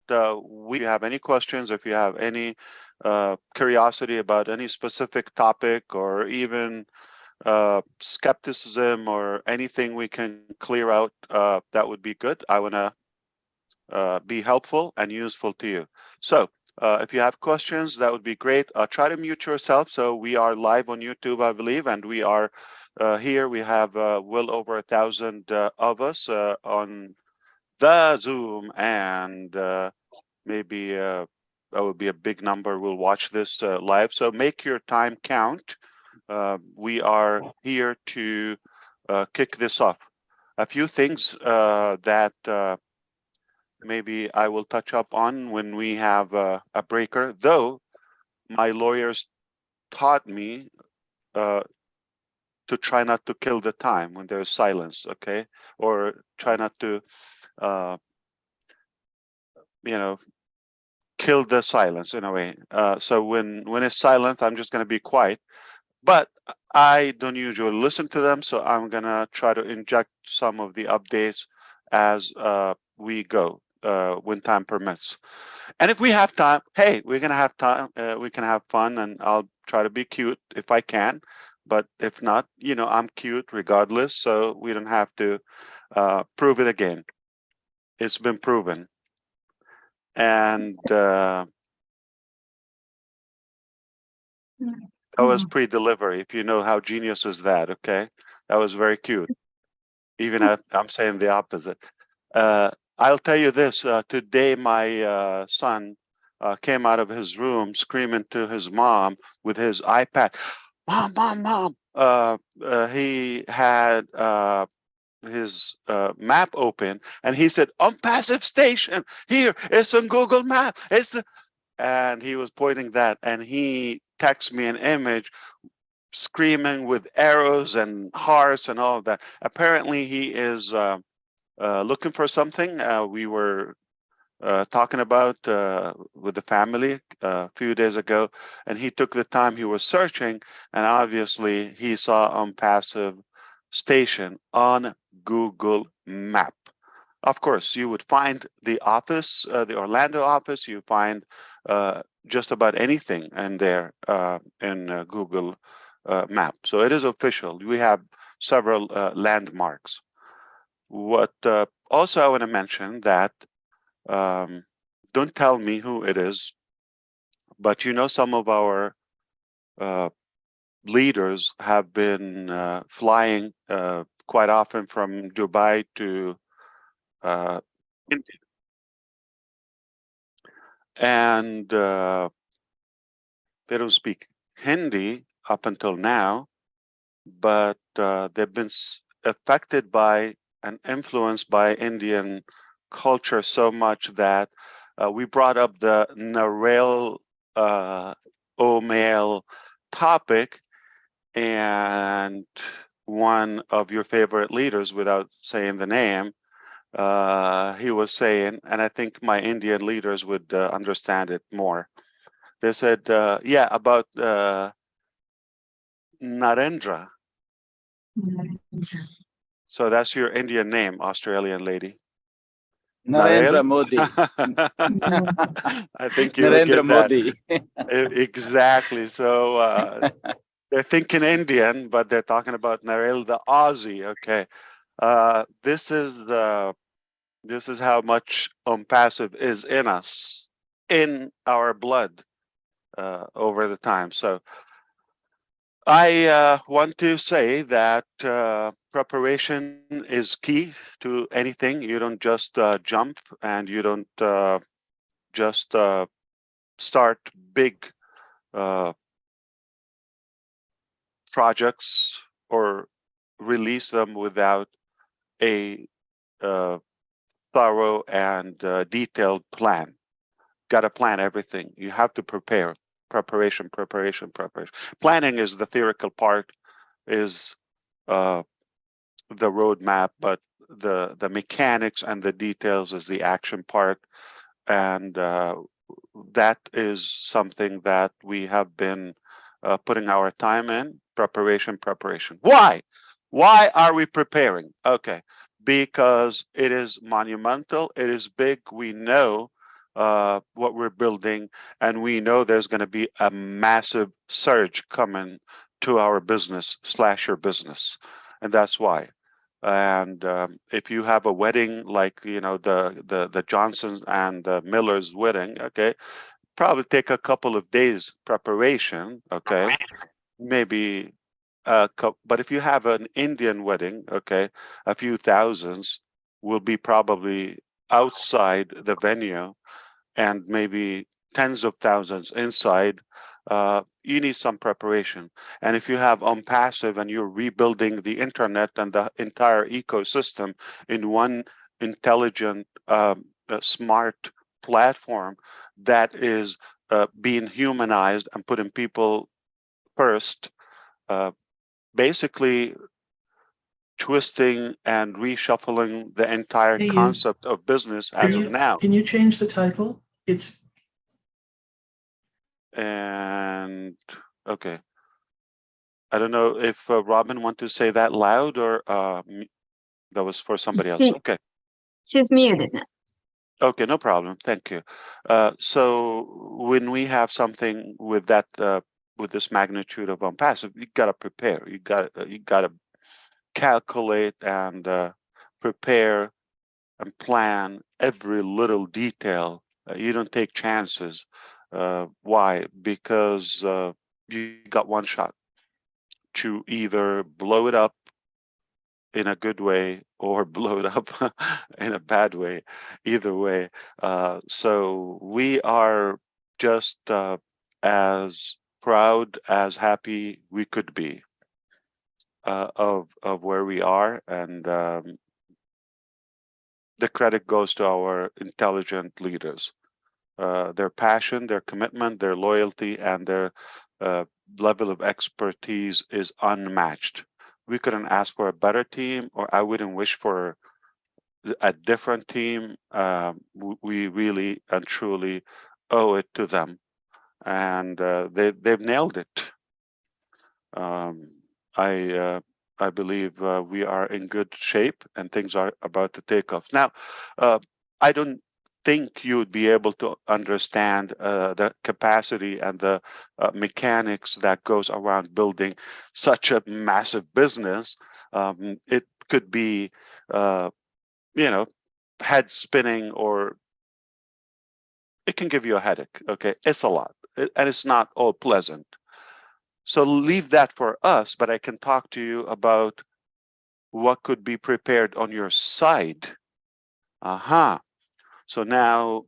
if you have any questions, if you have any curiosity about any specific topic, or even skepticism or anything we can clear out, that would be good. I want to be helpful and useful to you. So if you have questions, that would be great. Try to mute yourself. So we are live on YouTube, I believe, and we are here. We have well over 1,000 of us on the Zoom, and maybe that would be a big number will watch this live. So make your time count. We are here to kick this off. A few things that maybe I will touch up on when we have a breaker, though my lawyers taught me to try not to kill the time when there's silence, okay? Or try not to, you know, kill the silence in a way. So when it's silent, I'm just gonna be quiet. But I don't usually listen to them, so I'm gonna try to inject some of the updates as we go when time permits. And if we have time, hey, we're gonna have time. We can have fun, and I'll try to be cute if I can. But if not, I'm cute regardless. So we don't have to prove it again. It's been proven, and that was pre-delivery. If you know how genius is that, okay? That was very cute. Even I'm saying the opposite. I'll tell you this. Today, my son came out of his room screaming to his mom with his iPad. Mom, mom, mom. He had his map open, and he said, "ONPASSIVE station. Here, it's on Google Map. And he was pointing that, and he texted me an image screaming with arrows and hearts and all of that. Apparently, he is looking for something. We were talking about with the family a few days ago, and he took the time. He was searching, and obviously he saw ONPASSIVE station on Google Map. Of course, you would find the office, the Orlando office. You find just about anything in there in Google Map. So it is official. We have several landmarks. What also I want to mention that don't tell me who it is, but some of our leaders have been flying quite often from Dubai to India. And they don't speak Hindi up until now, but they've been affected by and influenced by Indian culture so much that we brought up the Narelle O'Mail topic, and one of your favorite leaders, without saying the name, he was saying, and I think my Indian leaders would understand it more. They said, yeah, about Narendra. So that's your Indian name, Australian lady. Narendra Narelle? Modi. I think you would Narendra get that. Modi. Exactly. So they're thinking Indian, but they're talking about Narelle the Aussie. Okay. This is how much ONPASSIVE is in us, in our blood over the time. So I want to say that preparation is key to anything. You don't just jump, and you don't just start big projects or release them without a thorough and detailed plan. Got to plan everything. You have to prepare. Preparation. Planning is the theoretical part, is the roadmap, but the mechanics and the details is the action part, and that is something that we have been putting our time in. Preparation. Why are we preparing? Okay, because it is monumental, it is big. We know what we're building, and we know there's going to be a massive surge coming to our business / your business, and that's why. And if you have a wedding like the Johnsons and the Millers wedding, okay, probably take a couple of days preparation, okay, maybe but if you have an Indian wedding, okay, a few thousands will be probably outside the venue and maybe tens of thousands inside. You need some preparation. And if you have ONPASSIVE and you're rebuilding the internet and the entire ecosystem in one intelligent, smart platform that is being humanized and putting people first, uh, basically twisting and reshuffling the entire concept of business as of now. Can you change the title? And okay, I don't know if Robin want to say that loud or that was for somebody else. Okay. She's muted. Okay, no problem. Thank you. So when we have something with that, with this magnitude of ONPASSIVE, you gotta prepare. You gotta calculate and prepare and plan every little detail. You don't take chances. Why? Because you got one shot to either blow it up in a good way or blow it up in a bad way. Either way. So we are just as proud, as happy we could be of where we are, and the credit goes to our intelligent leaders. Their passion, their commitment, their loyalty, and their level of expertise is unmatched. We couldn't ask for a better team, or I wouldn't wish for a different team. We really and truly owe it to them, and they've nailed it. Um, I believe we are in good shape, and things are about to take off. Now, I don't think you would be able to understand the capacity and the mechanics that goes around building such a massive business. It could be, you know, head spinning, or it can give you a headache. Okay, it's a lot, and it's not all pleasant. So leave that for us, but I can talk to you about what could be prepared on your side. Aha. So now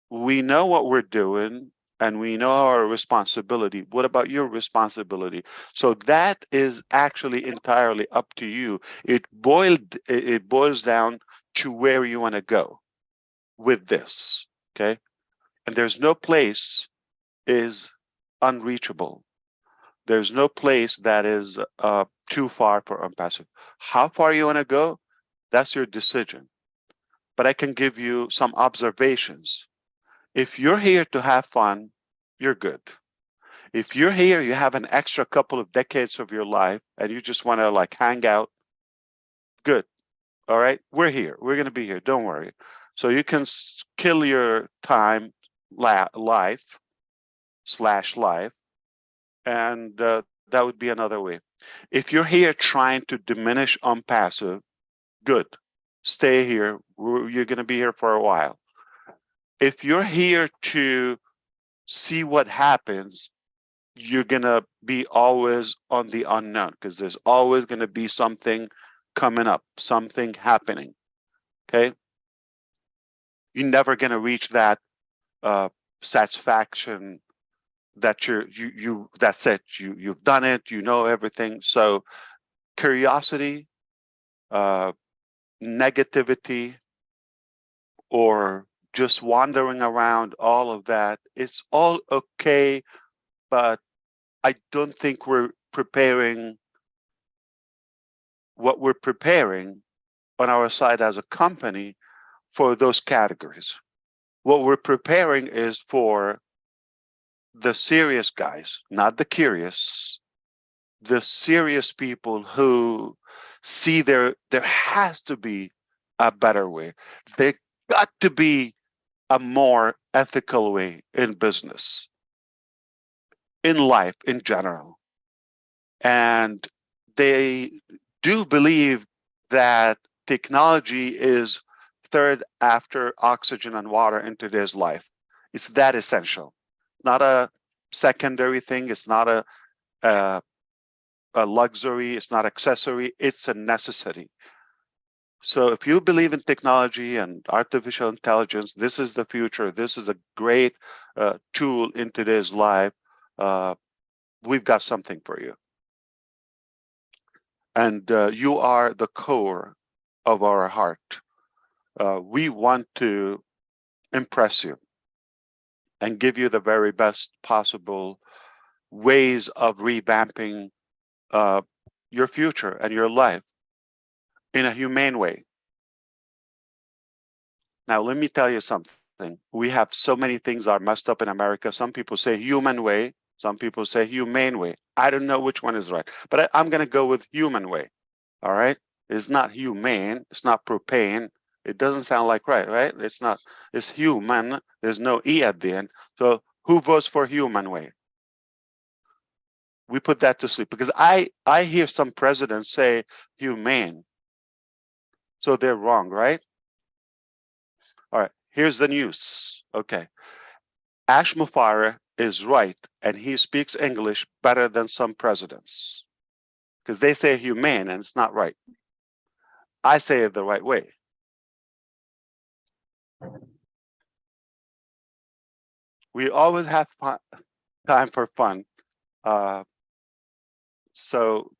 we know what we're doing and we know our responsibility. What about your responsibility? So that is actually entirely up to you. It boils down to where you want to go with this, okay? And there's no place is unreachable. There's no place that is too far for ONPASSIVE. How far you want to go, that's your decision. But I can give you some observations. If you're here to have fun, you're good. If you're here, you have an extra couple of decades of your life and you just want to like hang out, good. All right, we're here. We're going to be here. Don't worry. So you can kill your time, life / life, and that would be another way. If you're here trying to diminish ONPASSIVE, good. Stay here. You're going to be here for a while. If you're here to see what happens, you're going to be always on the unknown, because there's always going to be something coming up, something happening. Okay. You're never going to reach that satisfaction that that's it. You've done it. You know everything. So curiosity, negativity, or just wandering around, all of that, it's all okay, but I don't think we're preparing what we're preparing on our side as a company for those categories. What we're preparing is for the serious guys, not the curious, the serious people who see there has to be a better way. There got to be a more ethical way in business, in life in general. And they do believe that technology is third after oxygen and water in today's life. It's that essential, not a secondary thing. It's not a luxury. It's not accessory. It's a necessity. So if you believe in technology and artificial intelligence, this is the future. This is a great tool in today's life. We've got something for you. And you are the core of our heart. We want to impress you and give you the very best possible ways of revamping your future and your life in a humane way. Now, let me tell you something. We have so many things are messed up in America. Some people say human way. Some people say humane way. I don't know which one is right, but I'm going to go with human way. All right. It's not humane. It's not propane. It doesn't sound like right? It's not. It's human. There's no E at the end. So who votes for human way? We put that to sleep because I hear some presidents say humane. So they're wrong, right? All right. Here's the news. Okay. Ash Mufareh is right, and he speaks English better than some presidents because they say humane and it's not right. I say it the right way. We always have time for fun. So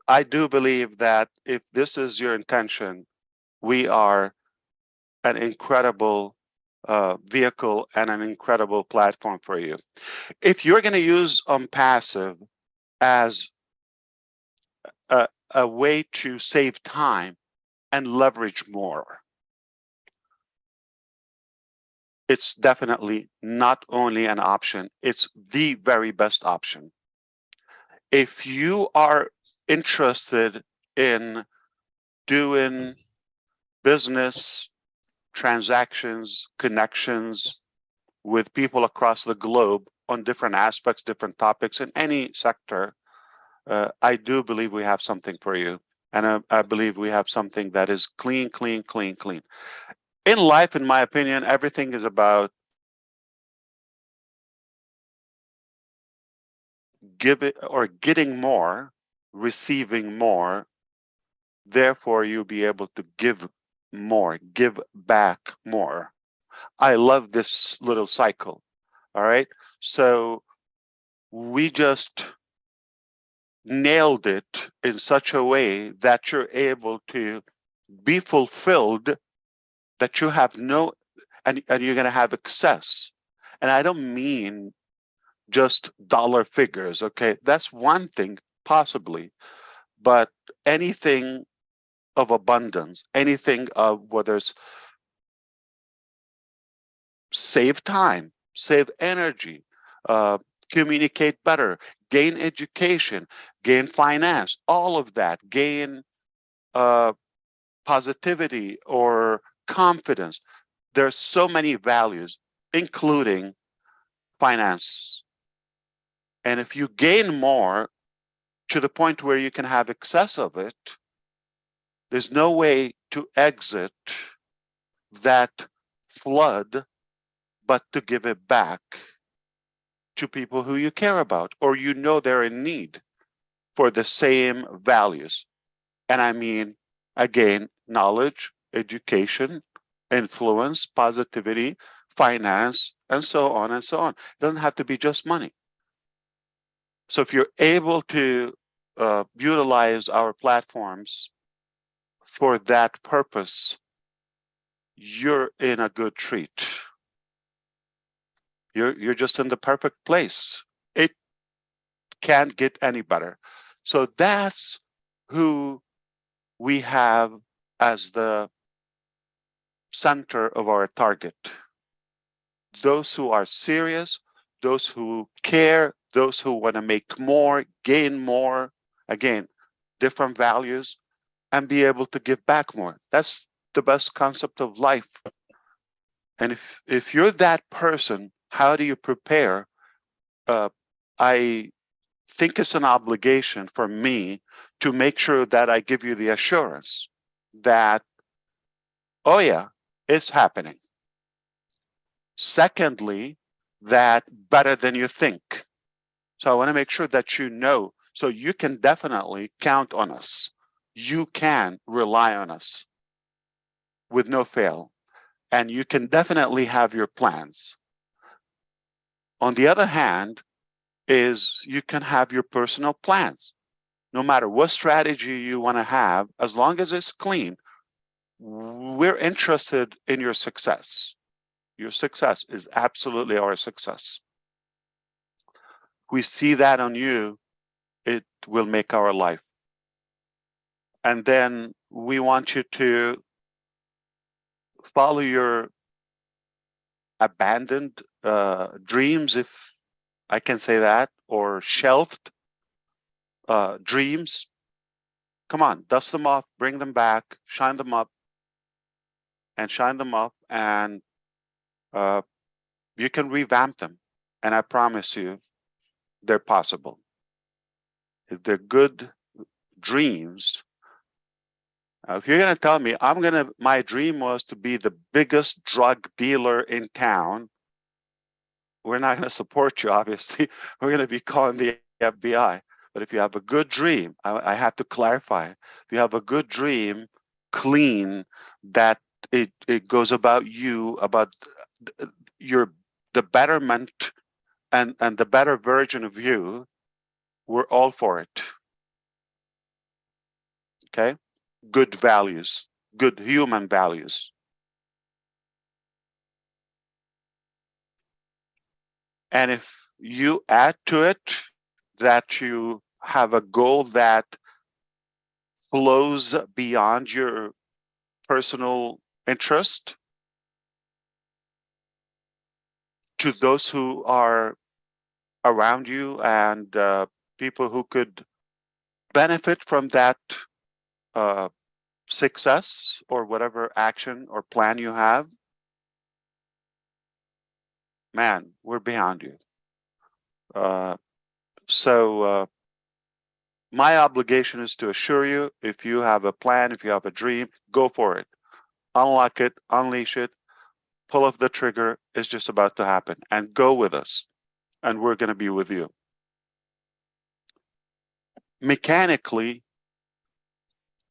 I do believe that if this is your intention, we are an incredible vehicle and an incredible platform for you. If you're going to use ONPASSIVE as a way to save time and leverage more, it's definitely not only an option, it's the very best option. If you are interested in doing business transactions, connections with people across the globe on different aspects, different topics in any sector, I do believe we have something for you. And I believe we have something that is clean, clean, clean, clean. In life, in my opinion, everything is about getting more, receiving more. Therefore, you'll be able to give more, give back more. I love this little cycle. All right. So we just nailed it in such a way that you're able to be fulfilled, that you have no, and you're going to have excess. And I don't mean just dollar figures. Okay. That's one thing, possibly, but anything of abundance, anything of whether it's save time, save energy, communicate better, gain education, gain finance, all of that, gain positivity or confidence. There's so many values, including finance. And if you gain more to the point where you can have excess of it, there's no way to exit that flood but to give it back to people who you care about or you know they're in need for the same values. And I mean, again, knowledge, education, influence, positivity, finance, and so on and so on. It doesn't have to be just money. So if you're able to utilize our platforms for that purpose, you're in a good treat. You're just in the perfect place. It can't get any better. So that's who we have as the center of our target. Those who are serious, those who care, those who want to make more, gain more, again, different values, and be able to give back more. That's the best concept of life. And if you're that person, how do you prepare? I think it's an obligation for me to make sure that I give you the assurance that, oh yeah, it's happening. Secondly, that better than you think. So I want to make sure that you know, so you can definitely count on us. You can rely on us with no fail, and you can definitely have your plans. On the other hand, is you can have your personal plans. No matter what strategy you want to have, as long as it's clean, we're interested in your success. Your success is absolutely our success. We see that on you, it will make our life. And then we want you to follow your abandoned dreams, if I can say that, or shelved dreams. Come on, dust them off, bring them back, shine them up, and you can revamp them. And I promise you, they're possible. If they're good dreams, if you're going to tell me, my dream was to be the biggest drug dealer in town, we're not going to support you, obviously. We're going to be calling the FBI. But if you have a good dream, I have to clarify, if you have a good dream, clean, that it goes about you, about your the betterment and the better version of you, we're all for it. Okay? Good values, good human values. And if you add to it that you have a goal that flows beyond your personal interest to those who are around you and people who could benefit from that uh, success or whatever action or plan you have, man, we're behind you. Uh, so my obligation is to assure you, if you have a plan, if you have a dream, go for it. Unlock it, unleash it, pull off the trigger. It's just about to happen. And go with us. And we're going to be with you. Mechanically,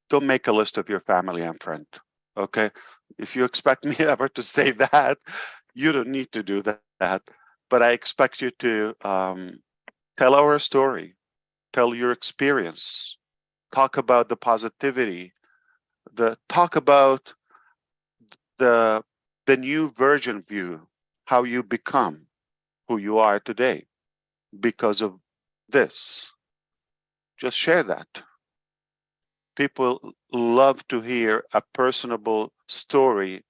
don't make a list of your family and friend. Okay? If you expect me ever to say that, you don't need to do that. But I expect you to tell our story, tell your experience, talk about the positivity, talk about the new version of you, how you become who you are today because of this. Just share that. People love to hear a personable story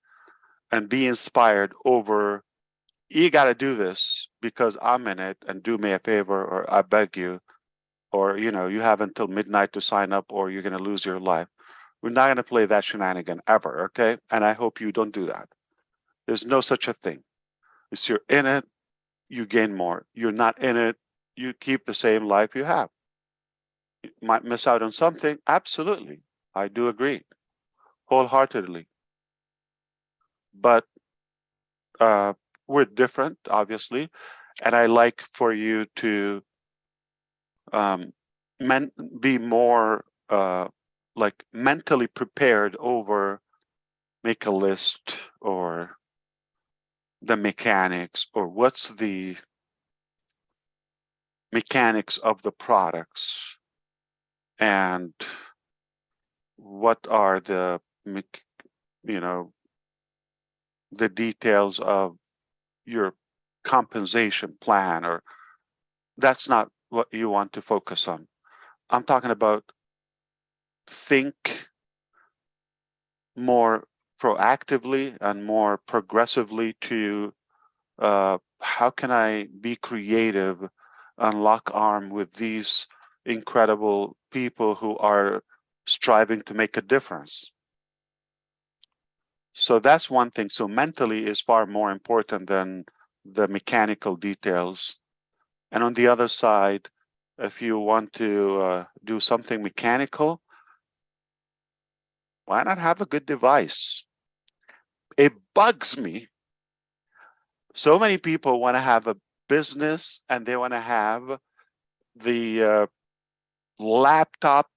and be inspired over, you got to do this because I'm in it, and do me a favor, or I beg you, or you have until midnight to sign up or you're going to lose your life. We're not going to play that shenanigan ever, okay? And I hope you don't do that. There's no such a thing. If you're in it, you gain more. You're not in it, you keep the same life you have. You might miss out on something. Absolutely. I do agree wholeheartedly. But we're different, obviously. And I like for you to um, be more like mentally prepared over make a list or the mechanics, or what's the mechanics of the products, and what are the the details of your compensation plan, or that's not what you want to focus on. I'm talking about think more proactively and more progressively to how can I be creative and lock arm with these incredible people who are striving to make a difference. So that's one thing. So mentally is far more important than the mechanical details. And on the other side, if you want to do something mechanical, why not have a good device? It bugs me. So many people want to have a business and they want to have the laptop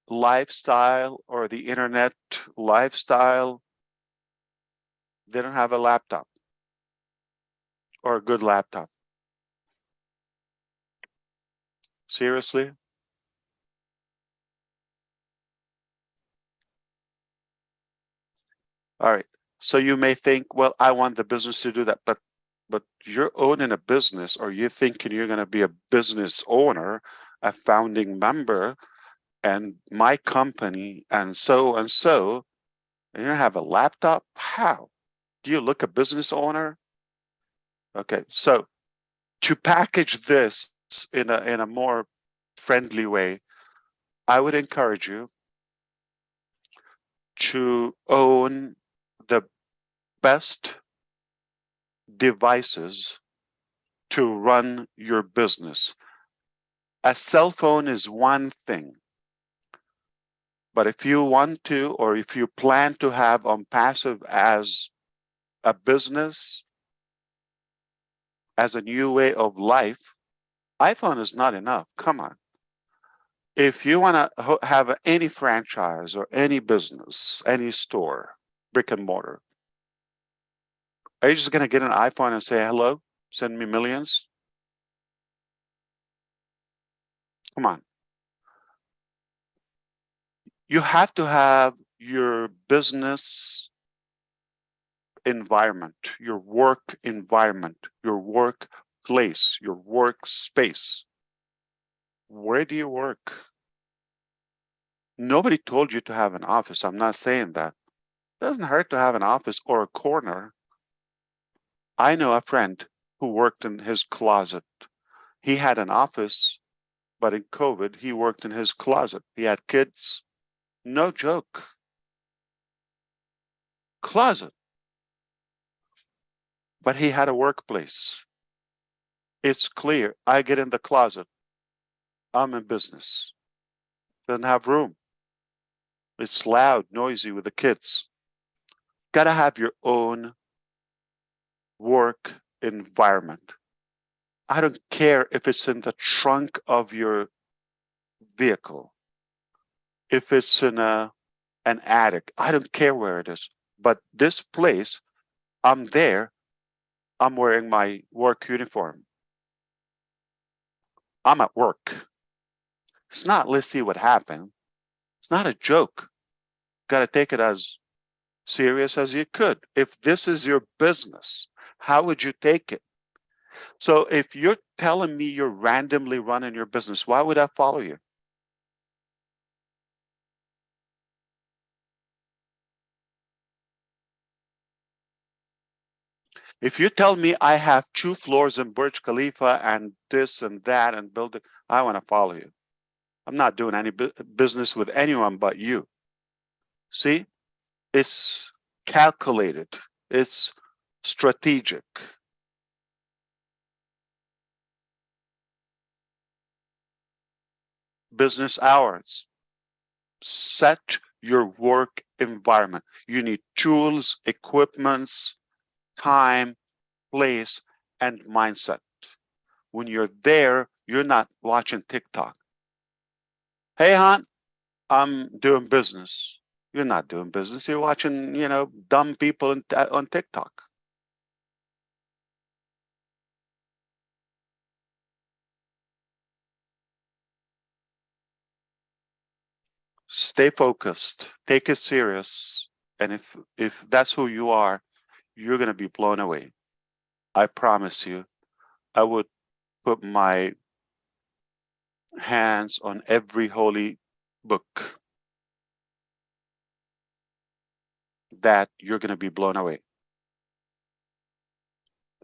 lifestyle or the internet lifestyle. They don't have a laptop or a good laptop. Seriously? All right. So you may think, well, I want the business to do that, but you're owning a business, or you're thinking you're going to be a business owner, a founding member, and my company, and so and so, and you don't have a laptop? How? Do you look a business owner? Okay, so to package this in a more friendly way, I would encourage you to own the best devices to run your business. A cell phone is one thing, but if you want to, or if you plan to have ONPASSIVE as a business, as a new way of life, iPhone is not enough. Come on. If you want to have any franchise or any business, any store, brick and mortar, are you just going to get an iPhone and say, hello, send me millions? Come on. You have to have your business environment, your work environment, your workplace, your workspace. Where do you work? Nobody told you to have an office. I'm not saying that. It doesn't hurt to have an office or a corner. I know a friend who worked in his closet. He had an office, but in COVID, he worked in his closet. He had kids. No joke. Closet. But he had a workplace. It's clear. I get in the closet. I'm in business. Doesn't have room. It's loud, noisy with the kids. Gotta have your own work environment. I don't care if it's in the trunk of your vehicle, if it's in an attic. I don't care where it is. But this place, I'm there. I'm wearing my work uniform. I'm at work. It's not, let's see what happened. It's not a joke. Got to take it as serious as you could. If this is your business, how would you take it? So if you're telling me you're randomly running your business, why would I follow you? If you tell me I have 2 floors in Burj Khalifa and this and that and build it, I want to follow you. I'm not doing any business with anyone but you. See, it's calculated. It's strategic. Business hours. Set your work environment. You need tools, equipments, time, place, and mindset. When you're there, you're not watching TikTok. Hey, hon, I'm doing business. You're not doing business. You're watching, dumb people on TikTok. Stay focused. Take it serious. And if that's who you are, you're going to be blown away. I promise you. I would put my hands on every holy book that you're going to be blown away.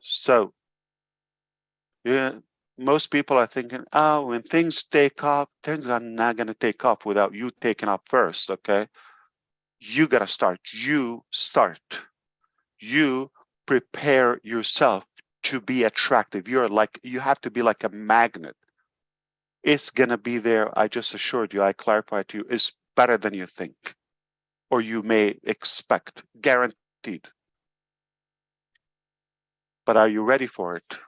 So, yeah, most people are thinking, oh, when things take off, things are not going to take off without you taking off first, okay? You got to start. You start. You prepare yourself to be attractive. You have to be like a magnet. It's going to be there. I just assured you, I clarified to you, it's better than you think or you may expect, guaranteed. But are you ready for it?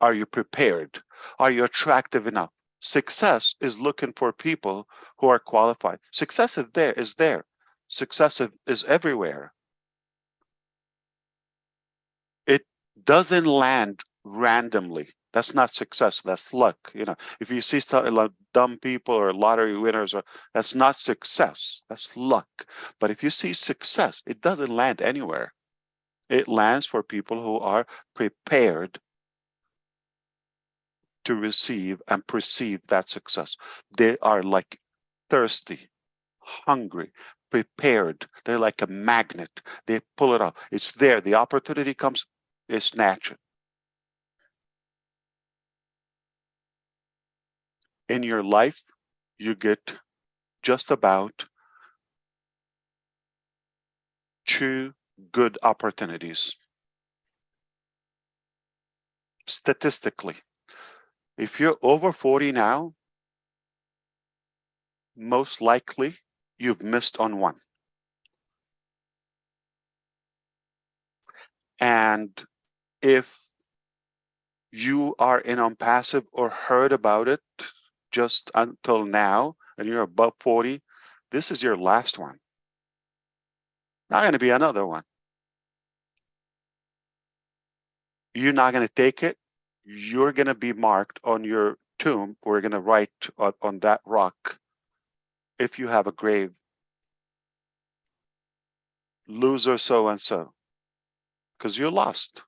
Are you prepared? Are you attractive enough? Success is looking for people who are qualified. Success is there. Success is everywhere. It doesn't land randomly. That's not success. That's luck. You know, if you see like dumb people or lottery winners, that's not success. That's luck. But if you see success, it doesn't land anywhere. It lands for people who are prepared to receive and perceive that success. They are like thirsty, hungry, prepared. They're like a magnet. They pull it off. It's there. The opportunity comes, they snatch it. In your life, you get just about 2 good opportunities. Statistically, if you're over 40 now, most likely you've missed on one. And if you are in ONPASSIVE or heard about it just until now, and you're above 40, this is your last one. Not going to be another one. You're not going to take it. You're going to be marked on your tomb. We're going to write on that rock, if you have a grave, loser so-and-so, because you're lost.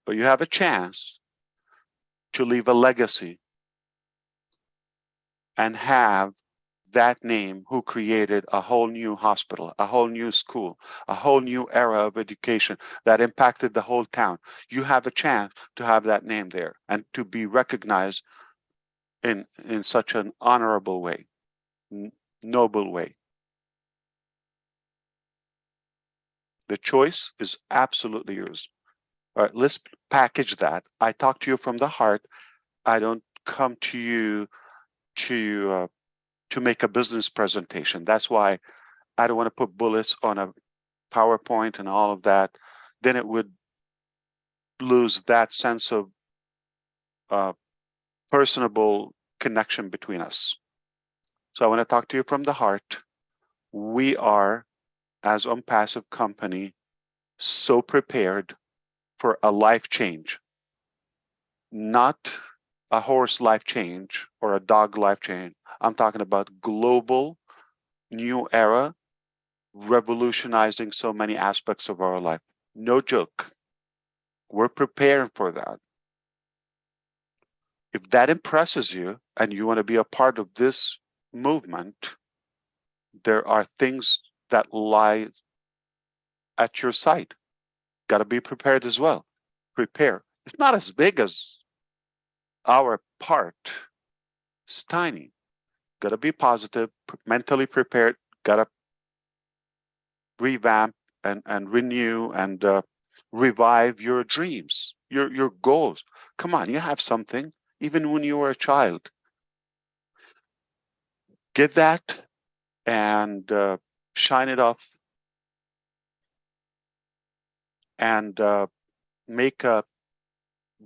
But you have a chance to leave a legacy and have that name who created a whole new hospital, a whole new school, a whole new era of education that impacted the whole town. You have a chance to have that name there and to be recognized in such an honorable way, noble way. The choice is absolutely yours. All right, let's package that. I talk to you from the heart. I don't come to you to make a business presentation. That's why I don't want to put bullets on a PowerPoint and all of that. Then it would lose that sense of personable connection between us. So I want to talk to you from the heart. We are, as ONPASSIVE company, so prepared for a life change, not a horse life change or a dog life change. I'm talking about global new era, revolutionizing so many aspects of our life. No joke. We're preparing for that. If that impresses you and you want to be a part of this movement, there are things that lie at your side. Got to be prepared as well. Prepare. It's not as big as our part. It's tiny. Got to be positive, mentally prepared. Got to revamp and renew and revive your dreams, your goals. Come on, you have something, even when you were a child. Get that and shine it off and make a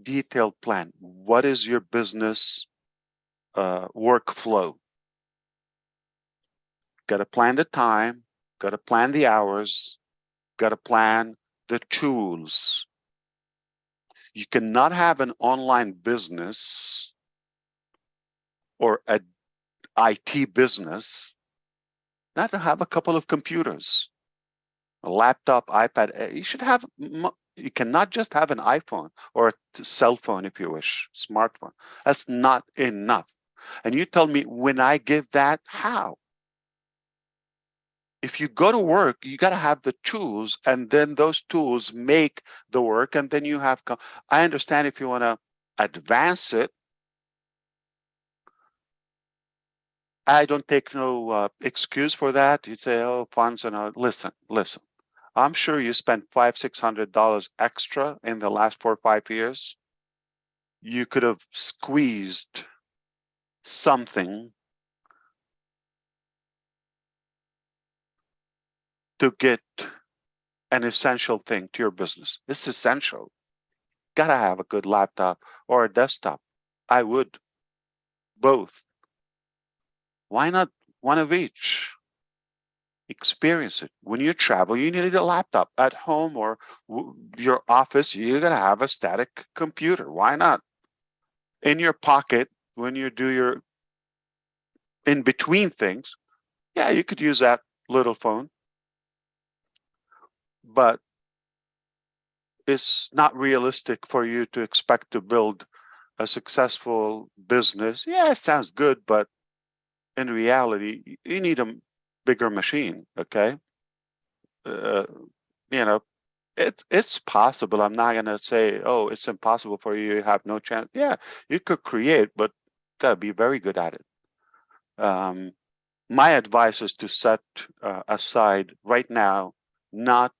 detailed plan. What is your business workflow? Got to plan the time, got to plan the hours, got to plan the tools. You cannot have an online business or an IT business not to have a couple of computers, a laptop, iPad. You should have, you cannot just have an iPhone or a cell phone if you wish, smartphone. That's not enough. And you tell me when I give that, how? If you go to work, you got to have the tools, and then those tools make the work, and then you have, I understand if you want to advance it I don't take no excuse for that. You'd say, oh, funds and all. Listen. I'm sure you spent $500-600 extra in the last 4 or 5 years. You could have squeezed something to get an essential thing to your business. It's essential. Gotta have a good laptop or a desktop. I would. Both. Why not one of each? Experience it. When you travel, you need a laptop. At home or your office, you're gonna have a static computer. Why not? In your pocket, when you do your in between things, yeah, you could use that little phone, but it's not realistic for you to expect to build a successful business. Yeah, it sounds good, but in reality, you need a bigger machine, okay? Uh, you know, it's possible. I'm not gonna say, oh, it's impossible for you. You have no chance. Yeah, you could create, but gotta be very good at it. My advice is to set aside right now, not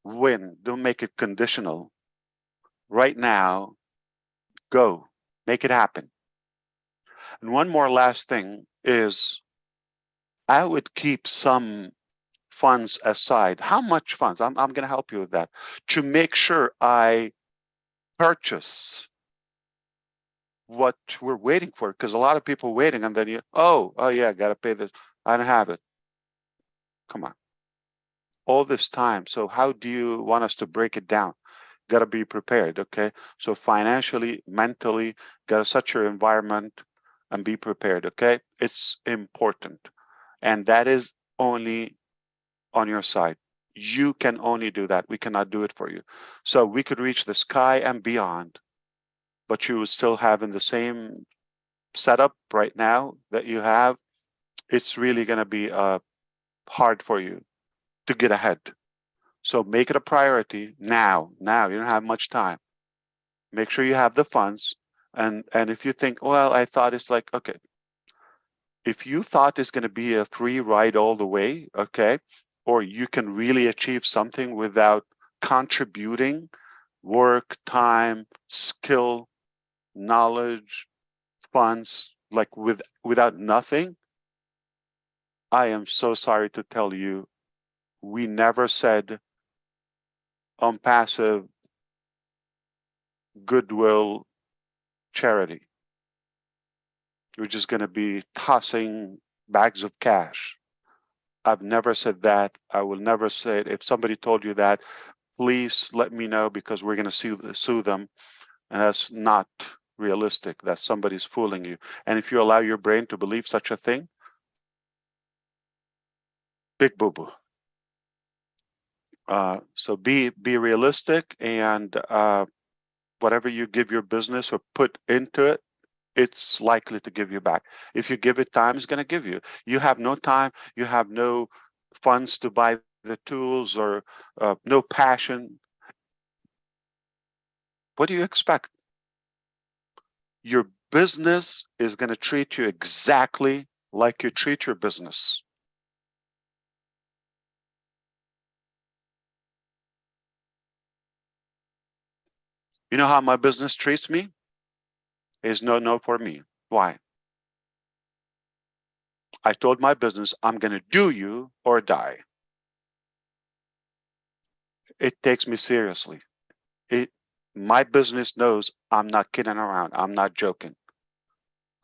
when. Don't make it conditional. Right now, go, make it happen. And one more last thing is I would keep some funds aside. How much funds? I'm going to help you with that to make sure I purchase what we're waiting for. Because a lot of people waiting and then oh yeah, I got to pay this. I don't have it. Come on. All this time. So how do you want us to break it down? Got to be prepared. Okay. So financially, mentally, got to set your environment and be prepared. Okay. It's important. And that is only on your side. You can only do that. We cannot do it for you. So we could reach the sky and beyond, but you would still have in the same setup right now that you have. It's really going to be hard for you to get ahead. So make it a priority now. Now you don't have much time. Make sure you have the funds. And if you think, well, I thought it's like, okay, if you thought it's going to be a free ride all the way, okay, or you can really achieve something without contributing work, time, skill, knowledge, funds, like without nothing, I am so sorry to tell you, we never said on passive goodwill charity. We're just going to be tossing bags of cash. I've never said that. I will never say it. If somebody told you that, please let me know because we're going to sue them. And that's not realistic. That somebody's fooling you. And if you allow your brain to believe such a thing, big boo-boo. So be realistic, and whatever you give your business or put into it, it's likely to give you back. If you give it time, it's going to give you. You have no time, you have no funds to buy the tools, or no passion. What do you expect? Your business is going to treat you exactly like you treat your business. You know how my business treats me? Is no for me. Why? I told my business, I'm going to do you or die. It takes me seriously. My business knows I'm not kidding around. I'm not joking.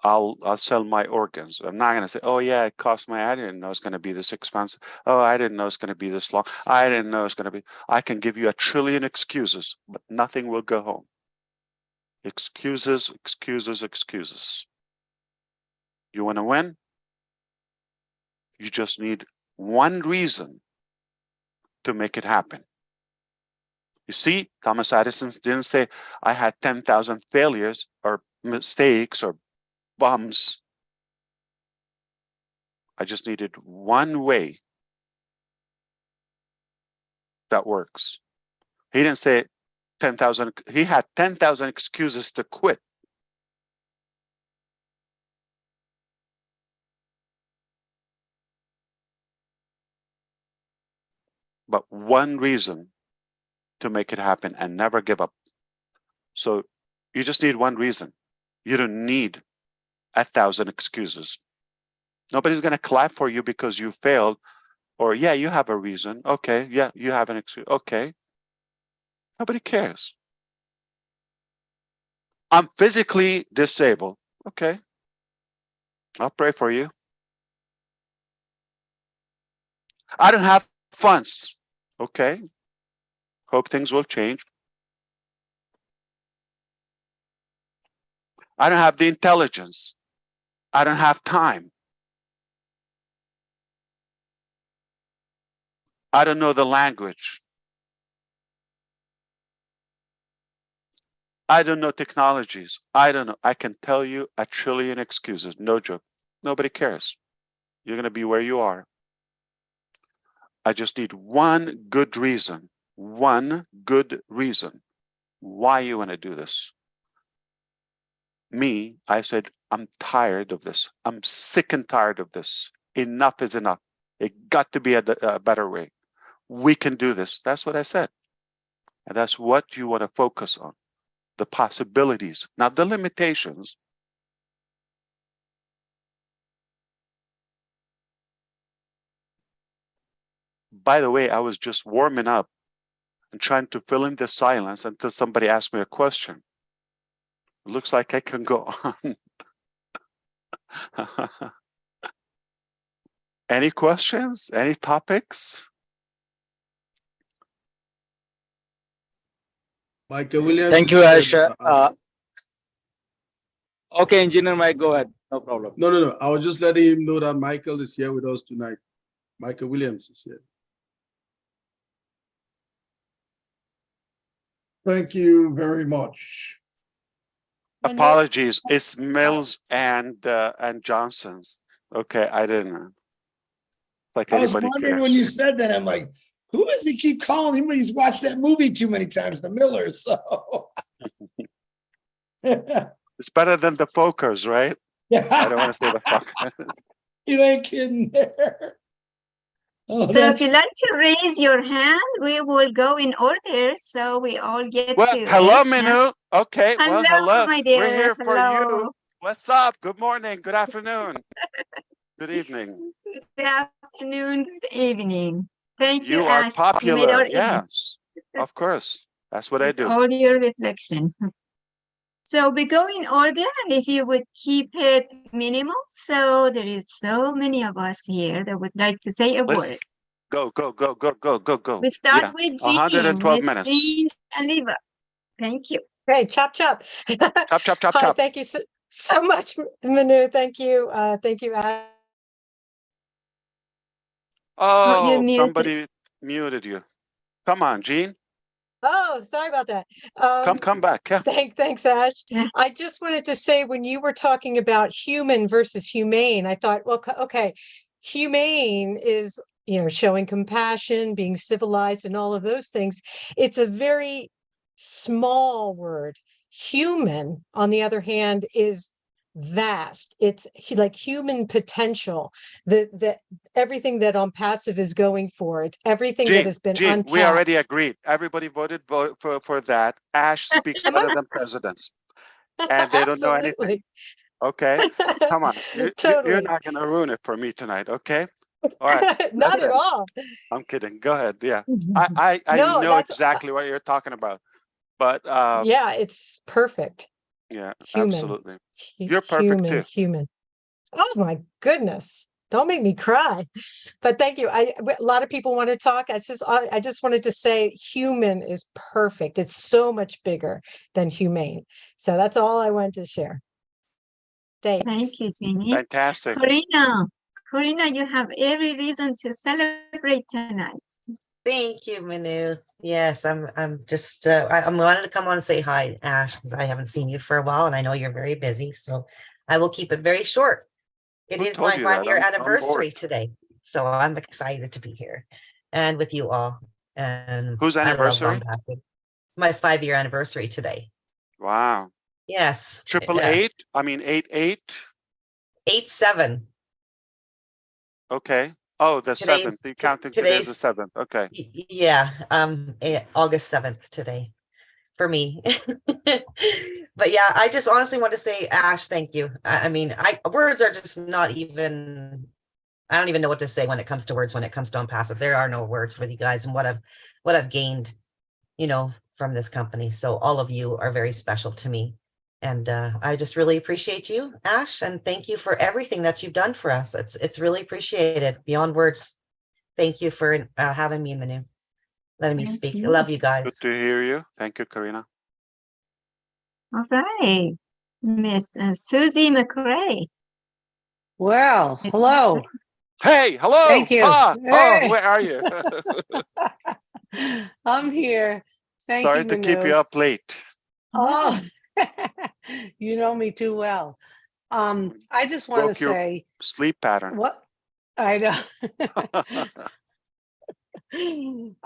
I'll sell my organs. I'm not going to say, oh yeah, it cost my, I didn't know it's going to be this expensive. Oh, I didn't know it's going to be this long. I didn't know it's going to be. I can give you a trillion excuses, but nothing will go home. Excuses, excuses, excuses. You want to win? You just need one reason to make it happen. You see, Thomas Edison didn't say, I had 10,000 failures or mistakes or bumps. I just needed one way that works. He didn't say 10,000. He had 10,000 excuses to quit. but one reason to make it happen, and never give up. So you just need one reason. You don't need 1,000 excuses. Nobody's going to clap for you because you failed, or yeah, you have a reason. Okay, yeah, you have an excuse. Okay. Nobody cares. I'm physically disabled. Okay. I'll pray for you. I don't have funds. Okay. Hope things will change. I don't have the intelligence. I don't have time. I don't know the language. I don't know technologies. I don't know. I can tell you a trillion excuses. No joke. Nobody cares. You're going to be where you are. I just need one good reason why you want to do this. Me, I said, I'm tired of this. I'm sick and tired of this. Enough is enough. It got to be a better way. We can do this. That's what I said. And that's what you want to focus on. The possibilities, not the limitations. By the way, I was just warming up and trying to fill in the silence until somebody asked me a question. It looks like I can go on. Any questions? Any topics? Michael Williams. Thank you, Aisha. Okay, Engineer Mike, go ahead. No problem. No. I was just letting him know that Michael is here with us tonight. Michael Williams is here. Thank you very much. Apologies. It's Mills and Johnson's. Okay, I didn't know. Like I was anybody wondering cares. when you said that, I'm like, who does he keep calling him? He's watched that movie too many times, The Millers. So It's better than the Fokers, right? I don't want to say the Fokers. You ain't kidding there. Oh, so if you'd like to raise your hand, we will go in order so we all get Well, to hello, it. OMINOO. Okay, well, hello. My dear. We're here for you. Hello. What's up? Good morning. Good afternoon. Good evening. Good afternoon. Good evening. Thank you, You are Ash. You made popular. our evening. Yes, of course. That's what I It's do. all your reflection. So we go in order, and if you would keep it minimal. So there is so many of us here that would like to say a word. Go. We start Yeah. with Jean. 112 minutes. Jean and Liva. Thank you. Great, chop. Chop. Hi, thank you so much, Manu. Thank you, Ash. Oh, you're muted. somebody muted you. Come on, Jean. Oh, sorry about that. Come back. Yeah. Thanks, Ash. Yeah. I just wanted to say, when you were talking about human versus humane, I thought, well, okay, humane is, showing compassion, being civilized, and all of those things. It's a very small word. Human, on the other hand, is vast. It's like human potential, that everything that ONPASSIVE is going for. It's everything that has been Jean, untapped. we already agreed. Everybody voted for that. Ash speaks better than presidents, and they don't know anything. Okay, come on. Totally. You're not going to ruin it for me tonight. Okay. All right. Not at all. I'm kidding. Go ahead. Yeah. I No, know exactly what you're talking about, but yeah, it's perfect. yeah, Human. absolutely. You're perfect too. Human. Oh my goodness. Don't make me cry. But thank you. A lot of people want to talk. I just wanted to say human is perfect. It's so much bigger than humane. So that's all I wanted to share. Thanks. Thank you, Jeannie. Fantastic. Corina, you have every reason to celebrate tonight. Thank you, Manu. Yes, I'm just I'm wanted to come on and say hi, Ash, because I haven't seen you for a while and I know you're very busy. So I will keep it very short. It is my 5-year anniversary today. So I'm excited to be here and with you all. And whose anniversary? My 5-year anniversary today. Wow. Yes. 888. I mean 88. 87. Okay. Oh, the Today's- 7th. The t- counting today is the today's- 7th. Okay. Yeah, August 7th today for me. But yeah, I just honestly want to say, Ash, thank you. I mean, words are just not even, I don't even know what to say when it comes to words, when it comes to ONPASSIVE. There are no words for you guys and what I've gained, from this company. So all of you are very special to me. And I just really appreciate you, Ash, and thank you for everything that you've done for us. It's really appreciated beyond words. Thank you for having me, Manu. Letting me Thank speak. I you. love you guys. Good to hear you. Thank you, Karina. All right. Miss Susie McRae. Well, It's hello. Hey, hello. Thank you. Oh, Hey. where are you? I'm here. Thank Sorry you, to keep you Manu. up late. Oh, you know me too well. I just want to Broke your say sleep pattern. what I know.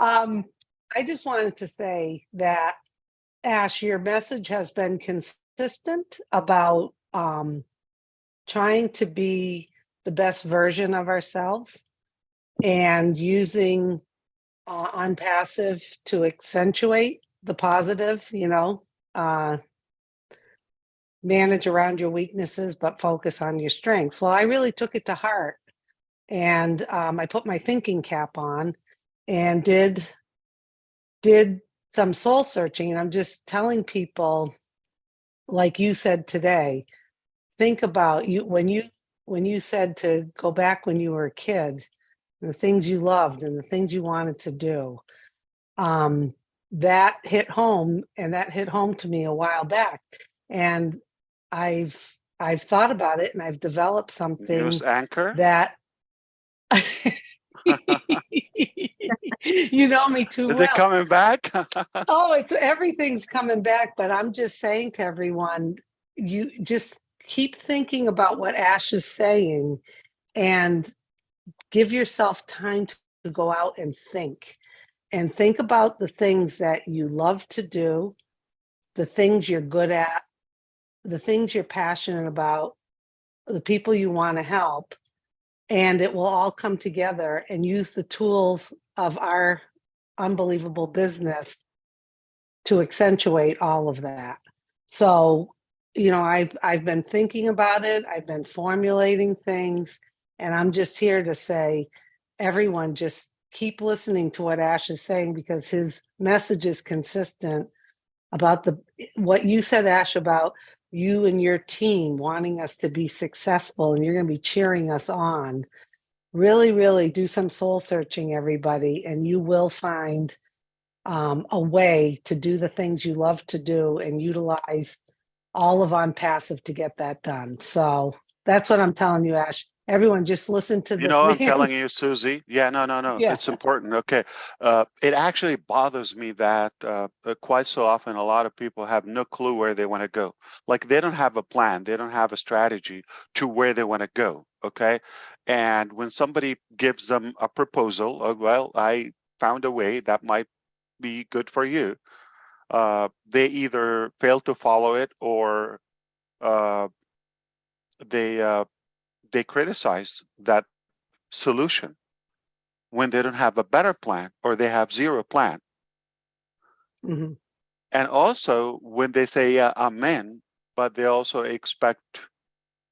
I just wanted to say that, Ash, your message has been consistent about trying to be the best version of ourselves and using ONPASSIVE to accentuate the positive, manage around your weaknesses, but focus on your strengths. Well, I really took it to heart, and I put my thinking cap on and did some soul searching. And I'm just telling people, like you said today, think about when you said to go back when you were a kid, and the things you loved and the things you wanted to do. That hit home, and that hit home to me a while back. And I've thought about it, and I've developed something News anchor. that you know me too Is well. it coming back? Oh, everything's coming back, but I'm just saying to everyone, you just keep thinking about what Ash is saying and give yourself time to go out and think about the things that you love to do, the things you're good at, the things you're passionate about, the people you want to help, and it will all come together, and use the tools of our unbelievable business to accentuate all of that. So, I've been thinking about it, I've been formulating things, and I'm just here to say, everyone just keep listening to what Ash is saying, because his message is consistent about what you said, Ash, about you and your team wanting us to be successful, and you're going to be cheering us on. Really, really do some soul searching, everybody, and you will find a way to do the things you love to do and utilize all of ONPASSIVE to get that done. So that's what I'm telling you, Ash. Everyone, just listen to You this know, I'm man. telling you, Susie. Yeah, no. Yeah. It's important. Okay. It actually bothers me that quite so often a lot of people have no clue where they want to go. Like they don't have a plan. They don't have a strategy to where they want to go. Okay. And when somebody gives them a proposal, well, I found a way that might be good for you. They either fail to follow it, or they criticize that solution when they don't have a better plan, or they have zero plan. Mm-hmm. And also when they say, yeah, I'm in, but they also expect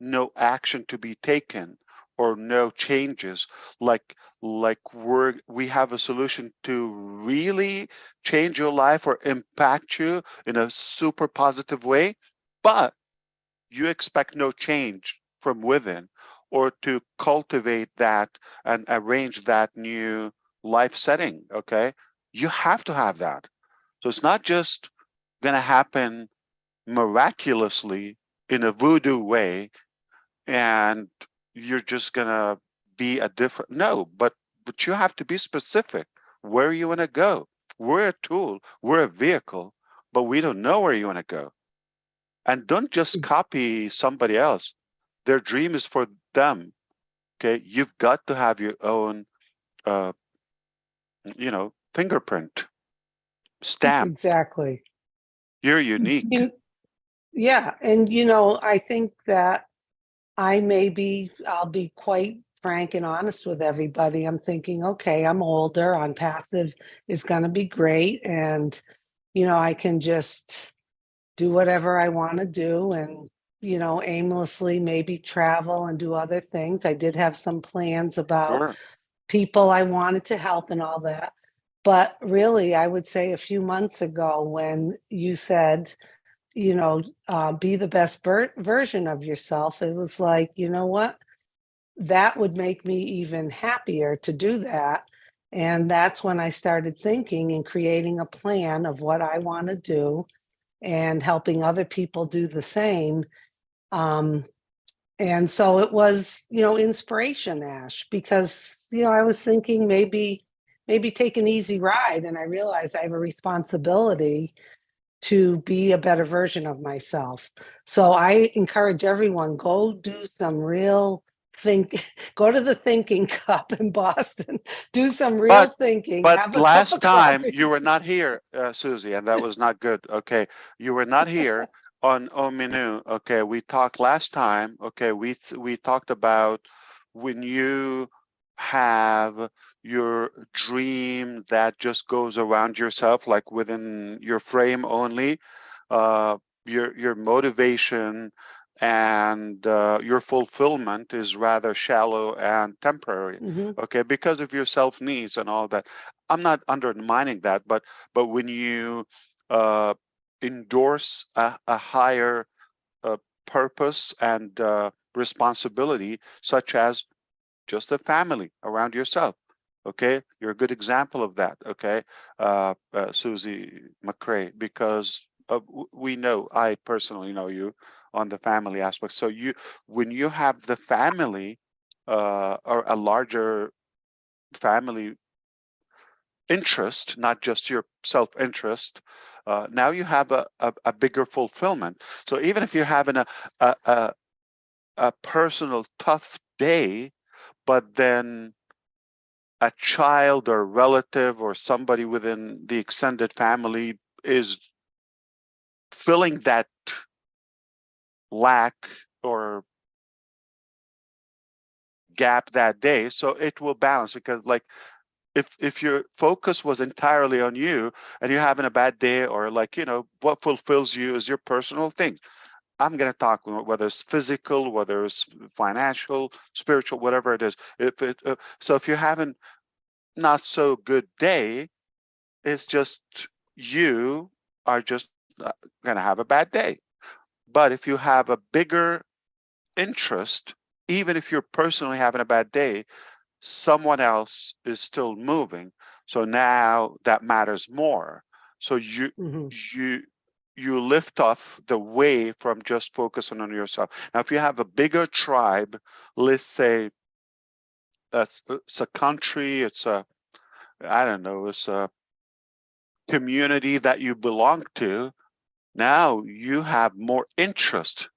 no action to be taken or no changes, like we have a solution to really change your life or impact you in a super positive way, but you expect no change from within, or to cultivate that and arrange that new life setting. Okay, you have to have that. So it's not just going to happen miraculously in a voodoo way, and you're just going to be a different, no, but you have to be specific where you want to go. We're a tool, we're a vehicle, but we don't know where you want to go. And don't just copy somebody else. Their dream is for them. Okay, you've got to have your own fingerprint, stamp. Exactly. You're unique. Yeah. And, I think that I'll be quite frank and honest with everybody. I'm thinking, okay, I'm older, on passive is going to be great. And, I can just do whatever I want to do and, aimlessly maybe travel and do other things. I did have some plans about Sure. people I wanted to help and all that. But really, I would say a few months ago when you said, be the best version of yourself, it was like, you know what? That would make me even happier to do that. And that's when I started thinking and creating a plan of what I want to do and helping other people do the same. Um, and so it was, inspiration, Ash, because, I was thinking maybe take an easy ride. And I realized I have a responsibility to be a better version of myself. So I encourage everyone, go do some real go to the thinking cup in Boston, do some real But thinking, but have a cup last of time coffee. you were not here, Susie, and that was not good. Okay, you were not here on OMINOO. Okay, we talked last time. Okay, we talked about when you have your dream that just goes around yourself, like within your frame only. Uh, your motivation and your fulfillment is rather shallow and temporary. Mhm. Okay, because of your self needs and all that. I'm not undermining that, but when you uh, endorse a higher purpose and responsibility, such as just a family around yourself. Okay, you're a good example of that. Okay, Susie McCrae, because we know, I personally know you on the family aspect. So when you have the family or a larger family interest, not just your self-interest, now you have a bigger fulfillment. So even if you're having a, a, a personal tough day, but then a child or relative or somebody within the extended family is filling that lack or gap that day, so it will balance. Because like if your focus was entirely on you and you're having a bad day, or like, what fulfills you is your personal thing. I'm going to talk whether it's physical, whether it's financial, spiritual, whatever it is. So if you're having not so good day, it's just you are just going to have a bad day. But if you have a bigger interest, even if you're personally having a bad day, someone else is still moving. So now that matters more. So Mhm. you lift off the weight from just focusing on yourself. Now, if you have a bigger tribe, let's say it's a country, it's a, I don't know, it's a community that you belong to, now you have more interest.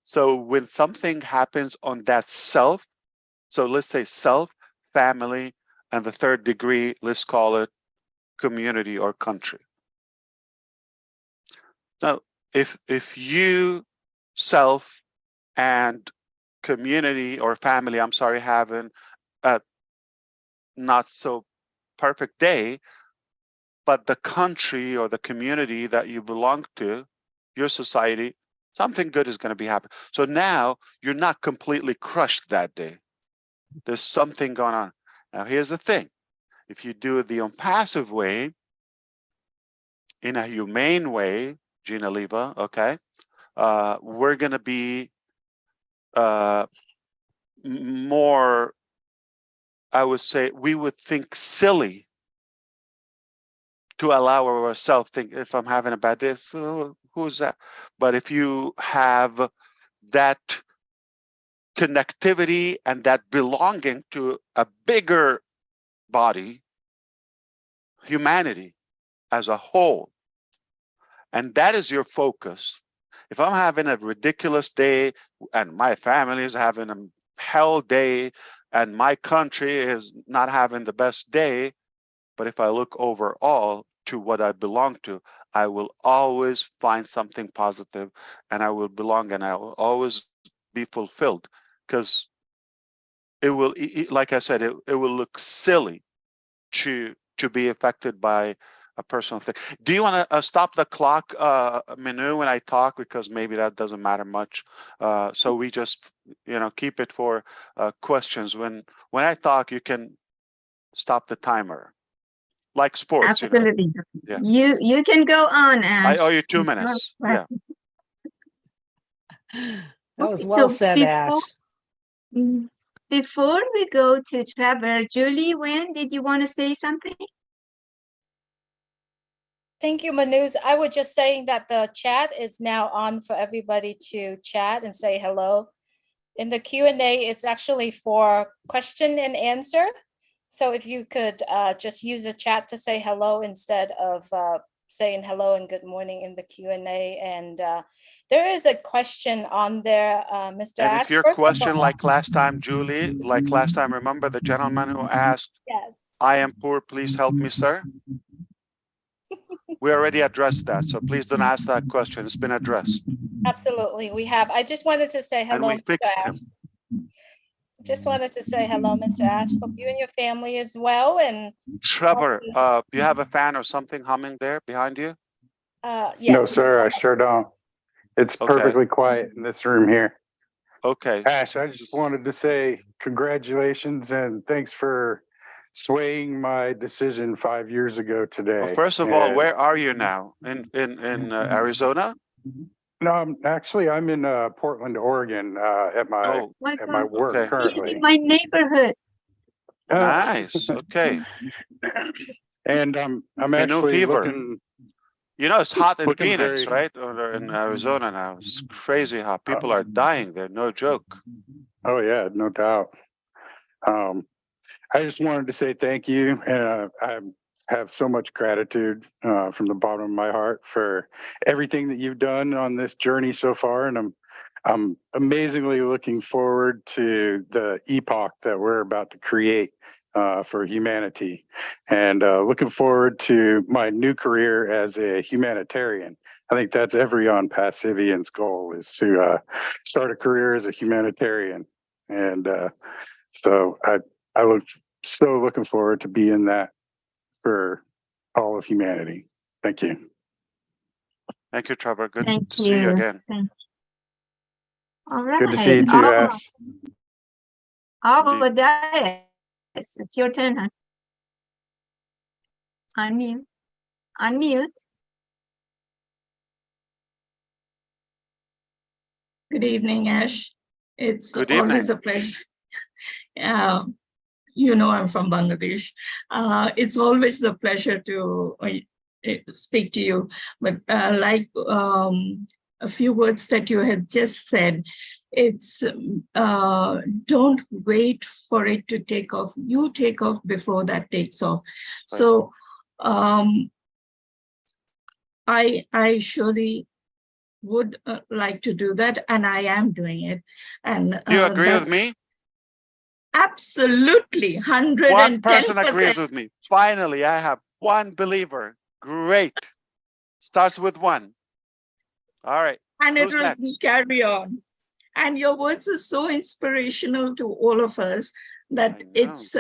So when something happens on that self, so let's say self, family, and the third degree, let's call it community or country. Now, if you self and community or family, I'm sorry, having a not so perfect day, but the country or the community that you belong to, your society, something good is going to be happening. So now you're not completely crushed that day. There's something going on. Now, here's the thing. If you do it the ONPASSIVE way, in a humane way, Gina Leva, okay, we're going to be more, I would say, we would think silly to allow ourselves think, if I'm having a bad day, so who's that? But if you have that connectivity and that belonging to a bigger body, humanity as a whole, and that is your focus. If I'm having a ridiculous day and my family is having a hell day and my country is not having the best day, but if I look overall to what I belong to, I will always find something positive, and I will belong, and I will always be fulfilled, because it will, like I said, it will look silly to be affected by a personal thing. Do you want to stop the clock, Minu, when I talk, because maybe that doesn't matter much. So we just, keep it for questions. When I talk, you can stop the timer, like sports. Absolutely. Yeah. You can go on, Ash. I owe you 2 It's not minutes. right. Yeah. That was Okay, well so said, Ash. Before we go to Trevor, Julie, did you want to say something? Thank you, Manuz. I was just saying that the chat is now on for everybody to chat and say hello. In the Q&A, it's actually for question and answer. So if you could just use the chat to say hello instead of saying hello and good morning in the Q&A. And there is a question on there, Mr. And Ash. if your First of question, all, like last time, Julie, like last time, remember the gentleman who asked, yes. I am poor, please help me, sir? We already addressed that, so please don't ask that question. It's been addressed. Absolutely, we have. I just wanted to say And hello, we Mr. fixed Ash. him. Just wanted to say hello, Mr. Ash. Hope you and your family is well. And Trevor, you have a fan or something humming there behind you? yes. No, sir, I sure don't. It's Okay. perfectly quiet in this room here. Okay. Ash, I just wanted to say congratulations and thanks for swaying my decision 5 years ago today. Well, first of all, And- where are you now? In Arizona? No, I'm in Portland, Oregon, at my work okay. He's currently. in my neighborhood. Nice. Okay. And I'm Minu actually fever. looking. It's hot in Looking Phoenix, very- right? Or in Arizona now. It's crazy hot. People are dying there. No joke. Oh yeah, no doubt. I just wanted to say thank you, and I have so much gratitude from the bottom of my heart for everything that you've done on this journey so far, and I'm amazingly looking forward to the epoch that we're about to create for humanity, and looking forward to my new career as a humanitarian. I think that's every ONPASSIVian's goal, is to start a career as a humanitarian, and so I looking forward to being that for all of humanity. Thank you. Thank you, Trevor. Good Thank to see you you. again. Thank you. All right. Good to see you too, Ash. Indeed. It's your turn, huh? Unmute. Unmute. Good evening, Ash. It's Good always evening. a pleasure. I'm from Bangladesh. It's always a pleasure to speak to you. But a few words that you had just said, it's don't wait for it to take off. You take off before that takes off. Right. So I surely would like to do that, and I am doing it. And do you agree with me? Absolutely, 110%. One person agrees with me. Finally, I have one believer. Great. Starts with one. All right. And who's it will next? carry on. And your words are so inspirational to all of us that it's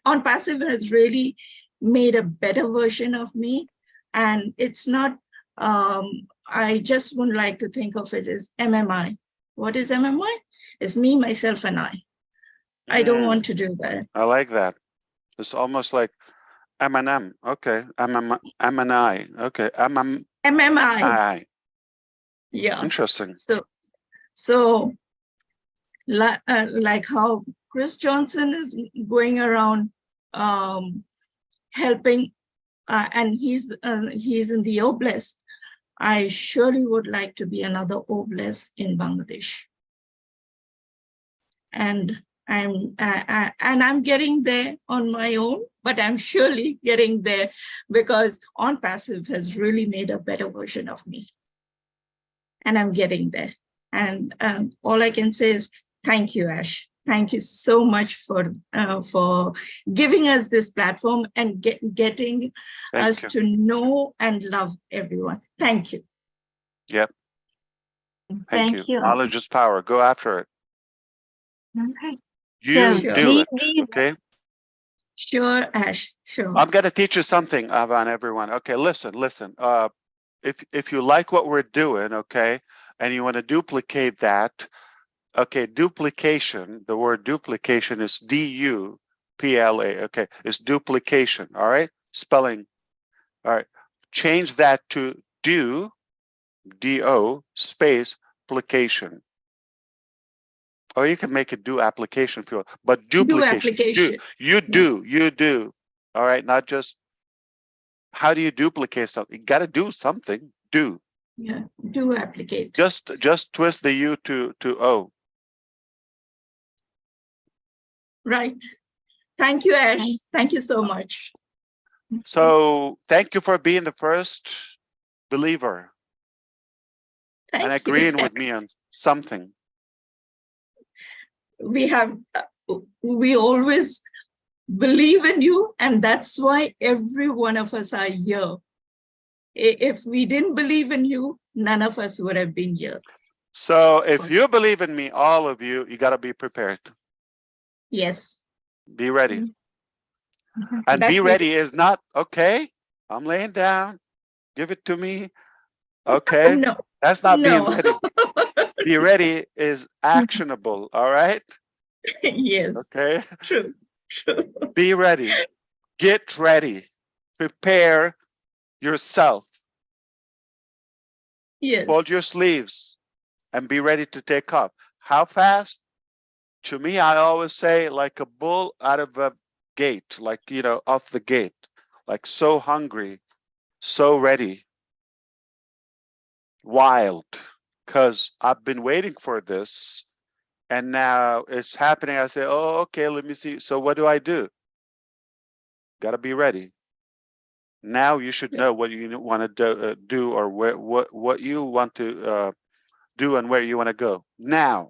ONPASSIVE has really made a better version of me. And it's not, I just would like to think of it as MMI. What is MMI? It's me, myself, and I. I don't want to do that. I like that. It's almost like M&M. Okay. M&I. Okay. MMI. Yeah. Interesting. So like how Chris Johnson is going around helping, and he's in the Oblast. I surely would like to be another Oblast in Bangladesh. And I'm getting there on my own, but I'm surely getting there because ONPASSIVE has really made a better version of me. And I'm getting there. And all I can say is thank you, Ash. Thank you so much for giving us this platform and getting us to know and love everyone. Thank you. Yep. Thank you. Knowledge is power. Go after it. Okay. You So do it, GB okay? Sure, Ash, sure. I'm going to teach you something, Avan, everyone. Okay, listen. If you like what we're doing, okay, and you want to duplicate that, okay, duplication, the word duplication is D-U-P-L-A, okay, it's duplication, all right? Spelling, all right. Change that to do, D-O, space, application. Or you can make it do application if you want, but duplication, application. you do, all right? Not just, how do you duplicate something? You got to do something, do. Yeah, do applicate. Just twist the U to O. Right. Thank you, Ash. Thank you so much. So thank you for being the first believer Thank and you. agreeing with me on something. We always believe in you, and that's why every one of us are here. If we didn't believe in you, none of us would have been here. So if you believe in me, all of you, you got to be prepared. Yes. Be ready. And That be we- ready is not, okay, I'm laying down, give it to me. Okay, No. that's not being No. ready. Be ready is actionable, all right? Yes. Okay, True. True. be ready, get ready, prepare yourself, Yes. fold your sleeves, and be ready to take off. How fast? To me, I always say like a bull out of a gate, like, you know, off the gate, like so hungry, so ready, wild, because I've been waiting for this and now it's happening. I say, oh, okay, let me see. So what do I do? Got to be ready. Now you should know what you want to do or what you want to do and where you want to go now,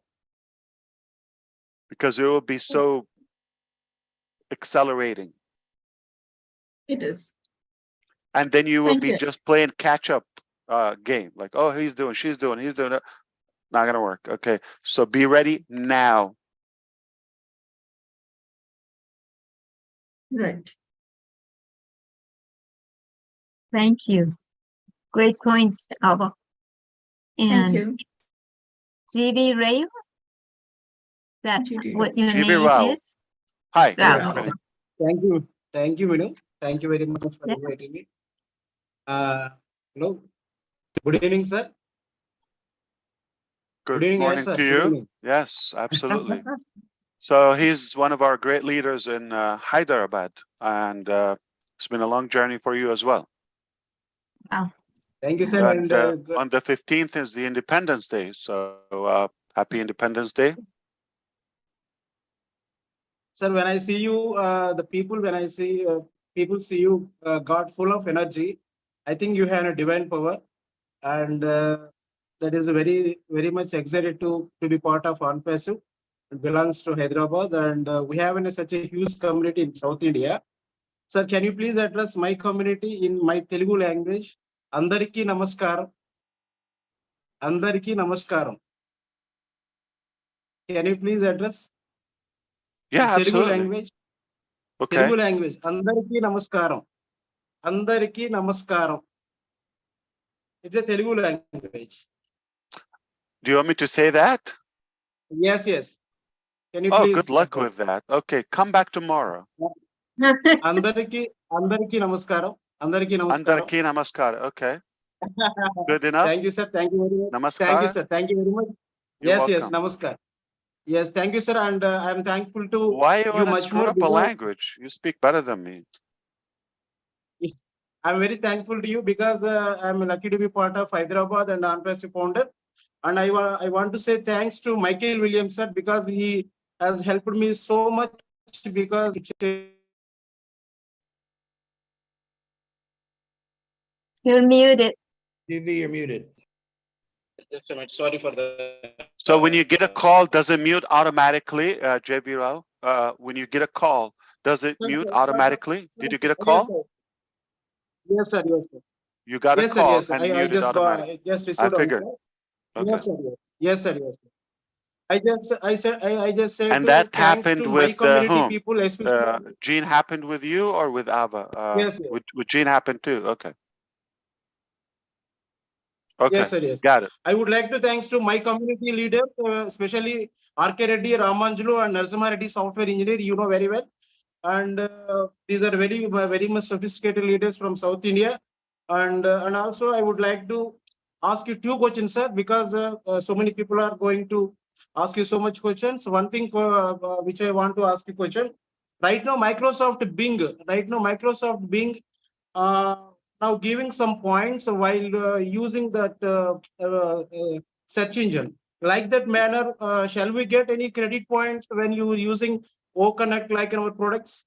because it will be so accelerating. It is. And then you will Thank be you. just playing catch up game, like, oh, he's doing, she's doing, he's doing it. Not gonna work. Okay, so be ready now. Right. Thank you. Great points, Alba. Thank And you. GB Rayo, that's GB what your GB name Rao. is? Hi. Rao. Yes, Rao. Thank you. Thank you, Minu. Thank you very much for Yeah. inviting me. Hello. Good evening, sir. Good evening, morning sir. to Good you. evening. Yes, absolutely. So he's one of our great leaders in Hyderabad, and it's been a long journey for you as well. Wow. Thank you, sir. But And on the 15th is the Independence Day, so happy Independence Day. sir, when I see you, the people, when I see people see you, God full of energy, I think you have a divine power, and that is very, very much excited to be part of ONPASSIVE. It belongs to Hyderabad, and we have such a huge community in South India. Sir, can you please address my community in my Telugu language? Andariki namaskaram. Andariki namaskaram. Can you please address? Yeah, Telugu absolutely. language. Okay. Telugu language. Andariki namaskaram. Andariki namaskaram. It's a Telugu language. Do you want me to say that? Yes, yes. Can you Oh, please good luck address? with that. Okay, come back tomorrow. Andariki namaskaram. Andariki namaskaram. Andarki namaskar. Okay. Good enough. Thank you, sir. Thank you very much. Namaskar. Thank you, sir. Thank you very much. You're Yes, yes. welcome. Namaskar. Yes, thank you, sir. And I'm thankful to Why you you want to much screw more up a because language? You speak better than me. I'm very thankful to you because I'm lucky to be part of Hyderabad and ONPASSIVE founder. And I want to say thanks to Michael Williams, sir, because he has helped me so much because You're muted. GB, you're muted. just a minute. Sorry for that. So when you get a call, does it mute automatically, JB Rao? When you get a call, does it mute automatically? Did you get a call? Yes, sir. Yes, sir. You got a Yes, sir. call Yes, sir. and I muted just automatically. I just I received a figured. call. Okay. Yes, sir. Yes, sir. Yes, sir. I just said And to that thanks happened to my with community whom? people, especially. Gene happened with you or with Ava? Yes, yes. With Gene happened too. Okay. Okay. Yes, sir. Yes. Got it. I would like to thanks to my community leaders, especially R.K. Reddy, Ramanjulu, and Narasimha Reddy, software engineer. You know very well. And these are very much sophisticated leaders from South India. And also I would like to ask you two questions, sir, because so many people are going to ask you so much questions. One thing which I want to ask you question. Right now, Microsoft Bing now giving some points while using that search engine. Like that manner, shall we get any credit points when you are using OConnect like in our products?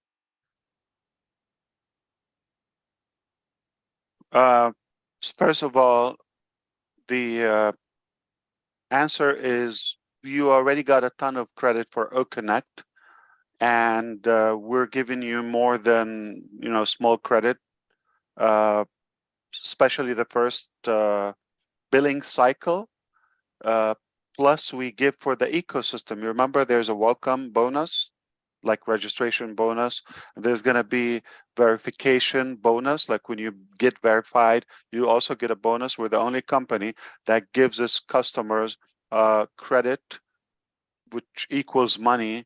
First of all, the answer is you already got a ton of credit for OConnect, and we're giving you more than small credit, especially the first billing cycle. Plus, we give for the ecosystem. You remember, there's a welcome bonus, like registration bonus. There's going to be verification bonus, like when you get verified, you also get a bonus. We're the only company that gives its customers credit, which equals money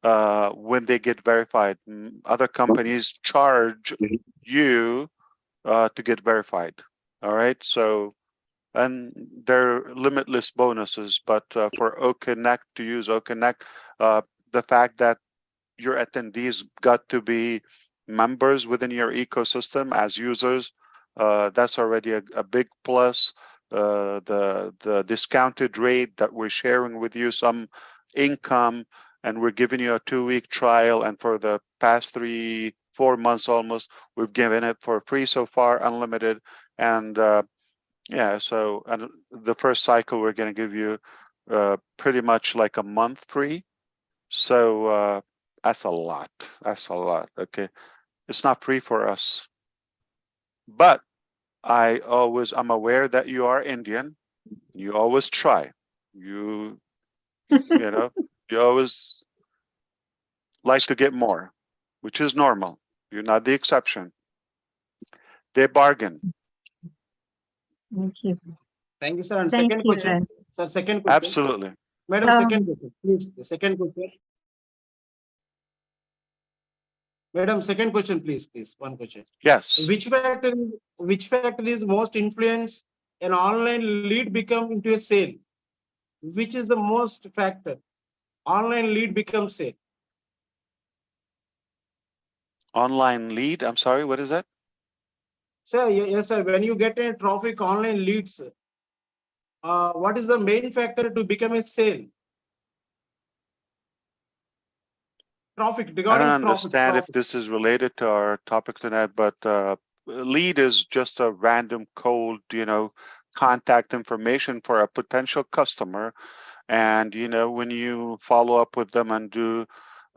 when they get verified. Other companies charge you to get verified. All right, so and they're limitless bonuses, but for OConnect, to use OConnect, the fact that your attendees got to be members within your ecosystem as users, that's already a big plus. The discounted rate that we're sharing with you, some income, and we're giving you a 2-week trial, and for the past 3-4 months almost, we've given it for free so far, unlimited. And yeah, so and the first cycle we're going to give you pretty much like a month free. So that's a lot. That's a lot. Okay, it's not free for us, but I'm aware that you are Indian. You always try. You know, you always like to get more, which is normal. You're not the exception. They bargain. Thank you. Thank you, sir. And Thank second you, question, Ren. sir. Second question, Absolutely. madam. Um, Second question, please. The second question, madam. Second question, please. One question. Yes. Which factor is most influence an online lead become into a sale? Which is the most factor? Online lead becomes sale. Online lead. I'm sorry. What is that? Sir, yes, sir. When you get a traffic online leads, what is the main factor to become a sale? Traffic, I regarding don't traffic. understand if this is related to our topic tonight, but lead is just a random cold, contact information for a potential customer. And, when you follow up with them and do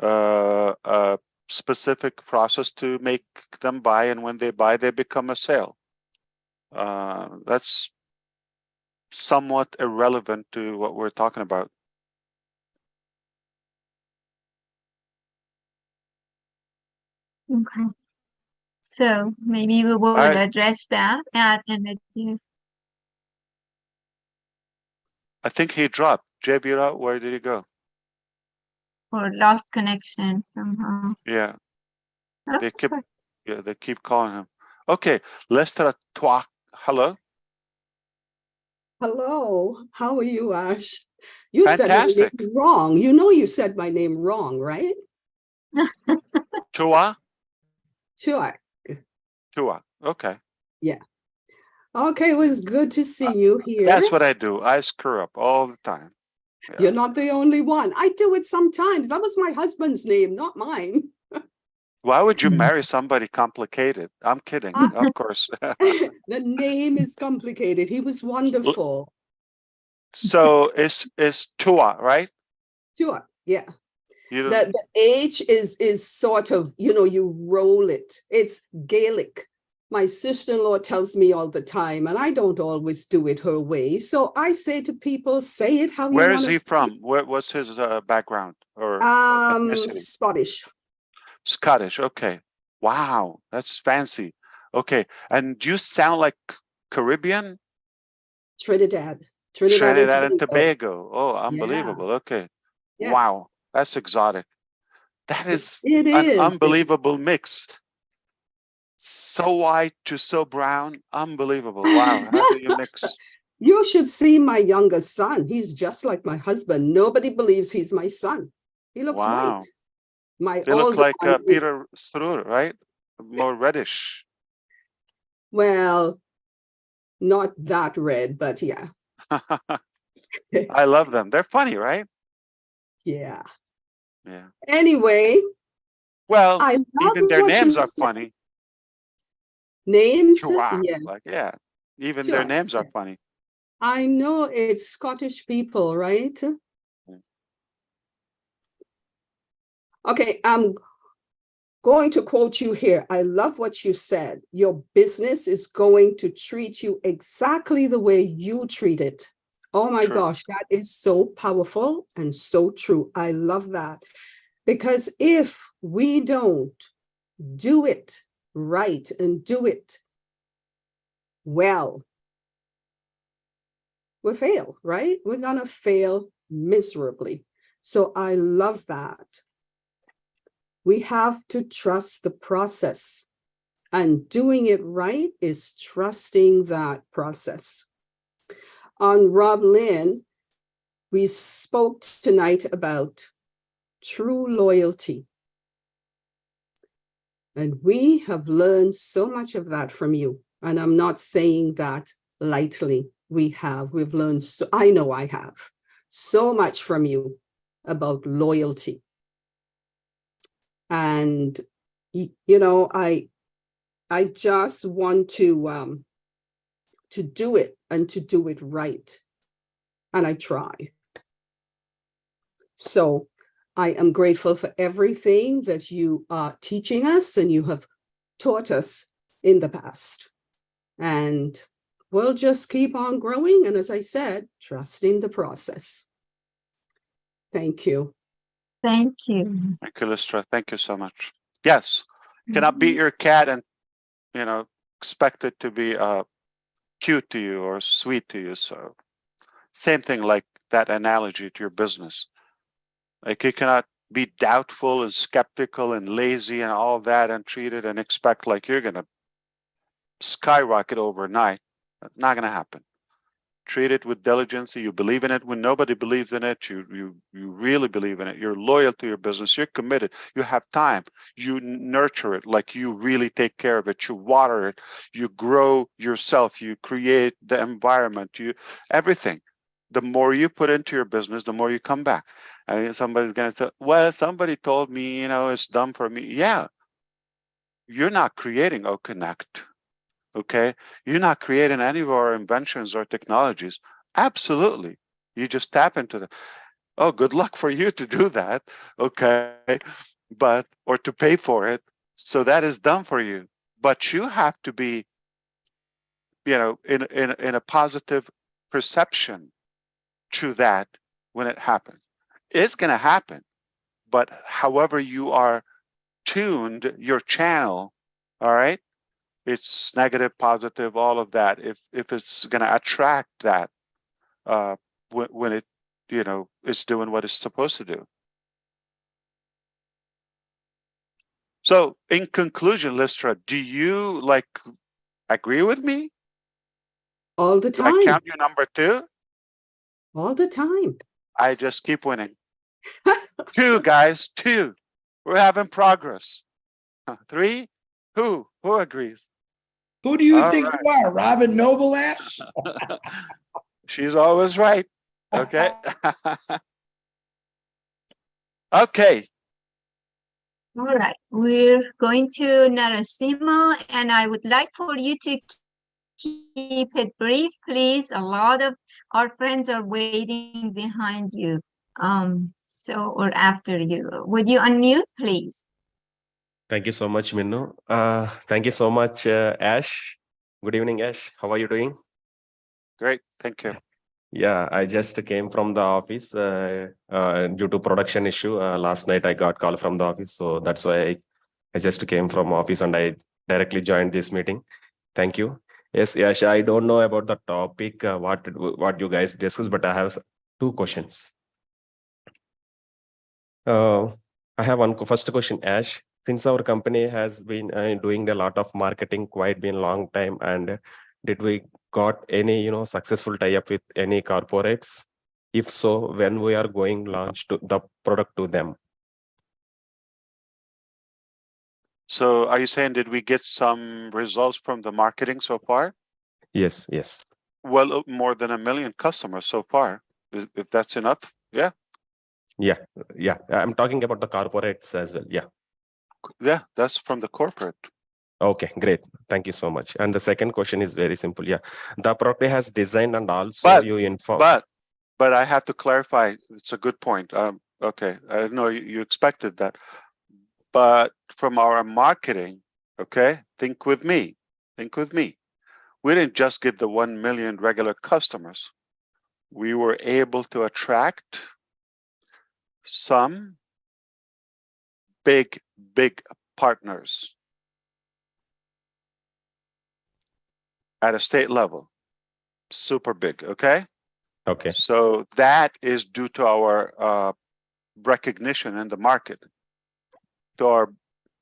a specific process to make them buy, and when they buy, they become a sale. That's somewhat irrelevant to what we're talking about. Okay. So maybe we will right. address that at MSU. I think he dropped. Jabira, where did he go? Or lost connection somehow. Yeah. They keep, Okay. they keep calling him. Okay, Lester Twak. Hello. Hello, how are you, Ash? You Fantastic. said my name wrong. You know you said my name wrong, right? Tua? Sure. Tua. Okay. Yeah. Okay, it was good to see you here. That's what I do. I screw up all the time. Yeah. You're not the only one. I do it sometimes. That was my husband's name, not mine. Why would you marry somebody complicated? I'm kidding, of course. The name is complicated. He was wonderful. So it's Tua, right? Sure. Yeah. You The H is sort of, you roll it. It's Gaelic. My sister-in-law tells me all the time, and I don't always do it her way. So I say to people, say it how you Where want is to he say from? What's his background or it. ethnicity? Scottish. Scottish. Okay. Wow, that's fancy. Okay. And do you sound like Caribbean? Trinidad and Trinidad and Tobago. Tobago. Oh, Yeah, unbelievable. Okay. yeah. Wow, that's exotic. That is It an is. unbelievable mix. So white to so brown. Unbelievable. Wow. How do you mix? You should see my youngest son. He's just like my husband. Nobody believes he's my son. He looks Wow. white. My They look older like one, Peter Struer, right? More reddish. well, not that red, but yeah. I love them. They're funny, right? Yeah. Yeah. Anyway, Well, I love even their what you names are said. funny. Names? Wow. Yeah, Like, yeah. Even their sure. names are Yeah. funny. I know it's Scottish people, right? Okay, I'm going to quote you here. I love what you said. Your business is going to treat you exactly the way you treat it. Oh my True. gosh, that is so powerful and so true. I love that. Because if we don't do it right and do it well, we fail, right? We're going to fail miserably. So I love that. We have to trust the process. And doing it right is trusting that process. On Rob Lynn, we spoke tonight about true loyalty. And we have learned so much of that from you. And I'm not saying that lightly. We've learned, so I know I have, so much from you about loyalty. And, you know, I just want to do it and to do it right. And I try. So I am grateful for everything that you are teaching us and you have taught us in the past. And we'll just keep on growing. And as I said, trusting the process. Thank you. Thank you. Thank you, Listra. Thank you so much. Yes. You cannot beat your cat and, expect it to be cute to you or sweet to you. So same thing like that analogy to your business. Like you cannot be doubtful and skeptical and lazy and all that and treat it and expect like you're going to skyrocket overnight. Not going to happen. Treat it with diligence. You believe in it when nobody believes in it. You really believe in it. You're loyal to your business. You're committed. You have time. You nurture it like you really take care of it. You water it. You grow yourself. You create the environment. Everything. The more you put into your business, the more you come back. I mean, somebody's going to say, well, somebody told me, it's done for me. Yeah. You're not creating OConnect. Okay, you're not creating any of our inventions or technologies. Absolutely. You just tap into the, oh, good luck for you to do that. Okay, or to pay for it. So that is done for you. But you have to be, in a positive perception to that when it happens. It's going to happen. But however you are tuned, your channel, all right, it's negative, positive, all of that. If it's going to attract that when it, is doing what it's supposed to do. So in conclusion, Listra, do you agree with me? All the Do I time. count you number 2? All the time. I just keep winning. 2, guys, 2. We're having progress. 3, who agrees? Who do you All think right. you are, Robin Noble Ash? She's always right. Okay. Okay. All right, we're going to Narasimha, and I would like for you to keep it brief, please. A lot of our friends are waiting behind you, or after you. Would you unmute, please? Thank you so much, Minnu. Thank you so much, Ash. Good evening, Ash. How are you doing? Great, thank you. Yeah, I just came from the office due to production issue. Last night I got call from the office, so that's why I just came from office and I directly joined this meeting. Thank you. Yes, Ash, I don't know about the topic, what you guys discussed, but I have two questions. I have one first question, Ash. Since our company has been doing a lot of marketing quite been long time, and did we got any successful tie-up with any corporates? If so, when we are going launch to the product to them? So are you saying, did we get some results from the marketing so far? Yes, yes. Well, more than 1 million customers so far. If that's enough, yeah. Yeah, yeah. I'm talking about the corporates as well. Yeah. Yeah, that's from the corporate. Okay, great. Thank you so much. And the second question is very simple. Yeah, the product has designed and also you inform. But I have to clarify. It's a good point. Okay, I know you expected that, but from our marketing, okay, think with me. We didn't just get the 1 million regular customers. We were able to attract some big partners at a state level, super big. Okay. Okay. So that is due to our recognition in the market, to our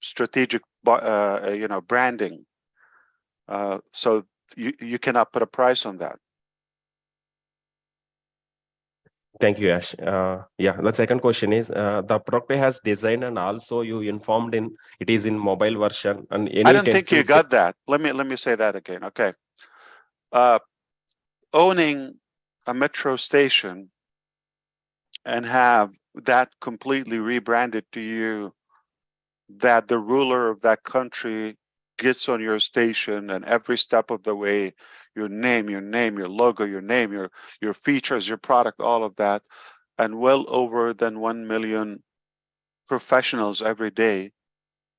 strategic, branding. So you cannot put a price on that. Thank you, Ash. Yeah, the second question is the product has designed and also you informed in it is in mobile version and any. I don't think you got that. Let me say that again. Okay. Owning a metro station and have that completely rebranded to you, that the ruler of that country gets on your station and every step of the way, your name, your logo, your features, your product, all of that, and well over than 1 million professionals every day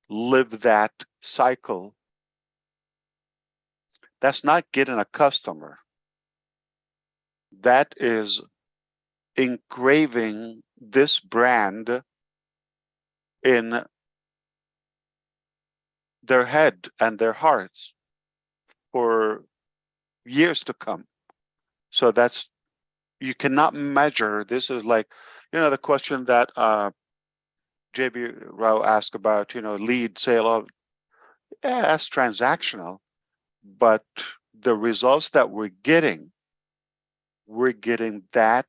live that cycle. That's not getting a customer. That is engraving this brand in their head and their hearts for years to come. So that's, you cannot measure. This is like, the question that JB Rao asked about, lead sale of, yeah, that's transactional, but the results that we're getting that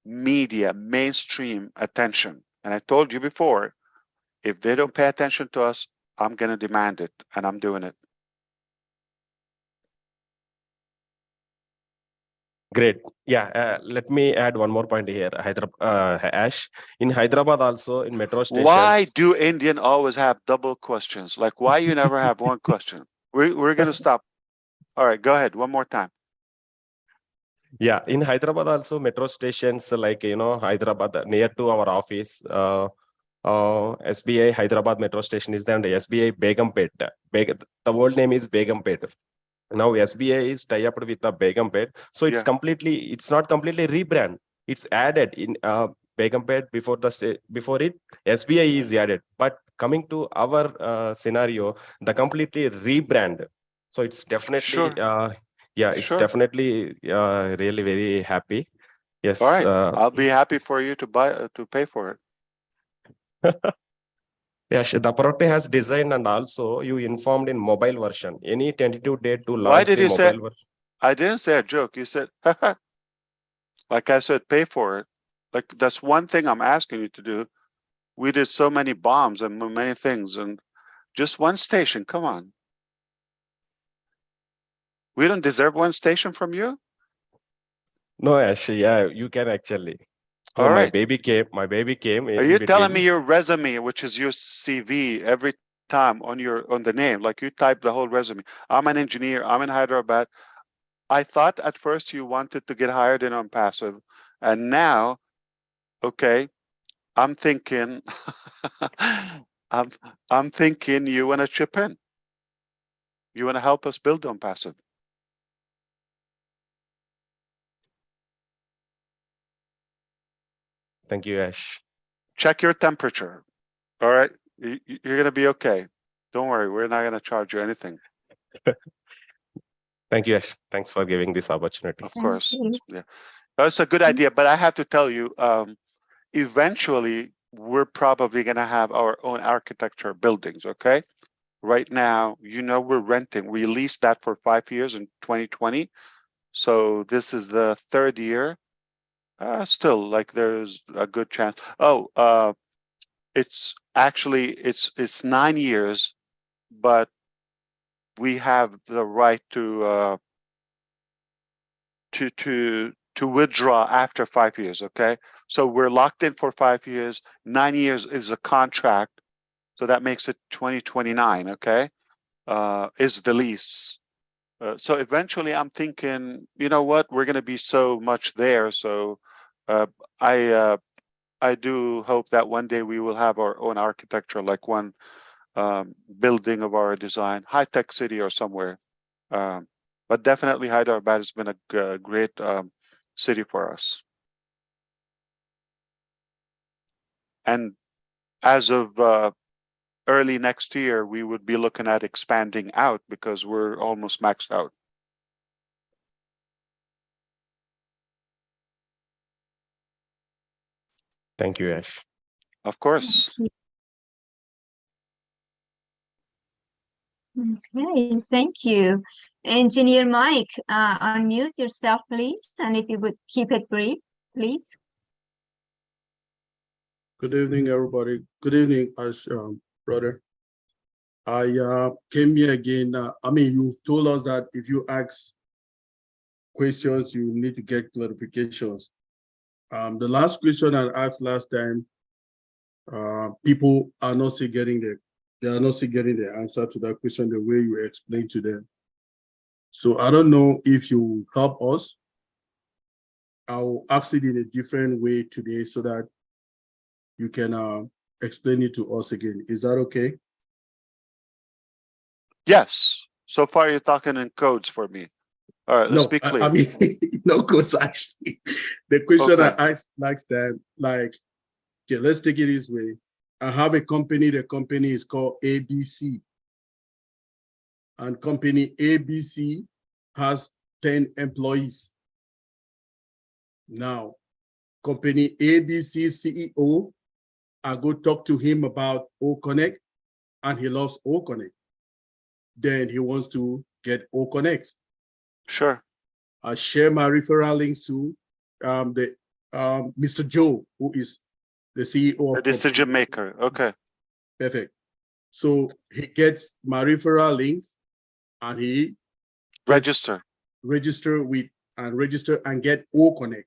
media, mainstream attention. And I told you before, if they don't pay attention to us, I'm going to demand it, and I'm doing it. Great. Yeah. Let me add one more point here. Ash, in Hyderabad also in metro stations. Why do Indian always have double questions? Like, why you never have one question? We're going to stop. All right, go ahead. One more time. Yeah, in Hyderabad also metro stations like Hyderabad near to our office. SBI Hyderabad metro station is there, and the SBI Begumpet. The old name is Begumpet. Now SBI is tied up with the Begumpet, so it's it's not completely rebrand. It's added in Begumpet before it SBI is added. But coming to our scenario, the completely rebrand. So it's definitely it's definitely really very happy. Yes. All right, I'll be happy for you to pay for it. Yes, the product has designed and also you informed in mobile version. Any tentative date to launch Why did the you mobile say? version? I didn't say a joke. You said, like I said, pay for it. Like that's one thing I'm asking you to do. We did so many bombs and many things, and just one station. Come on. We don't deserve one station from you? No, actually, yeah, you can actually. So All my right. baby came. Are you telling me your resume, which is your CV, every time on the name, like you type the whole resume? I'm an engineer. I'm in Hyderabad. I thought at first you wanted to get hired in ONPASSIVE, and now, okay, I'm thinking I'm thinking you want to chip in. You want to help us build ONPASSIVE. Thank you, Ash. Check your temperature. All right, you're gonna be okay. Don't worry, we're not gonna charge you anything. Thank you, Ash. Thanks for giving this opportunity. Of course, you. yeah, that's a good idea. But I have to tell you, eventually we're probably gonna have our own architecture buildings. Okay, right now, we're renting. We leased that for 5 years in 2020, so this is the 3rd year. Still, like, there's a good chance. Oh, it's actually it's 9 years, but we have the right to withdraw after 5 years. Okay, so we're locked in for 5 years. 9 years is a contract, so that makes it 2029. Okay, is the lease. So eventually, I'm thinking, you know what, we're going to be so much there. So I do hope that one day we will have our own architecture, like one building of our design, high-tech city or somewhere. But definitely Hyderabad has been a great city for us. And as of early next year, we would be looking at expanding out because we're almost maxed out. Thank you, Ash. Of course. Okay, thank you. Engineer Mike, unmute yourself, please. And if you would keep it brief, please. Good evening, everybody. Good evening, Ash, brother. I came here again. You've told us that if you ask questions, you need to get clarifications. The last question I asked last time, people are not still getting the answer to that question the way you explained to them. So I don't know if you help us. I'll ask it in a different way today so that you can explain it to us again. Is that okay? Yes. So far, you're talking in codes for me. All right, let's be clear. No codes actually. The question Okay. I asked last time, like, okay, let's take it this way. I have a company, the company is called ABC. And company ABC has 10 employees. Now, company ABC CEO, I go talk to him about OConnect, and he loves OConnect. Then he wants to get OConnect. Sure. I share my referral links to Mr. Joe, who is the CEO of The decision maker. Okay. Perfect. So he gets my referral links and he register and get OConnect.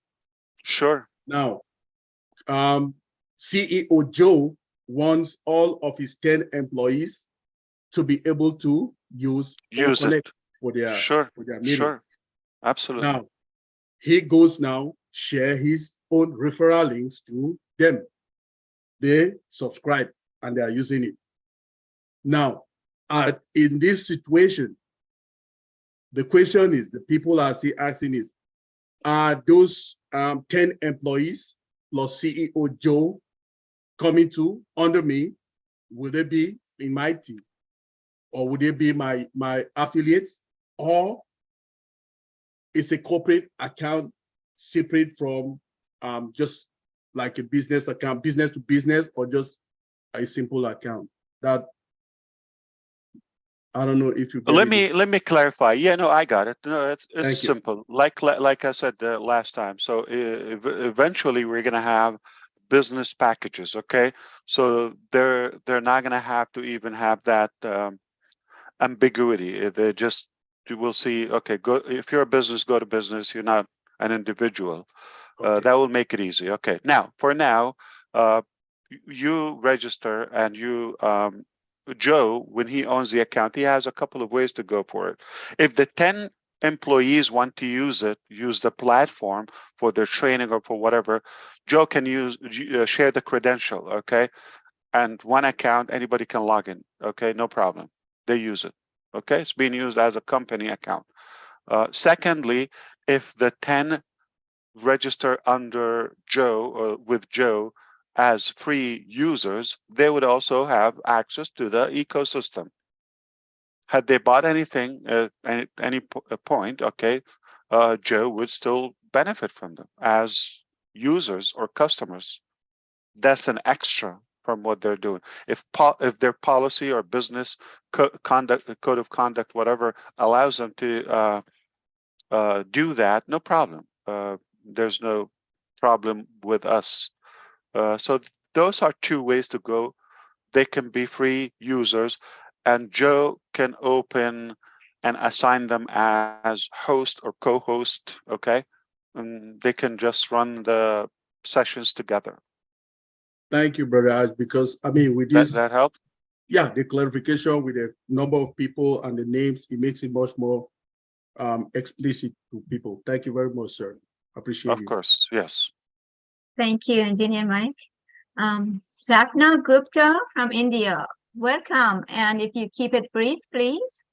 Sure. Now, CEO Joe wants all of his 10 employees to be able to use OConnect for their meetings. Sure. Absolutely. Now, he goes now, share his own referral links to them. They subscribe and they are using it. Now, in this situation, the question is, the people are still asking is, are those 10 employees plus CEO Joe coming to under me? Will they be in my team? Or would they be my affiliates? Or it's a corporate account separate from just like a business account, business to business, or just a simple account? That I don't know if you get let me clarify. Yeah, no, I got it. No, it's you. simple. Like I said last time. So eventually we're gonna have business packages. Okay, so they're not gonna have to even have that ambiguity. They just, you will see. Okay, go if you're a business, go to business. You're not an individual. That will make it easy. Okay, now for now, you register and you. Joe, when he owns the account, he has a couple of ways to go for it. If the 10 employees want to use the platform for their training or for whatever, Joe can share the credential, okay? and one account, anybody can log in. Okay, no problem. They use it. Okay, it's being used as a company account. Secondly, if the 10 register under Joe or with Joe as free users, they would also have access to the ecosystem. Had they bought anything at any point, okay, Joe would still benefit from them as users or customers. That's an extra from what they're doing. If their policy or business conduct, code of conduct, whatever, allows them to do that, no problem. There's no problem with us. So those are two ways to go. They can be free users, and Joe can open and assign them as host or co-host, okay? And they can just run the sessions together. Thank you, Brother Ash, because I mean, with this, that help? Yeah, the clarification with the number of people and the names, it makes it much more explicit to people. Thank you very much, sir. Appreciate it. Of course, yes. Thank you, Engineer Mike. Sapna Gupta from India, welcome. And if you keep it brief, please.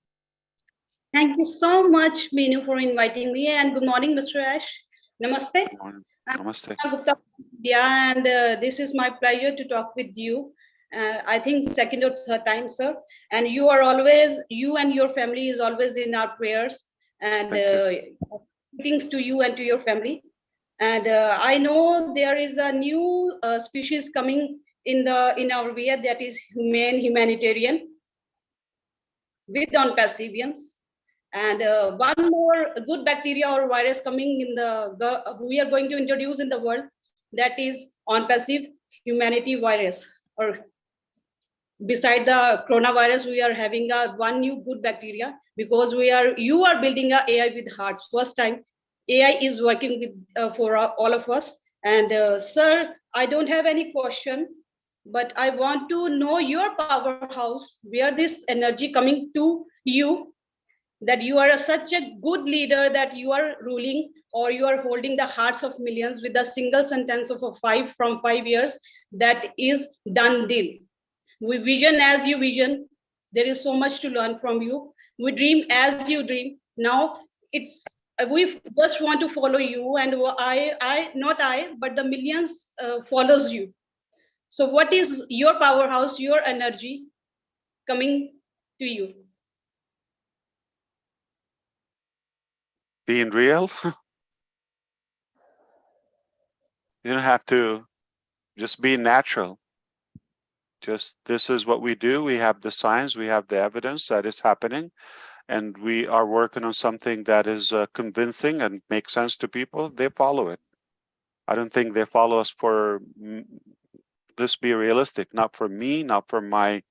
Thank you so much, Meenu, for inviting me. And good morning, Mr. Ash. Namaste. Good morning. Namaste. I'm Gupta from India, and this is my pleasure to talk with you. I think second or third time, sir. And you are always, you and your family is always in our prayers. And greetings to you and to your family. And I know there is a new species coming in our way, that is humanitarian with ONPASSIVians. And one more good bacteria or virus coming in we are going to introduce in the world, that is ONPASSIVE humanity virus. Or beside the coronavirus, we are having one new good bacteria, because you are building a AI with hearts. First time AI is working with for all of us. And sir, I don't have any question, but I want to know your powerhouse, where this energy coming to you, that you are such a good leader, that you are ruling or you are holding the hearts of millions with a single sentence of 5 years, that is done deal. We vision as you vision. There is so much to learn from you. We dream as you dream. Now we just want to follow you, and but the millions follows you. So what is your powerhouse, your energy coming to you? Being real. You don't have to, just be natural. Just, this is what we do. We have the science, we have the evidence that it's happening, and we are working on something that is convincing and makes sense to people. They follow it. I don't think they follow us for, let's be realistic, not for me, not for my,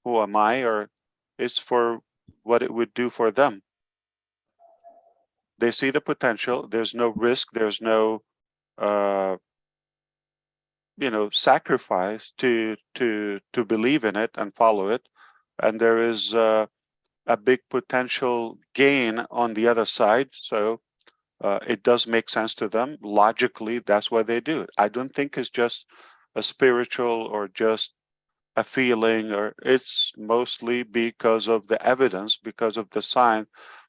who am I, or it's for what it would do for them. They see the potential. There's no risk. There's no, sacrifice to believe in it and follow it. And there is a big potential gain on the other side. So it does make sense to them. Logically, that's why they do it. I don't think it's just a spiritual or just a feeling, or it's mostly because of the evidence, because of the science.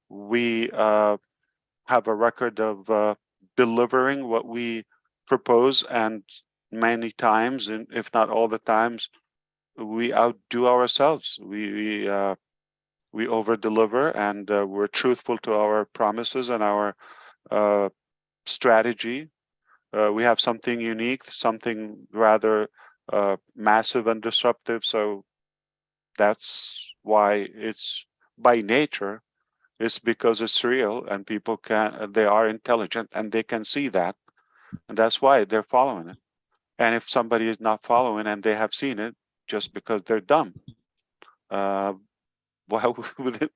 We have a record of delivering what we propose, and many times, and if not all the times, we outdo ourselves. We over deliver, and we're truthful to our promises and our strategy. We have something unique, something rather massive and disruptive. So that's why it's by nature. It's because it's real, and people they are intelligent, and they can see that, and that's why they're following it. And if somebody is not following and they have seen it, just because they're dumb, why would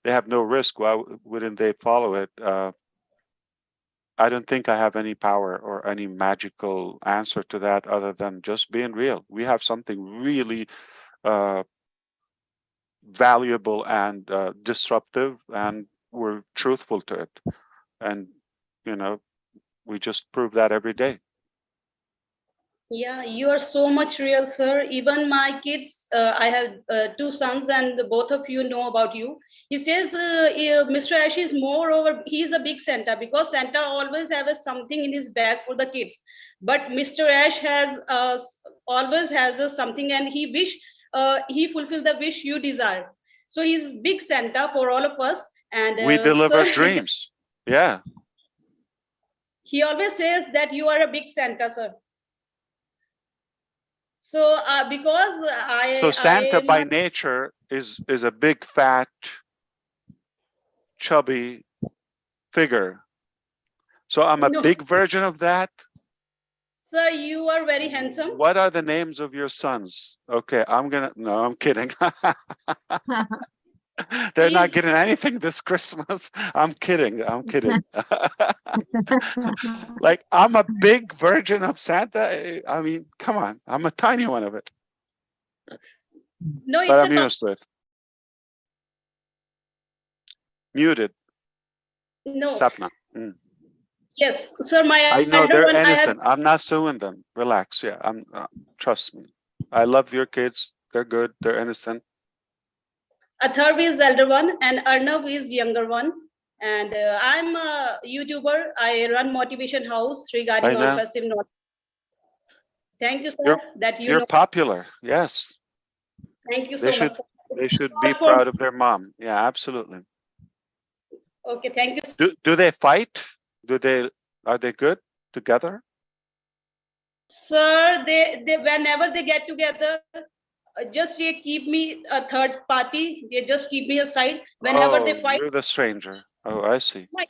they have no risk? Why wouldn't they follow it? I don't think I have any power or any magical answer to that, other than just being real. We have something really valuable and disruptive, and we're truthful to it. And we just prove that every day. Yeah, you are so much real, sir. Even my kids, I have 2 sons, and both of you know about you. He says, Mr. Ash is moreover, he is a big Santa, because Santa always has something in his bag for the kids. But Mr. Ash has always has something, and he fulfill the wish you desire. So he's big Santa for all of us. And We deliver sir, dreams. Yeah. he always says that you are a big Santa, sir. So because So Santa am by nature is a big, fat, chubby figure. So I'm a No. big version of that. Sir, you are very handsome. What are the names of your sons? Okay, no, I'm kidding. They're not getting anything this Christmas. I'm kidding. Like, I'm a big version of Santa. I mean, come on. I'm a tiny one of it. No, But it's I'm used to it. Muted. no. Stop now. Mm. Yes, sir. My I know elder they're one, I have innocent. I'm not suing them. Relax. Yeah, trust me. I love your kids. They're good. They're innocent. Atharv is elder one, and Arnav is younger one. And I'm a YouTuber. I run Motivation House regarding I know. ONPASSIVE knowledge. Thank you, sir. You're popular. Yes. Thank you so much, sir. They should All be for proud of their mom. Yeah, absolutely. Okay, thank you. Do they fight? Are they good together? Sir, they whenever they get together, just they keep me a third party. They just keep me aside whenever they fight. You're the stranger. Oh, I see. My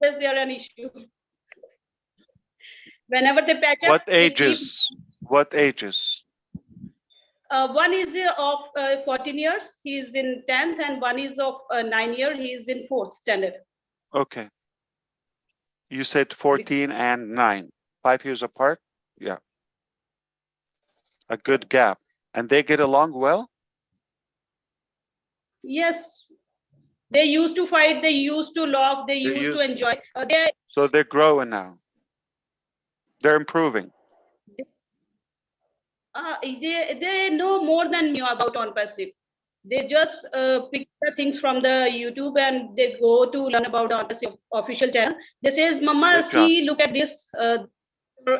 is there an issue? Whenever they patch up, What they keep. ages? What ages? One is of 14 years. He is in 10th, and one is of 9 years. He is in 4th standard. Okay. You said 14 and 9, 5 years apart. Yeah. A good gap. And they get along well? Yes. They used to fight. They used to laugh. They used to enjoy. So they're growing now. They're improving. They know more than me about ONPASSIVE. They just pick the things from the YouTube, and they go to learn about ONPASSIVE official channel. They says, "Mama, see, look at this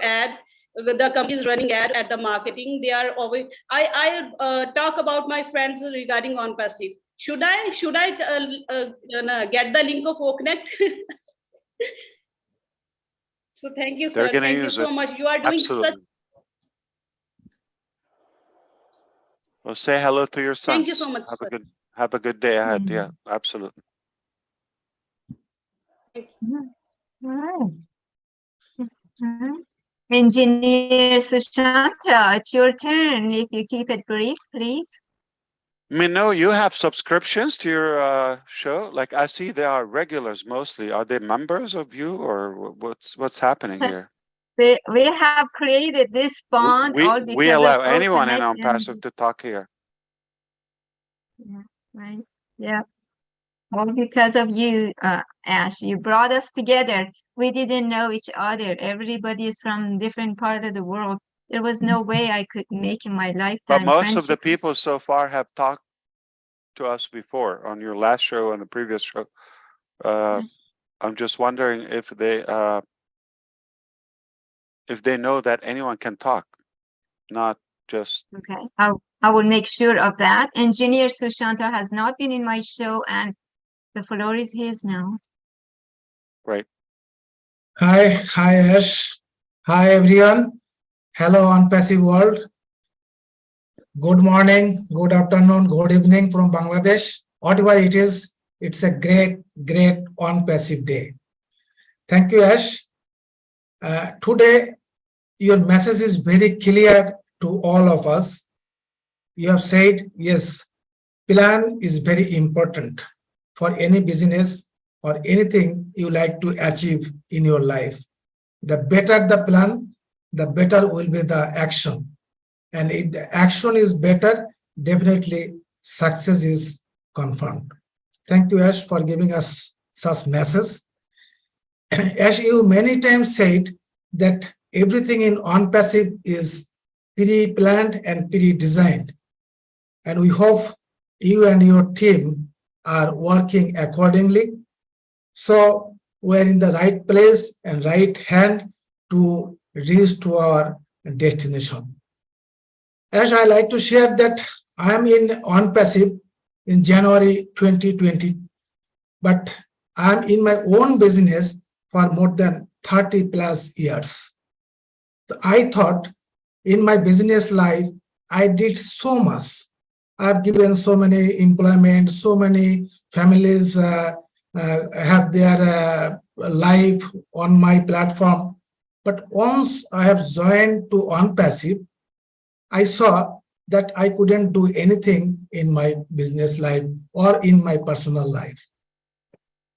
ad. The company is running ad at the marketing. They are always." I talk about my friends regarding ONPASSIVE. Should I get the link of OakNet? So thank you, sir. Thank you so much. You are doing such. Well, say hello to your sons. Thank you so much, sir. Have a good day ahead. Yeah, absolutely. Engineer Sushanta, it's your turn. If you keep it brief, please. OMINOO, you have subscriptions to your show? Like, I see they are regulars mostly. Are they members of you, or what's happening here? We have created this bond all because we allow of anyone in connection. ONPASSIVE to talk here. Yeah, right. Yeah. All because of you, Ash. You brought us together. We didn't know each other. Everybody is from different part of the world. There was no way I could make in my lifetime. But most of the friendship. people so far have talked to us before on your last show and the previous show. I'm just wondering if they know that anyone can talk, not just. Okay, I will make sure of that. Engineer Sushanta has not been in my show, and the floor is his now. Right. Hi, Ash. Hi, everyone. Hello, ONPASSIVE world. Good morning, good afternoon, good evening from Bangladesh. Whatever it is, it's a great ONPASSIVE day. Thank you, Ash. Today, your message is very clear to all of us. You have said, yes, plan is very important for any business or anything you like to achieve in your life. The better the plan, the better will be the action. And if the action is better, definitely success is confirmed. Thank you, Ash, for giving us such message. As you many times said that everything in ONPASSIVE is pre-planned and pre-designed. And we hope you and your team are working accordingly. So we're in the right place and right hand to reach to our destination. As I like to share that I am in ONPASSIVE in January 2020, but I'm in my own business for more than 30 plus years. So I thought in my business life, I did so much. I've given so many employment, so many families have their life on my platform. But once I have joined to ONPASSIVE, I saw that I couldn't do anything in my business life or in my personal life.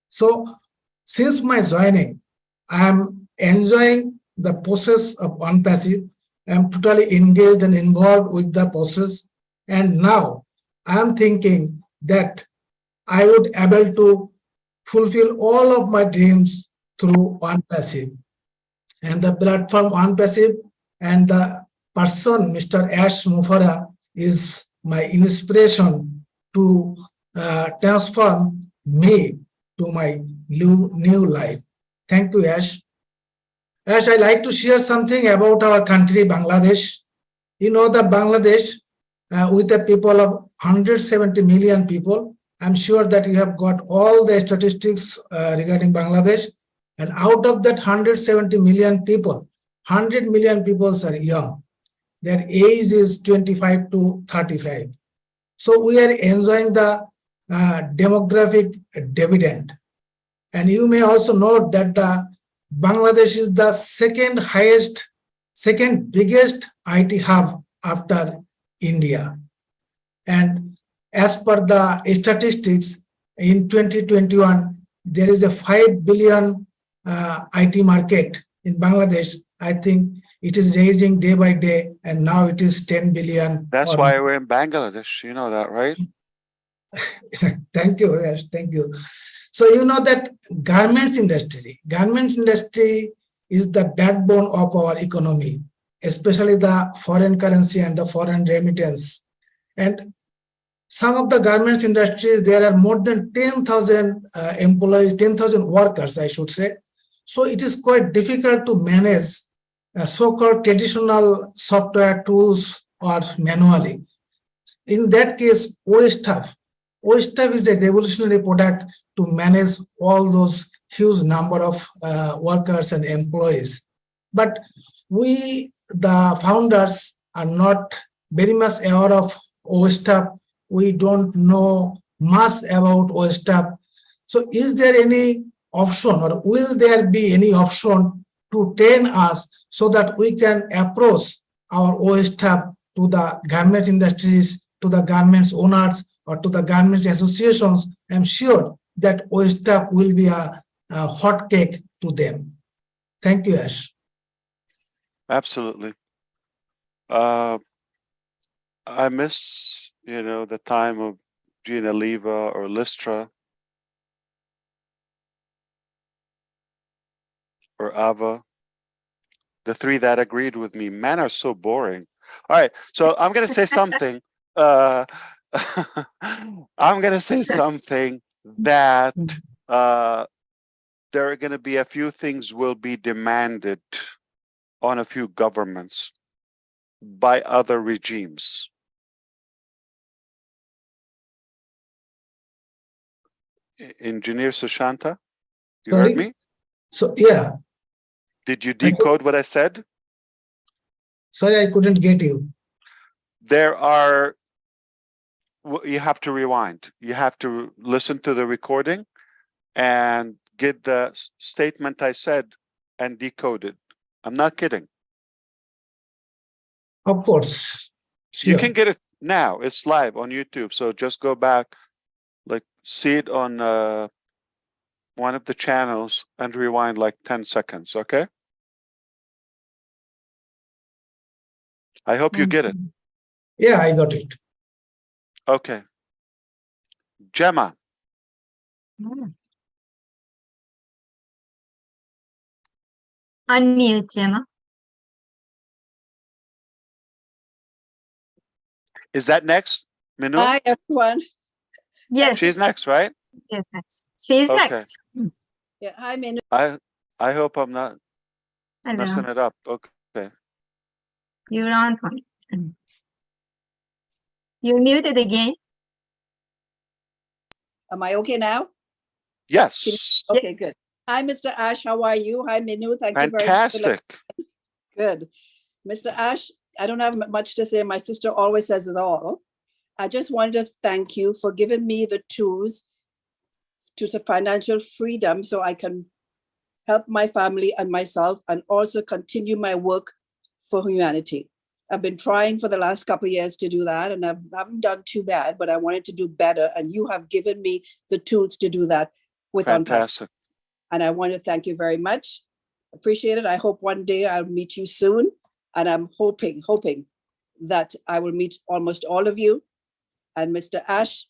So since my joining, I am enjoying the process of ONPASSIVE. I am totally engaged and involved with the process. And now I am thinking that I would be able to fulfill all of my dreams through ONPASSIVE. And the platform ONPASSIVE and the person, Mr. Ash Mufara, is my inspiration to transform me to my new life. Thank you, Ash. Ash, I like to share something about our country, Bangladesh. You know that Bangladesh, with a people of 170 million people, I'm sure that you have got all the statistics regarding Bangladesh. And out of that 170 million people, 100 million people are young. Their age is 25 to 35. So we are enjoying the demographic dividend. And you may also note that the Bangladesh is the second biggest IT hub after India. And as per the statistics, in 2021, there is a 5 billion IT market in Bangladesh. I think it is raising day by day, and now it is 10 billion. That's why we're in Bangladesh. You know that, right? Thank you. Yes, thank you. So you know that garments industry is the backbone of our economy, especially the foreign currency and the foreign remittance. And some of the garments industries, there are more than 10,000 employees, 10,000 workers, I should say. So it is quite difficult to manage so-called traditional software tools or manually. In that case, OSTAF is a revolutionary product to manage all those huge number of workers and employees. But we, the founders, are not very much aware of OSTAF. We don't know much about OSTAF. So is there any option, or will there be any option to train us so that we can approach our OSTAF to the garment industries, to the garments owners, or to the garments associations? I'm sure that OSTAF will be a hot cake to them. Thank you, Ash. Absolutely. I miss, the time of Gina Leva or Lystra or Ava. The three that agreed with me. Men are so boring. All right, so I'm going to say something. I'm going to say something that there are going to be a few things will be demanded on a few governments by other regimes. Engineer Sushanta, you heard me? So, yeah. Did you decode what I said? Sorry, I couldn't get you. You have to rewind. You have to listen to the recording and get the statement I said and decode it. I'm not kidding. Of course. Sure. You can get it now. It's live on YouTube. So just go back, see it on one of the channels and rewind 10 seconds, okay? I hope you get it. Yeah, I got it. Okay. Gemma. Unmute, Gemma. Is that next, Minu? Hi, everyone. Yes. She's next, right? Yes, next. She's Okay. next. Yeah, hi, Minu. I hope I'm not messing Hello. it up. Okay. You're on point. You're muted again. Am I okay now? Yes. Okay, good. Hi, Mr. Ash. How are you? Hi, Minu. Thank you very much. Fantastic. Good. Mr. Ash, I don't have much to say. My sister always says it all. I just wanted to thank you for giving me the tools to financial freedom so I can help my family and myself and also continue my work for humanity. I've been trying for the last couple of years to do that, and I haven't done too bad, but I wanted to do better. And you have given me the tools to do that with ONPASSIVE. Fantastic. And I want to thank you very much. Appreciate it. I hope one day I'll meet you soon. And I'm hoping that I will meet almost all of you. And Mr. Ash.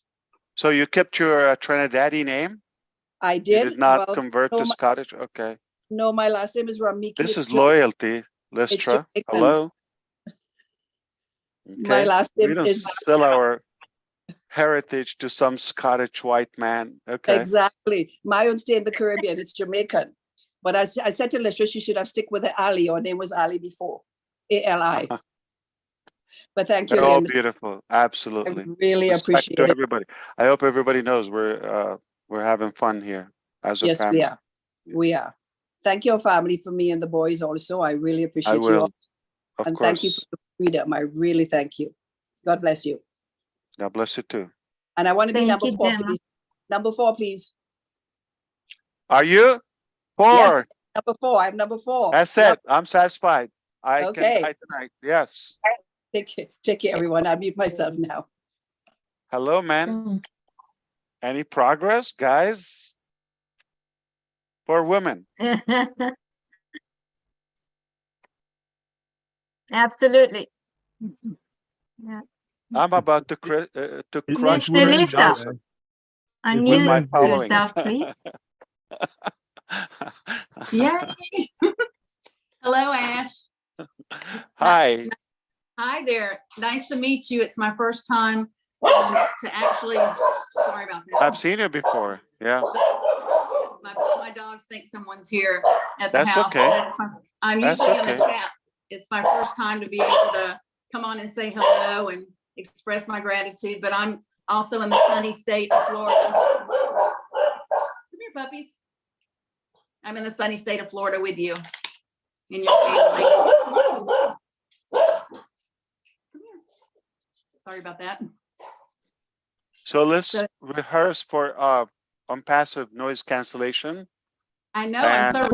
So you kept your Trinidadian name? I did. You did not convert to Scottish? Okay. No, my last name is Ramiki. This is loyalty, Listra. Hello. Okay. My last name we don't is sell our heritage to some Scottish white man. Okay. Exactly. My own stay in the Caribbean. It's Jamaican. But I said to Listra, she should have stick with the Ali. Her name was Ali before. A-L-I. But thank you They're again. all beautiful. Absolutely. I really Respect appreciate to it. everybody. I hope everybody knows we're having fun here as a Yes, family. we are. We are. Thank your family for me and the boys also. I really appreciate you all. Of and course. thank you for the freedom. I really thank you. God bless you. God bless you too. And I want to be Thank number you, 4, Gemma. please. Number 4, please. Are you? 4. Yes, number 4. I'm number 4. That's it. I'm satisfied. I Okay. can die tonight. Yes. Take care, everyone. I'll mute myself now. Hello, man. Any progress, guys? For women. Absolutely. Yeah. I'm about to crush Miss Chris Melissa, Johnson with my unmute following. yourself, please. Yay! Hello, Ash. Hi. Hi there. Nice to meet you. It's my first time to actually, sorry about that. I've seen you before. Yeah. My dogs think someone's here at the That's house. okay. I'm That's usually in okay. the chat. It's my first time to be able to come on and say hello and express my gratitude, but I'm also in the sunny state of Florida. Come here, puppies. I'm in the sunny state of Florida with you and your family. Sorry about that. So let's rehearse for ONPASSIVE noise cancellation. I know. I'm so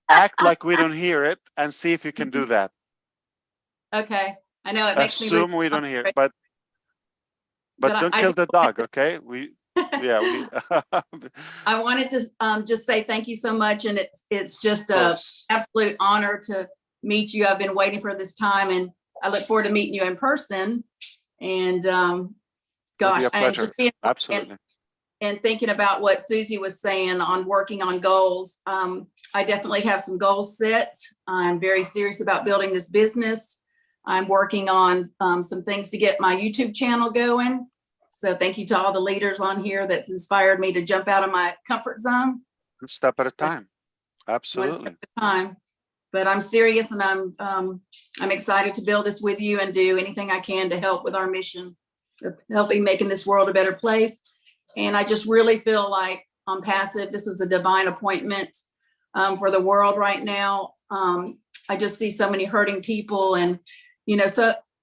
act like we don't hear it and see if you can do that. okay. I know it makes me assume we don't hear it, but don't kill the dog, okay? I wanted to just say thank you so much, and it's just a absolute honor to meet you. I've been waiting for this time, and I look forward to meeting you in person. And gosh, and just being absolutely. And thinking about what Susie was saying on working on goals. I definitely have some goals set. I'm very serious about building this business. I'm working on some things to get my YouTube channel going. So thank you to all the leaders on here that's inspired me to jump out of my comfort zone. One step at a time. Absolutely. One step at a time. But I'm serious, and I'm excited to build this with you and do anything I can to help with our mission of helping making this world a better place. And I just really feel like ONPASSIVE, this was a divine appointment for the world right now. I just see so many hurting people, and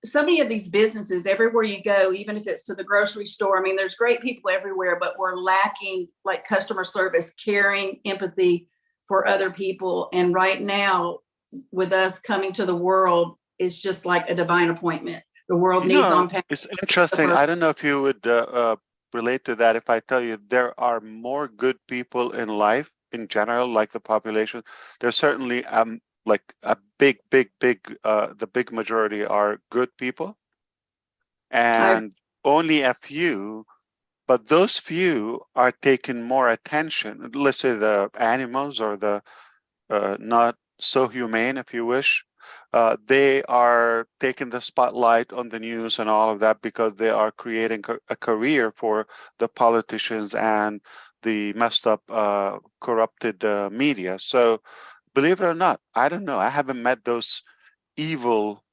so many of these businesses everywhere you go, even if it's to the grocery store. I mean, there's great people everywhere, but we're lacking like customer service, caring, empathy for other people. And right now, with us coming to the world, it's just like a divine appointment. The world needs ONPASSIVE. It's interesting. I don't know if you would relate to that if I tell you there are more good people in life in general, like the population. There's certainly like a big the big majority are good people, and only a few, but those few are taking more attention. Let's say the animals or the not so humane, if you wish, they are taking the spotlight on the news and all of that because they are creating a career for the politicians and the messed up, corrupted media. So believe it or not, I don't know. I haven't met those evil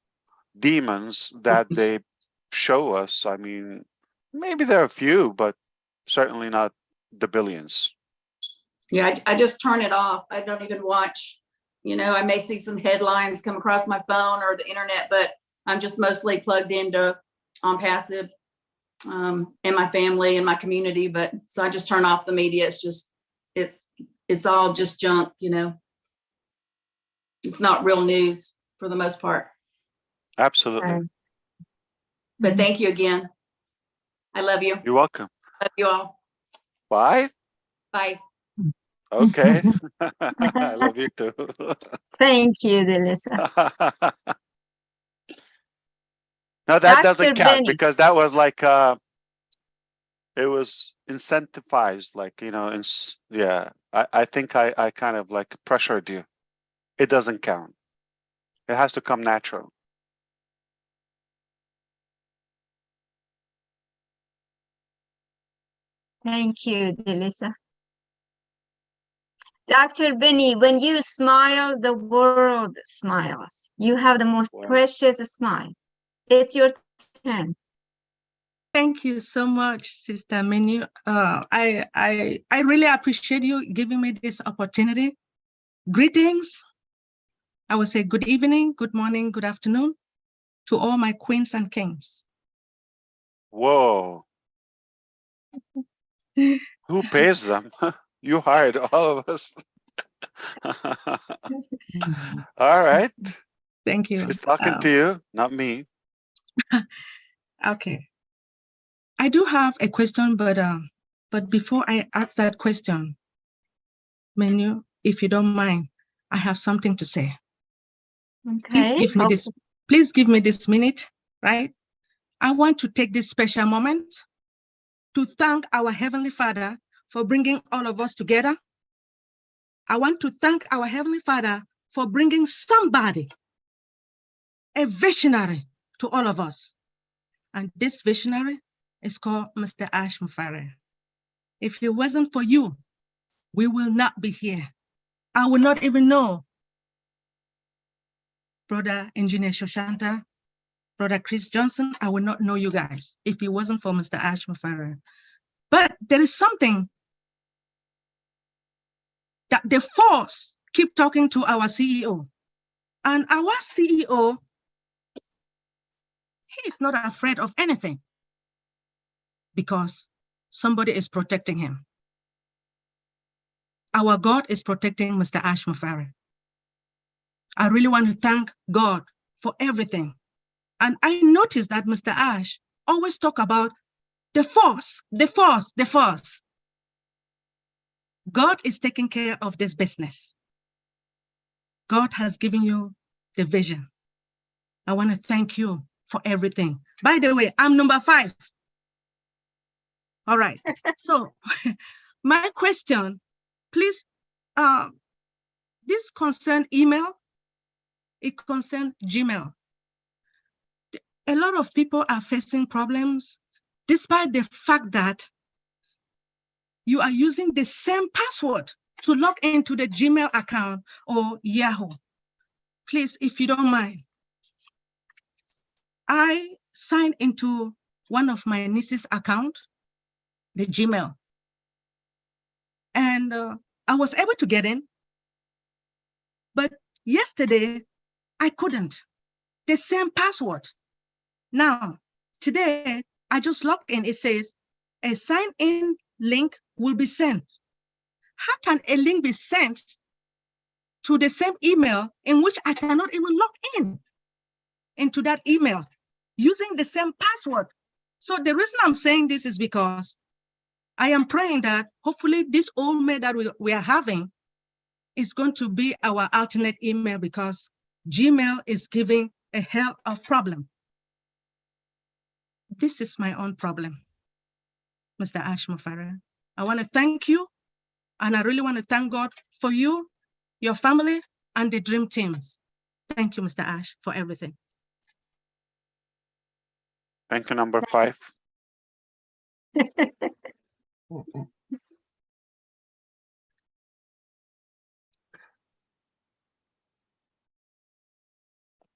demons that they show us. I mean, maybe there are a few, but certainly not the billions. Yeah, I just turn it off. I don't even watch. I may see some headlines come across my phone or the internet, but I'm just mostly plugged into ONPASSIVE and my family and my community. But so I just turn off the media. It's all just junk, It's not real news for the most part. Absolutely. But thank you again. I love you. You're welcome. Love you all. Bye. Bye. Okay. I love you too. Thank you, Delisa. No, that Dr. doesn't count Benny. because that was like it was incentivized, like, yeah. I think I kind of like pressured you. It doesn't count. It has to come natural. Thank you, Delisa. Dr. Benny, when you smile, the world smiles. You have the most precious smile. It's your turn. Thank you so much, Sister Menu. I really appreciate you giving me this opportunity. Greetings. I will say good evening, good morning, good afternoon to all my queens and kings. Whoa. Who pays them? You hired all of us. All right. Thank you. She's talking to you, not me. Okay. I do have a question, but before I ask that question, Menu, if you don't mind, I have something to say. Okay. Please give me this minute, right? I want to take this special moment to thank our Heavenly Father for bringing all of us together. I want to thank our Heavenly Father for bringing somebody, a visionary, to all of us. And this visionary is called Mr. Ash Mufare. If it wasn't for you, we will not be here. I would not even know Brother Engineer Shoshanta, Brother Chris Johnson. I would not know you guys if it wasn't for Mr. Ash Mufare. But there is something that the force keep talking to our CEO. And our CEO, he is not afraid of anything because somebody is protecting him. Our God is protecting Mr. Ash Mufare. I really want to thank God for everything. And I noticed that Mr. Ash always talk about the force, the force, the force. God is taking care of this business. God has given you the vision. I want to thank you for everything. By the way, I'm number 5. All right. So my question, please, this concern email, it concern Gmail. A lot of people are facing problems despite the fact that you are using the same password to log into the Gmail account or Yahoo. Please, if you don't mind, I signed into one of my niece's account, the Gmail, and I was able to get in, but yesterday I couldn't. The same password. Now, today I just logged in. It says a sign-in link will be sent. How can a link be sent to the same email in which I cannot even log in into that email using the same password? So the reason I'm saying this is because I am praying that hopefully this old mail that we are having is going to be our alternate email because Gmail is giving a hell of problem. This is my own problem, Mr. Ash Mufare. I want to thank you, and I really want to thank God for you, your family, and the dream teams. Thank you, Mr. Ash, for everything. Thank you, number 5.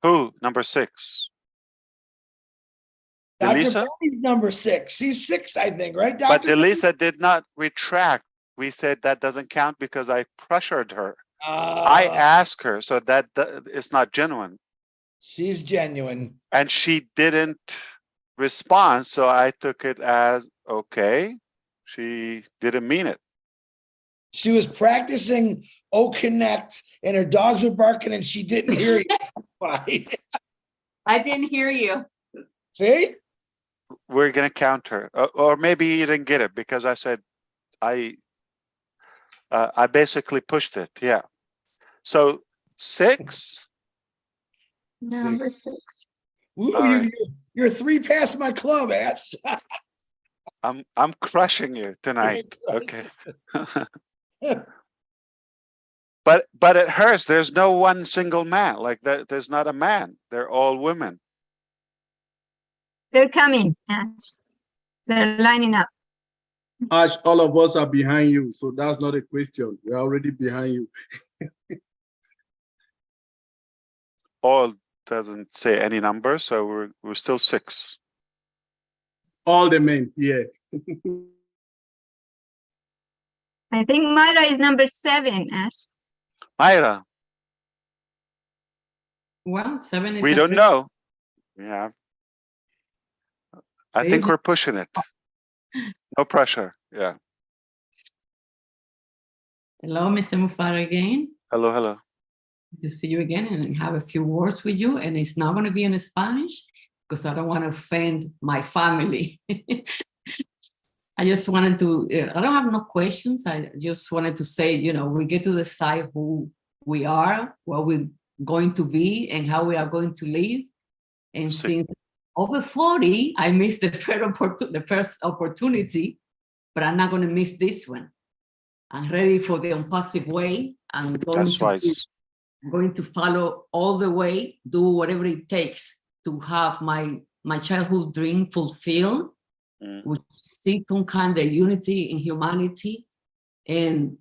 Who? Number 6. Dr. Delisa? Bobby's number 6. He's 6, I think, right, But Dr. Delisa did not retract. We said that doesn't count because I pressured her. I asked her, so that is not genuine. She's genuine. And she didn't respond, so I took it as, okay, she didn't mean it. She was practicing O Connect and her dogs were barking and she didn't hear you. I didn't hear you. See? We're going to count her. Or maybe you didn't get it because I said, I basically pushed it. Yeah. So 6. Number 6. Ooh, Right. you're 3 past my club, Ash. I'm crushing you tonight. Okay. But it hurts. There's no one single man. Like that. There's not a man. They're all women. They're coming, Ash. They're lining up. Ash, all of us are behind you, so that's not a question. We're already behind you. All doesn't say any number, so we're still 6. All the men, yeah. I think Myra is number 7, Ash. Myra, Well, 7 is. we don't know. Yeah. I think we're pushing it. No pressure. Yeah. Hello, Mr. Mufara again. Hello, hello. Good to see you again and have a few words with you. And it's not going to be in Spanish because I don't want to offend my family. I just wanted to, I don't have no questions. I just wanted to say, you know, we get to decide who we are, what we're going to be, and how we are going to live. And since over 40, I missed the first opportunity, but I'm not going to miss this one. I'm ready for the ONPASSIVE way. I'm going to follow all the way, do whatever it takes to have my childhood dream fulfilled, which see some kind of unity in humanity, and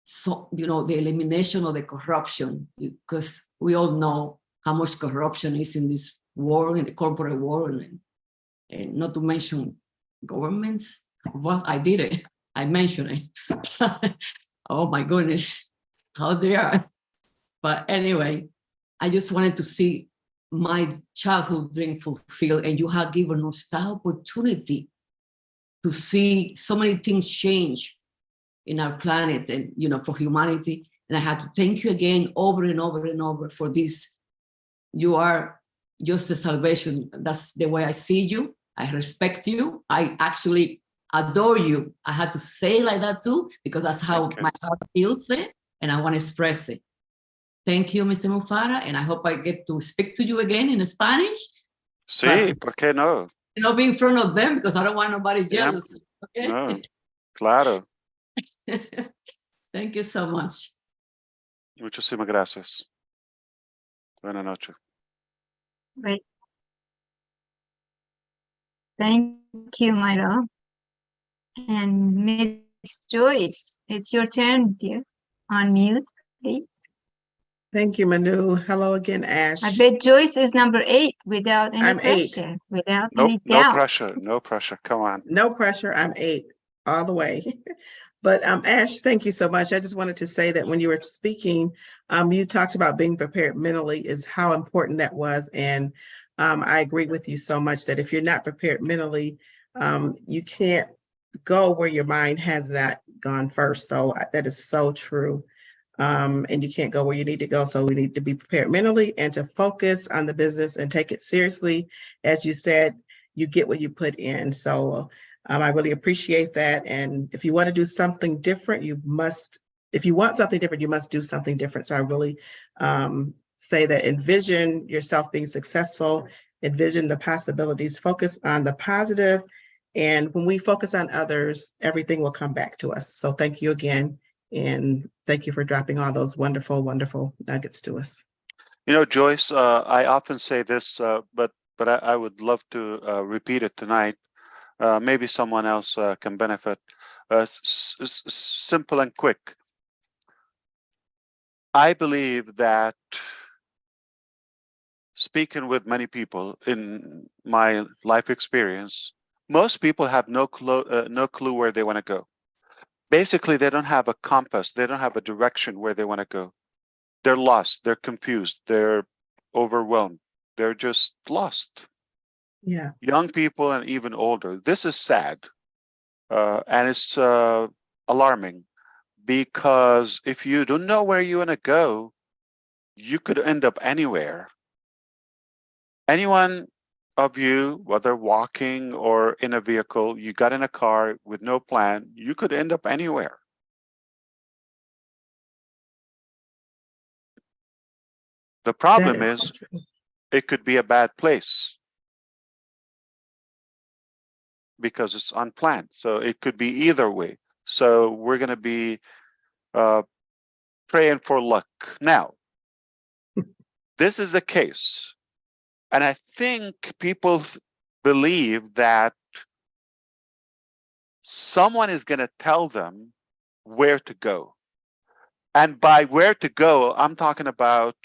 so, you know, the elimination of the corruption, because we all know how much corruption is in this world, in the corporate world, and not to mention governments. Well, I did it. I mentioned it. Oh my goodness, how they are. But anyway, I just wanted to see my childhood dream fulfilled, and you have given us that opportunity to see so many things change in our planet and, you know, for humanity. And I have to thank you again over and over and over for this. You are just the salvation. That's the way I see you. I respect you. I actually adore you. I had to say it like that too, because that's how my heart feels it, and I want to express it. Thank you, Mr. Mufara, and I hope I get to speak to you again in Spanish. Sí, ¿por qué no? You know, be in front of them because I don't want nobody jealous. Okay? No, claro. Thank you so much. Muchísimas gracias. Buenas noches. Right. Thank you, Myra. And Miss Joyce, it's your turn, dear. Unmute, please. Thank you, Manu. Hello again, Ash. I bet Joyce is number 8 without any I'm 8. pressure, without Nope, any no doubt. pressure, no pressure. Come on. No pressure. I'm 8 all the way. But Ash, thank you so much. I just wanted to say that when you were speaking, you talked about being prepared mentally, is how important that was. And I agree with you so much that if you're not prepared mentally, you can't go where your mind has not gone first. So that is so true. And you can't go where you need to go. So we need to be prepared mentally and to focus on the business and take it seriously. As you said, you get what you put in. So I really appreciate that. And if you want to do something different, you must do something different. So I really say that envision yourself being successful, envision the possibilities, focus on the positive. And when we focus on others, everything will come back to us. So thank you again. And thank you for dropping all those wonderful, wonderful nuggets to us. You know, Joyce, I often say this, but I would love to repeat it tonight. Maybe someone else can benefit. Simple and quick. I believe that speaking with many people in my life experience, most people have no clue where they want to go. Basically, they don't have a compass. They don't have a direction where they want to go. They're lost. They're confused. They're overwhelmed. They're just lost. Yeah. Young people and even older. This is sad, and it's alarming, because if you don't know where you want to go, you could end up anywhere. Anyone of you, whether walking or in a vehicle, you got in a car with no plan, you could end up anywhere. The problem That is is, so true. it could be a bad place because it's unplanned. So it could be either way. So we're going to be praying for luck. Now, this is the case. And I think people believe that someone is going to tell them where to go. And by where to go, I'm talking about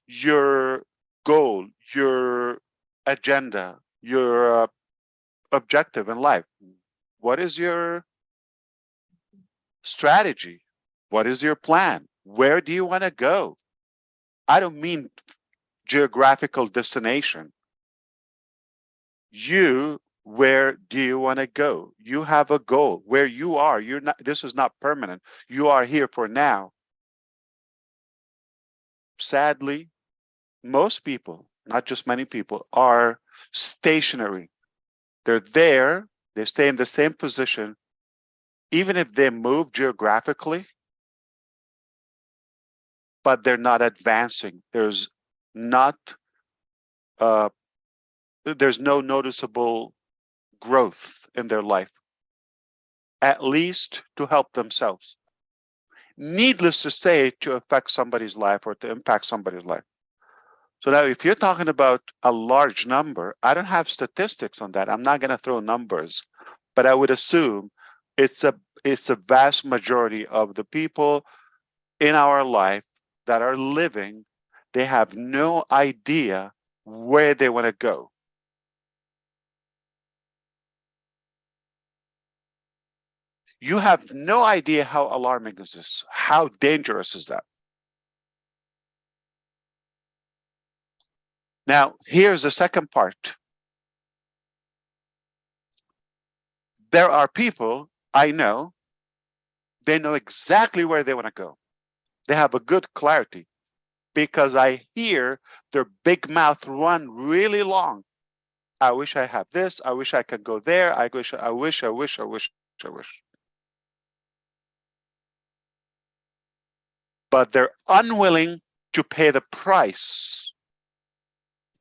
your goal, your agenda, your objective in life. What is your strategy? What is your plan? Where do you want to go? I don't mean geographical destination. Where do you want to go? You have a goal. Where you are, you're not, this is not permanent. You are here for now. Sadly, most people, not just many people, are stationary. They're there, they stay in the same position, even if they move geographically, but they're not advancing. There's no noticeable growth in their life, at least to help themselves. Needless to say, to affect somebody's life or to impact somebody's life. So now, if you're talking about a large number, I don't have statistics on that. I'm not going to throw numbers, but I would assume it's a vast majority of the people in our life that are living. They have no idea where they want to go. You have no idea how alarming is this? How dangerous is that? Now, here's the second part. There are people I know, they know exactly where they want to go. They have a good clarity, because I hear their big mouth run really long. I wish I have this. I wish I could go there. I wish. But they're unwilling to pay the price,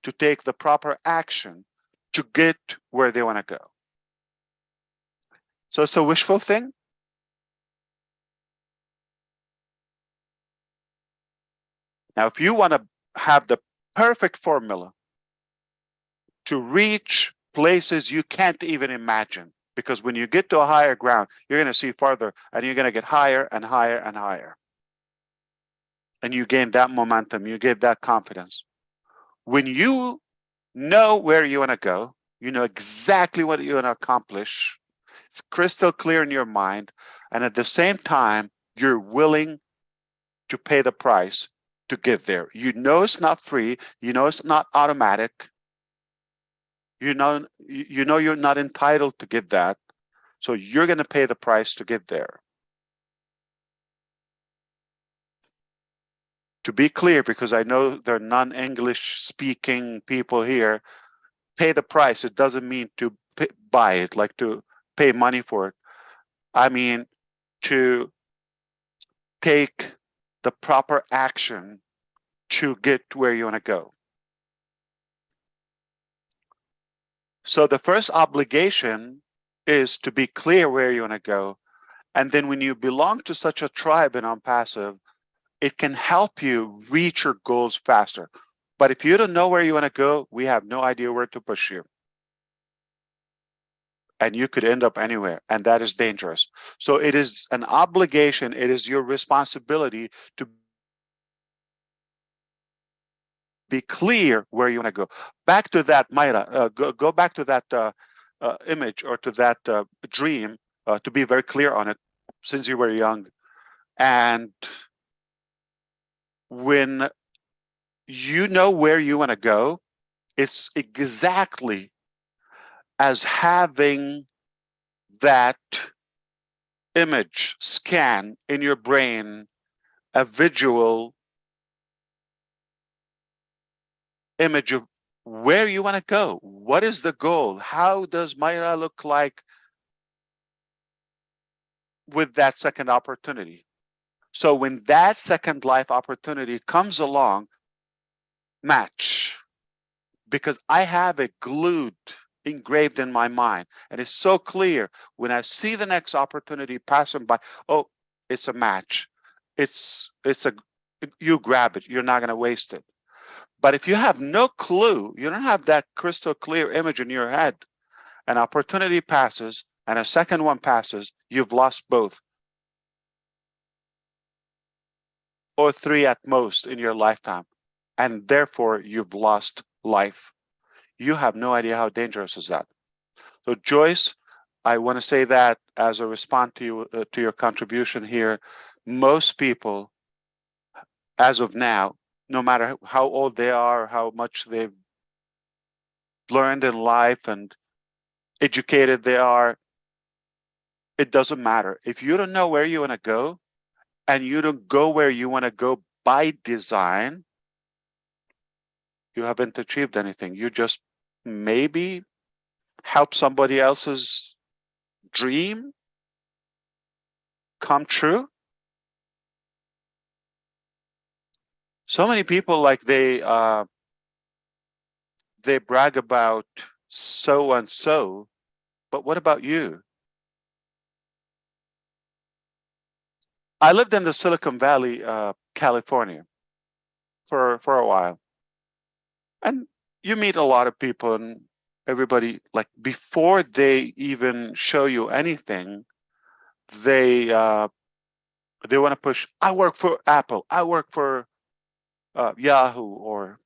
to take the proper action to get where they want to go. So it's a wishful thing. Now, if you want to have the perfect formula to reach places you can't even imagine, because when you get to a higher ground, you're going to see farther, and you're going to get higher and higher and higher. And you gain that momentum, you get that confidence. When you know where you want to go, you know exactly what you want to accomplish. It's crystal clear in your mind. And at the same time, you're willing to pay the price to get there. You know it's not free. You know it's not automatic. You know you're not entitled to get that. So you're going to pay the price to get there. To be clear, because I know there are non-English speaking people here, pay the price. It doesn't mean to buy it, like to pay money for it. I mean to take the proper action to get where you want to go. So the first obligation is to be clear where you want to go And then when you belong to such a tribe in ONPASSIVE, it can help you reach your goals faster. But if you don't know where you want to go, we have no idea where to push you. And you could end up anywhere, and that is dangerous. So it is an obligation, it is your responsibility to be clear where you want to go. Back to that, Mayra, go back to that image or to that dream, to be very clear on it, since you were young. And when you know where you want to go, it's exactly as having that image scan in your brain, a visual image of where you want to go. What is the goal? How does Mayra look like with that second opportunity? So when that second life opportunity comes along, match. Because I have it glued, engraved in my mind. And it's so clear when I see the next opportunity passing by, oh, it's a match. You grab it, you're not going to waste it. But if you have no clue, you don't have that crystal clear image in your head, an opportunity passes and a second one passes, you've lost both. Or three at most in your lifetime. And therefore you've lost life. You have no idea how dangerous is that. So Joyce, I want to say that as a response to your contribution here, most people, as of now, no matter how old they are, how much they've learned in life and educated they are, it doesn't matter. If you don't know where you want to go, and you don't go where you want to go by design, you haven't achieved anything. You just maybe help somebody else's dream come true. So many people, like they brag about so and so, but what about you? I lived in the Silicon Valley, California, for a while, and you meet a lot of people, and everybody, like, before they even show you anything, they want to push. I work for Apple. I work for Yahoo or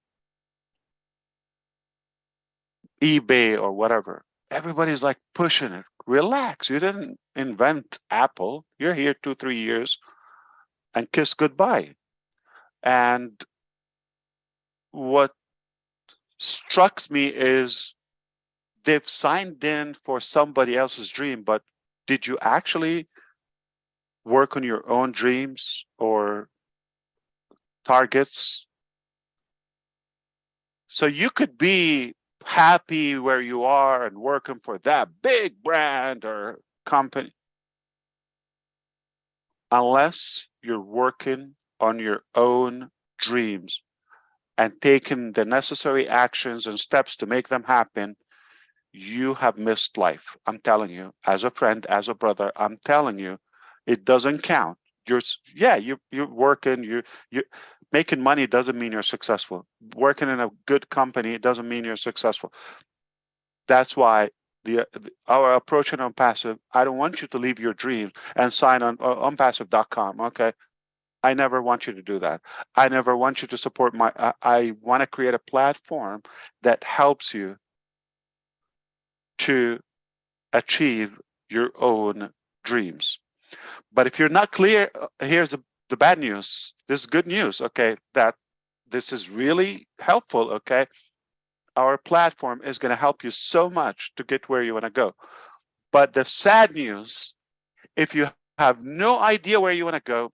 eBay or whatever. Everybody's like pushing it. Relax. You didn't invent Apple. You're here 2-3 years and kiss goodbye. And what struck me is they've signed in for somebody else's dream, but did you actually work on your own dreams or targets? So you could be happy where you are and working for that big brand or company, unless you're working on your own dreams and taking the necessary actions and steps to make them happen. You have missed life. I'm telling you, as a friend, as a brother, I'm telling you, it doesn't count. You're working, you're making money doesn't mean you're successful. Working in a good company doesn't mean you're successful. That's why our approach in ONPASSIVE, I don't want you to leave your dream and sign on ONPASSIVE.com. Okay. I never want you to do that. I never want you to support I want to create a platform that helps you to achieve your own dreams. But if you're not clear, here's the bad news. This is good news, okay, that this is really helpful, okay? Our platform is going to help you so much to get where you want to go. But the sad news, if you have no idea where you want to go,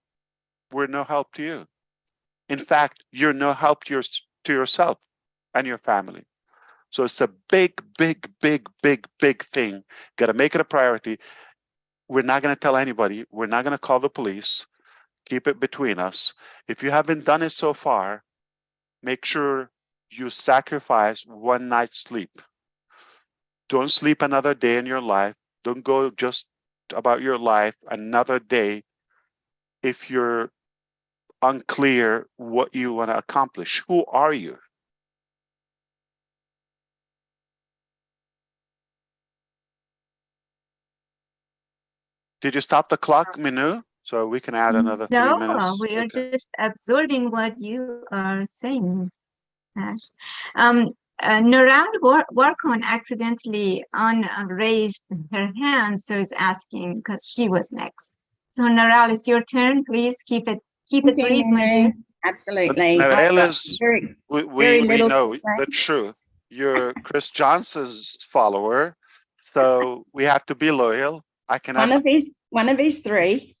we're no help to you. In fact, you're no help to yourself and your family. So it's a big, big, big, big, big thing. Got to make it a priority. We're not going to tell anybody. We're not going to call the police. Keep it between us. If you haven't done it so far, make sure you sacrifice one night's sleep. Don't sleep another day in your life. Don't go just about your life another day if you're unclear what you want to accomplish. Who are you? Did you stop the clock, Minu? So we can add another 3 No, minutes. we are Okay. just absorbing what you are saying, Ash. Nuran Warkon accidentally raised her hand, so is asking because she was next. So Nural, it's your turn. Please keep it brief, my dear. Absolutely. Narelle is, we little know to say. the truth. You're Chris Johnson's follower, so we have to be loyal. I cannot. One of his three.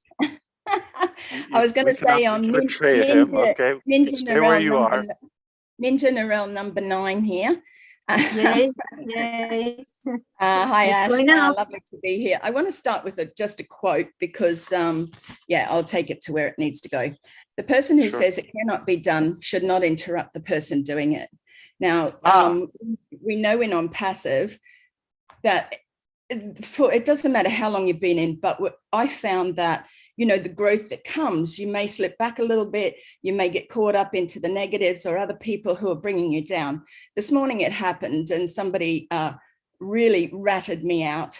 I was going to say on betray him. Okay, Ninja stay where Narelle you are. Ninja Narelle number 9 here. Yay, yay. Hi, Ash. Going up. Lovely to be here. I want to start with just a quote because, yeah, I'll take it to where it needs to go. The person who says it cannot be done should not interrupt the person doing it. Now, we know in ONPASSIVE that it doesn't matter how long you've been in, but I found that, you know, the growth that comes, you may slip back a little bit, you may get caught up into the negatives or other people who are bringing you down. This morning it happened and somebody really ratted me out,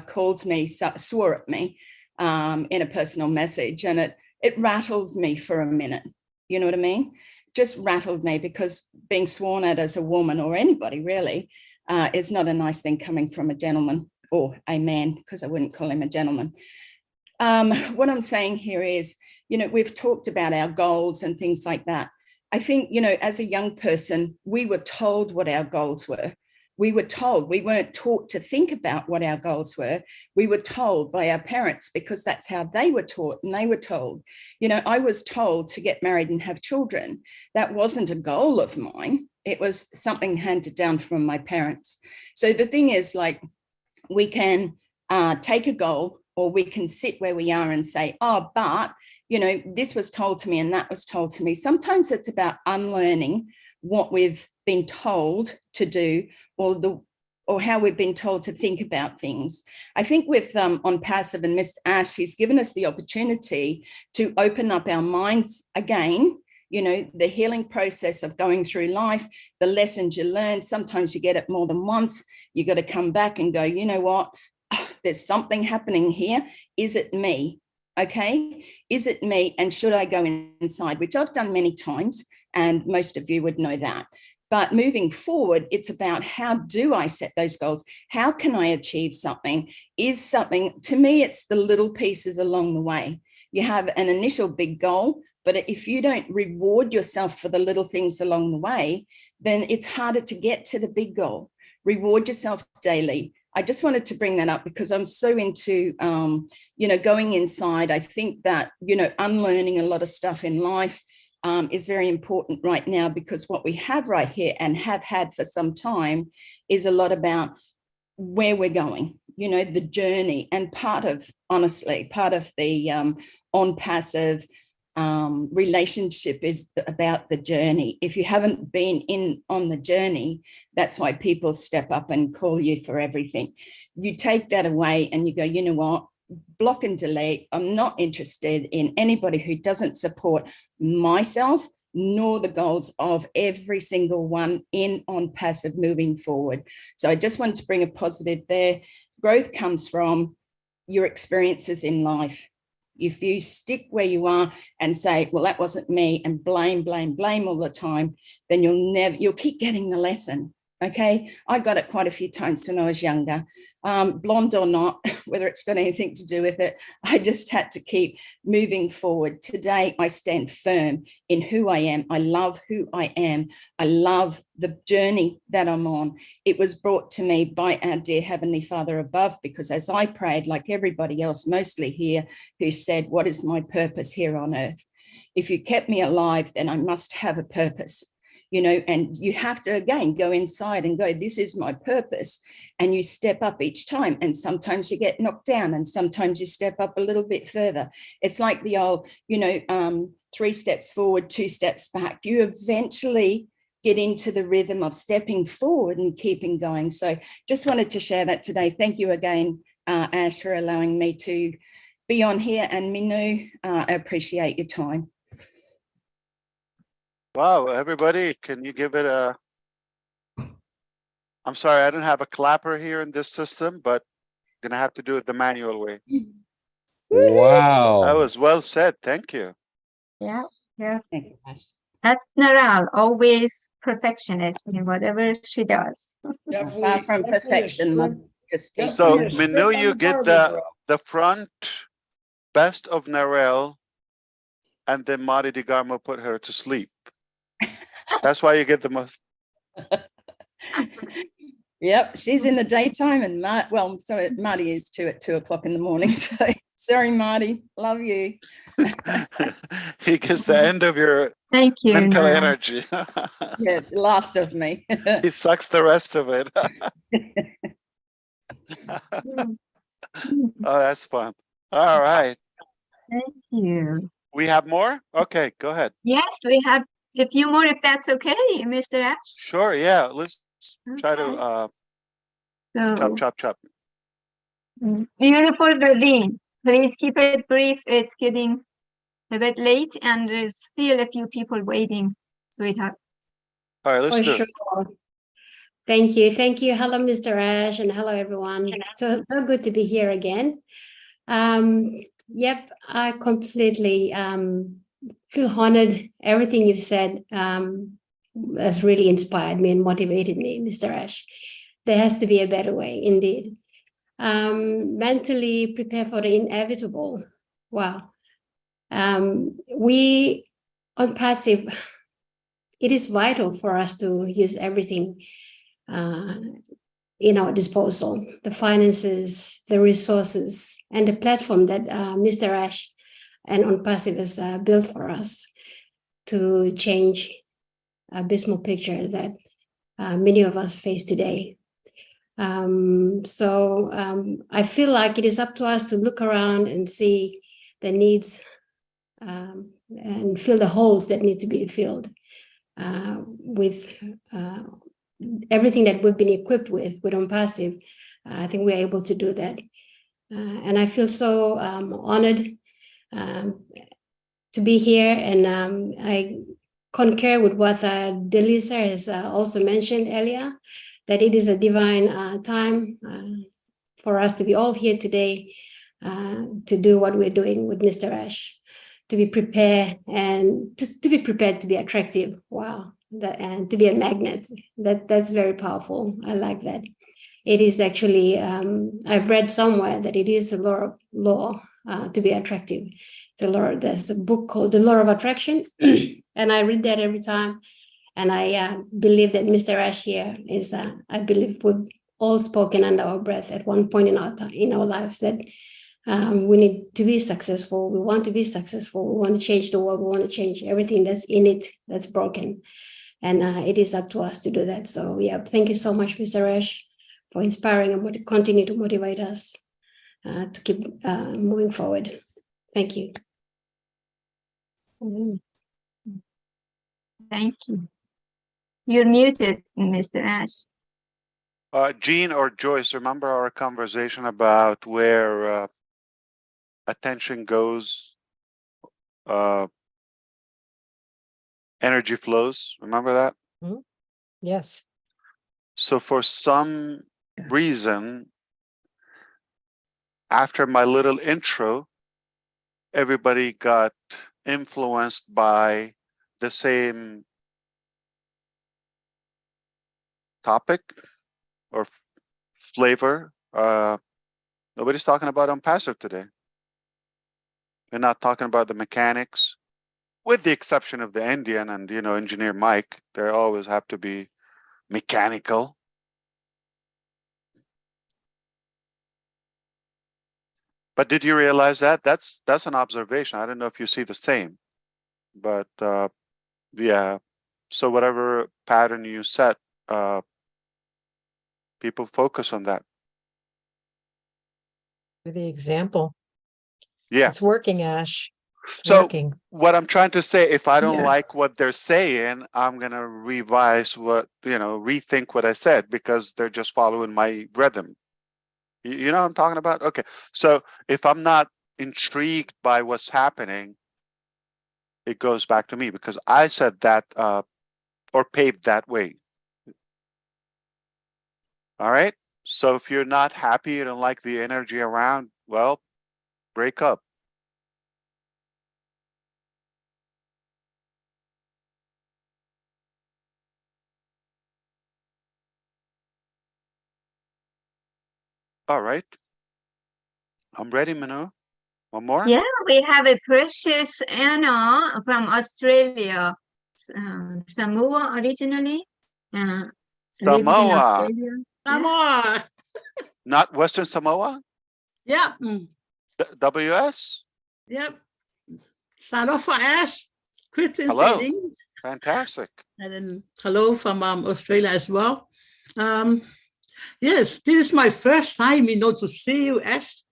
called me, swore at me in a personal message, and it rattled me for a minute. You know what I mean? Just rattled me, because being sworn at as a woman, or anybody really, is not a nice thing coming from a gentleman, or a man, because I wouldn't call him a gentleman. What I'm saying here is, you know, we've talked about our goals and things like that. I think, you know, as a young person, we were told what our goals were. We were told, we weren't taught to think about what our goals were. We were told by our parents, because that's how they were taught and they were told. You know, I was told to get married and have children. That wasn't a goal of mine. It was something handed down from my parents. So the thing is, like, we can take a goal, or we can sit where we are and say, oh, but, you know, this was told to me and that was told to me. Sometimes it's about unlearning what we've been told to do, or how we've been told to think about things. I think with ONPASSIVE and Mr. Ash, he's given us the opportunity to open up our minds again. You know, the healing process of going through life, the lessons you learn, sometimes you get it more than once. You got to come back and go, you know what? There's something happening here. Is it me? Okay. Is it me? And should I go inside? Which I've done many times, and most of you would know that. But moving forward, it's about, how do I set those goals? How can I achieve something? Is something, to me, it's the little pieces along the way. You have an initial big goal, but if you don't reward yourself for the little things along the way, then it's harder to get to the big goal. Reward yourself daily. I just wanted to bring that up because I'm so into, you know, going inside. I think that, you know, unlearning a lot of stuff in life is very important right now, because what we have right here and have had for some time is a lot about where we're going, you know, the journey. And part of, honestly, part of the ONPASSIVE relationship is about the journey. If you haven't been on the journey, that's why people step up and call you for everything. You take that away and you go, you know what, block and delete. I'm not interested in anybody who doesn't support myself nor the goals of every single one in ONPASSIVE moving forward. So I just wanted to bring a positive there. Growth comes from your experiences in life. If you stick where you are and say, well, that wasn't me, and blame all the time, then you'll keep getting the lesson. Okay, I got it quite a few times when I was younger, blonde or not, whether it's got anything to do with it. I just had to keep moving forward. Today, I stand firm in who I am. I love who I am. I love the journey that I'm on. It was brought to me by our dear Heavenly Father above, because as I prayed, like everybody else, mostly here, who said, what is my purpose here on earth? If you kept me alive, then I must have a purpose. You know, and you have to, again, go inside and go, this is my purpose. And you step up each time. And sometimes you get knocked down and sometimes you step up a little bit further. It's like the old, you know, 3 steps forward, 2 steps back. You eventually get into the rhythm of stepping forward and keeping going. So just wanted to share that today. Thank you again, Ash, for allowing me to be on here, and Minu, I appreciate your time. Wow, everybody, can you give it a... I'm sorry, I don't have a clapper here in this system, but I'm gonna have to do it the manual way. Wow. That was well said. Thank you. Yeah, yeah. Thank you, Ash. That's Naral, always perfectionist in whatever she does. Far from perfection, Mum. Just speak So, for me. Minu, you get the front best of Narelle, and then Marty DeGarmo put her to sleep. That's why you get the most. Yep, she's in the daytime, and Marty is too at 2 o'clock in the morning. So sorry, Marty, love you. He gets the end of your Thank you, mental Naral. energy. Yeah, the last of me. He sucks the rest of it. Oh, that's fun. All right. Thank you. We have more? Okay, go ahead. Yes, we have a few more if that's okay, Mr. Ash. Sure, yeah. Let's try to So, chop. beautiful Berlin. Please keep it brief. It's getting a bit late and there's still a few people waiting, sweetheart. All right, let's For do sure. it. Thank you. Thank you. Hello, Mr. Ash, and hello, everyone. So good to be here again. Yep, I completely feel honored. Everything you've said has really inspired me and motivated me, Mr. Ash. There has to be a better way, indeed. Mentally prepare for the inevitable. Wow. We on Passive, it is vital for us to use everything in our disposal, the finances, the resources, and the platform that Mr. Ash and ONPASSIVE has built for us to change abysmal picture that many of us face today. I feel like it is up to us to look around and see the needs and fill the holes that need to be filled with everything that we've been equipped with ONPASSIVE. I think we're able to do that. And I feel so honored to be here. And I concur with what Delisa has also mentioned earlier, that it is a divine time for us to be all here today to do what we're doing with Mr. Ash, to be prepared and to be prepared to be attractive. Wow. And to be a magnet. That's very powerful. I like that. It is actually, I've read somewhere that it is a law to be attractive. It's a law. There's a book called The Law of Attraction, and I read that every time. And I believe that Mr. Ash here is, I believe we've all spoken under our breath at one point in our lives that we need to be successful. We want to be successful. We want to change the world. We want to change everything that's in it, that's broken. And it is up to us to do that. So yeah, thank you so much, Mr. Ash, for inspiring and continue to motivate us to keep moving forward. Thank you. Thank you. You're muted, Mr. Ash. Jean or Joyce, remember our conversation about where attention goes, energy flows? Remember that? Mm-hmm. Yes. So for some reason, after my little intro, everybody got influenced by the same topic or flavor. Nobody's talking about ONPASSIVE today. They're not talking about the mechanics, with the exception of the Indian and, engineer Mike. They always have to be mechanical. But did you realize that? That's an observation. I don't know if you see the same, but yeah. So whatever pattern you set, people focus on that. The example. Yeah. It's working, Ash. It's so working. What I'm trying to say, if I don't Yes. like what they're saying, I'm going to revise rethink what I said, because they're just following my rhythm. You know what I'm talking about? Okay. So if I'm not intrigued by what's happening, it goes back to me because I said that or paved that way. All right. So if you're not happy, you don't like the energy around, well, break up. All right. I'm ready, Manu. One more? Yeah, we have a precious Anna from Australia, Samoa originally. Lives in Samoa. Australia. Samoa. Not Western Samoa? Yep. WS? Yep. Start off for Ash. Kristen Hello. English. Fantastic. And then hello from Australia as well. Yes, this is my first time, to see you, Ash.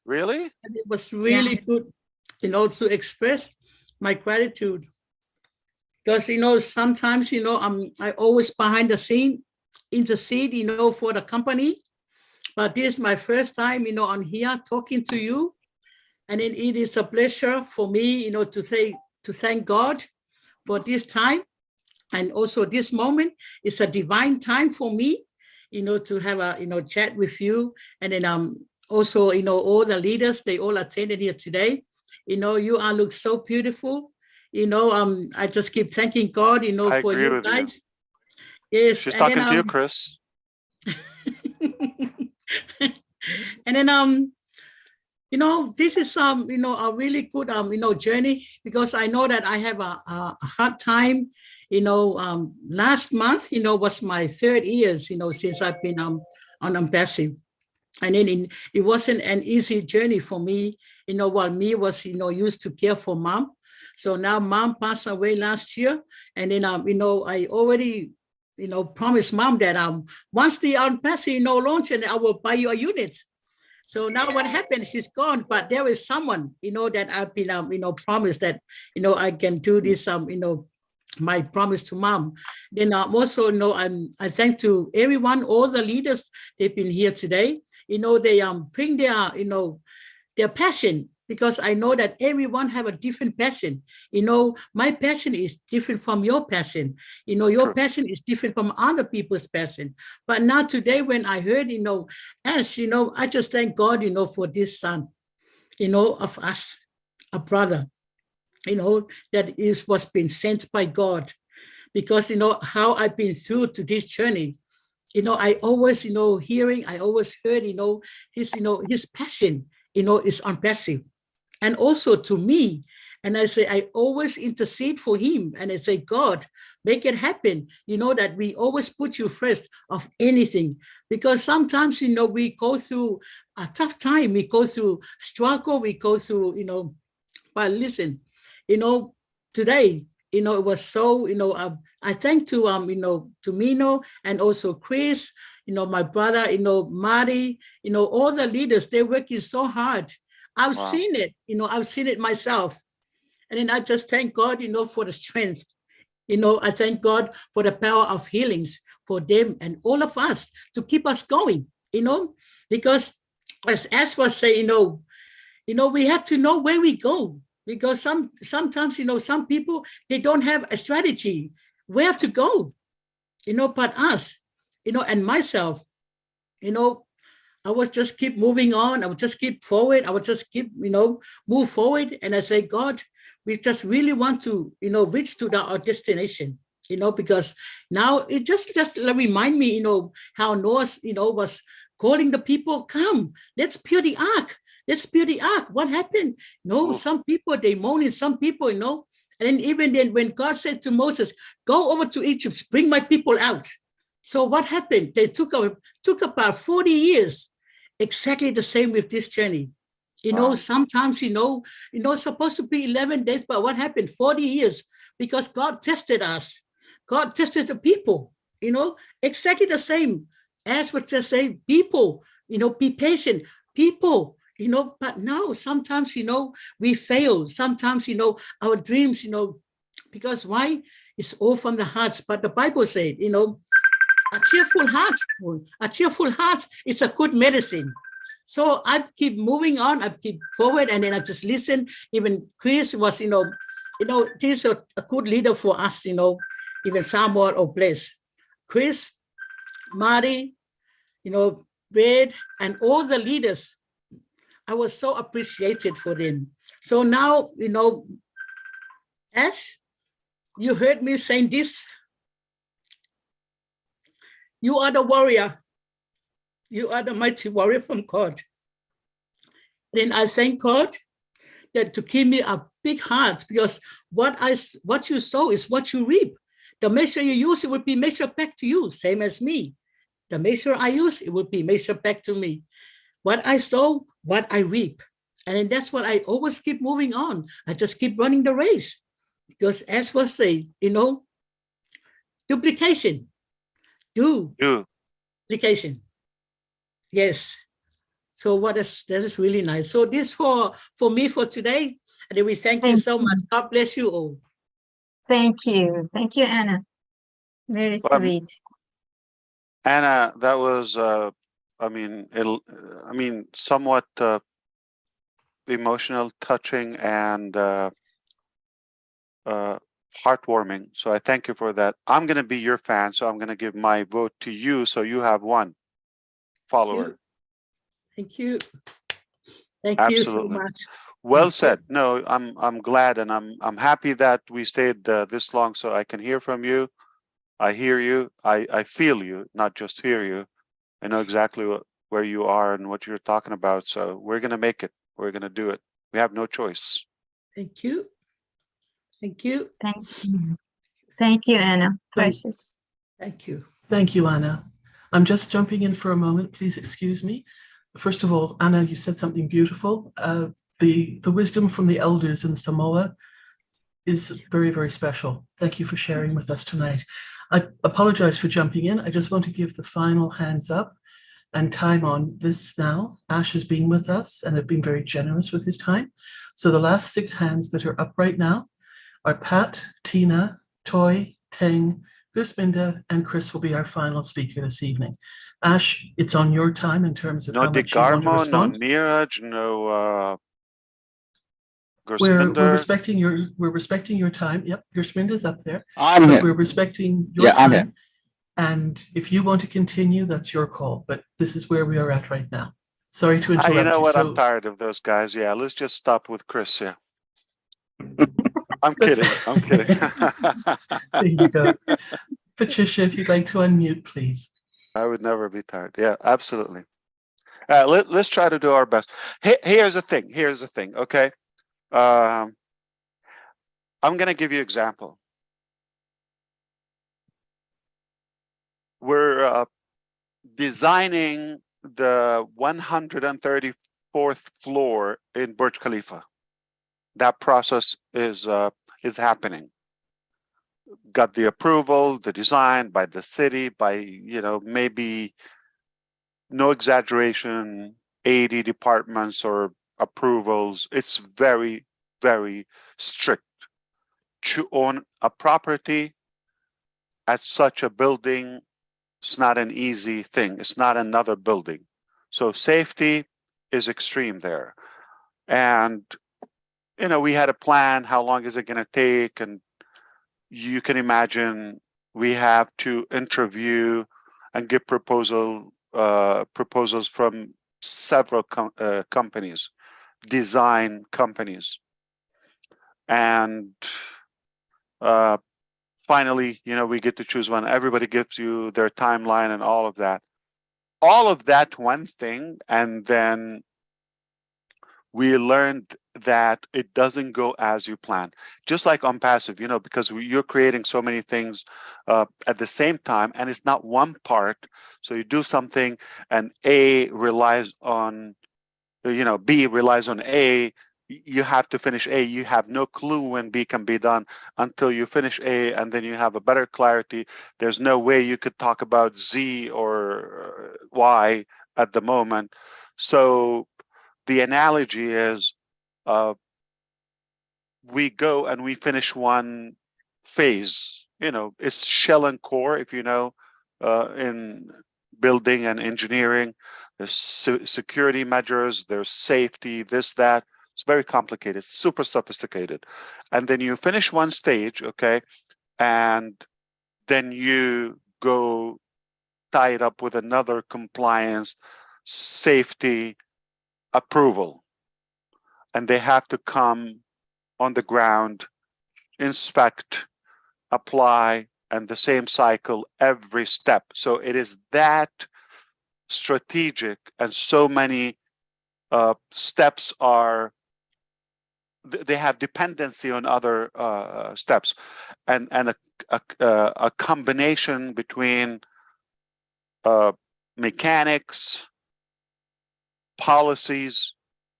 Really? And it was really good, to express my gratitude. Because, sometimes, I always behind the scene, intercede, for the company. But this is my first time, on here talking to you. And it is a pleasure for me, to thank God for this time. And also this moment is a divine time for me, to have a, chat with you. And then also, all the leaders, they all attended here today. You all look so beautiful. I just keep thanking God, I for agree you with guys. You. Yes. She's and talking then, to you, Chris. And then, this is a really good journey because I know that I have a hard time. Last month, was my 3rd year, since I've been on ONPASSIVE. And then it wasn't an easy journey for me, while me was, used to care for mom. So now mom passed away last year. And then, I already, promised mom that once the ONPASSIVE, launch, and I will buy you a unit. So now what happened? She's gone, but there is someone, that I've been, promised that, I can do this, my promise to mom. Then also, I thank to everyone, all the leaders, they've been here today. They bring their, their passion, because I know that everyone have a different passion. My passion is different from your passion. Your passion is different from other people's passion. But now today, when I heard, Ash, I just thank God, for this son, of us, a brother, that was being sent by God. Because, how I've been through to this journey, I always, I always heard, his passion, is ONPASSIVE. And also to me, and I say, I always intercede for him. And I say, God, make it happen. That we always put you first of anything. Because sometimes, we go through a tough time. We go through struggle. We go through, but listen, today, it was so, I thank to, to OMINOO and also Chris, my brother, Marty, all the leaders, they're working so hard. I've seen it, I've seen it myself. And then I just thank God, for the strength. I thank God for the power of healings for them and all of us to keep us going, because as Ash was saying, we have to know where we go, because sometimes, some people, they don't have a strategy where to go, but us, and myself, I would just keep moving on. I would just keep forward. I would just keep, move forward. And I say, God, we just really want to, reach to our destination, because now it just remind me, how Noah, was calling the people, come, let's build the ark. Let's build the ark. What happened? Some people, they moaning, some people, and then even then when God said to Moses, go over to Egypt, bring my people out. So what happened? They took about 40 years. Exactly the same with this journey. Sometimes, supposed to be 11 days, but what happened? 40 years, because God tested us. God tested the people, exactly the same as what just say, people, be patient, people, but now sometimes, we fail. Sometimes, our dreams, because why? It's all from the hearts. But the Bible said, a cheerful heart is a good medicine. So I keep moving on, I keep forward, and then I just listen. Even Chris was, he's a good leader for us, even Samuel or Blaise. Chris, Marty, Wade, and all the leaders, I was so appreciated for them. So now, Ash, you heard me saying this. You are the warrior. You are the mighty warrior from God. Then I thank God that to give me a big heart, because what you sow is what you reap. The measure you use, it will be measured back to you, same as me. The measure I use, it will be measured back to me. What I sow, what I reap. And then that's what I always keep moving on. I just keep running the race. Because as was said, duplication. Duplication. Yes. So that is really nice. So this for me for today. And then we thank you so much. God bless you all. Thank you. Thank you, Anna. Very sweet. Anna, that was, somewhat emotional, touching, and heartwarming. So I thank you for that. I'm going to be your fan, so I'm going to give my vote to you, so you have one follower. Thank you. Thank Absolutely. you so much. Well said. No, I'm glad, and I'm happy that we stayed this long, so I can hear from you. I hear you. I feel you, not just hear you. I know exactly where you are and what you're talking about. So we're gonna make it. We're gonna do it. We have no choice. Thank you. Thank you. Thank you. Thank you, Anna. Precious. Thank you. Thank you, Anna. I'm just jumping in for a moment. Please excuse me. First of all, Anna, you said something beautiful. The wisdom from the elders in Samoa is very, very special. Thank you for sharing with us tonight. I apologize for jumping in. I just want to give the final hands up and time on this now. Ash has been with us and have been very generous with his time. So the last 6 hands that are up right now are Pat, Tina, Toy, Teng, Gusminda, and Chris will be our final speaker this evening. Ash, it's on your time in terms of No how much you want to Degarmo, no respond. Neeraj, no We're Gursuminder. respecting your time. Yep, Gursuminder's up there. I'm but here. we're respecting your Yeah, I'm time. here. And if you want to continue, that's your call. But this is where we are at right now. Sorry to interrupt You know what? So I'm tired of those guys. Yeah, let's just stop with Chris. Yeah. I'm kidding. I'm kidding. there you go. Patricia, if you'd like to unmute, please. I would never be tired. Yeah, absolutely. Let's try to do our best. Here's the thing. Here's the thing. Okay. I'm going to give you an example. We're designing the 134th floor in Burj Khalifa. That process is happening. Got the approval, the design by the city, by maybe, no exaggeration, 80 departments or approvals. It's very, very strict. To own a property at such a building, it's not an easy thing. It's not another building. So safety is extreme there. And, we had a plan. How long is it going to take? And you can imagine we have to interview and get proposals from several companies, design companies. And finally, we get to choose one. Everybody gives you their timeline and all of that. All of that one thing, and then we learned that it doesn't go as you plan. Just like ONPASSIVE, because you're creating so many things at the same time, and it's not one part. So you do something, and A relies on, B relies on A. You have to finish A. You have no clue when B can be done until you finish A, and then you have a better clarity. There's no way you could talk about Z or Y at the moment. So the analogy is we go and we finish one phase. It's shell and core, if you know in building and engineering. There's security measures, there's safety, this, that. It's very complicated, super sophisticated. And then you finish one stage, okay, and then you go tie it up with another compliance, safety, approval. And they have to come on the ground, inspect, apply, and the same cycle every step. So it is that strategic, and so many steps are, they have dependency on other steps, and a combination between mechanics, policies,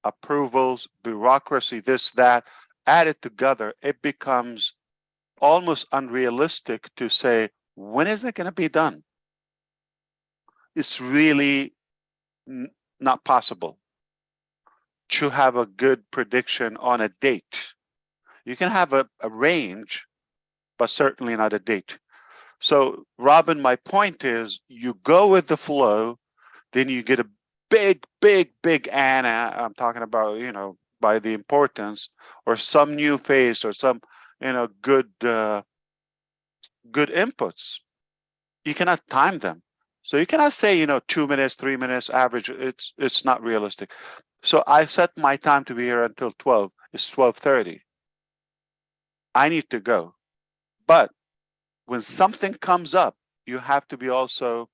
approvals, bureaucracy, this, that, added together, it becomes almost unrealistic to say, when is it going to be done? It's really not possible to have a good prediction on a date. You can have a range, but certainly not a date. So, Robin, my point is, you go with the flow, then you get a big Anna, I'm talking about, you know, by the importance, or some new face, or some, you know, good inputs. You cannot time them. So you cannot say, you know, 2 minutes, 3 minutes average. It's not realistic. So I set my time to be here until 12. It's 12:30. I need to go. But when something comes up, you have to be also,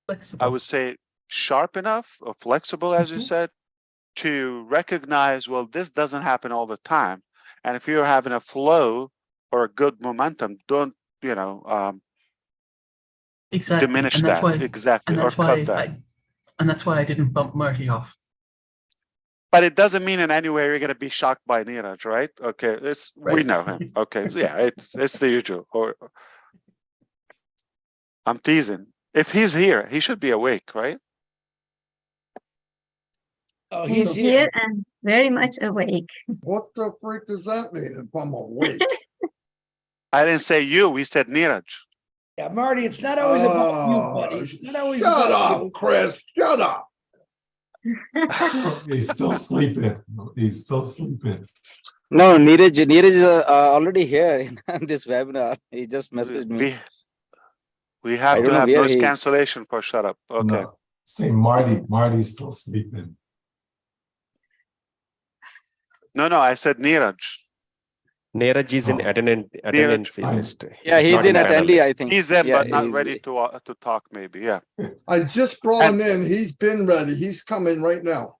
flexible. I would say, sharp enough or flexible, as you said, to recognize, well, this doesn't happen all the time. And if you're having a flow or a good momentum, don't, you know, exactly. diminish and that's that. why, Exactly. and that's or why cut that. And that's why I didn't bump Marty off. But it doesn't mean in any way you're going to be shocked by Neeraj, right? Okay, it's we Right. know him. Okay, yeah, it's the usual. Or I'm teasing. If he's here, he should be awake, right? Oh, He's here and very much awake. What the freak does that mean if I'm awake? I didn't say you. We said Neeraj. Yeah, Marty, it's not always about you, buddy. It's not always Shut about up, you. Chris. Shut up. He's still sleeping. He's still sleeping. No, Neeraj is already here in this webinar. He just messaged me. We have to have noise cancellation for shut up. Okay. No, say Marty's still sleeping. No, I said Neeraj. Neeraj is in attendance list. Yeah, he's in attendee, I think. He's in, yeah, but not ready to talk, maybe. Yeah. I just brought him in. He's been ready. He's coming right now.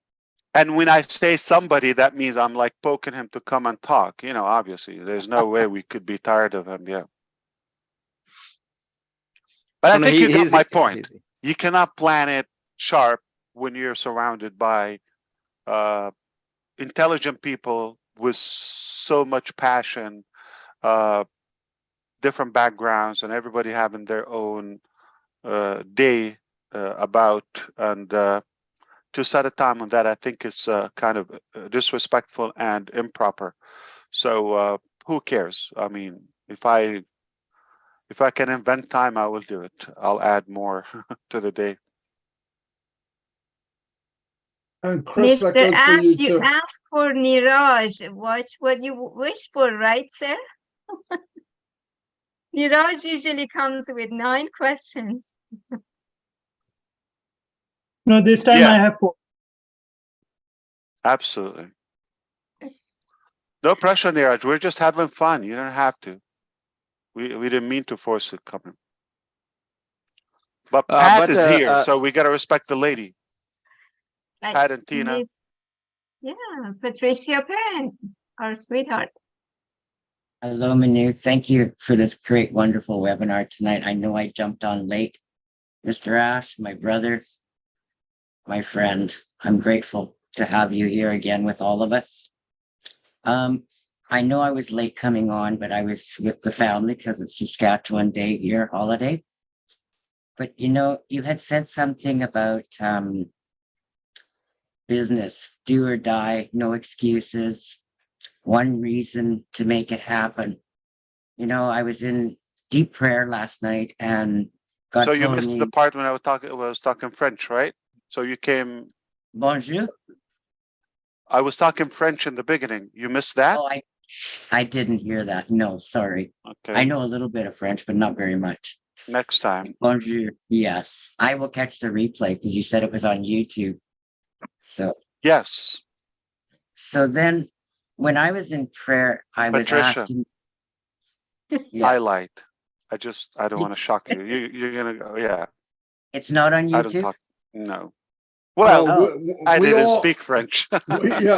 And when I say somebody, that means I'm like poking him to come and talk. You know, obviously, there's no way we could be tired of him. Yeah. But I think you got my point. You cannot plan it sharp when you're surrounded by intelligent people with so much passion, different backgrounds, and everybody having their own day about. And to set a time on that, I think is kind of disrespectful and improper. So who cares? I mean, if I can invent time, I will do it. I'll add more to the day. And Chris, that Mr. goes for Ash, you you too. asked for Neeraj. Watch what you wish for, right, sir? Neeraj usually comes with 9 questions. No, this time I have 4. Absolutely. No pressure, Neeraj. We're just having fun. You don't have to. We didn't mean to force it coming. But Pat is here, so we got to respect the lady. Pat and Tina. Yeah, Patricia Parent, our sweetheart. Hello, OMINOO. Thank you for this great, wonderful webinar tonight. I know I jumped on late. Mr. Ash, my brother, my friend, I'm grateful to have you here again with all of us. I know I was late coming on, but I was with the family because it's Saskatchewan Day here, holiday. But you know, you had said something about business, do or die, no excuses, one reason to make it happen. You know, I was in deep prayer last night, and God So you told missed me, the part when I was talking French, right? So you came. Bonjour. I was talking French in the beginning. You missed that? Oh, I didn't hear that. No, sorry. Okay. I know a little bit of French, but not very much. Next time. Bonjour. Yes, I will catch the replay because you said it was on YouTube. So yes. So then, when I was in prayer, I was Patricia. asking. Yes. Highlight. I don't want to shock you. You're gonna go, yeah. It's not on I don't YouTube. talk. No. Well, No, I we didn't all- speak French. we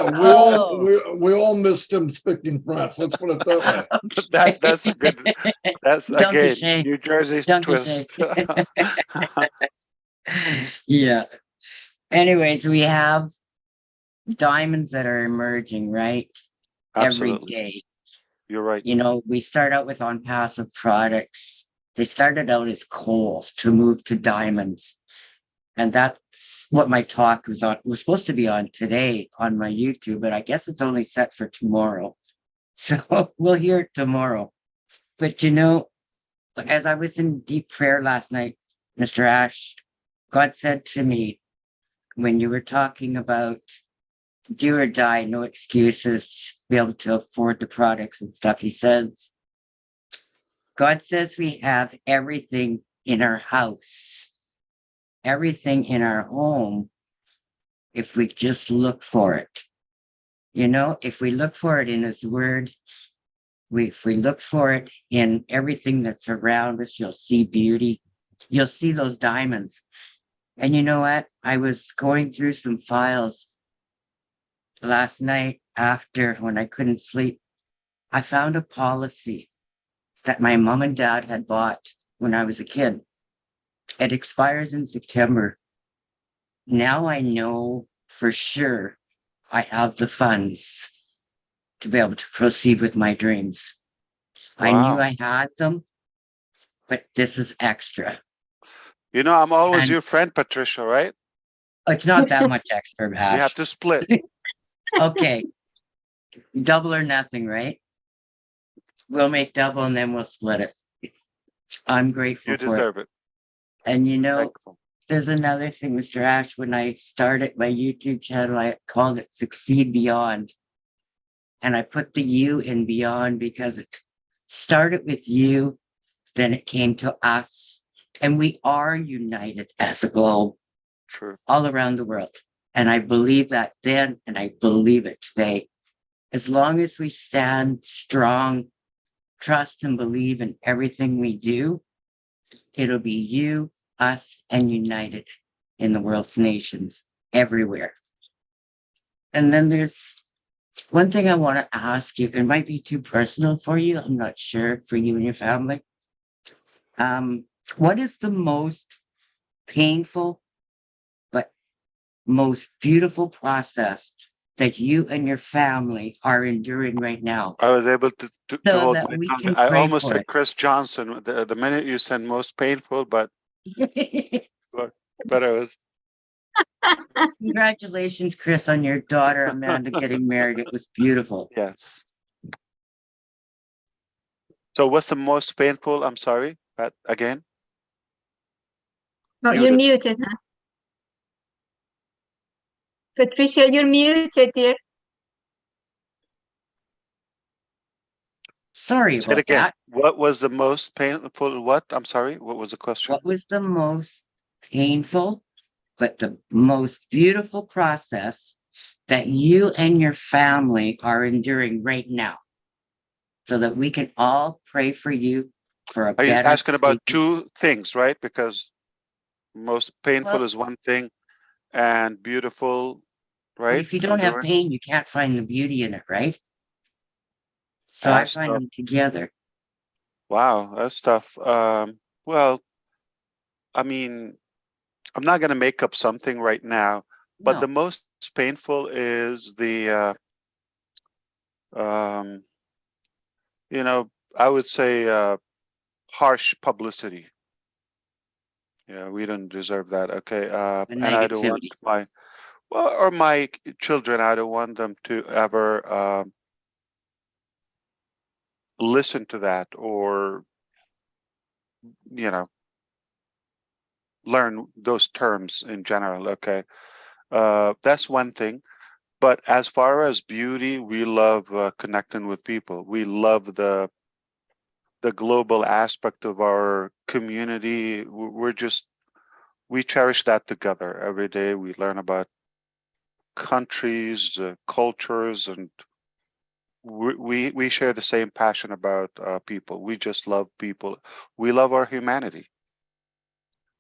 all missed him speaking French. Let's put it that way. That's a good. That's Don't be again ashamed. New Jersey's Don't be twist. Yeah. Anyways, we have diamonds that are emerging, right? Every Absolutely. day. You're right. You know, we start out with ONPASSIVE products. They started out as coals to move to diamonds. And that's what my talk was on. It was supposed to be on today on my YouTube, but I guess it's only set for tomorrow. So we'll hear it tomorrow. But you know, as I was in deep prayer last night, Mr. Ash, God said to me, when you were talking about do or die, no excuses, be able to afford the products and stuff, he says, God says we have everything in our house, everything in our home, if we just look for it. You know, if we look for it in his word, if we look for it in everything that's around us, you'll see beauty. You'll see those diamonds. And you know what? I was going through some files last night after when I couldn't sleep. I found a policy that my mom and dad had bought when I was a kid. It expires in September. Now I know for sure I have the funds to be able to proceed with my dreams. I knew Wow. I had them, but this is extra. You know, I'm always And- your friend, Patricia, right? It's not that much extra, Ash. We have to split. Okay. Double or nothing, right? We'll make double and then we'll split it. I'm grateful You for deserve it. And you know, Thankful. there's another thing, Mr. Ash. When I started my YouTube channel, I called it Succeed Beyond. And I put the U in beyond because it started with you, then it came to us. And we are united as a globe. True. All around the world. And I believe that then, and I believe it today. As long as we stand strong, trust and believe in everything we do, it'll be you, us, and united in the world's nations everywhere. And then there's one thing I want to ask you. It might be too personal for you. I'm not sure, for you and your family. What is the most painful but most beautiful process that you and your family are enduring right now? I was able to So hold that my we tongue. can I pray almost for said it. Chris Johnson the minute you said most painful, but I was. Congratulations, Chris, on your daughter Amanda getting married. It was beautiful. Yes. So what's the most painful? I'm sorry, Pat, again. Oh, you're muted, huh? Patricia, you're muted, dear. Sorry Say it about again. that. What was the most painful? What? I'm sorry. What was the question? What was the most painful, but the most beautiful process that you and your family are enduring right now? So that we can all pray for you for a Are you better asking about future. two things, right? Because most painful Well- is one thing, and beautiful, right? But if you don't have Enduring. pain, you can't find the beauty in it, right? So I That's find tough. them together. Wow, that's tough. Well, I mean, I'm not going to make up something right now, but No. the most painful is the, you know, I would say harsh publicity. Yeah, we don't deserve that. Okay. And I don't want negativity. my children, I don't want them to ever listen to that or you know, learn those terms in general. Okay, that's one thing. But as far as beauty, we love connecting with people. We love the global aspect of our community. We cherish that together every day. We learn about countries, cultures, and we share the same passion about people. We just love people. We love our humanity,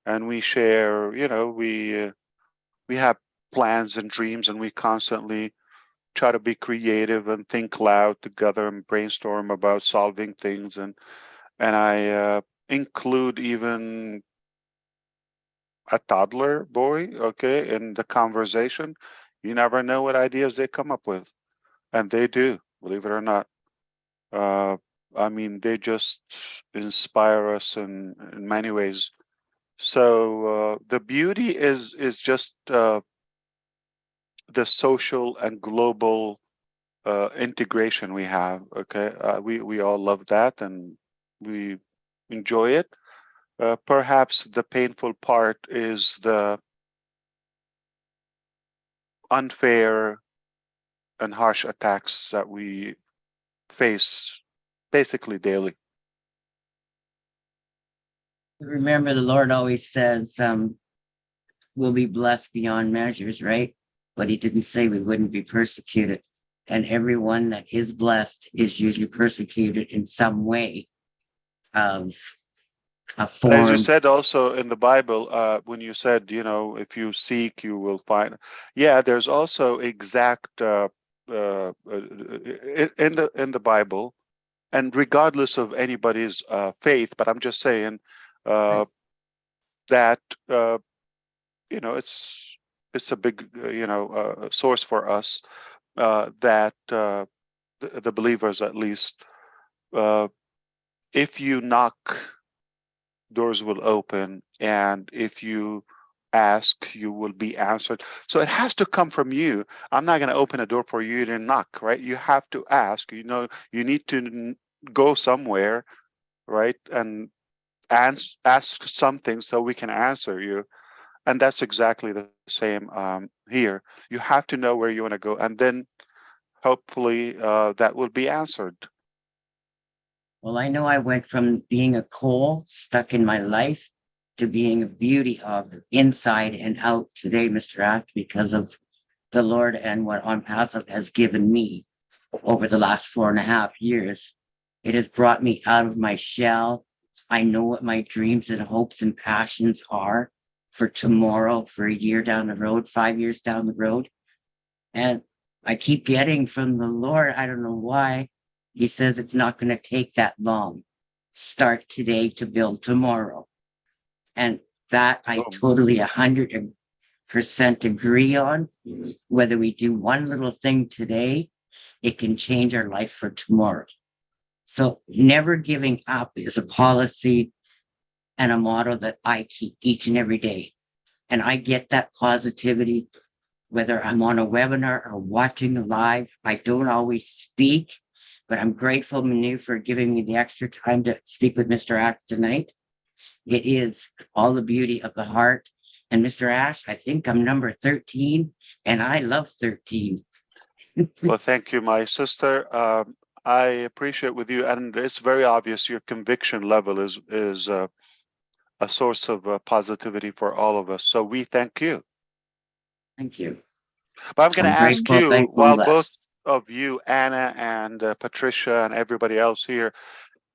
and we share. You know, we have plans and dreams, and we constantly try to be creative and think loud together and brainstorm about solving things. And I include even a toddler boy, okay, in the conversation. You never know what ideas they come up with, and they do, believe it or not. I mean, they just inspire us in many ways. So the beauty is just the social and global integration we have. Okay, we all love that and we enjoy it. Perhaps the painful part is the unfair and harsh attacks that we face basically daily. Remember, the Lord always says, we'll be blessed beyond measures, right? But he didn't say we wouldn't be persecuted. And everyone that is blessed is usually persecuted in some way of a form. As you said also in the Bible, when you said, you know, if you seek, you will find. Yeah, there's also exact in the Bible, and regardless of anybody's faith, but I'm just saying that you know, it's a big source for us that the believers, at least, if you knock, doors will open, and if you ask, you will be answered. So it has to come from you. I'm not going to open a door for you to knock, right? You have to ask. You know, you need to go somewhere, right, and ask something so we can answer you. And that's exactly the same here. You have to know where you want to go, and then hopefully that will be answered. Well, I know I went from being a coal stuck in my life to being a beauty of inside and out today, Mr. Act, because of the Lord and what ONPASSIVE has given me over the last 4.5 years. It has brought me out of my shell. I know what my dreams and hopes and passions are for tomorrow, for a year down the road, 5 years down the road. And I keep getting from the Lord, I don't know why, he says it's not going to take that long. Start today to build tomorrow. And that I totally 100% agree on. Whether we do one little thing today, it can change our life for tomorrow. So never giving up is a policy and a motto that I keep each and every day. And I get that positivity, whether I'm on a webinar or watching live. I don't always speak, but I'm grateful, OMINOO, for giving me the extra time to speak with Mr. Ash tonight. It is all the beauty of the heart. And Mr. Ash, I think I'm number 13, and I love 13. Well, thank you, my sister. I appreciate with you, and it's very obvious your conviction level is a source of positivity for all of us. So we thank you. Thank you. But I'm going to ask grateful, you, thankful, while and both blessed. of you, Anna and Patricia, and everybody else here,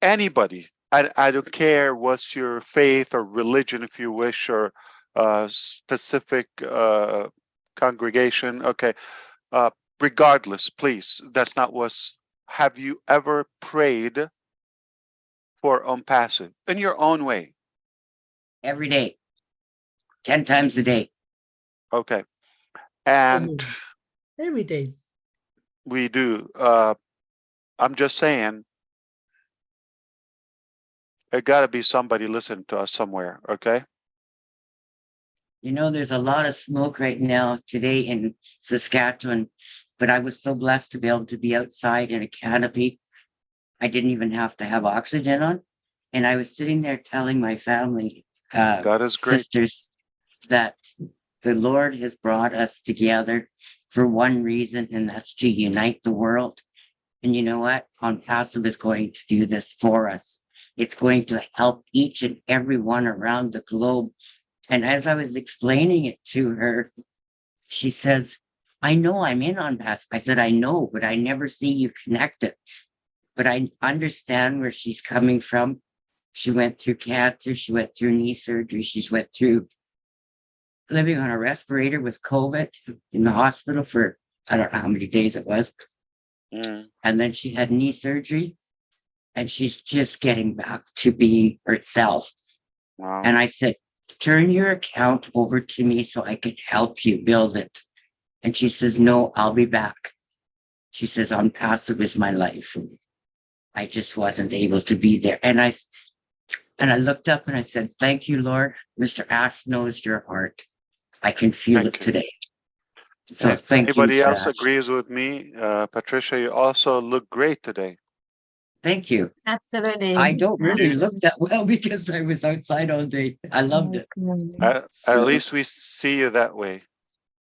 anybody, I don't care what's your faith or religion, if you wish, or specific congregation. Okay, regardless, please. That's not what's. Have you ever prayed for ONPASSIVE in your own way? Every day, 10 times a day. Okay, and every day we do. I'm just saying. There got to be somebody listening to us somewhere, okay? You know, there's a lot of smoke right now today in Saskatchewan, but I was so blessed to be able to be outside in a canopy. I didn't even have to have oxygen on, And I was sitting there telling my family, God is great. sisters, that the Lord has brought us together for one reason, and that's to unite the world. And you know what? ONPASSIVE is going to do this for us. It's going to help each and every one around the globe. And as I was explaining it to her, she says, I know I'm in ONPASSIVE. I said, I know, but I never see you connected. But I understand where she's coming from. She went through cancer. She went through knee surgery. She's went through living on a respirator with COVID in the hospital for, I don't know how many days it was. And then she had knee surgery, and she's just getting back to being herself. Wow. And I said, turn your account over to me so I can help you build it. And she says, no, I'll be back. She says, ONPASSIVE is my life. I just wasn't able to be there. And I looked up and I said, thank you, Lord. Mr. Ash knows your heart. I can feel it today. So If thank you, anybody Mr. else Ash. agrees with me, Patricia, you also look great today. Thank you. Absolutely. I don't really look that well because I was outside all day. I loved it. At least we see you that way.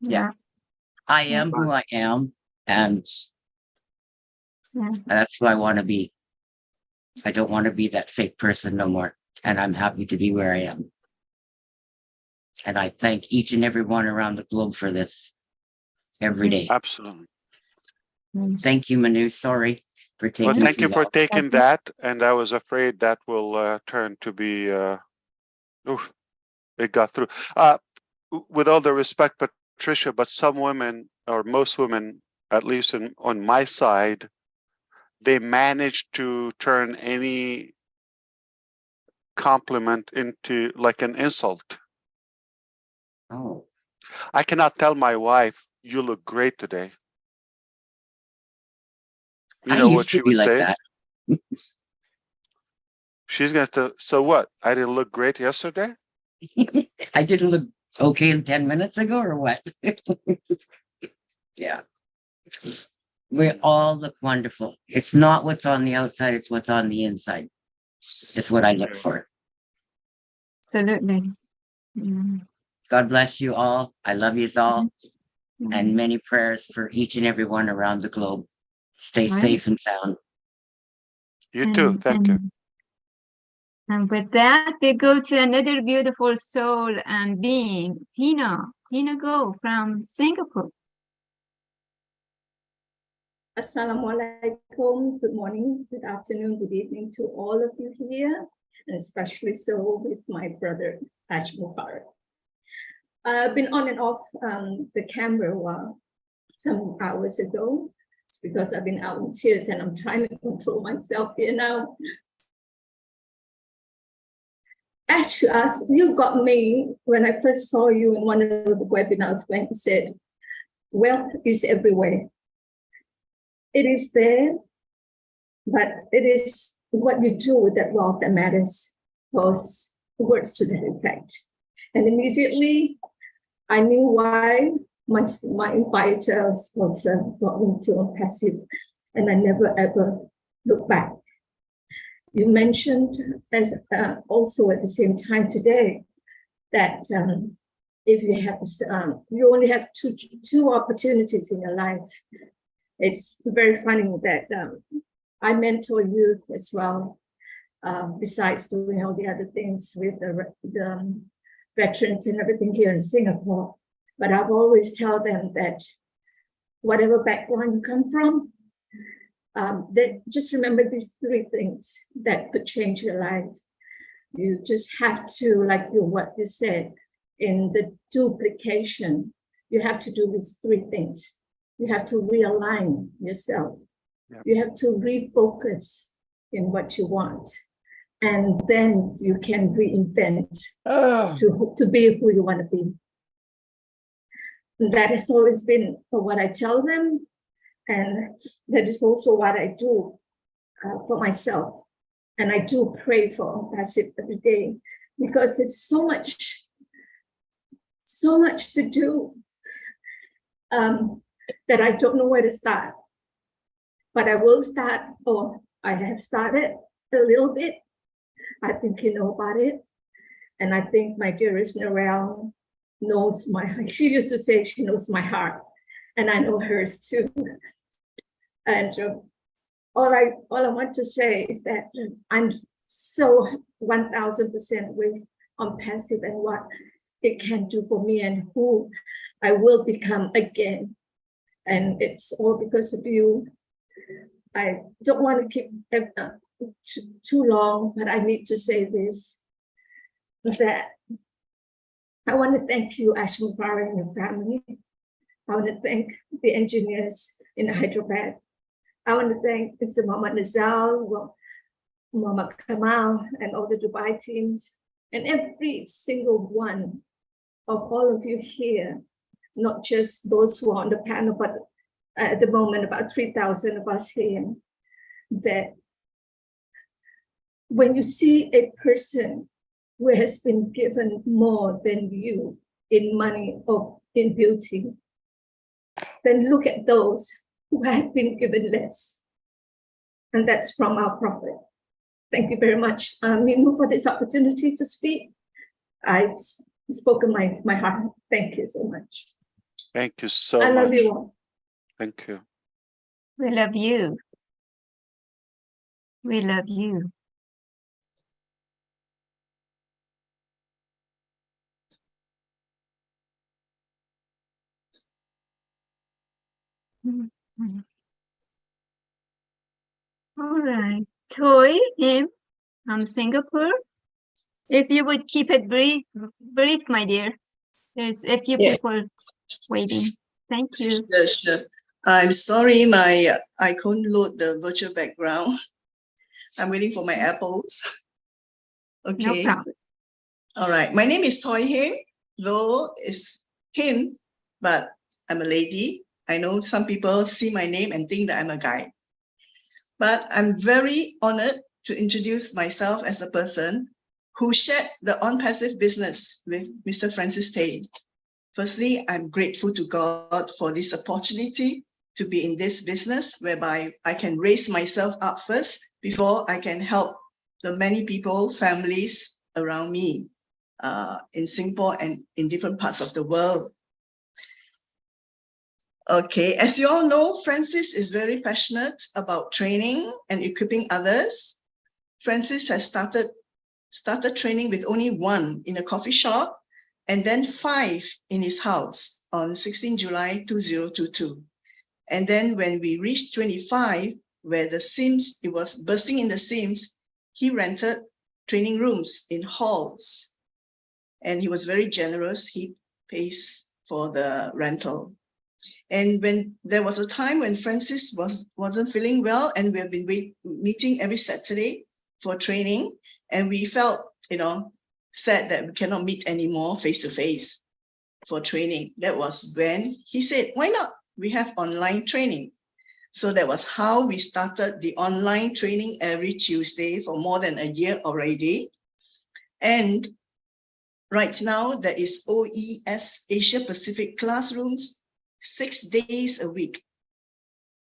Yeah. I am who I am, and that's who I want to be. I don't want to be that fake person no more. And I'm happy to be where I am. And I thank each and every one around the globe for this every day. Absolutely. Thank you, Manu. Sorry for taking Well, thank too you for long. taking that. And I was afraid that will turn to be, it got through. With all the respect, Patricia, but some women, or most women, at least on my side, they manage to turn any compliment into like an insult. Oh. I cannot tell my wife, you look great today. You know what she would say? That. She's going to, so what? I didn't look great yesterday? I didn't look okay 10 minutes ago or what? Yeah. We all look wonderful. It's not what's on the outside, it's what's on the inside. It's what I look for. Absolutely. God bless you all. I love you all. And many prayers for each and every one around the globe. Stay safe and sound. You too. Thank you. And with that, we go to another beautiful soul and being, Tina. Tina Go from Singapore. Assalamualaikum. Good morning, good afternoon, good evening to all of you here, and especially so with my brother, Ash Mubarak. I've been on and off the camera some hours ago. It's because I've been out in tears and I'm trying to control myself here now. Ash, you got me when I first saw you in one of the webinars when you said, wealth is everywhere. It is there, but it is what you do with that wealth that matters. Those words to that effect. And immediately, I knew why my inviter sponsor brought me to ONPASSIVE, and I never ever looked back. You mentioned as also at the same time today that if you have you only have two opportunities in your life. It's very funny that I mentor youth as well, besides doing all the other things with the veterans and everything here in Singapore. But I've always tell them that whatever background you come from, that just remember these three things that could change your life. You just have to, like what you said, in the duplication, you have to do these three things. You have to realign yourself. Yeah. You have to refocus in what you want. And then you can reinvent to be who you want to be. That has always been what I tell them. And that is also what I do for myself. And I do pray for ONPASSIVE every day because there's so much to do that I don't know where to start. But I will start, or I have started a little bit. I think you know about it. And I think my dearest Narelle knows she used to say she knows my heart, and I know hers too. And all I want to say is that I'm so 1000% with ONPASSIVE and what it can do for me and who I will become again. And it's all because of you. I don't want to keep too long, but I need to say this, that I want to thank you, Ash Mubarak, and your family. I want to thank the engineers in Hyderabad. I want to thank Mr. Muhammad Nizal, Muhammad Kamal, and all the Dubai teams, and every single one of all of you here, not just those who are on the panel, but at the moment, about 3,000 of us here, that when you see a person who has been given more than you in money or in beauty, then look at those who have been given less. And that's from our prophet. Thank you very much, OMINOO, for this opportunity to speak. I've spoken my heart. Thank you so much. Thank you so much. I love you all. Thank you. We love you. We love you. All right. Toy him from Singapore. If you would keep it brief, my dear. There's a few people waiting. Thank you. Sure. I'm sorry, I couldn't load the virtual background. I'm waiting for my apples. Okay. No problem. All right. My name is Toy Him, though it's him, but I'm a lady. I know some people see my name and think that I'm a guy. But I'm very honored to introduce myself as the person who shared the ONPASSIVE business with Mr. Francis Tay. Firstly, I'm grateful to God for this opportunity to be in this business whereby I can raise myself up first before I can help the many people, families around me in Singapore and in different parts of the world. Okay, as you all know, Francis is very passionate about training and equipping others. Francis has started training with only one in a coffee shop and then 5 in his house on 16 July 2022. And then when we reached 25, where the seams, it was bursting in the seams, he rented training rooms in halls. And he was very generous. He pays for the rental. And when there was a time when Francis wasn't feeling well, and we have been meeting every Saturday for training, and we felt, sad that we cannot meet anymore face-to-face for training. That was when he said, why not? We have online training. So that was how we started the online training every Tuesday for more than a year already. And right now there is OES Asia Pacific classrooms 6 days a week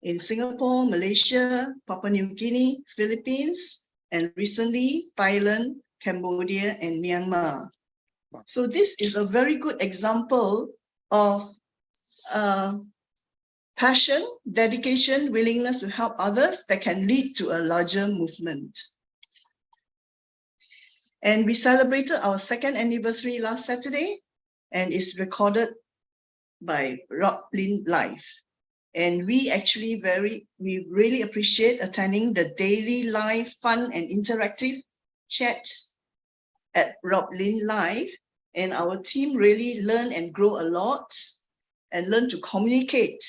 in Singapore, Malaysia, Papua New Guinea, Philippines, and recently Thailand, Cambodia, and Myanmar. So this is a very good example of passion, dedication, willingness to help others that can lead to a larger movement. And we celebrated our 2nd anniversary last Saturday, and it's recorded by Rob Lin Live. And we actually we really appreciate attending the daily live, fun and interactive chat at Rob Lin Live. And our team really learn and grow a lot and learn to communicate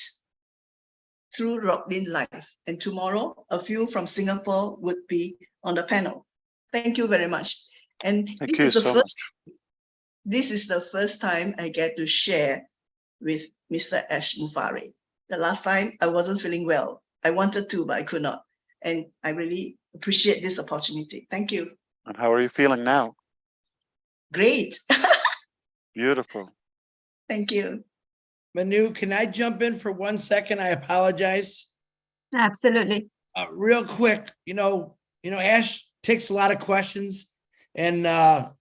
through Rob Lin Live. And tomorrow, a few from Singapore would be on the panel. Thank you very much. And this is the first time I get to share with Mr. Ash Mubarak. The last time I wasn't feeling well. I wanted to, but I could not. And I really appreciate this opportunity. Thank you. And how are you feeling now? Great. Beautiful. Thank you. Manu, can I jump in for 1 second? I apologize. Absolutely. Real quick, Ash takes a lot of questions and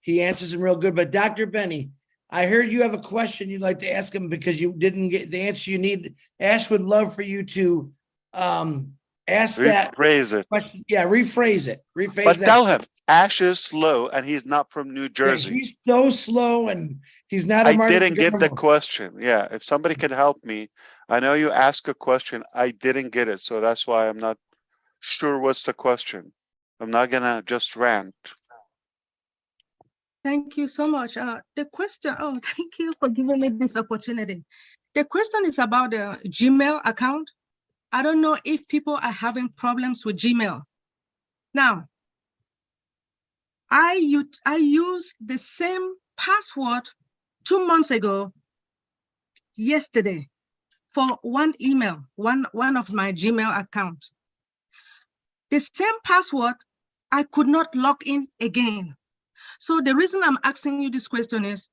he answers them real good. But Dr. Benny, I heard you have a question you'd like to ask him because you didn't get the answer you need. Ash would love for you to ask that Rephrase it. question. Yeah, rephrase it. Rephrase But that. tell him Ash is slow and he's not from New Yeah, Jersey. he's so slow and he's not a I Marty didn't get the McGonagall. question. Yeah, if somebody can help me. I know you asked a question. I didn't get it. So that's why I'm not sure what's the question. I'm not gonna just rant. Thank you so much. The question, oh, thank you for giving me this opportunity. The question is about the Gmail account. I don't know if people are having problems with Gmail. Now, I used the same password 2 months ago, yesterday, for one email, one of my Gmail accounts. The same password, I could not log in again. So the reason I'm asking you this question is,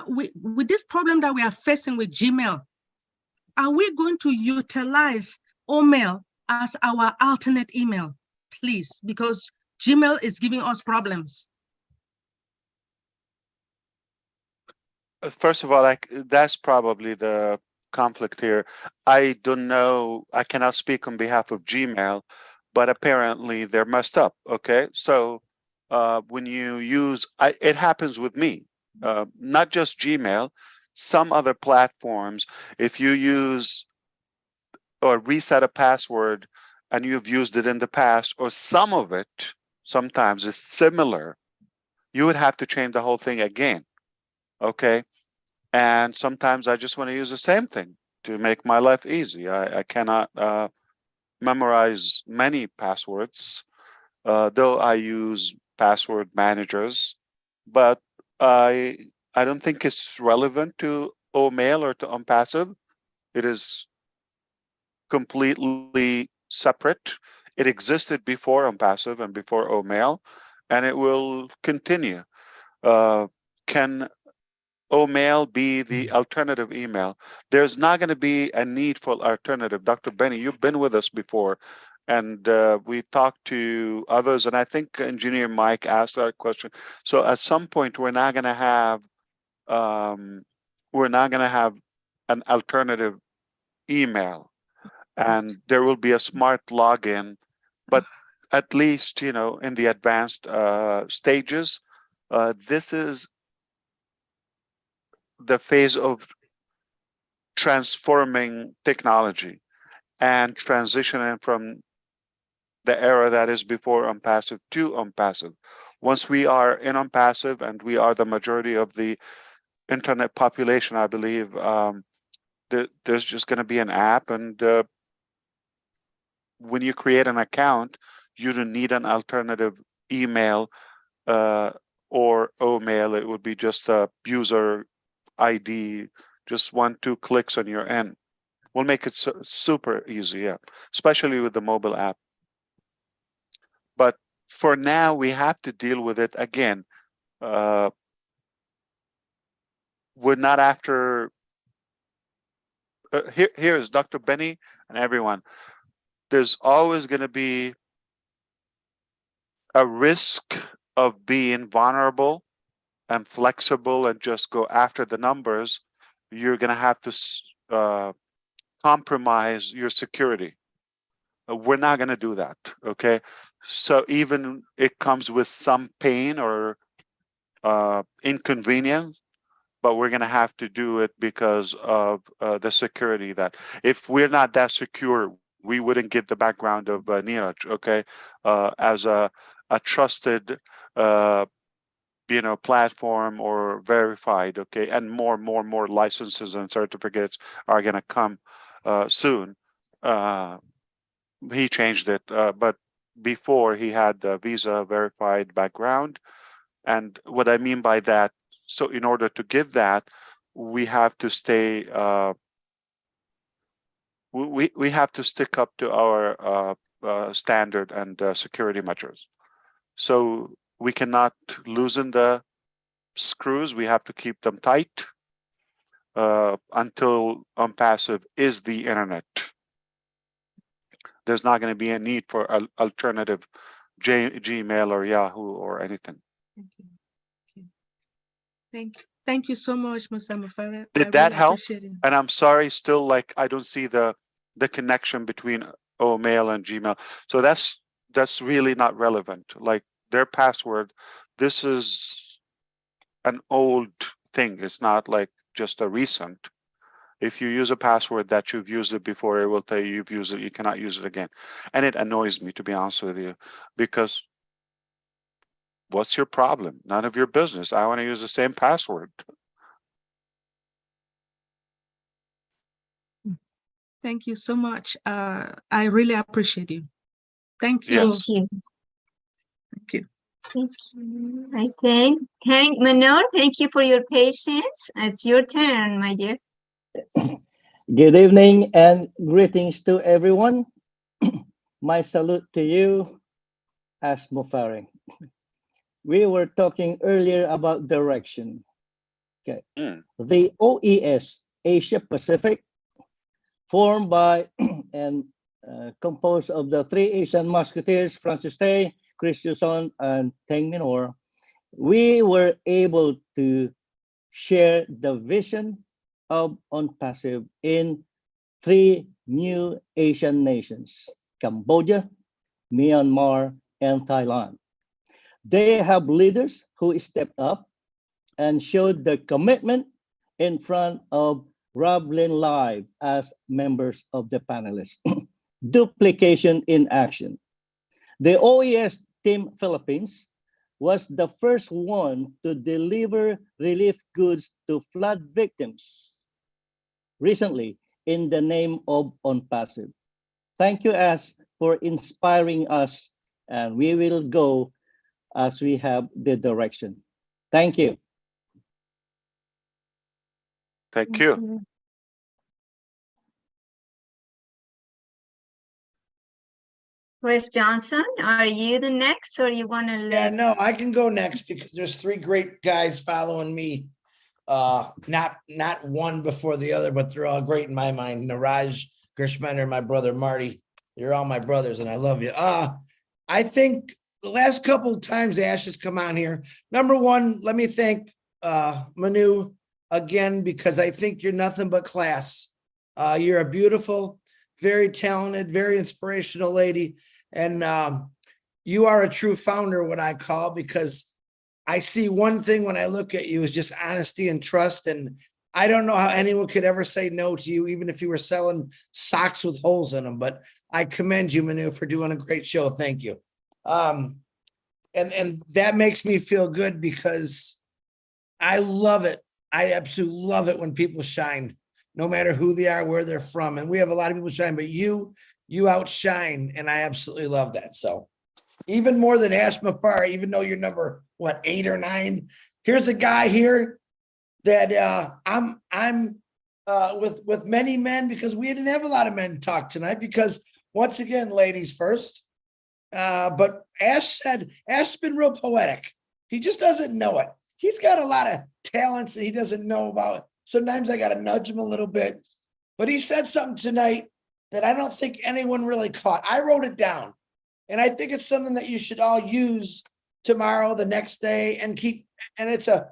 with this problem that we are facing with Gmail, are we going to utilize OMail as our alternate email, please? Because Gmail is giving us problems. First of all, that's probably the conflict here. I don't know. I cannot speak on behalf of Gmail, but apparently they're messed up. Okay, so when you use, it happens with me, not just Gmail, some other platforms. If you use or reset a password and you've used it in the past, or some of it, sometimes it's similar, you would have to change the whole thing again. Okay. And sometimes I just want to use the same thing to make my life easy. I cannot memorize many passwords, though I use password managers, but I don't think it's relevant to OMail or to ONPASSIVE. It is completely separate. It existed before ONPASSIVE and before OMail, and it will continue. Can OMail be the alternative email? There's not going to be a need for alternative. Dr. Benny, you've been with us before, and we talked to others, and I think Engineer Mike asked that question. So at some point, we're not going to have an alternative email, and there will be a smart login. But at least, you know, in the advanced stages, this is the phase of transforming technology and transitioning from the era that is before ONPASSIVE to ONPASSIVE. Once we are in ONPASSIVE and we are the majority of the internet population, I believe there's just going to be an app, and when you create an account, you don't need an alternative email or OMail. It would be just a user ID, just 1-2 clicks on your end. We'll make it super easy, yeah, especially with the mobile app. But for now, we have to deal with it again. We're not after. Here's Dr. Benny and everyone. There's always going to be a risk of being vulnerable and flexible and just go after the numbers. You're going to have to compromise your security. We're not going to do that. Okay. So even it comes with some pain or inconvenience, but we're going to have to do it because of the security. That if we're not that secure, we wouldn't get the background of Neeraj, okay, as a trusted, platform or verified, okay, and more licenses and certificates are going to come soon. He changed it, but before he had the Visa verified background. And what I mean by that, so in order to get that, we have to stay, we have to stick up to our standard and security measures. So we cannot loosen the screws. We have to keep them tight until ONPASSIVE is the internet. There's not going to be a need for alternative Gmail or Yahoo or anything. Thank you so much, Mr. Mufara. Did that help? And I'm sorry, still like I don't see the connection between OMail and Gmail. So that's really not relevant. Like their password, this is an old thing. It's not like just a recent. If you use a password that you've used it before, it will tell you you've used it, you cannot use it again. And it annoys me, to be honest with you, because what's your problem? None of your business. I want to use the same password. Thank you so much. I really appreciate you. Thank you. Yes. Thank you. Thank you. Thank you. Okay. Thank Manor. Thank you for your patience. It's your turn, my dear. Good evening and greetings to everyone. My salute to you, as Mufari. We were talking earlier about direction. Okay. The OES, Asia Pacific, formed by and composed of the three Asian Musketeers, Francis Tay, Chris Yuson, and Teng Minor, we were able to share the vision of ONPASSIVE in three new Asian nations, Cambodia, Myanmar, and Thailand. They have leaders who stepped up and showed their commitment in front of Rob Lin Live as members of the panelists. Duplication in action. The OES Team Philippines was the first one to deliver relief goods to flood victims recently in the name of ONPASSIVE. Thank you, Ash, for inspiring us, and we will go as we have the direction. Thank you. Thank you. Chris Johnson, are you the next, or you want to? Yeah, no, I can go next because there's three great guys following me. Not one before the other, but they're all great in my mind. Niraj, Gershman, my brother Marty. You're all my brothers, and I love you. I think the last couple of times Ash has come on here. Number one, let me thank Manu again, because I think you're nothing but class. You're a beautiful, very talented, very inspirational lady. And you are a true founder, what I call, because I see one thing when I look at you is just honesty and trust. And I don't know how anyone could ever say no to you, even if you were selling socks with holes in them. But I commend you, Manu, for doing a great show. Thank you. And that makes me feel good because I love it. I absolutely love it when people shine, no matter who they are, where they're from. And we have a lot of people shine, but you outshine, and I absolutely love that. So even more than Ash Mafar, even though you're number, 8 or 9, here's a guy here that I'm with many men, because we didn't have a lot of men talk tonight, because once again, ladies first. But Ash's been real poetic. He just doesn't know it. He's got a lot of talents that he doesn't know about. Sometimes I got to nudge him a little bit, but he said something tonight that I don't think anyone really caught. I wrote it down, and I think it's something that you should all use tomorrow, the next day, and keep. And it's a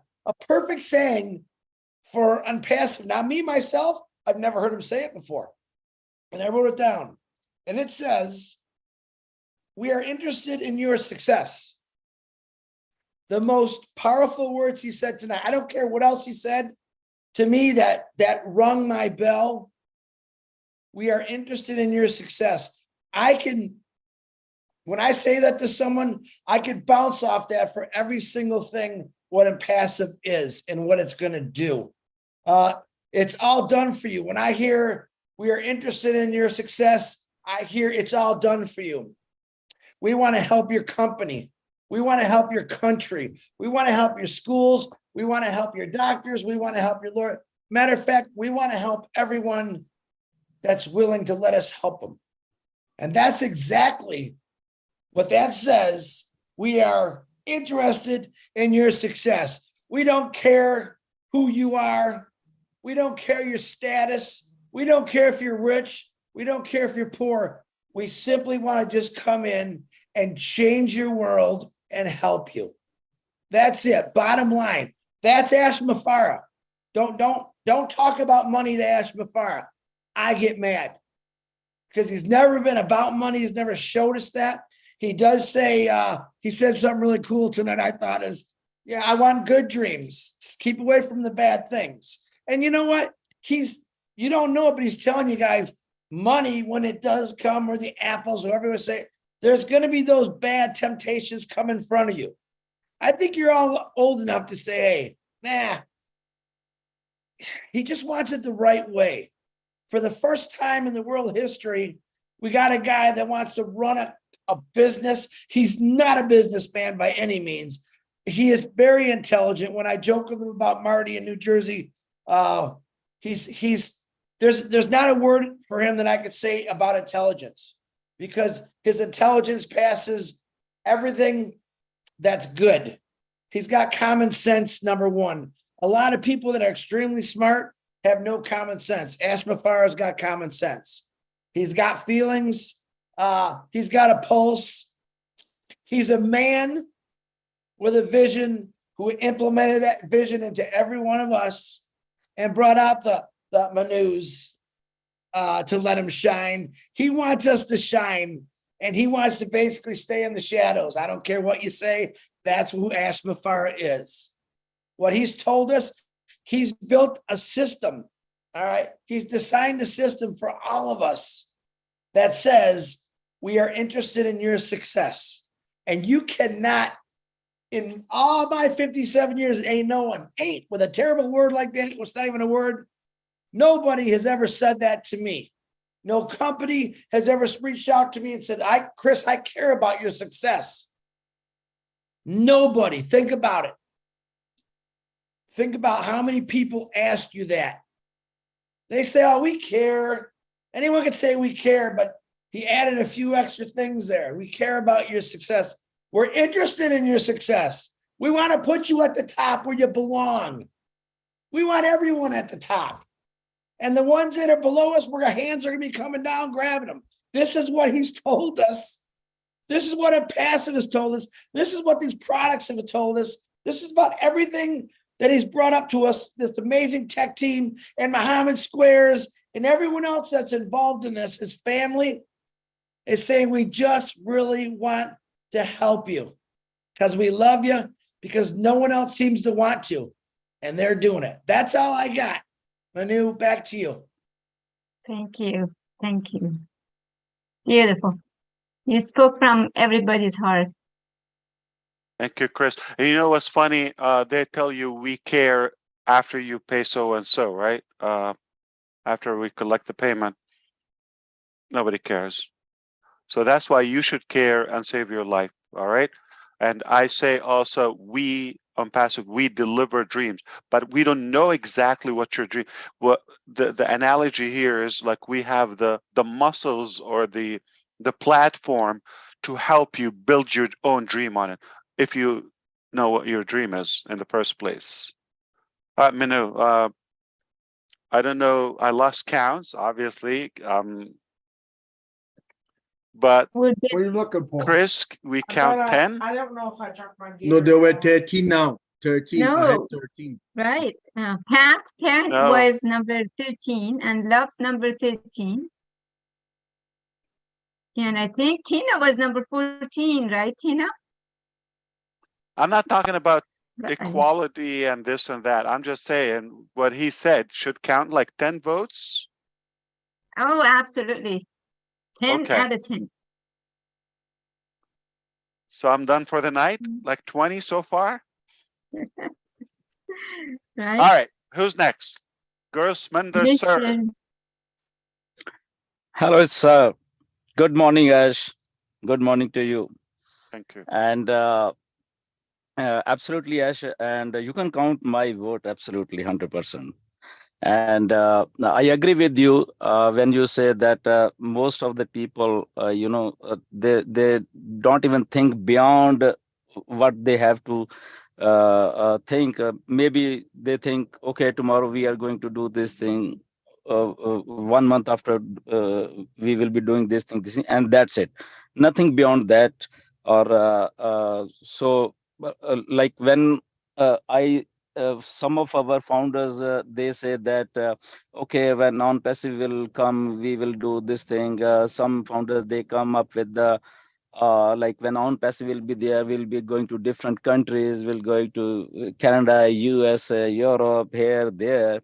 perfect saying for ONPASSIVE. Now, me, myself, I've never heard him say it before, and I wrote it down. And it says, we are interested in your success. The most powerful words he said tonight. I don't care what else he said. To me, that rung my bell. We are interested in your success. When I say that to someone, I could bounce off that for every single thing what ONPASSIVE is and what it's going to do. It's all done for you. When I hear we are interested in your success, I hear it's all done for you. We want to help your company. We want to help your country. We want to help your schools. We want to help your doctors. We want to help your lawyer. Matter of fact, we want to help everyone that's willing to let us help them. And that's exactly what that says. We are interested in your success. We don't care who you are. We don't care your status. We don't care if you're rich. We don't care if you're poor. We simply want to just come in and change your world and help you. That's it. Bottom line. That's Ash Mafara. Don't talk about money to Ash Mafara. I get mad because he's never been about money. He's never showed us that. He does say, he said something really cool tonight, I thought is, yeah, I want good dreams. Just keep away from the bad things. And you know what? You don't know it, but he's telling you guys, money, when it does come, or the apples, or everyone say, there's going to be those bad temptations come in front of you. I think you're all old enough to say, hey, nah, he just wants it the right way. For the first time in the world history, we got a guy that wants to run a business. He's not a businessman by any means. He is very intelligent. When I joke with him about Marty in New Jersey, there's not a word for him that I could say about intelligence, because his intelligence passes everything that's good. He's got common sense, number one. A lot of people that are extremely smart have no common sense. Ash Mafara's got common sense. He's got feelings. He's got a pulse. He's a man with a vision who implemented that vision into every one of us and brought out the OMINOOs to let him shine. He wants us to shine, and he wants to basically stay in the shadows. I don't care what you say. That's who Ash Mafara is. What he's told us, he's built a system. All right. He's designed a system for all of us that says we are interested in your success. And you cannot, in all my 57 years, ain't with a terrible word like that, it's not even a word. Nobody has ever said that to me. No company has ever reached out to me and said, Chris, I care about your success. Nobody. Think about it. Think about how many people ask you that. They say, oh, we care. Anyone could say we care, but he added a few extra things there. We care about your success. We're interested in your success. We want to put you at the top where you belong. We want everyone at the top. And the ones that are below us, where our hands are going to be coming down, grabbing them. This is what he's told us. This is what ONPASSIVE has told us. This is what these products have told us. This is about everything that he's brought up to us, this amazing tech team and Muhammad Squares and everyone else that's involved in this, his family, is saying we just really want to help you because we love you, because no one else seems to want to, and they're doing it. That's all I got. Manu, back to you. Thank you. Thank you. Beautiful. You spoke from everybody's heart. Thank you, Chris. And you know what's funny? They tell you we care after you pay so and so, right? After we collect the payment, nobody cares. So that's why you should care and save your life. All right. And I say also, we ONPASSIVE, we deliver dreams, but we don't know exactly what your dream. What the analogy here is, like, we have the muscles or the platform to help you build your own dream on it, if you know what your dream is in the first place. Minu, I don't know. I lost counts, obviously. But what are you looking for? Chris, we count 10. I don't know if I dropped my game. No, there were 13 now. 13. I had No. 13. Right. Pat No. was number 13 and Love number 13. And I think Tina was number 14, right, Tina? I'm not talking about equality and this and that. I'm just saying what he said should count like 10 votes. Oh, absolutely. 10 Okay. out of 10. So I'm done for the night, like 20 so far. Right. All right. Who's next? Gurusminder, sir. Hello, sir. Good morning, Ash. Good morning to you. Thank you. And absolutely, Ash. And you can count my vote absolutely 100%. And I agree with you when you say that most of the people, they don't even think beyond what they have to think. Maybe they think, okay, tomorrow we are going to do this thing. 1 month after we will be doing this thing, and that's it. Nothing beyond that. or like when some of our founders they say that okay, when non-passive will come, we will do this thing. Some founders they come up with the like when ONPASSIVE will be there, we'll be going to different countries, we'll going to Canada, US, Europe, here, there.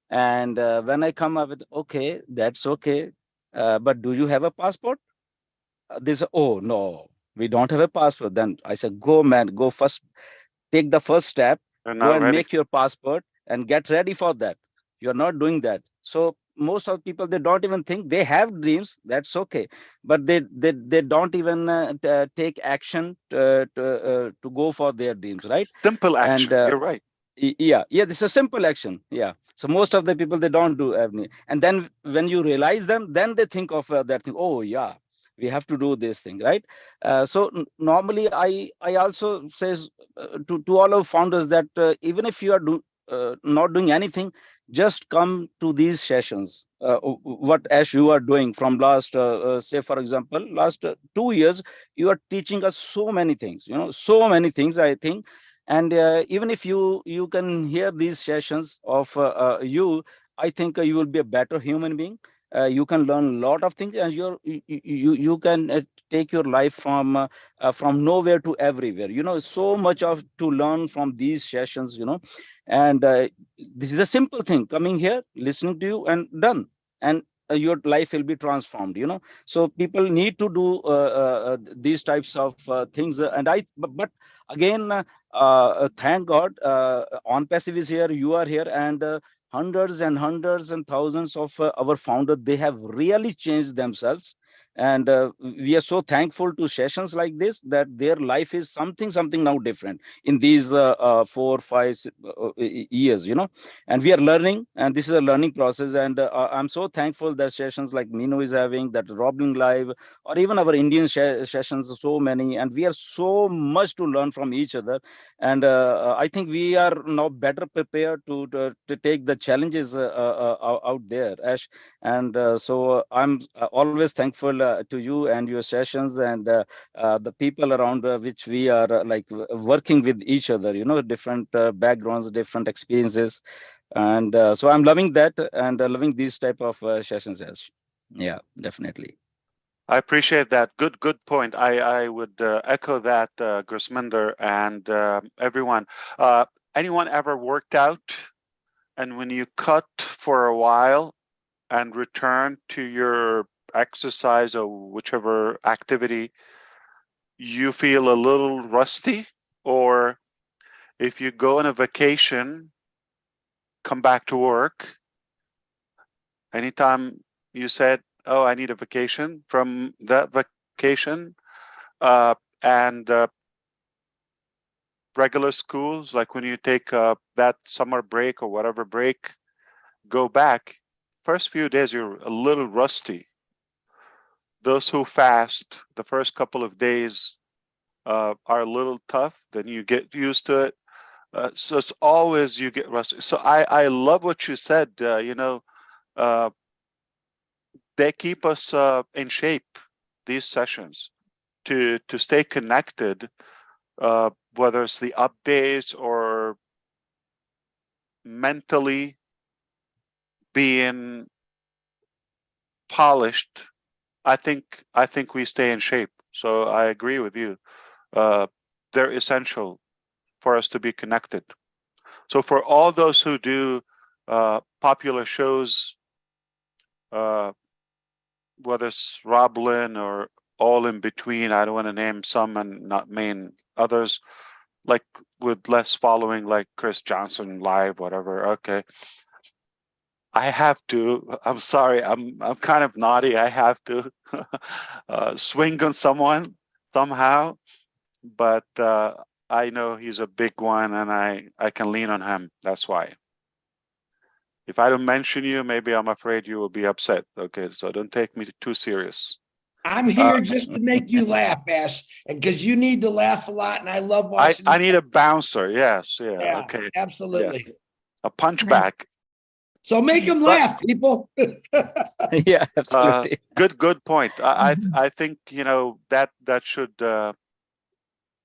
And when I come up with, okay, that's okay, but do you have a passport? They say, oh, no, we don't have a passport. Then I said, go, man, go first, take the first step, They're go not and ready. make your passport and get ready for that. You're not doing that. So most of the people, they don't even think they have dreams. That's okay. But they don't even take action to go for their dreams, right? Simple And action. You're right. yeah, this is a simple action. Yeah. So most of the people, they don't do any. And then when you realize them, then they think of that thing. Oh, yeah, we have to do this thing, right? So normally I also says to all of founders that even if you are not doing anything, just come to these sessions. What as you are doing from last say for example last 2 years, you are teaching us so many things, so many things, I think. And even if you can hear these sessions of you, I think you will be a better human being. You can learn a lot of things, and you can take your life from nowhere to everywhere. So much of to learn from these sessions. And this is a simple thing: coming here, listening to you, and done. And your life will be transformed. So people need to do these types of things. And but again, thank God, ONPASSIVE is here, you are here, and hundreds and hundreds and thousands of our founders, they have really changed themselves. And we are so thankful to sessions like this, that their life is something now different in these 4 5 years. And we are learning, and this is a learning process. And I'm so thankful that sessions like OMINOO is having, that Robling Live, or even our Indian sessions, so many, and we are so much to learn from each other. And I think we are now better prepared to take the challenges out there, Ash. And so I'm always thankful to you and your sessions, and the people around which we are like working with each other, different backgrounds, different experiences. And so I'm loving that, and loving these type of sessions, Ash. Yeah, definitely. I appreciate that. Good point. I would echo that, Grisminder, and everyone. Anyone ever worked out, and when you cut for a while and return to your exercise or whichever activity, you feel a little rusty? Or if you go on a vacation, come back to work, anytime you said, oh, I need a vacation from that vacation, and regular schools, like when you take that summer break or whatever break, go back, first few days you're a little rusty. Those who fast, the first couple of days are a little tough, then you get used to it. So it's always you get rusty. So I love what you said. They keep us in shape, these sessions, to stay connected, whether it's the updates or mentally being polished. I think we stay in shape. So I agree with you. They're essential for us to be connected. So for all those who do popular shows, whether it's Roblin or all in between, I don't want to name some and not name others, like with less following, like Chris Johnson Live, whatever. Okay. I have to, I'm sorry, I'm kind of naughty. I have to swing on someone somehow, but I know he's a big one, and I can lean on him. That's why. If I don't mention you, maybe I'm afraid you will be upset. Okay, so don't take me too serious. I'm here just to make you laugh, Ash, and because you need to laugh a lot, and I love watching. I need a bouncer. Yes, yeah, okay, absolutely. Yes. A punch back. So make them laugh, people. Yeah, absolutely. Good point. I think that should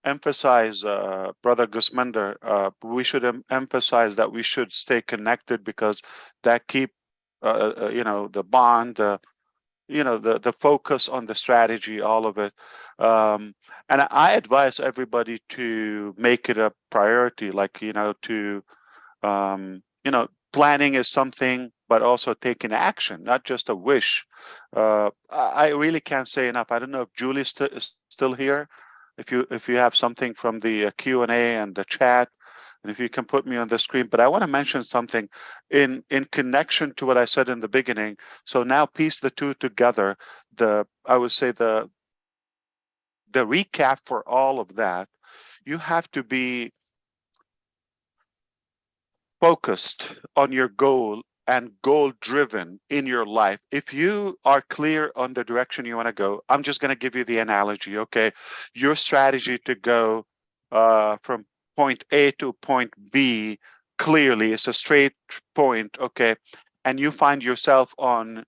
emphasize, Brother Gusmender, we should emphasize that we should stay connected, because that keep, the bond, the focus on the strategy, all of it. And I advise everybody to make it a priority, like, planning is something, but also taking action, not just a wish. I really can't say enough. I don't know if Julie's is still here. If you have something from the Q&A and the chat, and if you can put me on the screen. But I want to mention something in connection to what I said in the beginning. So now piece the two together. I would say the recap for all of that, you have to be focused on your goal and goal driven in your life. If you are clear on the direction you want to go, I'm just going to give you the analogy. Okay, your strategy to go from point A to point B clearly is a straight point. Okay, and you find yourself on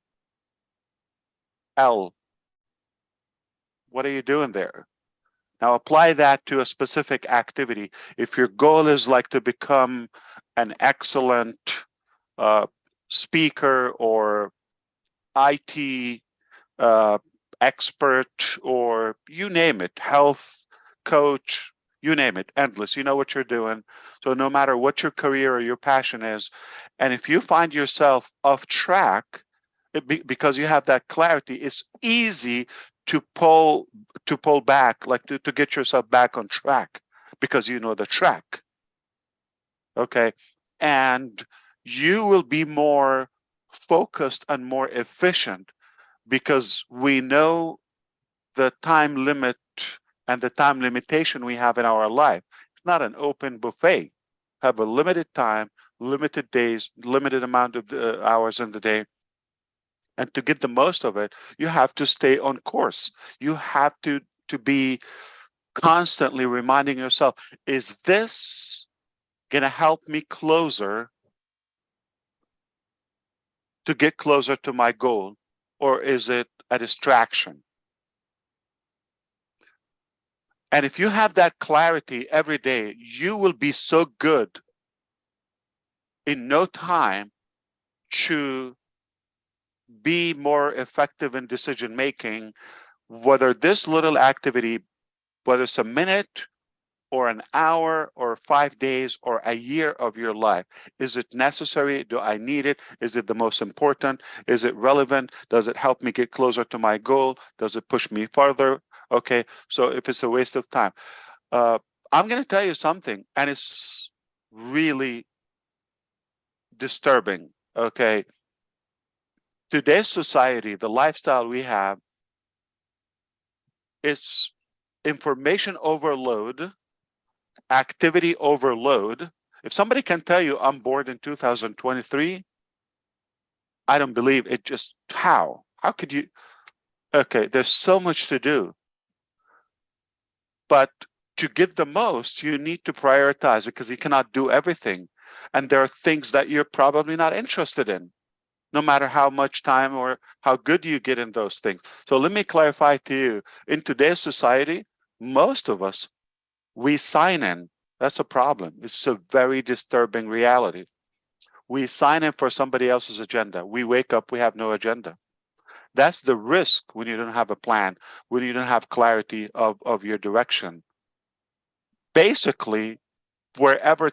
L. What are you doing there? Now apply that to a specific activity. If your goal is like to become an excellent speaker or IT expert, or you name it, health coach, you name it, endless. You know what you're doing. So no matter what your career or your passion is, and if you find yourself off track, because you have that clarity, it's easy to pull back, like to get yourself back on track, because you know the track. Okay, and you will be more focused and more efficient, because we know the time limit and the time limitation we have in our life. It's not an open buffet. Have a limited time, limited days, limited amount of hours in the day. And to get the most of it, you have to stay on course. You have to be constantly reminding yourself, is this going to help me closer to get closer to my goal, or is it a distraction? And if you have that clarity every day, you will be so good in no time to be more effective in decision making, whether this little activity, whether it's a minute or an hour or 5 days or a year of your life. Is it necessary? Do I need it? Is it the most important? Is it relevant? Does it help me get closer to my goal? Does it push me further? Okay, so if it's a waste of time, I'm going to tell you something, and it's really disturbing. Okay, today's society, the lifestyle we have, it's information overload, activity overload. If somebody can tell you I'm bored in 2023, I don't believe it. Just how could you? Okay, there's so much to do, but to get the most, you need to prioritize it, because you cannot do everything. And there are things that you're probably not interested in, no matter how much time or how good you get in those things. So let me clarify to you, in today's society, most of us, we sign in. That's a problem. It's a very disturbing reality. We sign in for somebody else's agenda. We wake up, we have no agenda. That's the risk when you don't have a plan, when you don't have clarity of your direction. Basically, wherever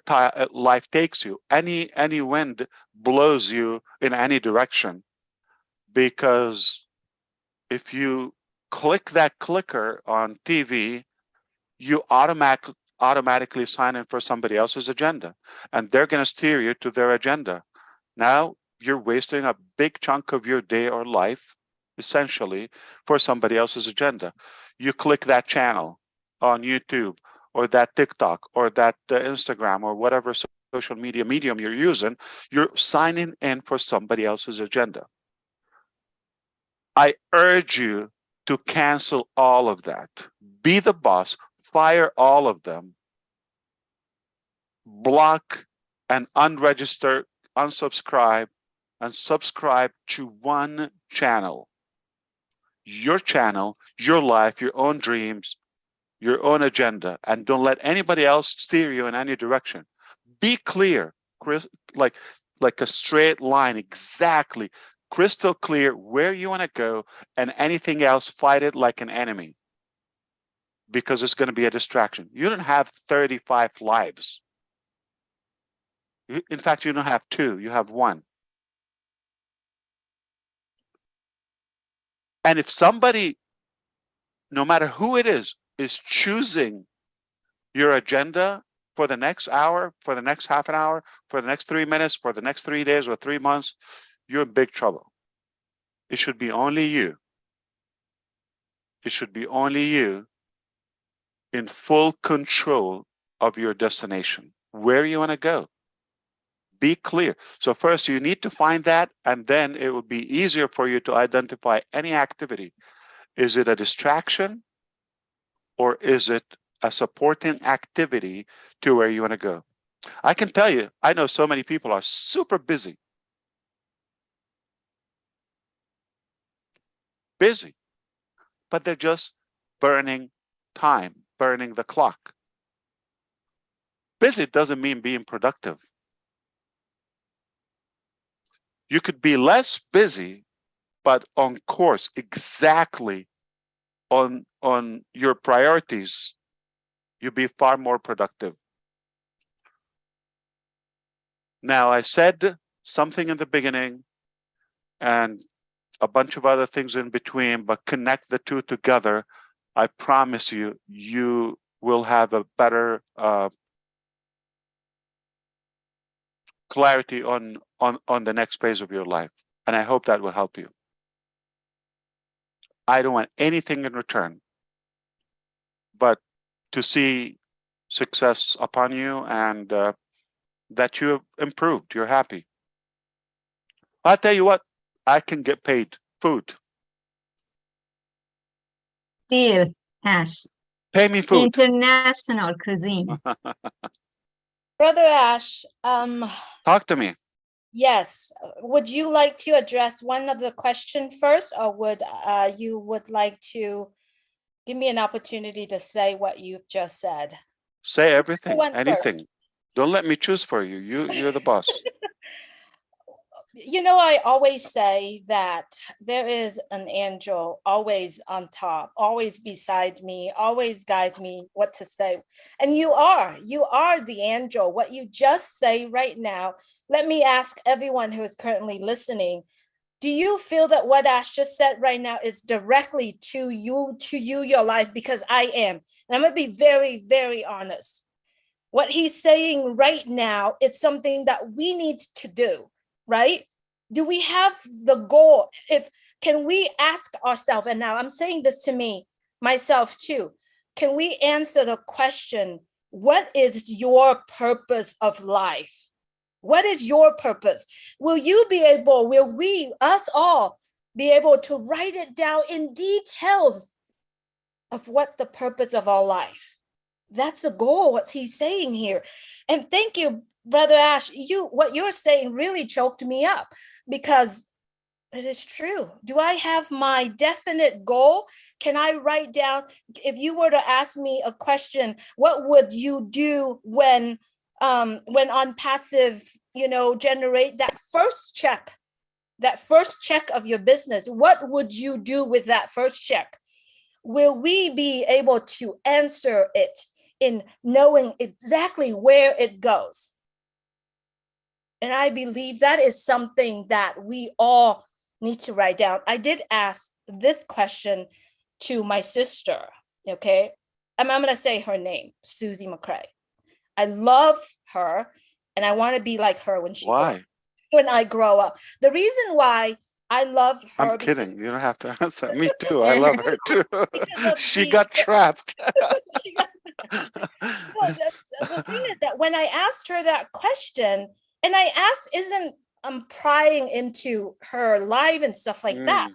life takes you, any wind blows you in any direction, because if you click that clicker on TV, you automatically sign in for somebody else's agenda, and they're going to steer you to their agenda. Now you're wasting a big chunk of your day or life, essentially, for somebody else's agenda. You click that channel on YouTube, or that TikTok, or that Instagram, or whatever social media medium you're using, you're signing in for somebody else's agenda. I urge you to cancel all of that. Be the boss, fire all of them, block and unregister, unsubscribe, and subscribe to one channel. Your channel, your life, your own dreams, your own agenda, and don't let anybody else steer you in any direction. Be clear, like a straight line, exactly, crystal clear where you want to go, and anything else, fight it like an enemy, because it's going to be a distraction. You don't have 35 lives. In fact, you don't have 2, you have 1. And if somebody, no matter who it is choosing your agenda for the next hour, for the next half an hour, for the next 3 minutes, for the next 3 days or 3 months, you're in big trouble. It should be only you. It should be only you in full control of your destination, where you want to go. Be clear. So first you need to find that, and then it will be easier for you to identify any activity. Is it a distraction, or is it a supporting activity to where you want to go? I can tell you, I know so many people are super busy. But they're just burning time, burning the clock. Busy doesn't mean being productive. You could be less busy, but on course, exactly on your priorities, you'll be far more productive. Now, I said something in the beginning and a bunch of other things in between, but connect the two together. I promise you, you will have a better clarity on the next phase of your life. And I hope that will help you. I don't want anything in return, but to see success upon you, and that you have improved, you're happy. I'll tell you what, I can get paid. Food. Deal, Ash. Pay me food. International cuisine. Brother Ash, Talk to me. yes. Would you like to address one of the question first, or would you like to give me an opportunity to say what you've just said? Say everything, anything. First. Don't let me choose for you. You're the boss. You know, I always say that there is an angel always on top, always beside me, always guide me what to say. And you are the angel. What you just say right now, let me ask everyone who is currently listening, do you feel that what Ash just said right now is directly to you, your life? Because I am. And I'm going to be very, very honest. What he's saying right now is something that we need to do, right? Do we have the goal? Can we ask ourselves, and now I'm saying this to myself too, can we answer the question, what is your purpose of life? What is your purpose? Will we, us all, be able to write it down in details of what the purpose of our life? That's the goal, what he's saying here. And thank you, Brother Ash. What you're saying really choked me up, because it is true. Do I have my definite goal? Can I write down, if you were to ask me a question, what would you do when ONPASSIVE, generate that first check of your business? What would you do with that first check? Will we be able to answer it in knowing exactly where it goes? And I believe that is something that we all need to write down. I did ask this question to my sister, okay? I'm going to say her name, Susie McCrae. I love her, and I want to be like her when I grow up. The reason why I love her. I'm kidding. You don't have to answer. Me too. I love her too. She got trapped. The thing is that when I asked her that question, and I asked, I'm prying into her life and stuff like that.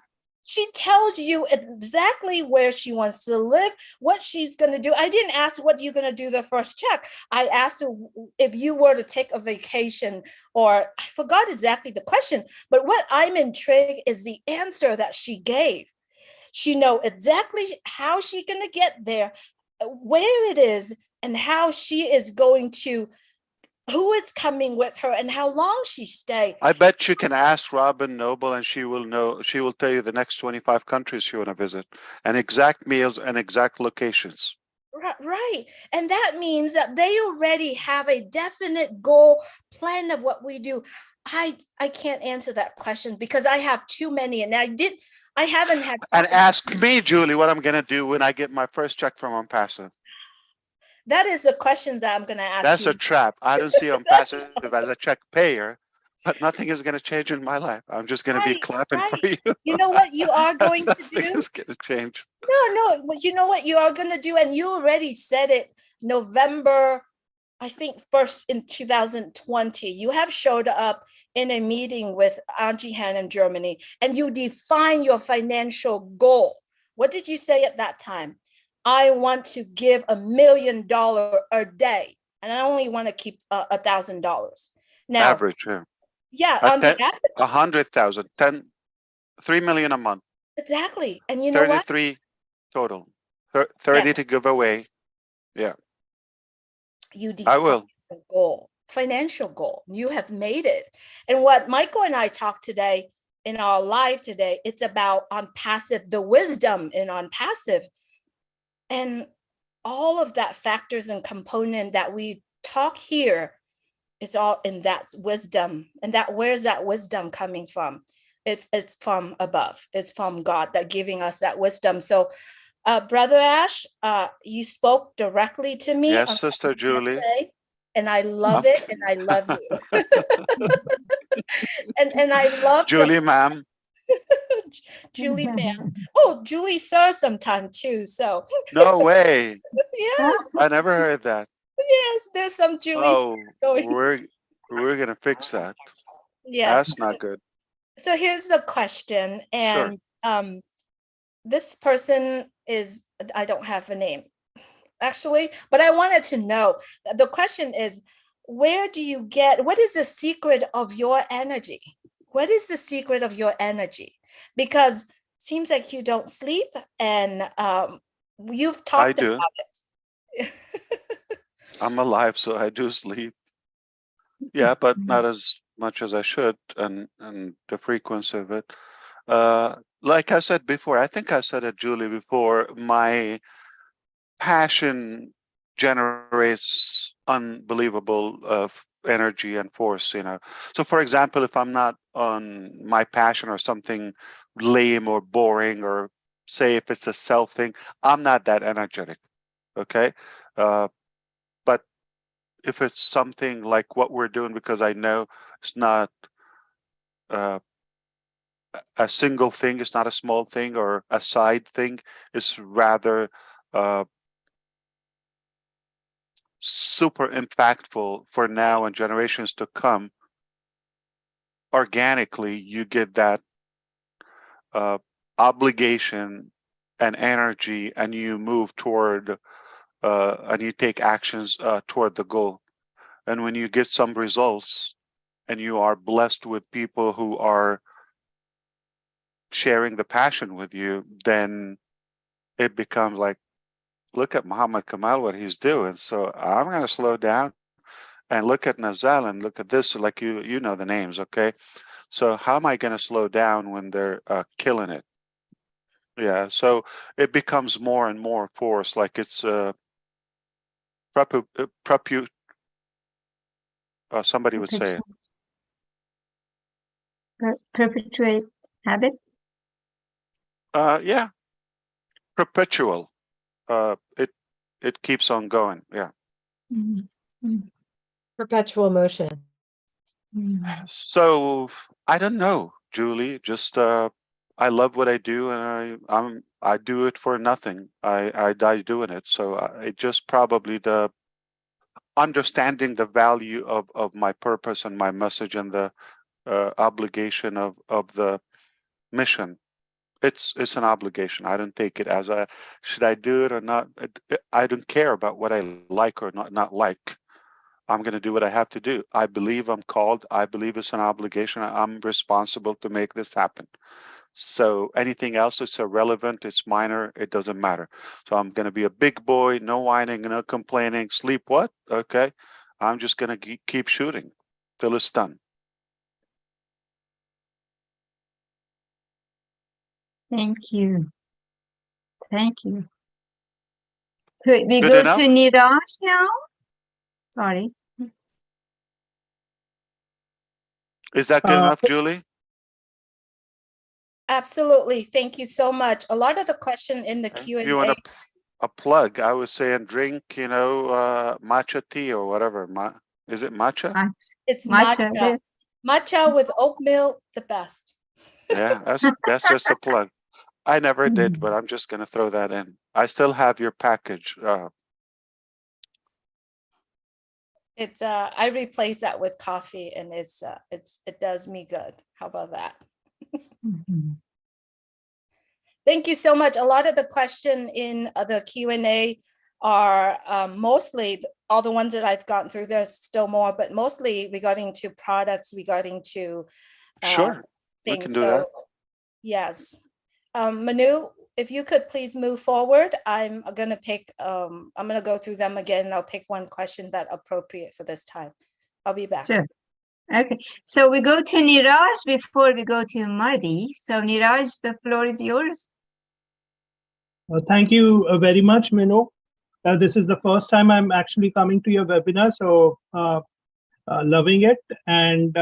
She tells you exactly where she wants to live, what she's going to do. I didn't ask what you're going to do the first check. I asked her if you were to take a vacation, or I forgot exactly the question. But what I'm intrigued is the answer that she gave. She knows exactly how she's going to get there, where it is and how she is going to, who is coming with her and how long she stay. I bet you can ask Robin Noble and she will know, she will tell you the next 25 countries you want to visit and exact meals and exact locations. Right. And that means that they already have a definite goal plan of what we do. I can't answer that question because I have too many and I haven't had. And ask me, Julie, what I'm going to do when I get my first check from ONPASSIVE. That is the questions that I'm going to ask That's you. a trap. I don't see ONPASSIVE as a check payer, but nothing is going to change in my life. I'm just going to be clapping for you. You know what you are going to do? Nothing is going to change. No, you know what you are going to do? And you already said it November, I think first in 2020, you have showed up in a meeting with Angie Han in Germany and you define your financial goal. What did you say at that time? I want to give $1 million a day and I only want to keep $1,000. Now, Average, yeah. Yeah, on the average. 100,000, 3 million a month. Exactly. And you know what? 33 total. 30 to give away. Yeah. You I will. a goal, financial goal. You have made it. And what Michael and I talked today in our live today, it's about ONPASSIVE, the wisdom in ONPASSIVE. And all of that factors and component that we talk here, it's all in that wisdom. And that where's that wisdom coming from? It's from above. It's from God that giving us that wisdom. So Brother Ash, you spoke directly to me. Yes, Sister Julie. And I love it, and I love you. and I love Julie, ma'am. Julie, ma'am. Oh, Julie, sir, sometime too. So No way. Yes. I never heard that. Yes, there's some Julie. Oh, we're gonna fix that. Yes. That's not good. So here's the question, and this person is, I don't have a name actually, but I wanted to know, the question is, where do you get, what is the secret of your energy? What is the secret of your energy? Because it seems like you don't sleep, and you've talked about it. I'm alive, so I do sleep. Yeah, but not as much as I should, and the frequency of it. Like I said before, I think I said it, Julie, before, my passion generates unbelievable energy and force, you know. So for example, if I'm not on my passion or something lame or boring, or say if it's a self thing, I'm not that energetic, okay? But if it's something like what we're doing, because I know it's not a single thing, it's not a small thing or a side thing, it's rather super impactful for now and generations to come. Organically, you get that obligation and energy, and you move toward and you take actions toward the goal. And when you get some results and you are blessed with people who are sharing the passion with you, then it becomes like, look at Muhammad Kamal, what he's doing. So I'm going to slow down and look at Nazal and look at this, like you know the names, okay? So how am I going to slow down when they're killing it? Yeah, so it becomes more and more force, like it's somebody would say it. Perpetuate habit? Yeah, perpetual. It keeps on going, yeah. Perpetual motion. So I don't know, Julie. Just I love what I do, and I do it for nothing. I die doing it. So it just probably the understanding the value of my purpose and my message and the obligation of the mission. It's an obligation. I don't take it as a should I do it or not. I don't care about what I like or not like. I'm going to do what I have to do. I believe I'm called. I believe it's an obligation. I'm responsible to make this happen. So anything else is irrelevant, it's minor, it doesn't matter. So I'm going to be a big boy, no whining, no complaining. Sleep what? Okay. I'm just going to keep shooting till it's done. Thank you. Thank you. Could we Good go enough? to Niraj now? Sorry. Is that good enough, Julie? Absolutely. Thank you so much. A lot of the question in the Q&A. If you want a plug, I was saying drink, matcha tea or whatever. Is it matcha? It's Matcha, matcha. yes. Matcha with oat milk, the best. Yeah, that's just a plug. I never did, but I'm just going to throw that in. I still have your package. It's I replace that with coffee, and it does me good. How about that? Thank you so much. A lot of the question in the Q&A are mostly all the ones that I've gotten through. There's still more, but mostly regarding to products, regarding to Sure, we things. can do that. Yes. Manu, if you could please move forward. I'm going to go through them again, and I'll pick one question that's appropriate for this time. I'll be back. Sure. Okay. So we go to Niraj before we go to Mardi. So Niraj, the floor is yours. Thank you very much, Mino. This is the first time I'm actually coming to your webinar, so loving it. And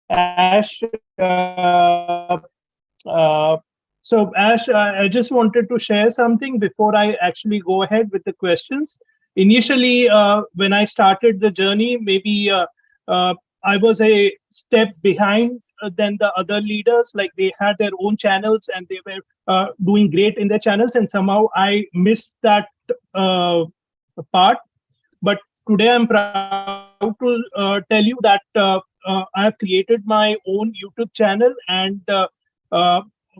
Ash, so Ash, I just wanted to share something before I actually go ahead with the questions. Initially, when I started the journey, maybe I was a step behind than the other leaders. Like they had their own channels and they were doing great in their channels, and somehow I missed that part. But today I'm proud to tell you that I have created my own YouTube channel, and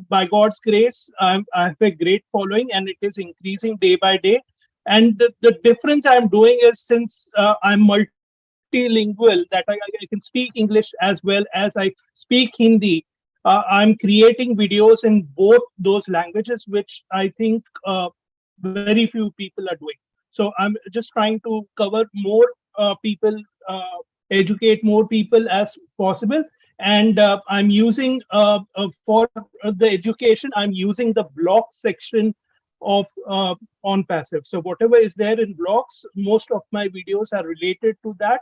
by God's grace, I have a great following, and it is increasing day by day. And the difference I'm doing is, since I'm multilingual, that I can speak English as well as I speak Hindi, I'm creating videos in both those languages, which I think very few people are doing. So I'm just trying to cover more people, educate more people as possible. And I'm using for the education, I'm using the blog section of ONPASSIVE. So whatever is there in blogs, most of my videos are related to that,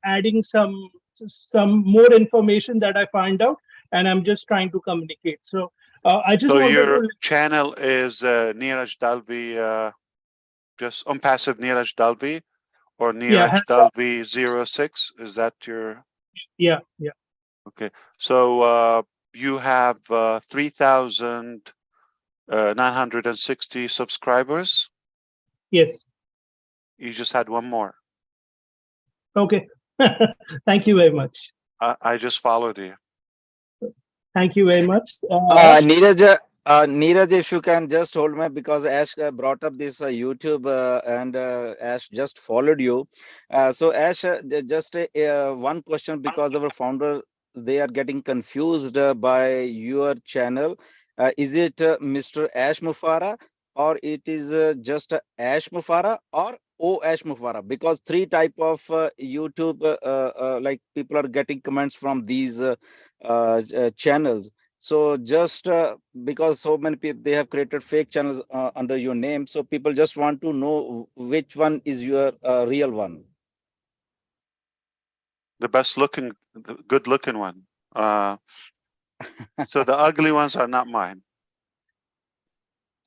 adding some more information that I find out, and I'm just trying to communicate. So I just wanted your to... channel is Neeraj Dalvi, just ONPASSIVE Neeraj Dalvi, or Neeraj Dalvi 06. Is that your... Yeah. Okay, so you have 3,960 subscribers. Yes. You just had one more. Okay. Thank you very much. I just followed you. Thank you very much. Neeraj, if you can just hold me, because Ash brought up this YouTube and Ash just followed you. So Ash, just one question, because our founder, they are getting confused by your channel. Is it Mr. Ash Mufara, or it is just Ash Mufara, or O Ash Mufara? Because three type of YouTube like people are getting comments from these channels. So just because so many people, they have created fake channels under your name, so people just want to know which one is your real one. The best looking, the good looking one. So the ugly ones are not mine.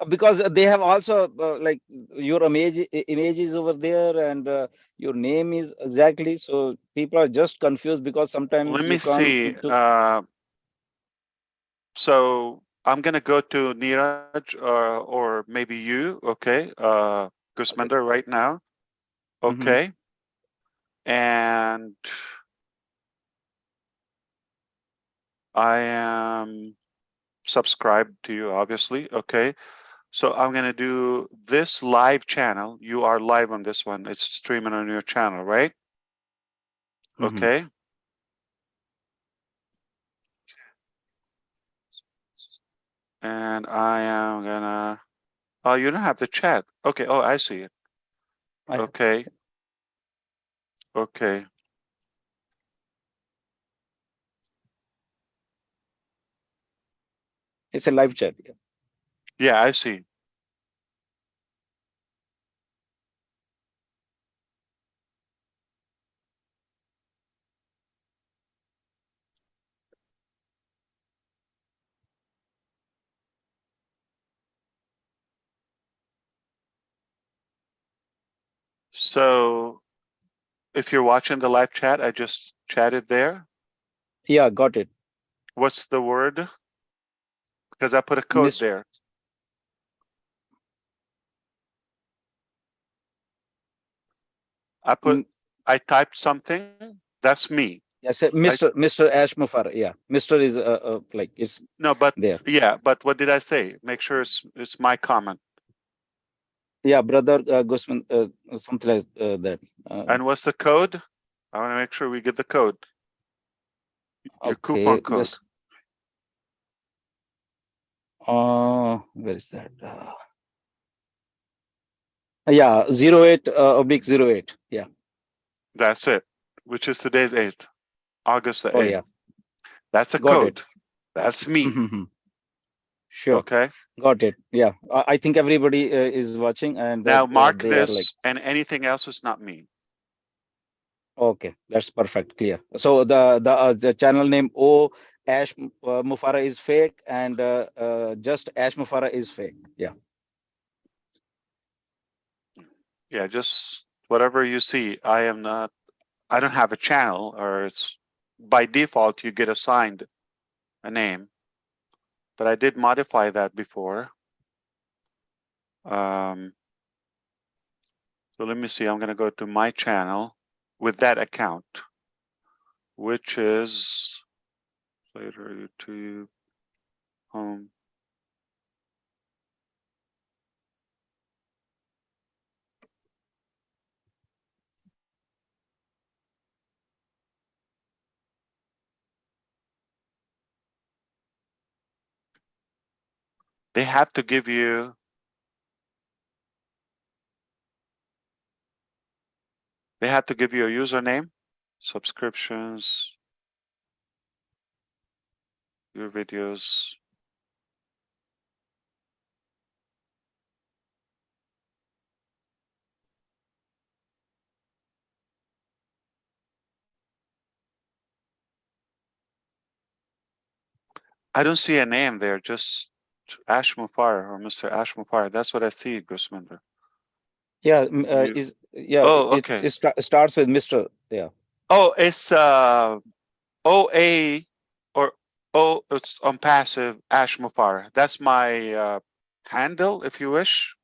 Because they have also like your images over there, and your name is exactly. So people are just confused, because sometimes Let you me come see. into... So I'm gonna go to Neeraj or maybe you. Okay, Gusmender right now. Okay, and I am subscribed to you, obviously. Okay, so I'm gonna do this live channel. You are live on this one. It's streaming on your channel, right? Okay. And I am gonna, oh, you don't have the chat. Okay, oh, I see it. Okay. Okay. It's a live chat. Yeah, I see. So if you're watching the live chat, I just chatted there. Yeah, got it. What's the word? Because I put a code there. I typed something. That's me. Yes, Mr. Ash Mufara. Yeah, Mr. is like it's no, but there. Yeah, but what did I say? Make sure it's my comment. Yeah, brother Gusman, something like that. And what's the code? I want to make sure we get the code. Your coupon code. Just, where is that? Yeah, 08/08. Yeah. That's it. Which is today's 8th, August the 8th. Oh yeah. That's the Got code. it. That's me. Sure. Okay. Got it. Yeah, I think everybody is watching, and Now mark they this, are like, and anything else is not me. okay, that's perfect, clear. So the channel name O Ash Mufara is fake, and just Ash Mufara is fake. Yeah. Yeah, just whatever you see. I don't have a channel, or it's by default you get assigned a name, but I did modify that before. So let me see, I'm going to go to my channel with that account, which is later YouTube home. They have to give you a username, subscriptions, your videos. I don't see a name there, just Ash Mufar or Mr. Ash Mufar. That's what I see, Gusminder. Yeah, Oh, okay. it starts with Mr. Yeah. Oh, it's OA or it's ONPASSIVE Ash Mufar. That's my handle, if you wish.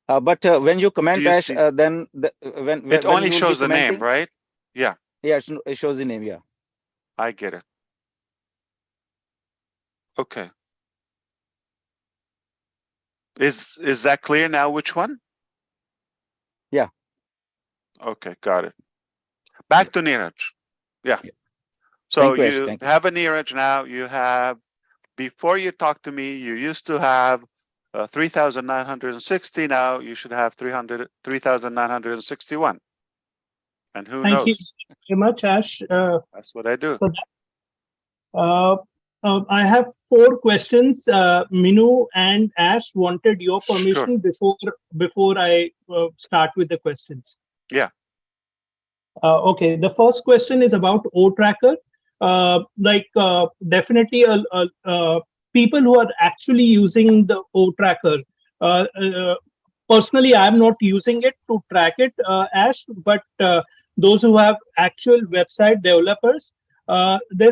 But when you comment you Ash, see- then when It only you will be shows the name, commenting, right? Yeah, yeah, it shows the name. Yeah. I get it. Okay. Is that clear now? Which one? Yeah. Okay, got it. Back to Neeraj. Yeah. So Thank you, Ash. you Thank you. have a Neeraj now. You have, before you talk to me, you used to have 3,960. Now you should have 3,961. And who Thank you knows? very much, Ash. That's what I do. I have 4 questions. Minu and Ash wanted your permission before I start with the questions. Yeah. Okay, the first question is about O-Tracker. Definitely people who are actually using the O-Tracker. Personally, I'm not using it to track it, Ash, but those who have actual website developers, they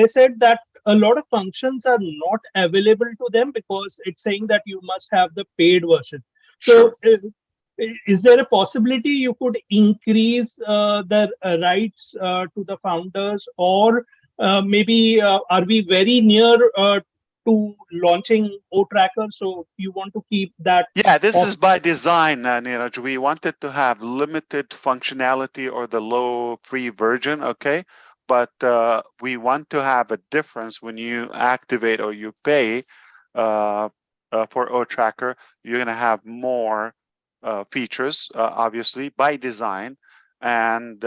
said that a lot of functions are not available to them because it's saying that you must have the paid version. So is there a possibility you could increase the rights to the founders, or maybe are we very near to launching O-Tracker? So you want to keep that? Yeah, this is by design, Neeraj. We wanted to have limited functionality or the low free version, okay? but we want to have a difference when you activate or you pay for O-Tracker. You're going to have more features, obviously, by design, and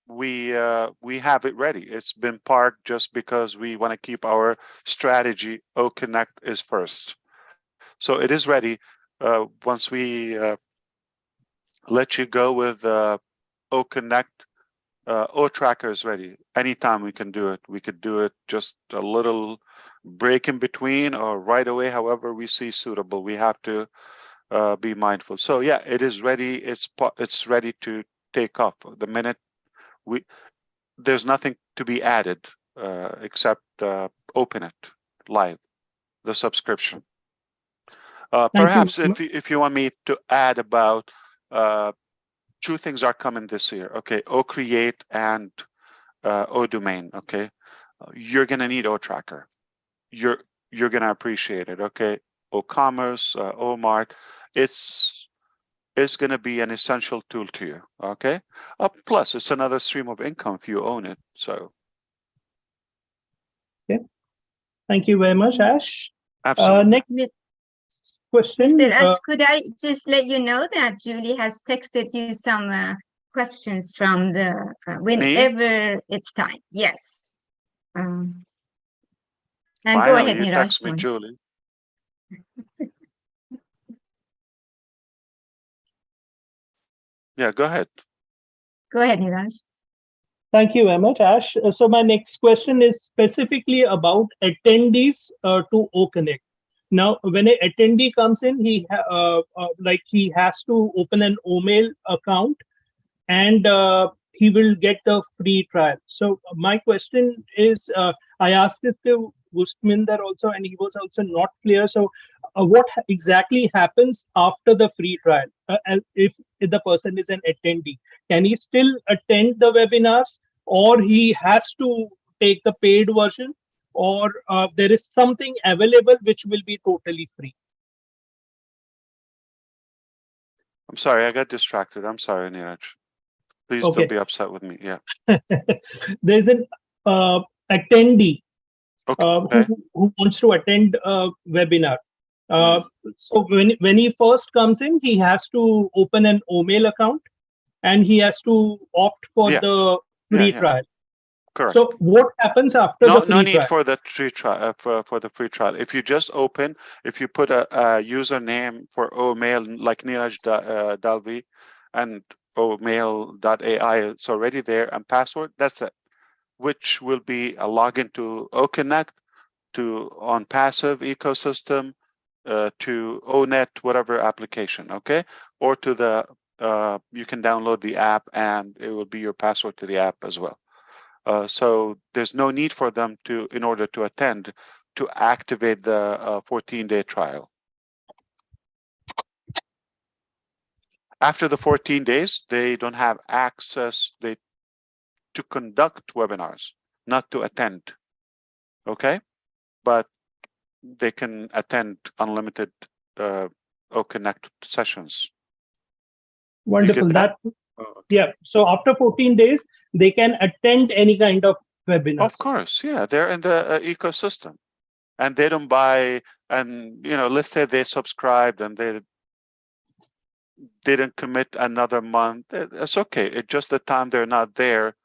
we have it ready. It's been parked just because we want to keep our strategy. O-Connect is first, so it is ready. Once we let you go with O-Connect, O-Tracker is ready. Anytime we can do it. We could do it just a little break in between or right away, however we see suitable. We have to be mindful. So yeah, it is ready. It's ready to take off. The minute there's nothing to be added except open it live, the subscription. Perhaps if you want me to add about two things are coming this year. Okay, O-Create and O-Domain. Okay, you're gonna need O-Tracker. You're gonna appreciate it. Okay, O-Commerce, O-Mart. It's gonna be an essential tool to you. Okay, plus it's another stream of income if you own it. So. Okay. Thank you very much, Ash. Absolutely. Next question. Mr. Ash, could I just let you know that Julie has texted you some questions from the whenever it's time. Yes. And Finally, go ahead, you Niraj. text me, Julie. Yeah, go ahead. Go ahead, Niraj. Thank you very much, Ash. So my next question is specifically about attendees to O-Connect. Now, when an attendee comes in, he has to open an OMail account, and he will get the free trial. So my question is, I asked it to Gustminder also, and he was also not clear. So what exactly happens after the free trial? If the person is an attendee, can he still attend the webinars, or he has to take the paid version, or there is something available which will be totally free? I'm sorry, I got distracted. I'm sorry, Niraj. Please don't be upset with me. Yeah. There's an attendee okay. who wants to attend a webinar. So when he first comes in, he has to open an OMail account, and he has to opt for the free trial. Correct. So what happens after the free trial? No need for the free trial. For the free trial, if you just open, if you put a username for OMail like Niraj Dalvi and OMail.ai, it's already there, and password. That's it. Which will be a login to OConnect, to ONPASSIVE ecosystem, to ONET, whatever application. Okay, or to the you can download the app, and it will be your password to the app as well. So there's no need for them to, in order to attend, to activate the 14-day trial. After the 14 days, they don't have access to conduct webinars, not to attend. Okay, but they can attend unlimited O-Connect sessions. Wonderful. Yeah. So after 14 days, they can attend any kind of webinar. Of course, yeah. They're in the ecosystem, and they don't buy. And let's say they subscribed and they didn't commit another month. It's okay. It's just the time they're not there,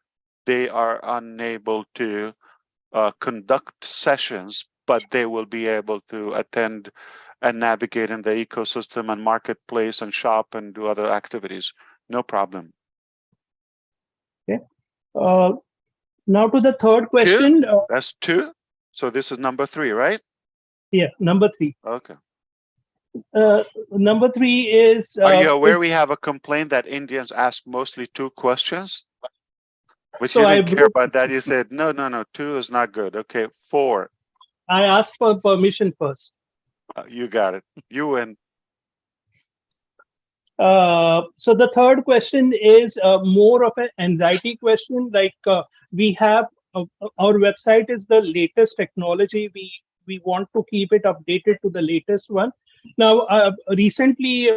they are unable to conduct sessions, but they will be able to attend and navigate in the ecosystem and marketplace and shop and do other activities. No problem. Okay. Now to the third question. That's 2. So this is number 3, right? Yeah, number 3. Okay. Number 3 is. Are you aware we have a complaint that Indians ask mostly 2 questions? But so you didn't care about that. You said, no, 2 is not good. Okay, 4. I asked for permission first. You got it. You win. So the third question is more of an anxiety question. Like we have our website is the latest technology. We want to keep it updated to the latest one. Now, recently,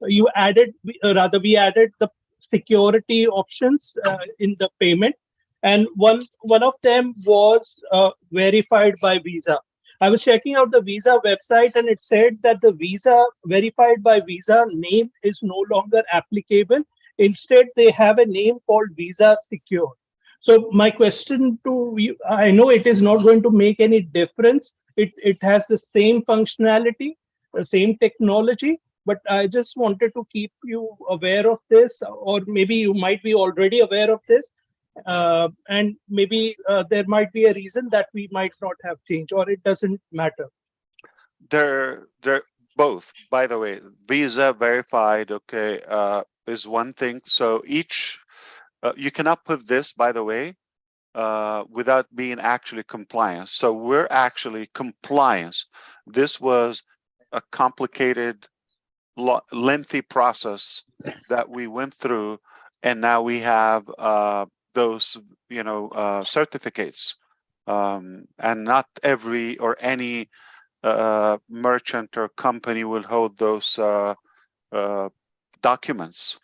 we added the security options in the payment, and one of them was verified by Visa. I was checking out the Visa website, and it said that the Visa verified by Visa name is no longer applicable. Instead, they have a name called Visa Secure. So my question to you, I know it is not going to make any difference. It has the same functionality, the same technology, but I just wanted to keep you aware of this, or maybe you might be already aware of this. And maybe there might be a reason that we might not have changed, or it doesn't matter. They're both, by the way. Visa verified, okay, is one thing. So each, you cannot put this, by the way, without being actually compliant. So we're actually compliance. This was a complicated, lengthy process that we went through, and now we have those, certificates. And not every or any merchant or company will hold those documents.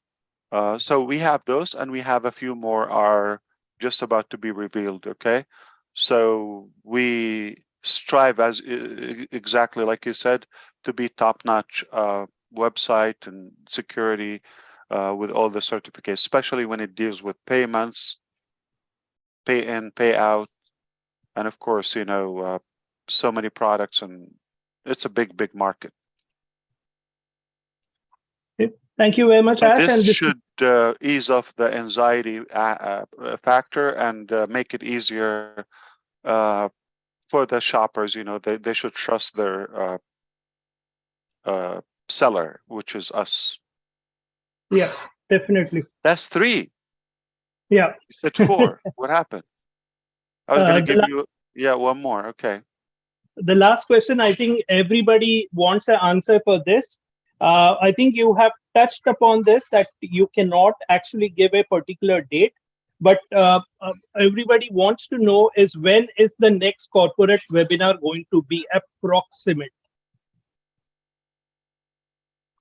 So we have those, and we have a few more are just about to be revealed. Okay, so we strive, as exactly like you said, to be top-notch website and security with all the certificates, especially when it deals with payments, pay in, pay out, and of course, so many products, and it's a big market. Thank you very much, So Ash. this And should ease off the anxiety factor and make it easier for the shoppers. They should trust their seller, which is us. yeah, definitely. That's 3. Yeah. You said 4. What happened? I was going to give you, one more. Okay. The last question, I think everybody wants an answer for this. I think you have touched upon this, that you cannot actually give a particular date, but everybody wants to know is when is the next corporate webinar going to be approximate?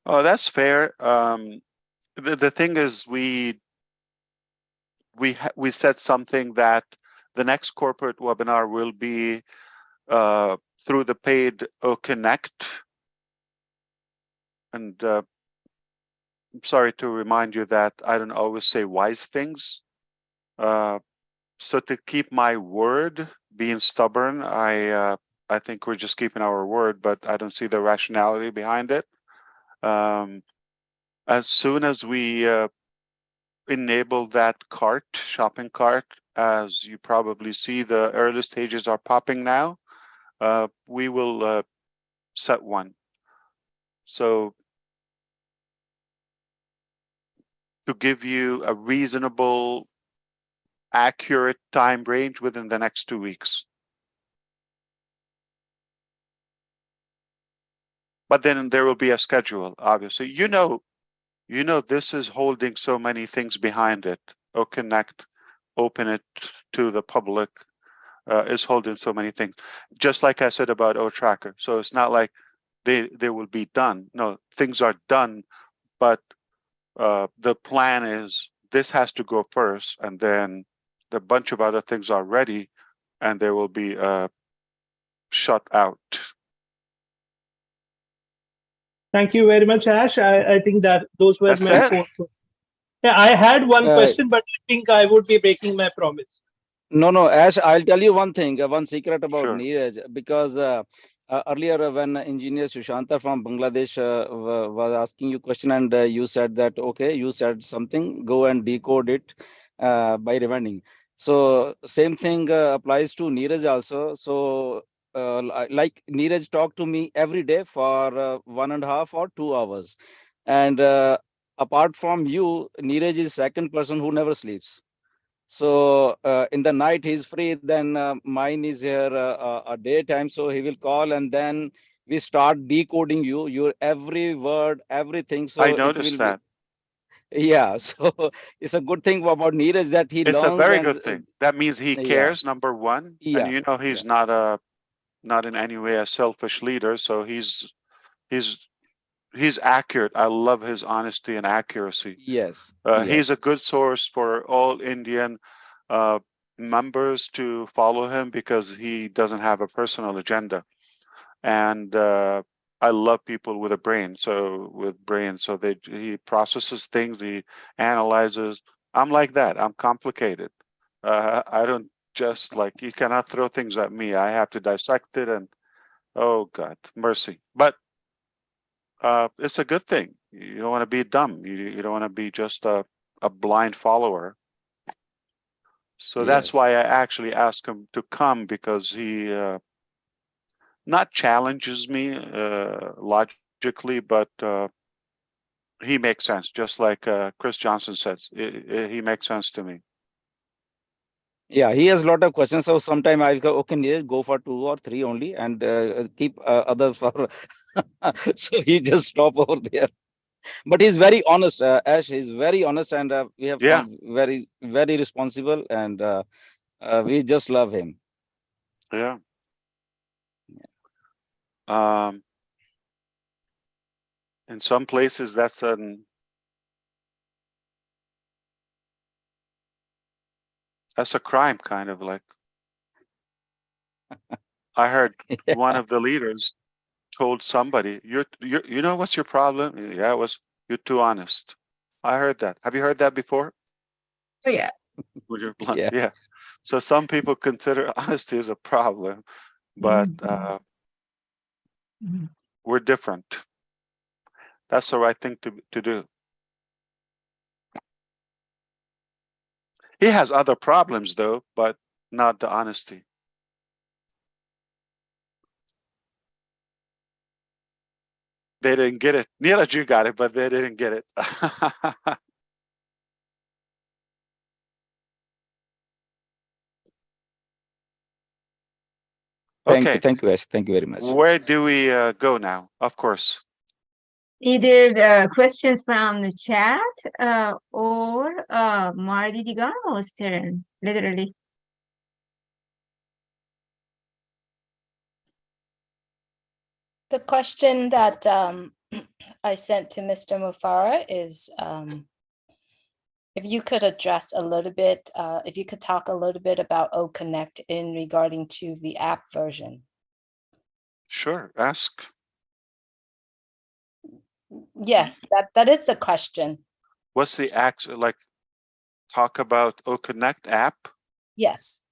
Oh, that's fair. The thing is, we said something that the next corporate webinar will be through the paid Connect. And I'm sorry to remind you that I don't always say wise things. So to keep my word, being stubborn, I think we're just keeping our word, but I don't see the rationality behind it. As soon as we enable that shopping cart, as you probably see, the early stages are popping now. We will set one. So to give you a reasonable, accurate time range within the next 2 weeks. But then there will be a schedule, obviously. This is holding so many things behind it. Connect, open it to the public, is holding so many things. Just like I said about OTracker. So it's not like they will be done. No, things are done, but the plan is this has to go first, and then the bunch of other things are ready, and they will be shut out. Thank you very much, Ash. I think that those were my 4 questions. Yeah, I had one question, but I think I would be breaking my promise. No, Ash, I'll tell you one thing, one secret about Sure. Neeraj, because earlier when engineer Sushanta from Bangladesh was asking you question, and you said that, okay, you said something, go and decode it by rewinding. So same thing applies to Neeraj also. So like Neeraj talked to me every day for 1.5 or 2 hours. And apart from you, Neeraj is second person who never sleeps. So in the night he's free, then mine is here a daytime, so he will call, and then we start decoding your every word, everything. So I it noticed will be, that. yeah. So it's a good thing about Neeraj that he It's a learns, very and good thing. That means he yeah, cares, number one. yeah, And he's not in any way a selfish leader. So he's accurate. I love his honesty and accuracy. yes, He's a yes, good source for all Indian members to follow him because he doesn't have a personal agenda. And I love people with a brain. So he processes things, he analyzes. I'm like that. I'm complicated. I don't just like, you cannot throw things at me. I have to dissect it, and oh God, mercy. But it's a good thing. You don't want to be dumb. You don't want to be just a blind follower. So that's Yes. why I actually asked him to come, because he not challenges me logically, but he makes sense. Just like Chris Johnson says, he makes sense to me. Yeah, he has a lot of questions. So sometime I go, okay, Neeraj, go for 2 or 3 only, and keep others for. So he just stop over there. But he's very honest, Ash. He's very honest, and we have found very, very responsible, and we just love him. Yeah. In some places, that's a crime, kind of like. I heard one of the leaders told somebody, you know what's your problem? Yeah, it was, you're too honest. I heard that. Have you heard that before? Oh, yeah. When you're blunt. Yeah. So some people consider honesty as a problem, but we're different. That's the right thing to do. He has other problems though, but not the honesty. They didn't get it. Neeraj, you got it, but they didn't get it. Okay. Thank you, Ash. Thank you very much. Where do we go now? Of course. Either questions from the chat or Marty Digano's turn, literally. The question that I sent to Mr. Mufara is if you could address a little bit, if you could talk a little bit about OConnect in regarding to the app version. Sure, ask. Yes, that is the question. What's the like? Talk about OConnect app? Yes.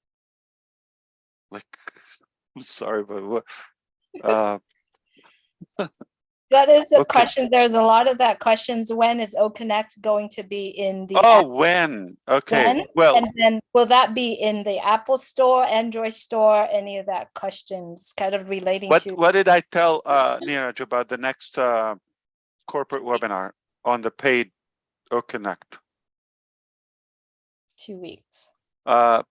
Like, I'm sorry, but what? That is the Okay. question. There's a lot of that questions. When is OConnect going to be in the Oh, app? when? Okay. When? Well, And then will that be in the Apple Store, Android Store, any of that questions kind of relating to? what did I tell Neeraj about the next corporate webinar on the paid OConnect? 2 weeks. Well,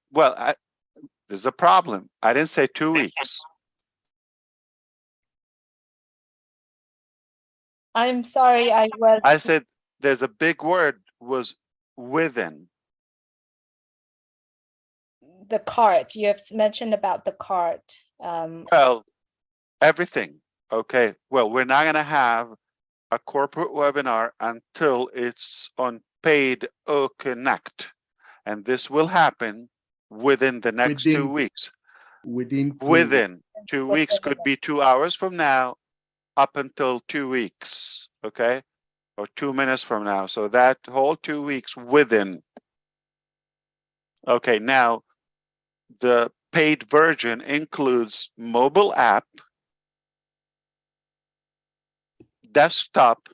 there's a problem. I didn't say 2 weeks. I'm sorry, I said there's a big word, was within. The cart. You have mentioned about the cart. Well, everything. Okay. Well, we're not going to have a corporate webinar until it's on paid OConnect. And this will happen within the next 2 weeks. Within 2 weeks could be 2 hours from now up until 2 weeks. Okay. Or 2 minutes from now. So that whole 2 weeks within. Okay. Now, the paid version includes mobile app, desktop,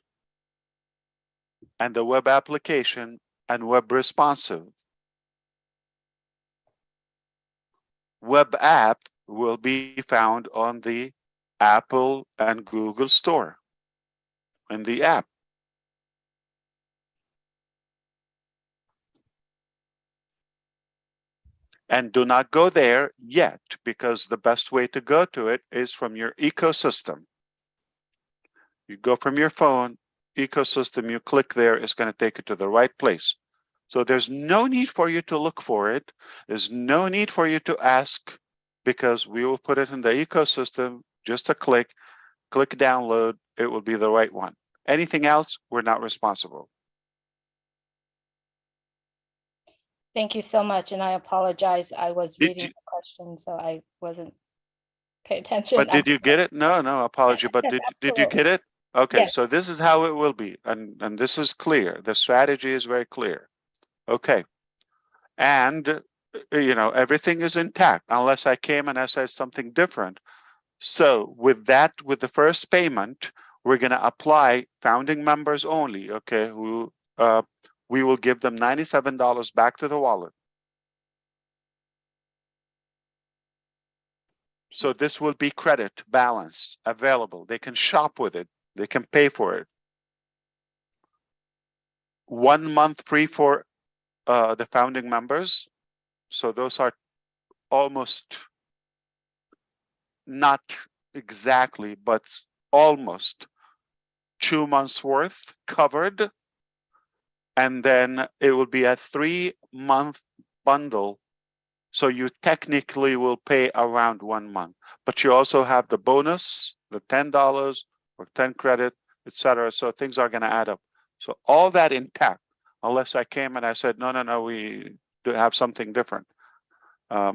and the web application and web responsive. Web app will be found on the Apple and Google Store in the app. And do not go there yet, because the best way to go to it is from your ecosystem. You go from your phone, ecosystem, you click there, it's going to take you to the right place. So there's no need for you to look for it. There's no need for you to ask, because we will put it in the ecosystem, just a click download, it will be the right one. Anything else, we're not responsible. Thank you so much. And I apologize. I was reading the question, so I wasn't pay attention. But did you get it? No, apology. But yes, did you get it? Okay, yes. so this is how it will be. And this is clear. The strategy is very clear. Okay. And everything is intact unless I came and I said something different. So with the first payment, we're going to apply founding members only, okay, who we will give them $97 back to the wallet. So this will be credit balance available. They can shop with it. They can pay for it. 1 month free for the founding members. So those are almost not exactly, but almost 2 months worth covered. And then it will be a 3-month bundle. So you technically will pay around 1 month, but you also have the bonus, the $10 or 10 credit, etc. So things are going to add up. So all that intact, unless I came and I said, no, we do have something different.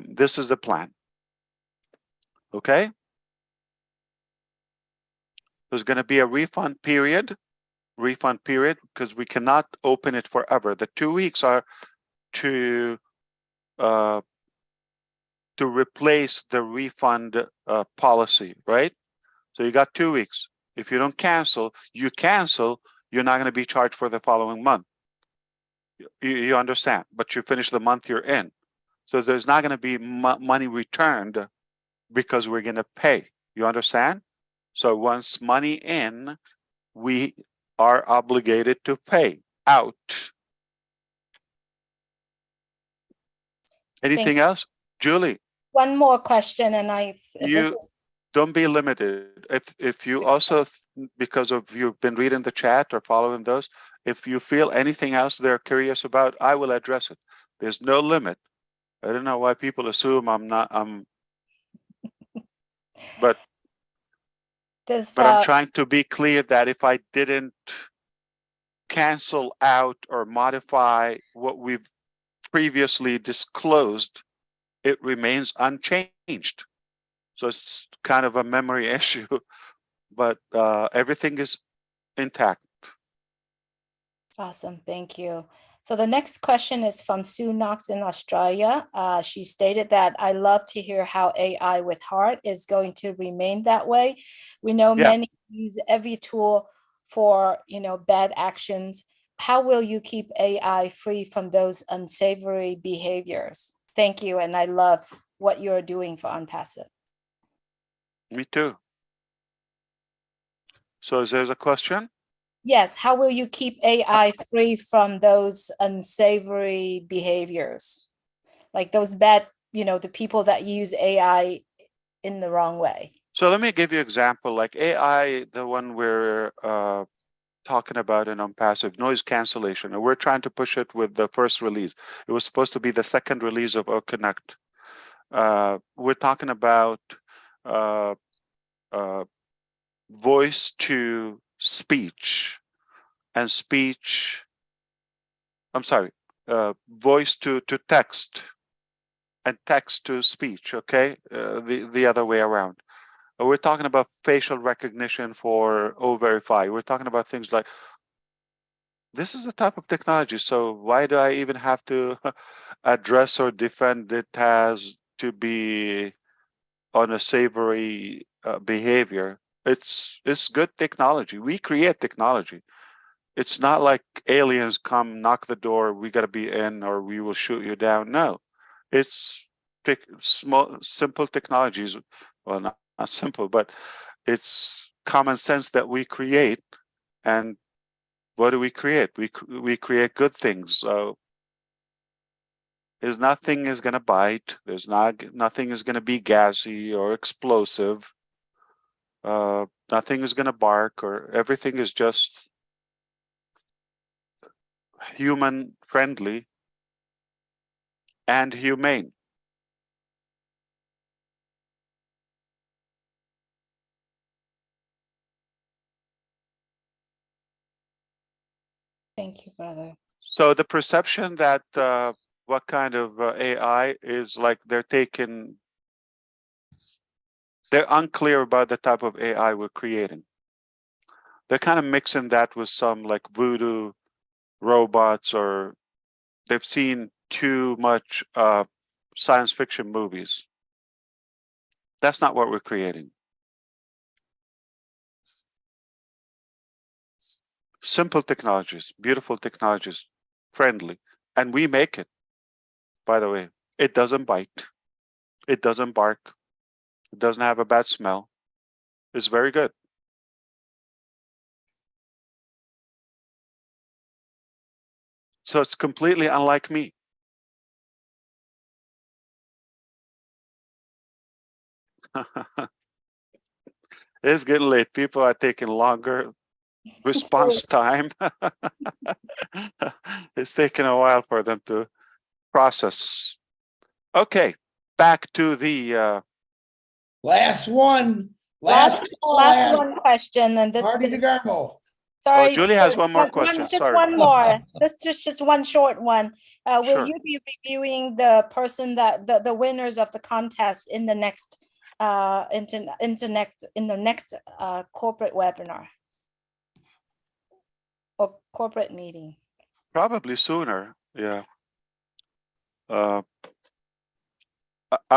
This is the plan. Okay. There's going to be a refund period because we cannot open it forever. The 2 weeks are to replace the refund policy, right? So you got 2 weeks. If you don't cancel, you're not going to be charged for the following month. You understand? But you finish the month you're in. So there's not going to be money returned because we're going to pay. You understand? So once money in, we are obligated to pay out. Anything else? Julie? One more question, and don't be limited. If you also, because of you've been reading the chat or following those, if you feel anything else they're curious about, I will address it. There's no limit. I don't know why people assume but I'm trying to be clear that if I didn't cancel out or modify what we've previously disclosed, it remains unchanged. So it's kind of a memory issue, but everything is intact. Awesome. Thank you. So the next question is from Sue Knox in Australia. She stated that I love to hear how AI with heart is going to remain that way. We know many use every tool for, bad actions. How will you keep AI free from those unsavory behaviors? Thank you. And I love what you're doing for ONPASSIVE. Me too. So is there a question? Yes. How will you keep AI free from those unsavory behaviors? Like those bad, the people that use AI in the wrong way. So let me give you an example. Like AI, the one we're talking about in ONPASSIVE, noise cancellation. And we're trying to push it with the first release. It was supposed to be the second release of OConnect. We're talking about voice to speech and speech. I'm sorry, voice to text and text to speech. Okay, the other way around. We're talking about facial recognition for O-Verify. We're talking about things like this is the type of technology. So why do I even have to address or defend it as to be on a savory behavior? It's good technology. We create technology. It's not like aliens come knock the door, we got to be in or we will shoot you down. No, it's small, simple technologies. Well, not simple, but it's common sense that we create. And what do we create? We create good things. So nothing is going to bite. Nothing is going to be gassy or explosive. Nothing is going to bark, or everything is just human friendly and humane. Thank you, brother. So the perception that what kind of AI is like they're unclear about the type of AI we're creating. They're kind of mixing that with some like voodoo robots, or they've seen too much science fiction movies. That's not what we're creating. Simple technologies, beautiful technologies, friendly, and we make it. By the way, it doesn't bite, it doesn't bark, it doesn't have a bad smell. It's very good. So it's completely unlike me. It's getting late. People are taking longer response time. It's taking a while for them to process. Okay, back to the last one. Last one question, and this. Marty DeGarmo. Sorry. Oh, Julie has one more question. Just Sorry. one more. This just one short one. Will Sure. you be reviewing the person that the winners of the contest in the next corporate webinar or corporate meeting? Probably sooner. Yeah. I'm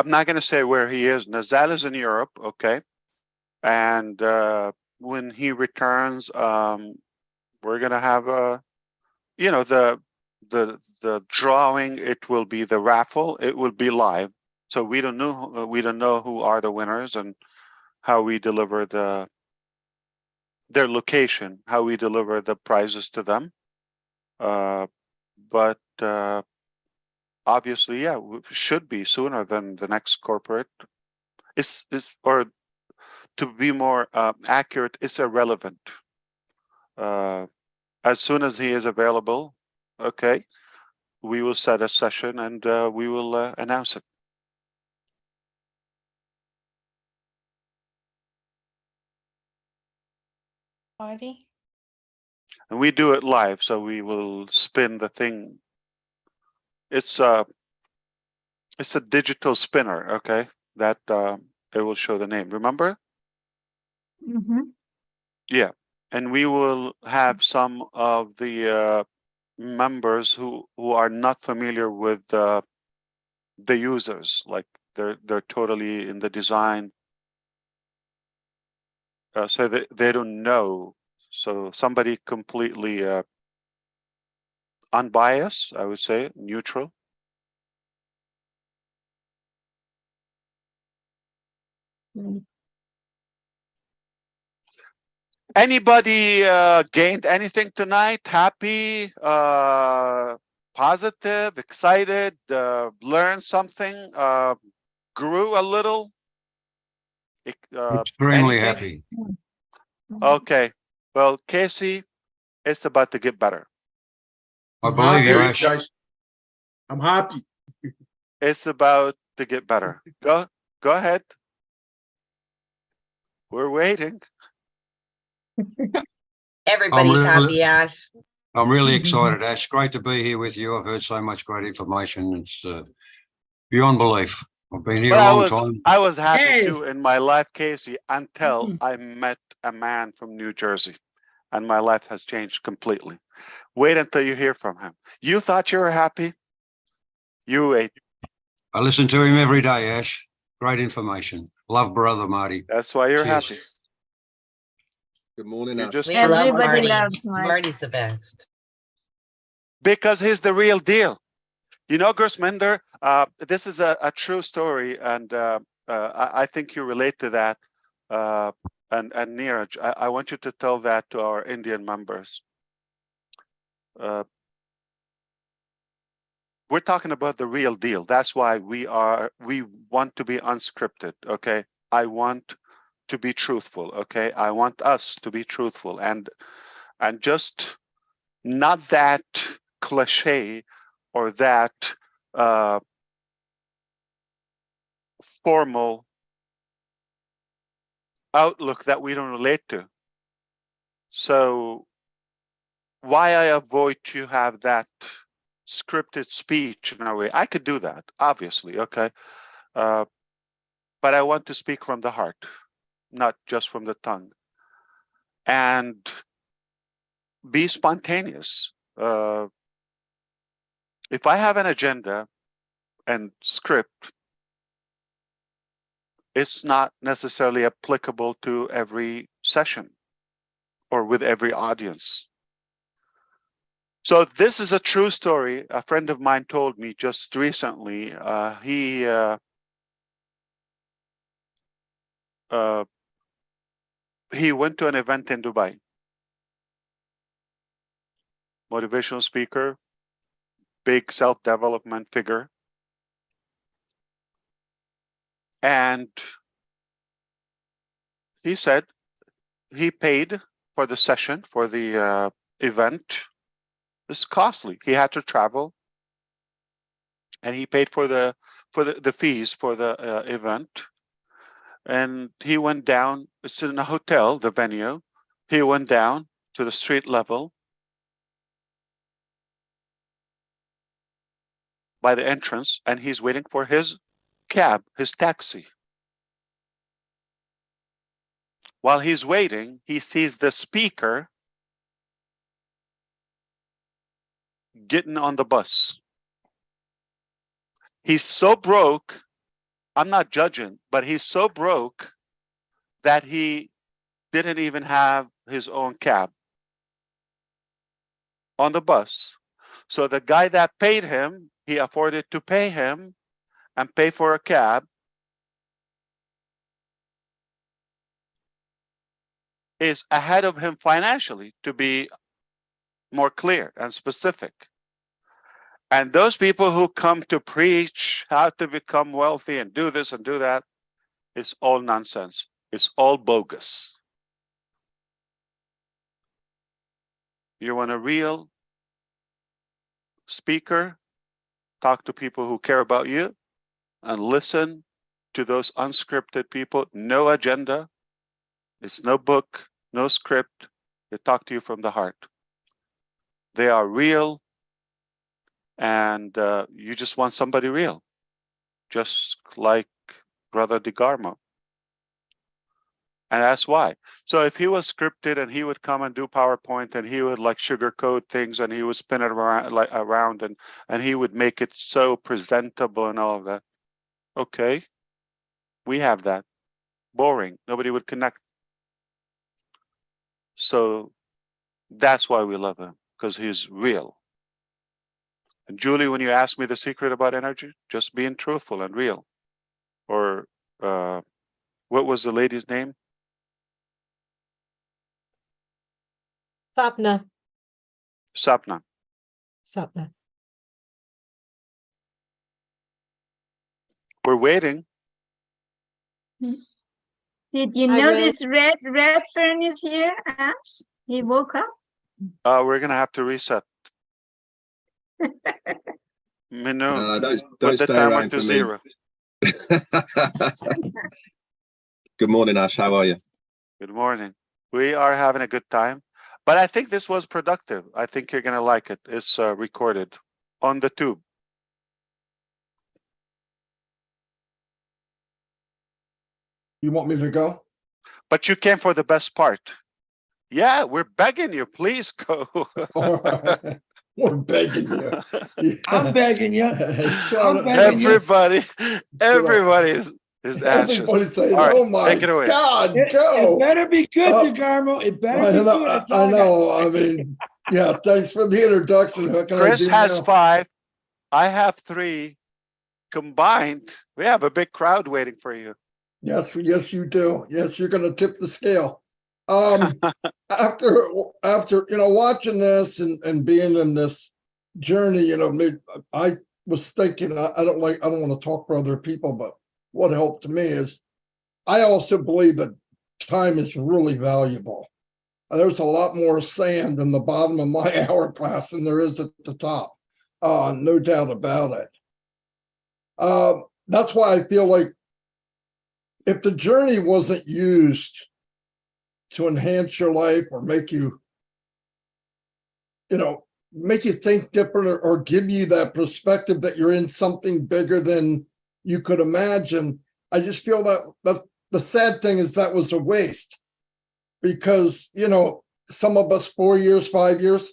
not going to say where he is. Nazal is in Europe, okay, and when he returns, we're going to have a, you know, the drawing. It will be the raffle. It will be live, so we don't know who are the winners and how we deliver their location, how we deliver the prizes to them. But obviously, yeah, should be sooner than the next corporate. It's or to be more accurate, it's irrelevant. As soon as he is available, okay, we will set a session and we will announce it. Marty? And we do it live, so we will spin the thing. It's a digital spinner, okay, that it will show the name. Remember? Mm-hmm. Yeah, and we will have some of the members who are not familiar with the users, like they're totally in the design, so they don't know. So somebody completely unbiased, I would say, neutral. Anybody gained anything tonight? Happy, positive, excited, learned something, grew a little? Extremely anything? happy. Okay. Well, Casey, it's about to get better. I believe you, happy, Ash. guys. I'm happy. It's about to get better. Go ahead. We're waiting. Everybody's happy, Ash. I'm really excited, Ash. Great to be here with you. I've heard so much great information. It's beyond belief. I've been here a long time. I was happy too in my life, Casey, until I met a man from New Jersey, and my life has changed completely. Wait until you hear from him. You thought you were happy? You wait. I listen to him every day, Ash. Great information. Love brother Marty. That's why you're Cheers. happy. Good morning. Just We love Everybody Marty. loves Marty. Marty's the best. Because he's the real deal. You know, Gersminder, this is a true story, and I think you relate to that. And Neeraj, I want you to tell that to our Indian members. We're talking about the real deal. That's why we want to be unscripted, okay? I want to be truthful, okay? I want us to be truthful and just not that cliche or that formal outlook that we don't relate to. So why I avoid to have that scripted speech in a way. I could do that, obviously, okay? But I want to speak from the heart, not just from the tongue. And be spontaneous. If I have an agenda and script, it's not necessarily applicable to every session or with every audience. So this is a true story. A friend of mine told me just recently. He went to an event in Dubai. Motivational speaker, big self-development figure. And he said he paid for the session, for the event. It's costly. He had to travel, and he paid for the fees for the event. And he went down. It's in a hotel, the venue. He went down to the street level by the entrance, and he's waiting for his cab, his taxi. While he's waiting, he sees the speaker getting on the bus. He's so broke, I'm not judging, but he's so broke that he didn't even have his own cab on the bus. So the guy that paid him, he afforded to pay him and pay for a cab. Is ahead of him financially, to be more clear and specific. And those people who come to preach how to become wealthy and do this and do that, it's all nonsense. It's all bogus. You want a real speaker? Talk to people who care about you and listen to those unscripted people. No agenda. It's no book, no script. They talk to you from the heart. They are real, and you just want somebody real, just like Brother DeGarmo. And that's why. So if he was scripted and he would come and do PowerPoint and he would like sugarcoat things and he would spin it around and he would make it so presentable and all of that. Okay, we have that. Boring. Nobody would connect. So that's why we love him, because he's real. And Julie, when you asked me the secret about energy, just being truthful and real. Or what was the lady's name? Sapna. Sapna. Sapna. We're waiting. Did you Hi, notice Red Fern is here, Ash? He woke up. We're gonna have to reset. Minu, don't put the stay timer around to for me. 0. Good morning, Ash. How are you? Good morning. We are having a good time, but I think this was productive. I think you're gonna like it. It's recorded on the tube. You want me to go? But you came for the best part. Yeah, we're begging you, please go. All right. We're begging you. I'm begging you. I'm begging you. Everybody is anxious. Everybody's saying, All right, "Oh my take it away. God, It go!" better be good, DeGarmo. It better be good. That's all I know. I mean, yeah. Thanks for the introduction. What can Chris I do has now? 5. I have 3. Combined, we have a big crowd waiting for you. Yes, yes, you do. Yes, you're going to tip the scale. After watching this and being in this journey, I was thinking, I don't want to talk for other people, but what helped me is I also believe that time is really valuable. There's a lot more sand in the bottom of my hourglass than there is at the top. No doubt about it. That's why I feel like if the journey wasn't used to enhance your life or make you, make you think different or give you that perspective that you're in something bigger than you could imagine. I just feel that the sad thing is that was a waste, because, you know, some of us 4 years, 5 years,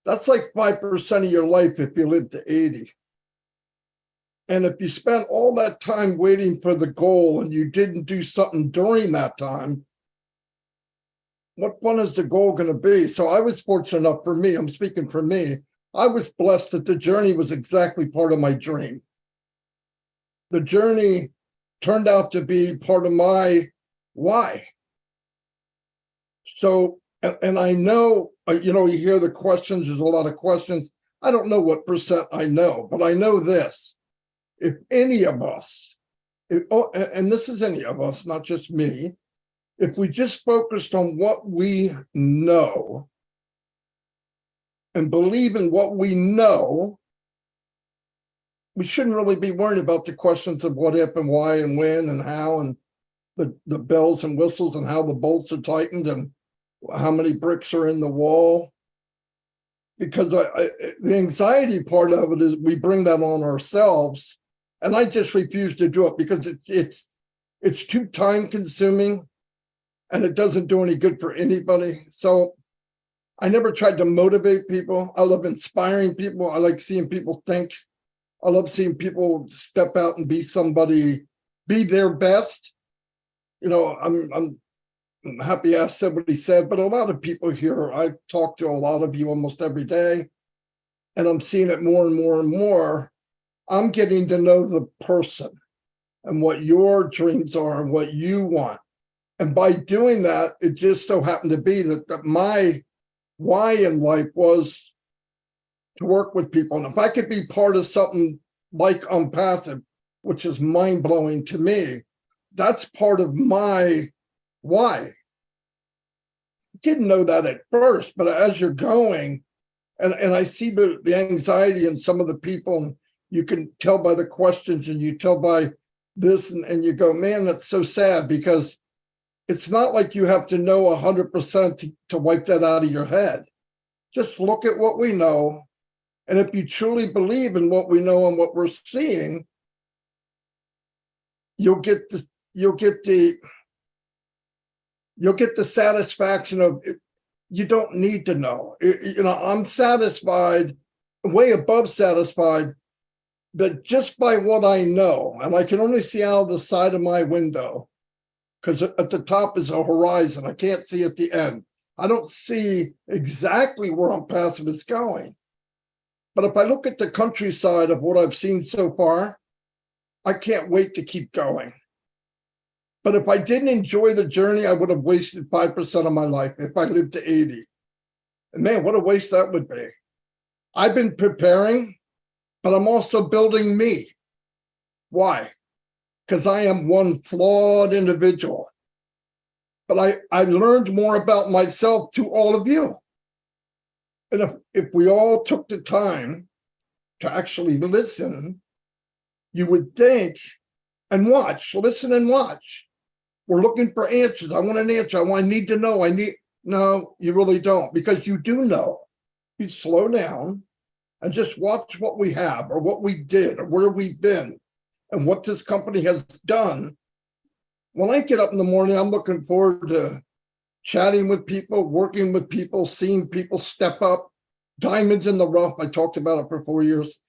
that's like 5% of your life if you live to 80. And if you spent all that time waiting for the goal and you didn't do something during that time, what fun is the goal going to be? So I was fortunate enough, for me, I'm speaking for me, I was blessed that the journey was exactly part of my dream. The journey turned out to be part of my why. So, and I know, you know, you hear the questions, there's a lot of questions. I don't know what percent I know, but I know this. If any of us, and this is any of us, not just me, if we just focused on what we know and believe in what we know, we shouldn't really be worried about the questions of what if and why and when and how and the bells and whistles and how the bolts are tightened and how many bricks are in the wall. Because the anxiety part of it is we bring that on ourselves. And I just refuse to do it because it's too time consuming and it doesn't do any good for anybody. So I never tried to motivate people. I love inspiring people. I like seeing people think. I love seeing people step out and be somebody, be their best. You know, I'm happy I said what he said, but a lot of people here, I talk to a lot of you almost every day, and I'm seeing it more and more and more. I'm getting to know the person and what your dreams are and what you want. And by doing that, it just so happened to be that my why in life was to work with people. And if I could be part of something like ONPASSIVE, which is mind-blowing to me, that's part of my why. Didn't know that at first, but as you're going, and I see the anxiety in some of the people, and you can tell by the questions and you tell by this, and you go, man, that's so sad, because it's not like you have to know 100% to wipe that out of your head. Just look at what we know. And if you truly believe in what we know and what we're seeing, you'll get the satisfaction of it. You don't need to know. You know, I'm satisfied, way above satisfied, that just by what I know, and I can only see out of the side of my window, because at the top is a horizon. I can't see at the end. I don't see exactly where ONPASSIVE is going. But if I look at the countryside of what I've seen so far, I can't wait to keep going. But if I didn't enjoy the journey, I would have wasted 5% of my life if I lived to 80. And man, what a waste that would be. I've been preparing, but I'm also building me. Why? Because I am one flawed individual. But I learned more about myself to all of you. And if we all took the time to actually listen, you would think and watch, listen and watch. We're looking for answers. I want an answer. I need to know. No, you really don't, because you do know. You slow down and just watch what we have or what we did or where we've been and what this company has done. When I get up in the morning, I'm looking forward to chatting with people, working with people, seeing people step up, diamonds in the rough. I talked about it for 4 years.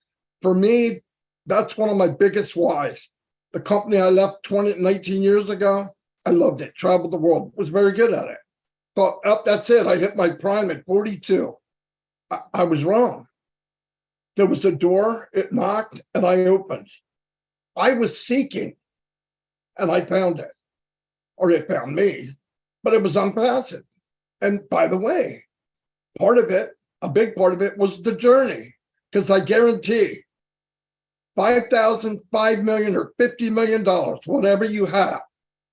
For me, that's one of my biggest whys. The company I left 19 years ago, I loved it, traveled the world, was very good at it. Thought, oh, that's it. I hit my prime at 42. I was wrong. There was a door, it knocked, and I opened. I was seeking, and I found it. Or it found me, but it was ONPASSIVE. And by the way, part of it, a big part of it was the journey, because I guarantee 5,000, 5 million, or $50 million, whatever you have,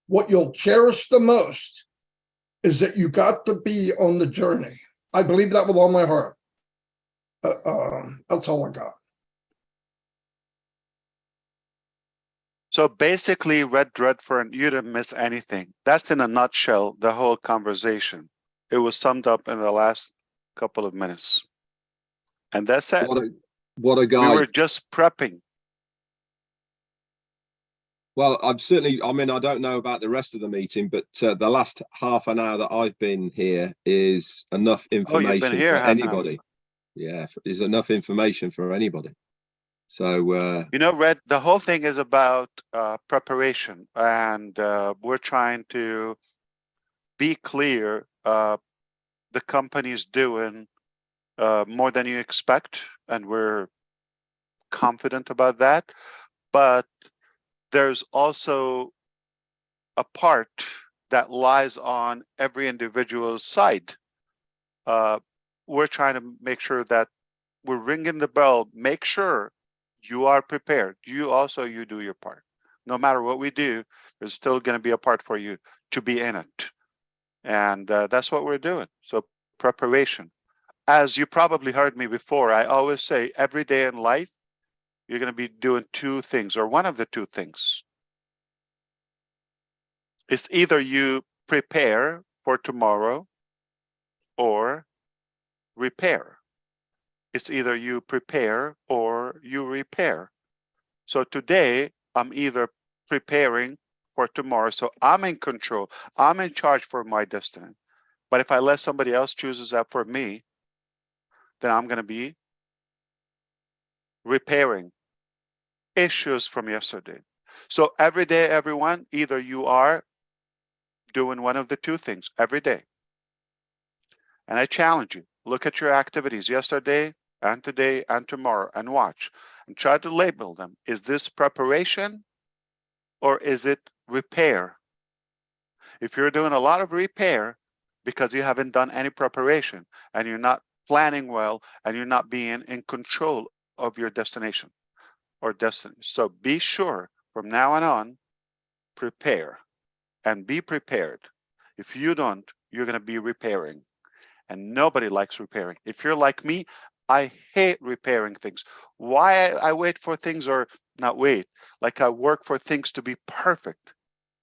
what you'll cherish the most is that you got to be on the journey. I believe that with all my heart. That's all I got. So basically, Red Redfern, you didn't miss anything. That's in a nutshell, the whole conversation. It was summed up in the last couple of minutes. And that's it. What a We guy. were just prepping. Well, I've certainly, I mean, I don't know about the rest of the meeting, but the last half an hour that I've been here is enough Oh, information you've been here for half an hour. anybody. Yeah, is enough information for anybody. So, you know, Red, the whole thing is about preparation, and we're trying to be clear. The company's doing more than you expect, and we're confident about that. But there's also a part that lies on every individual's side. We're trying to make sure that we're ringing the bell. Make sure you are prepared. You do your part. No matter what we do, there's still going to be a part for you to be in it. And that's what we're doing. So preparation. As you probably heard me before, I always say every day in life, you're going to be doing two things, or one of the two things. It's either you prepare for tomorrow or repair. It's either you prepare or you repair. So today, I'm either preparing for tomorrow. So I'm in control. I'm in charge for my destiny. But if I let somebody else chooses that for me, then I'm going to be repairing issues from yesterday. So every day, everyone, either you are doing one of the two things every day. And I challenge you, look at your activities yesterday and today and tomorrow and watch and try to label them. Is this preparation or is it repair? If you're doing a lot of repair because you haven't done any preparation and you're not planning well and you're not being in control of your destination or destiny. So be sure from now on, prepare and be prepared. If you don't, you're going to be repairing. And nobody likes repairing. If you're like me, I hate repairing things. Why I wait for things, or not wait, like I work for things to be perfect,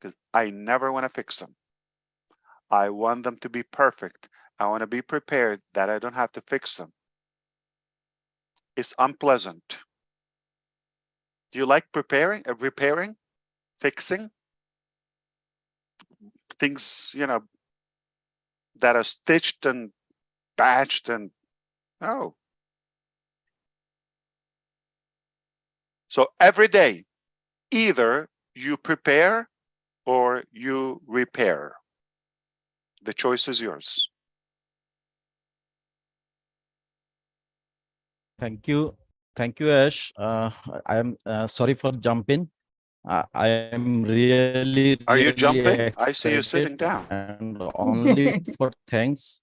because I never want to fix them. I want them to be perfect. I want to be prepared that I don't have to fix them. It's unpleasant. Do you like repairing, fixing things, you know, that are stitched and patched and no. So every day, either you prepare or you repair. The choice is yours. Thank you. Thank you, Ash. I am sorry for jumping. I am really, Are you really jumping? I see you excited sitting down. and only for thanks.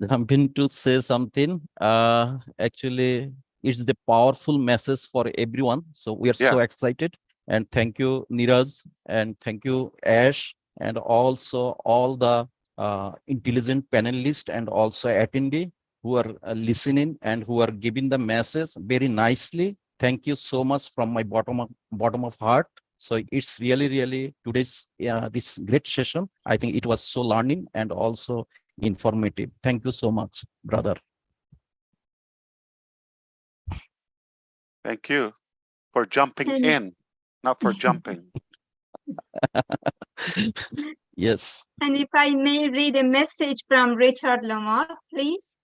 Jumping to say something. Actually, it's the powerful message for everyone. So we are so excited. And thank you, Neeraj, and thank you, Ash, and also all the intelligent panelists and also attendee who are listening and who are giving the message very nicely. Thank you so much from my bottom of heart. So it's really, really today's this great session. I think it was so learning and also informative. Thank you so much, brother. Thank you for jumping in, not for jumping. Yes. And if I may read a message from Richard Lamont, please.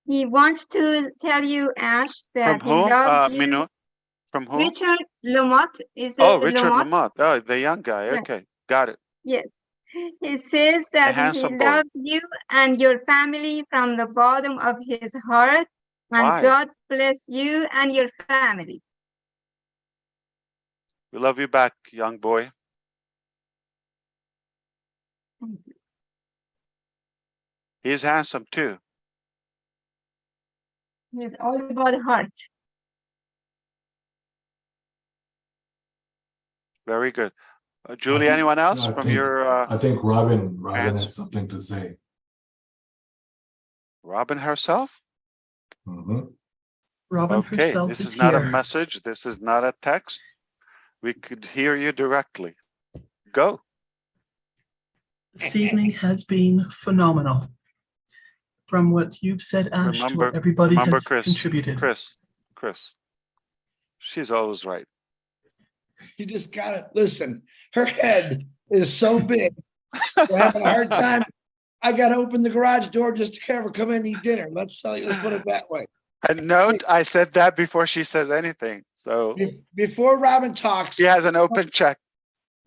He wants to tell you, Ash, that From whom? he loves you. Mino? From whom? Richard Lamont. Is it Oh, Richard Lamont? Lamont. Oh, the young guy. Right. Okay, got it. Yes. He says The that he handsome boy. loves you and your family from the bottom of his heart. And Why? God bless you and your family. We love you back, young boy. Thank you. He's handsome too. It's all about heart. Very good. Julie, anyone else from your? I think Robin has something to say. Robin herself? Robin Okay, herself this is is not a here. message. This is not a text. We could hear you directly. Go. This evening has been phenomenal. from what you've said, Ash, to what everybody remember, has Chris, contributed. Chris, she's always right. You just gotta listen. Her head is so big. We're having a hard time. I gotta open the garage door just to have her come in and eat dinner. Let's put it that way. And note, I said that before she says anything. So before Robin talks, she has an open check.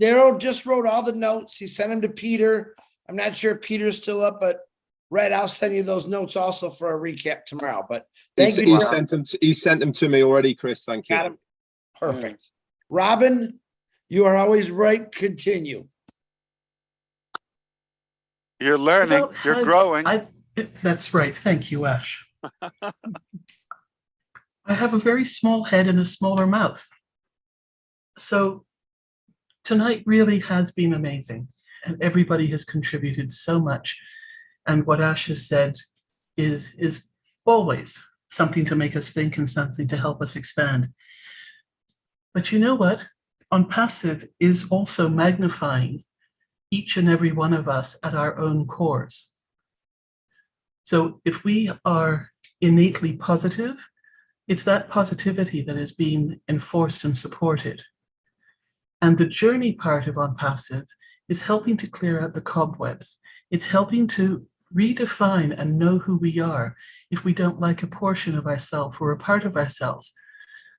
Daryl just wrote all the notes. He sent them to Peter. I'm not sure if Peter's still up, but Red, I'll send you those notes also for a recap tomorrow. But thank you. He sent them to me already, Chris. Thank you. Got him. Perfect. Robin, you are always right. Continue. You're learning. You're growing. That's right. Thank you, Ash. I have a very small head and a smaller mouth. So tonight really has been amazing, and everybody has contributed so much. And what Ash has said is always something to make us think and something to help us expand. But you know what? ONPASSIVE is also magnifying each and every one of us at our own cores. So if we are innately positive, it's that positivity that is being enforced and supported. And the journey part of ONPASSIVE is helping to clear out the cobwebs. It's helping to redefine and know who we are if we don't like a portion of ourselves or a part of ourselves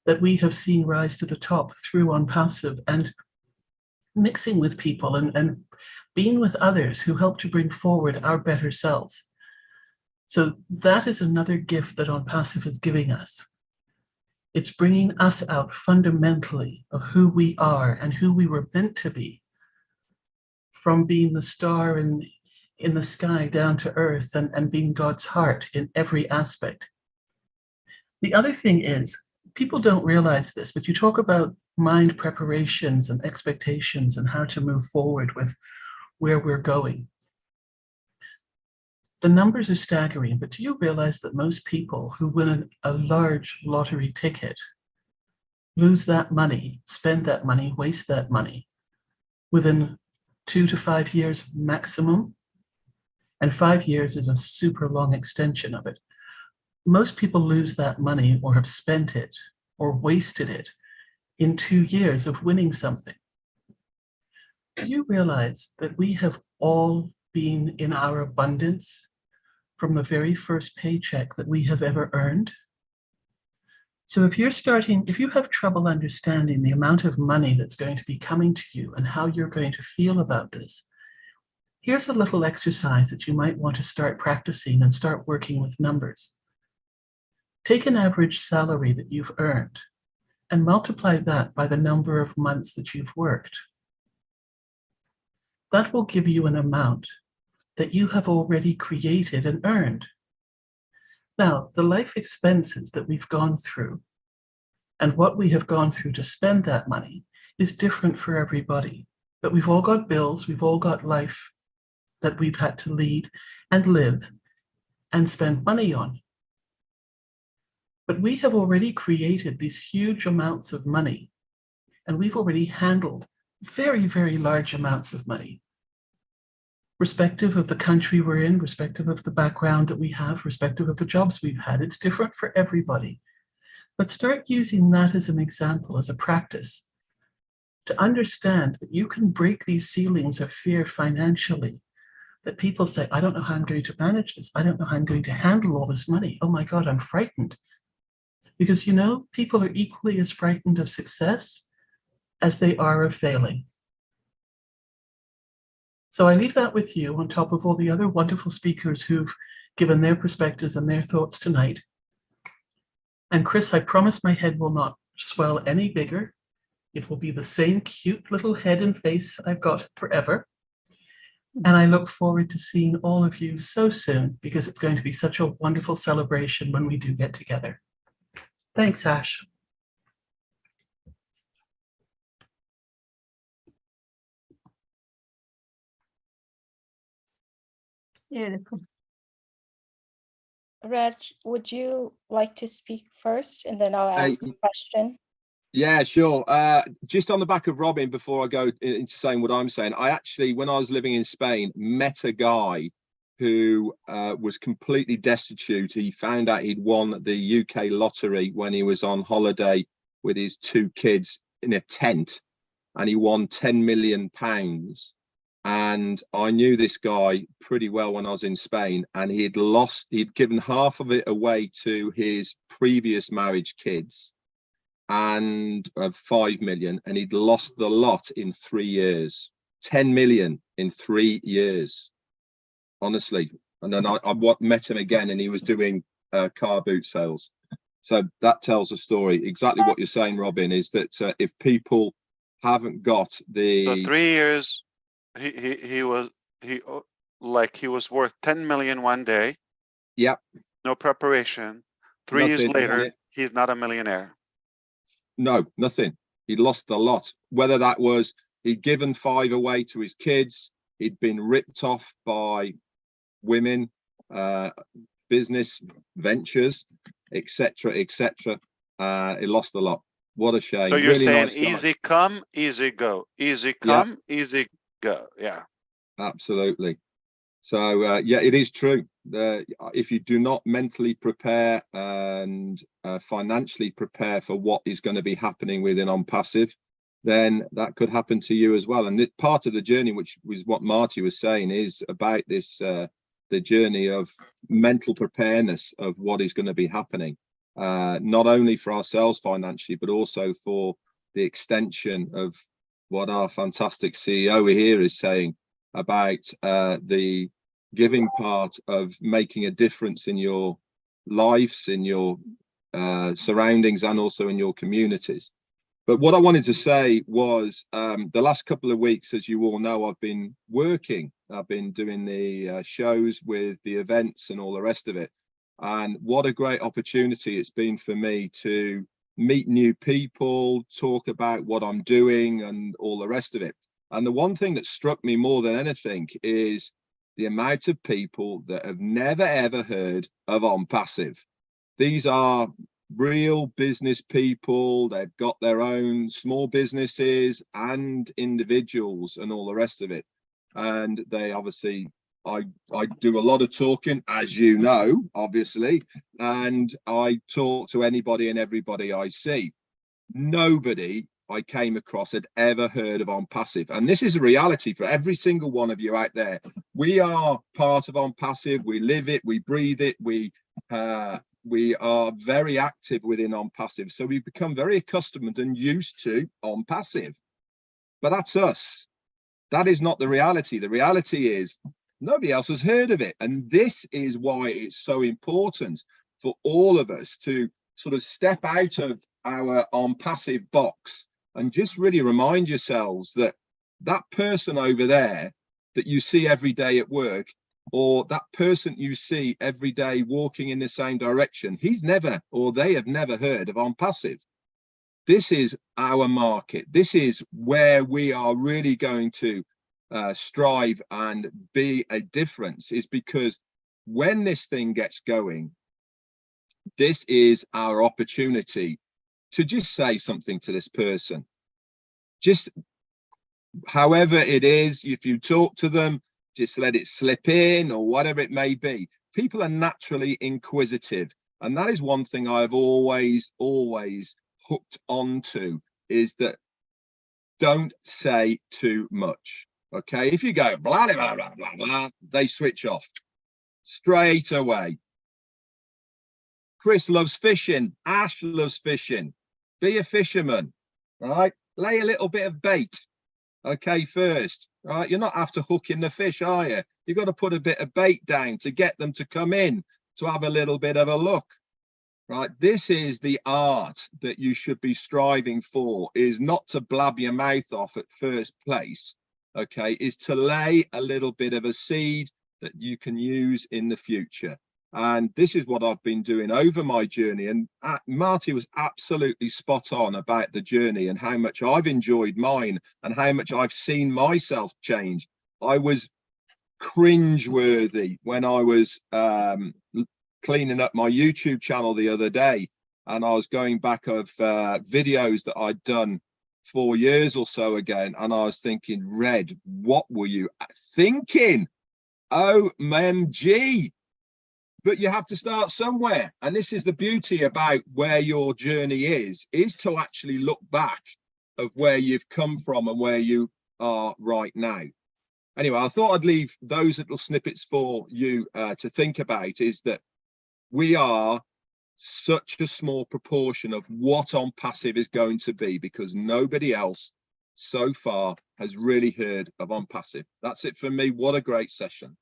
that we have seen rise to the top through ONPASSIVE, and mixing with people and being with others who help to bring forward our better selves. So that is another gift that ONPASSIVE is giving us. It's bringing us out fundamentally of who we are and who we were meant to be, from being the star in the sky down to earth and being God's heart in every aspect. The other thing is, people don't realize this, but you talk about mind preparations and expectations and how to move forward with where we're going. The numbers are staggering, but do you realize that most people who win a large lottery ticket lose that money, spend that money, waste that money within 2 to 5 years maximum? And 5 years is a super long extension of it. Most people lose that money or have spent it or wasted it in 2 years of winning something. Do you realize that we have all been in our abundance from the very first paycheck that we have ever earned? So if you have trouble understanding the amount of money that's going to be coming to you and how you're going to feel about this, here's a little exercise that you might want to start practicing and start working with numbers. Take an average salary that you've earned and multiply that by the number of months that you've worked. That will give you an amount that you have already created and earned. Now, the life expenses that we've gone through and what we have gone through to spend that money is different for everybody. But we've all got bills, we've all got life that we've had to lead and live and spend money on. But we have already created these huge amounts of money, and we've already handled very, very large amounts of money. Respective of the country we're in, respective of the background that we have, respective of the jobs we've had, it's different for everybody. But start using that as an example, as a practice, to understand that you can break these ceilings of fear financially. That people say, I don't know how I'm going to manage this. I don't know how I'm going to handle all this money. Oh my God, I'm frightened. Because, you know, people are equally as frightened of success as they are of failing. So I leave that with you on top of all the other wonderful speakers who've given their perspectives and their thoughts tonight. And Chris, I promise my head will not swell any bigger. It will be the same cute little head and face I've got forever. And I look forward to seeing all of you so soon, because it's going to be such a wonderful celebration when we do get together. Thanks, Ash. Beautiful. Reg, would you like to speak first and then I'll ask a question? Yeah, sure. Just on the back of Robin, before I go into saying what I'm saying, I actually, when I was living in Spain, met a guy who was completely destitute. He found out he'd won the UK lottery when he was on holiday with his 2 kids in a tent, and he won £10 million. And I knew this guy pretty well when I was in Spain, and he'd given half of it away to his previous marriage kids, and of 5 million, and he'd lost the lot in 3 years. 10 million in 3 years, honestly. And then I met him again, and he was doing car boot sales. So that tells a story. Exactly what you're saying, Robin, is that if people haven't got the... So 3 years, he was worth 10 million one day. Yep. No preparation. 3 years Nothing, later, he's not a millionaire. No, nothing. He'd lost the lot. Whether that was he'd given 5 away to his kids, he'd been ripped off by women, business ventures, etc., etc. He lost the lot. What a shame. So you're really saying nice guy. easy come, easy go. Easy come, easy go. Yeah. Absolutely. So yeah, it is true. If you do not mentally prepare and financially prepare for what is going to be happening within ONPASSIVE, then that could happen to you as well. And part of the journey, which was what Marty was saying, is about this the journey of mental preparedness of what is going to be happening, not only for ourselves financially, but also for the extension of what our fantastic CEO here is saying about the giving part of making a difference in your lives, in your surroundings, and also in your communities. But what I wanted to say was the last couple of weeks, as you all know, I've been working. I've been doing the shows with the events and all the rest of it. And what a great opportunity it's been for me to meet new people, talk about what I'm doing and all the rest of it. And the one thing that struck me more than anything is the amount of people that have never, ever heard of ONPASSIVE. These are real business people. They've got their own small businesses and individuals and all the rest of it. And they obviously, I do a lot of talking, as you know, obviously, and I talk to anybody and everybody I see. Nobody I came across had ever heard of ONPASSIVE. And this is a reality for every single one of you out there. We are part of ONPASSIVE. We live it, we breathe it, we are very active within ONPASSIVE. So we've become very accustomed and used to ONPASSIVE. But that's us. That is not the reality. The reality is nobody else has heard of it. And this is why it's so important for all of us to sort of step out of our ONPASSIVE box and just really remind yourselves that that person over there that you see every day at work, or that person you see every day walking in the same direction, he's never, or they have never heard of ONPASSIVE. This is our market. This is where we are really going to strive and be a difference, is because when this thing gets going, this is our opportunity to just say something to this person. Just however it is, if you talk to them, just let it slip in or whatever it may be. People are naturally inquisitive. And that is one thing I've always hooked onto, is that don't say too much. Okay, if you go blah, blah, blah, blah, blah, they switch off straight away. Chris loves fishing. Ash loves fishing. Be a fisherman, right? Lay a little bit of bait, okay, first, right? You're not after hooking the fish, are you? You've got to put a bit of bait down to get them to come in, to have a little bit of a look, right? This is the art that you should be striving for, is not to blab your mouth off at first place, okay, is to lay a little bit of a seed that you can use in the future. And this is what I've been doing over my journey. And Marty was absolutely spot on about the journey and how much I've enjoyed mine and how much I've seen myself change. I was cringeworthy when I was cleaning up my YouTube channel the other day, and I was going back of videos that I'd done 4 years or so ago, and I was thinking, Red, what were you thinking? OMG. But you have to start somewhere. And this is the beauty about where your journey is to actually look back of where you've come from and where you are right now. Anyway, I thought I'd leave those little snippets for you to think about, is that we are such a small proportion of what ONPASSIVE is going to be, because nobody else so far has really heard of ONPASSIVE. That's it for me. What a great session.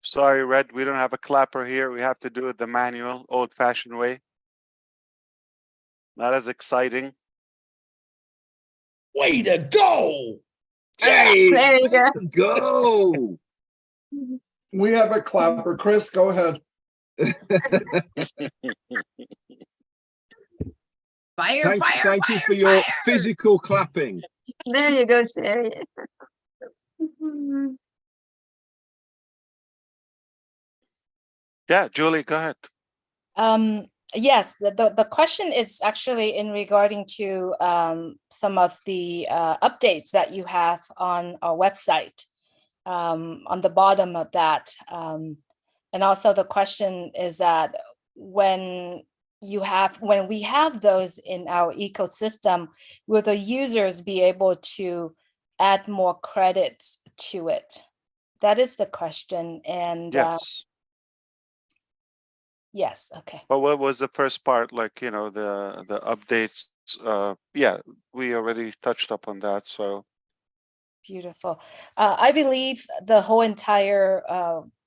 Sorry, Red, we don't have a clapper here. We have to do it the manual, old-fashioned way. Not as exciting. Way to go! Hey, There you go. go. We have a clapper. Chris, go ahead. Thank you for your physical clapping. There you go, Sherry. Yeah, Julie, go ahead. Yes, the question is actually in regarding to some of the updates that you have on our website, on the bottom of that. And also the question is that when we have those in our ecosystem, will the users be able to add more credits to it? That is the question. And Yes. yes, okay. But what was the first part? Like, you know, the updates. Yeah, we already touched up on that. So Beautiful. I believe the whole entire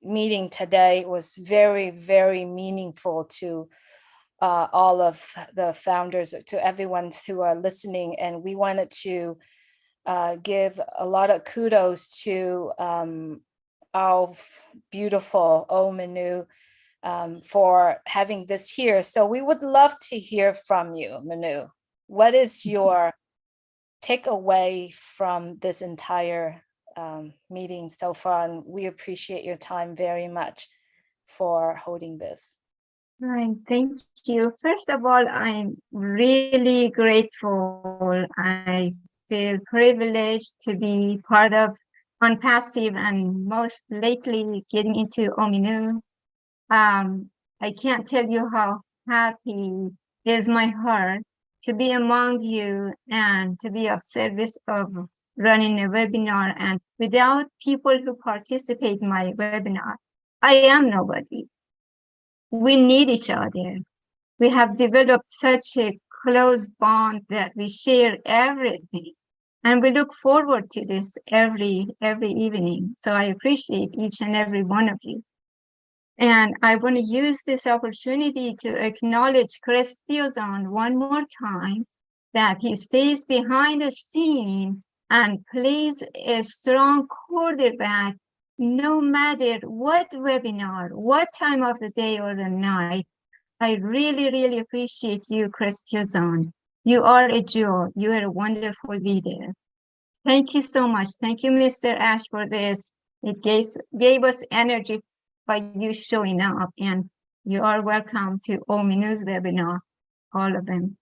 meeting today was very, very meaningful to all of the founders, to everyone who are listening. And we wanted to give a lot of kudos to our beautiful OMINOO for having this here. So we would love to hear from you, Manu. What is your takeaway from this entire meeting so far? And we appreciate your time very much for holding this. Right, thank you. First of all, I'm really grateful. I feel privileged to be part of ONPASSIVE and most lately getting into OMINOO. I can't tell you how happy is my heart to be among you and to be of service of running a webinar. And without people who participate in my webinar, I am nobody. We need each other. We have developed such a close bond that we share everything. And we look forward to this every evening. So I appreciate each and every one of you. And I want to use this opportunity to acknowledge Chris Thiozon one more time, that he stays behind the scene and plays a strong quarterback no matter what webinar, what time of the day or the night. I really, really appreciate you, Chris Thiozon. You are a jewel. You are a wonderful leader. Thank you so much. Thank you, Mr. Ash, for this. It gave us energy by you showing up, and you are welcome to OMINOO's webinar, all of them,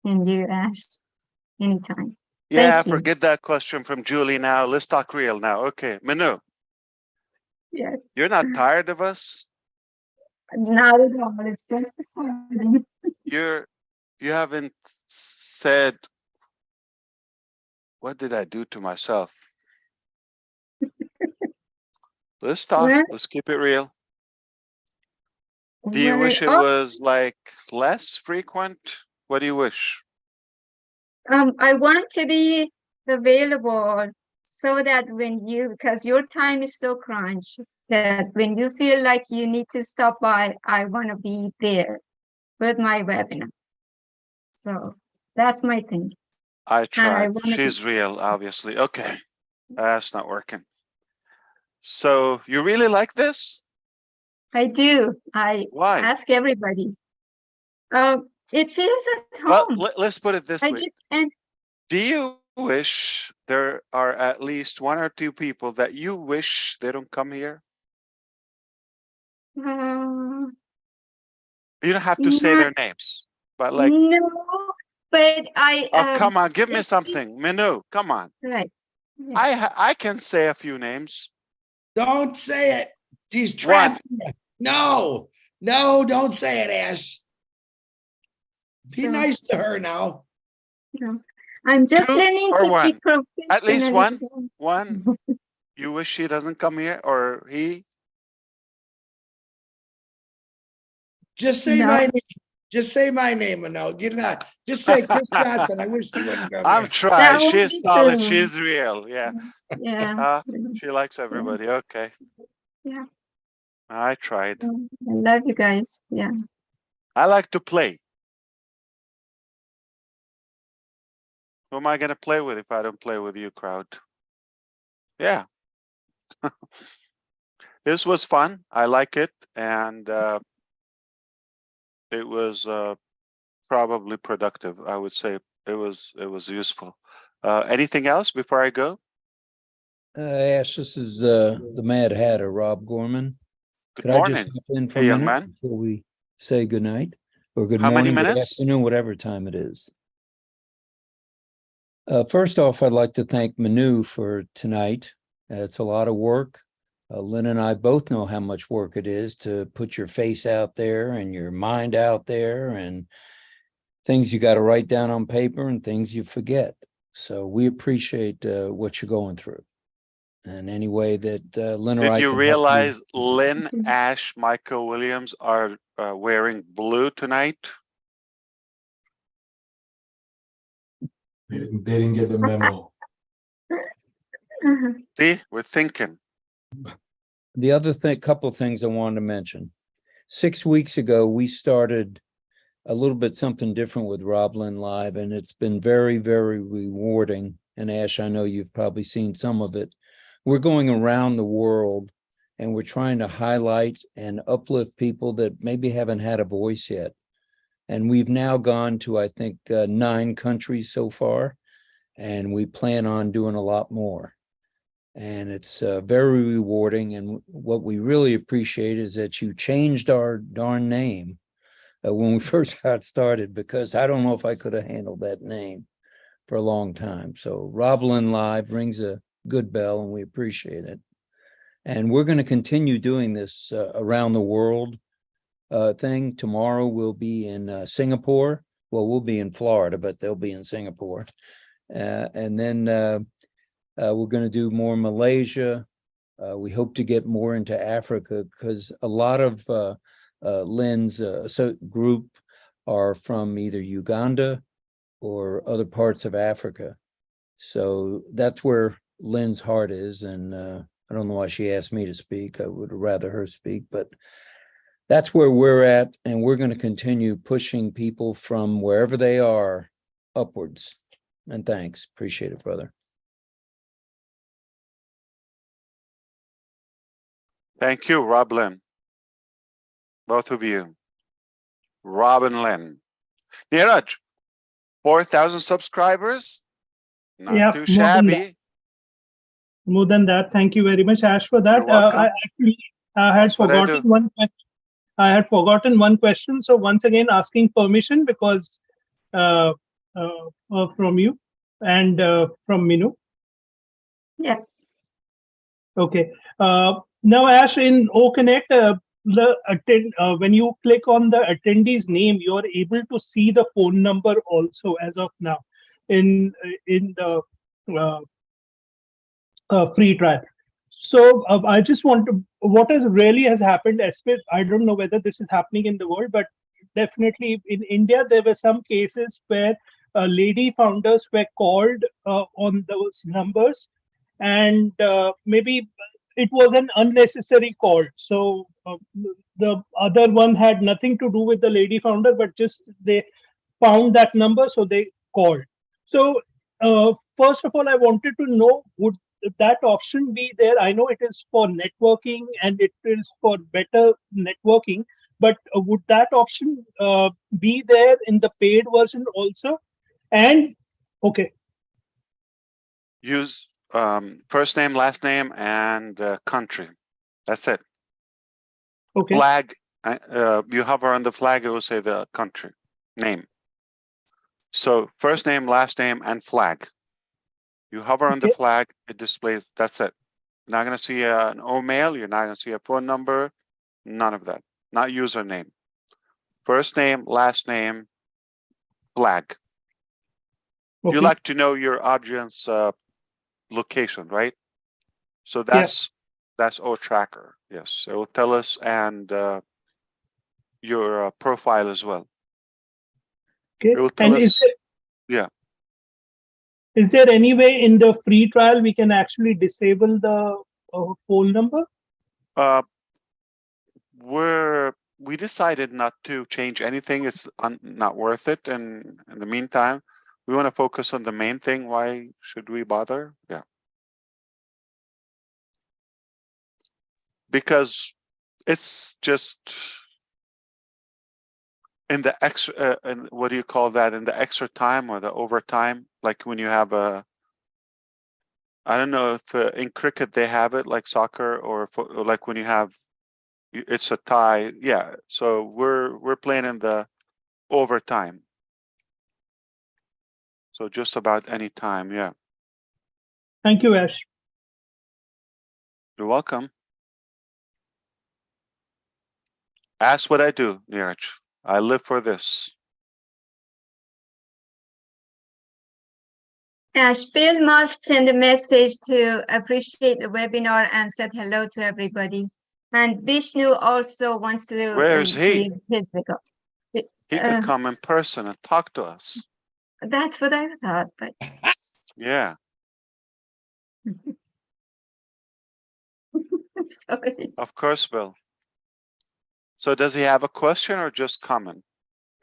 and you, Ash, anytime. yeah, Thank you. forget that question from Julie now. Let's talk real now. Okay, Manu. Yes. You're not tired of us? Not at all. It's just exciting. You haven't said, what did I do to myself? Let's talk. Well, Let's keep it real. Do you well, wish it was like less frequent? What do you wish? I want to be available so that when you, because your time is so crunched, that when you feel like you need to stop by, I want to be there with my webinar. So that's my thing. I tried. wanna She's real, obviously. Okay, that's not working. So you really like this? I do. I Why? ask everybody. It feels at Well, home. let's put it this I way. get, and Do you wish there are at least one or two people that you wish they don't come here? uh, You don't have to say not, their names, but like, no, But I Oh, come on, give me something. Minu, come on. right. Yeah. I can say a few names. Don't say it. She's trapping you. No, don't say it, Ash. Be So- nice to her now. No. I'm just Two learning or to one? be professional. At least one. One. You wish she doesn't come here, or he? Just say No. my name. Just say my name, Manoj. You're not. Just say Chris Johnson. I wish you wouldn't come I'm here. trying. That would She's be solid. true. She's real. Yeah. Yeah. She likes everybody. Okay. Yeah. I tried. I love you guys. Yeah. I like to play. Who am I going to play with if I don't play with you, crowd? Yeah. This was fun. I like it. And it was probably productive. I would say it was useful. Anything else before I go? Ash, this is the Mad Hatter, Rob Gorman. Good Could I just morning. hop in for Hey, a young minute man. before we say good night? Or good How many morning, good minutes? afternoon, whatever time it is. First off, I'd like to thank Manu for tonight. It's a lot of work. Lynn and I both know how much work it is to put your face out there and your mind out there, and things you got to write down on paper and things you forget. So we appreciate what you're going through. And any way that Lynn or Did I you can help realize Lynn, Ash, Michael Williams are wearing blue tonight? They didn't get the memo. See, we're thinking. The other thing, couple of things I wanted to mention. 6 weeks ago, we started a little bit something different with Roblin Live, and it's been very, very rewarding. And Ash, I know you've probably seen some of it. We're going around the world and we're trying to highlight and uplift people that maybe haven't had a voice yet. And we've now gone to, I think, 9 countries so far, and we plan on doing a lot more. And it's very rewarding. And what we really appreciate is that you changed our darn name when we first got started, because I don't know if I could have handled that name for a long time. So Roblin Live rings a good bell, and we appreciate it. And we're going to continue doing this around the world thing. Tomorrow we'll be in Singapore. Well, we'll be in Florida, but they'll be in Singapore. And then we're going to do more Malaysia. We hope to get more into Africa, because a lot of Lynn's group are from either Uganda or other parts of Africa. So that's where Lynn's heart is. And I don't know why she asked me to speak. I would rather her speak, but that's where we're at. And we're going to continue pushing people from wherever they are upwards. And thanks. Appreciate it, brother. Thank you, Rob Lynn. Both of you. Rob and Lynn. Neeraj, 4,000 subscribers. Not too shabby. More than that. Thank you very much, Ash, for that. You're welcome. I actually had forgotten one question. I had forgotten one question. So once again, asking permission, because from you and from Minu. Yes. Okay. Now, Ash, in OConnect, when you click on the attendee's name, you are able to see the phone number also as of now in the free trial. So I just want to, what has happened, I don't know whether this is happening in the world, but definitely in India, there were some cases where lady founders were called on those numbers, and maybe it was an unnecessary call. So the other one had nothing to do with the lady founder, but just they found that number, so they called. So first of all, I wanted to know, would that option be there? I know it is for networking and it is for better networking, but would that option be there in the paid version also? And okay. Use first name, last name, and country. That's it. Okay. Flag. You hover on the flag, it will say the country name. So first name, last name, and flag. You hover on the flag, it displays, that's it. You're not going to see an OMail, you're not going to see a phone number, none of that. Not username. First name, last name, flag. You like to know your audience location, right? So that's O tracker. Yes, it will tell us, and your profile as well. It will tell us. Yeah. Is there any way in the free trial we can actually disable the phone number? We decided not to change anything. It's not worth it. And in the meantime, we want to focus on the main thing. Why should we bother? Yeah. Because it's just in the extra, and what do you call that? In the extra time or the overtime, like when you have a, I don't know if in cricket they have it like soccer, or like when you have, it's a tie. Yeah. So we're playing in the overtime. So just about any time. Yeah. Thank you, Ash. You're welcome. Ask what I do, Neeraj. I live for this. Ash, Bill must send a message to appreciate the webinar and said hello to everybody. And Vishnu also wants to Where is he? give his recall. He could come in person and talk to us. That's what I thought, but Yeah. sorry. Of course, Bill. So does he have a question or just comment?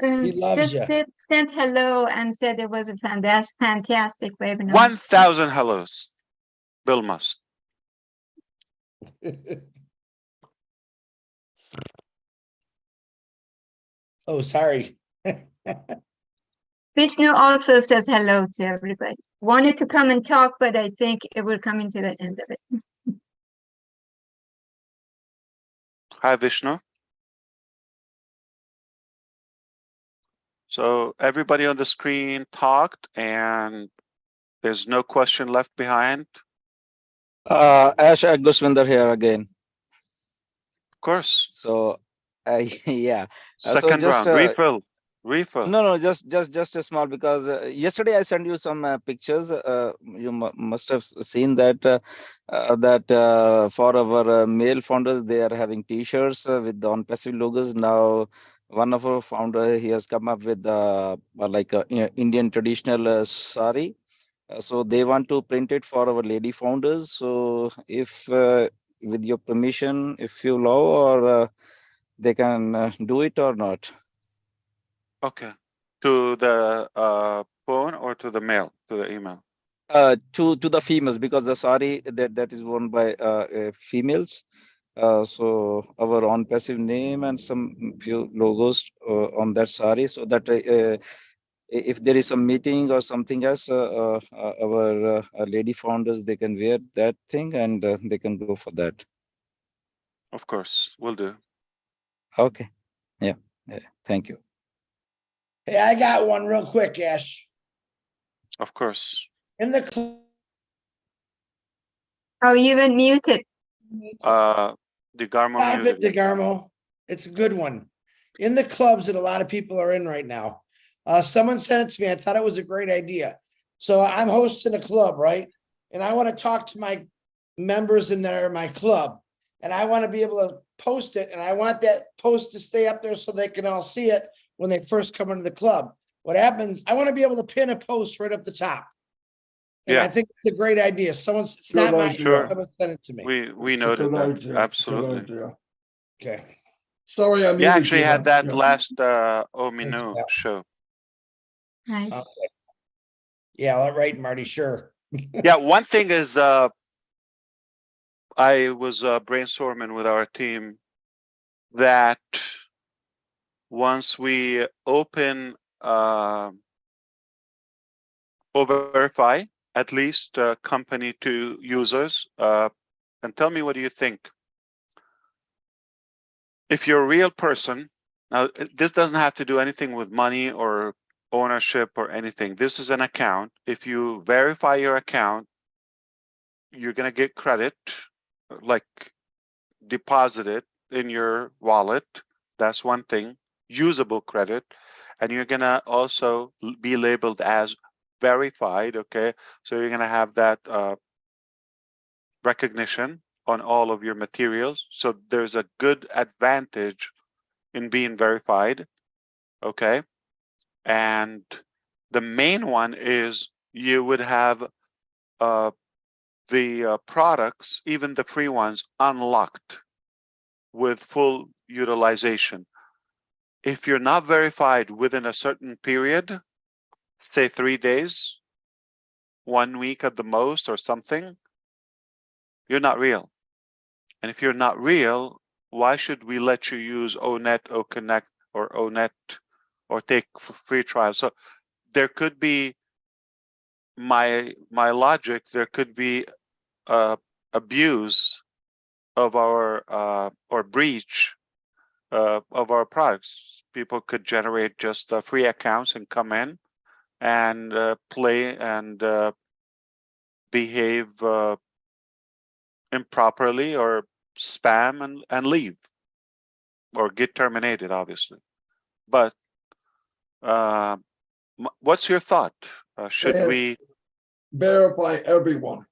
He loves Just you. sent hello and said it was a fantastic webinar. 1,000 hellos. Bill must. Oh, sorry. Vishnu also says hello to everybody. Wanted to come and talk, but I think it will come into the end of it. Hi, Vishnu. So everybody on the screen talked and there's no question left behind. Ash Gushwinder here again. Of course. So, yeah. Second round, refill. No, just a small, because yesterday I sent you some pictures. You must have seen that for our male founders, they are having T-shirts with the ONPASSIVE logos. Now, one of our founder, he has come up with like a Indian traditional sari. So they want to print it for our lady founders. So if with your permission, if you allow, or they can do it or not. Okay. To the phone or to the mail, to the email? To the females, because the sari that is worn by females. So our ONPASSIVE name and some few logos on that sari, so that if there is some meeting or something else, our lady founders, they can wear that thing and they can go for that. Of course, will do. Okay. Yeah. Thank you. Hey, I got one real quick, Ash. Of course. In the Oh, you been muted. DeGarmo Stop muted. it, DeGarmo. It's a good one. In the clubs that a lot of people are in right now, someone sent it to me. I thought it was a great idea. So I'm hosting a club, right? And I want to talk to my members in there, my club, and I want to be able to post it. And I want that post to stay up there so they can all see it when they first come into the club. What happens? I want to be able to pin a post right up the top. And I think it's a great idea. It's not my idea. Someone sent it to me. We noted that. Absolutely. Okay. Sorry, I You actually had that last OMINOO show. Nice. Okay. Yeah, right, Marty. Sure. Yeah, one thing is I was brainstorming with our team that once we open verify at least company to users, and tell me what do you think. If you're a real person, now this doesn't have to do anything with money or ownership or anything. This is an account. If you verify your account, you're going to get credit, like deposit it in your wallet. That's one thing, usable credit. And you're going to also be labeled as verified. Okay. So you're going to have that recognition on all of your materials. So there's a good advantage in being verified. Okay. And the main one is you would have the products, even the free ones, unlocked with full utilization. If you're not verified within a certain period, say 3 days, 1 week at the most or something, you're not real. And if you're not real, why should we let you use ONET, OConnect, or ONET, or take free trials? So there could be my logic. There could be abuse of our or breach of our products. People could generate just free accounts and come in and play and behave improperly or spam and leave or get terminated, obviously. But what's your thought? Should we verify everyone?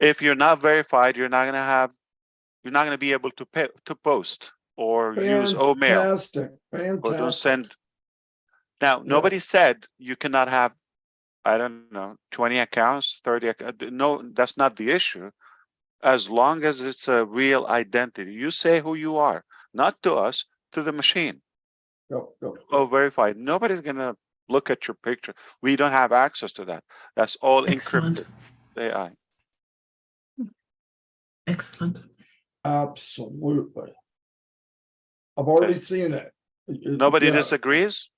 If you're not verified, you're not going to be able to post or use OMail. Fantastic. Or don't send. Now, nobody said you cannot have, I don't know, 20 accounts, 30 accounts. No, that's not the issue. As long as it's a real identity, you say who you are, not to us, to the machine. Oh, verified. Nobody's going to look at your picture. We don't have access to that. That's all encrypted AI. Excellent. Absolutely. I've already seen it. Nobody disagrees?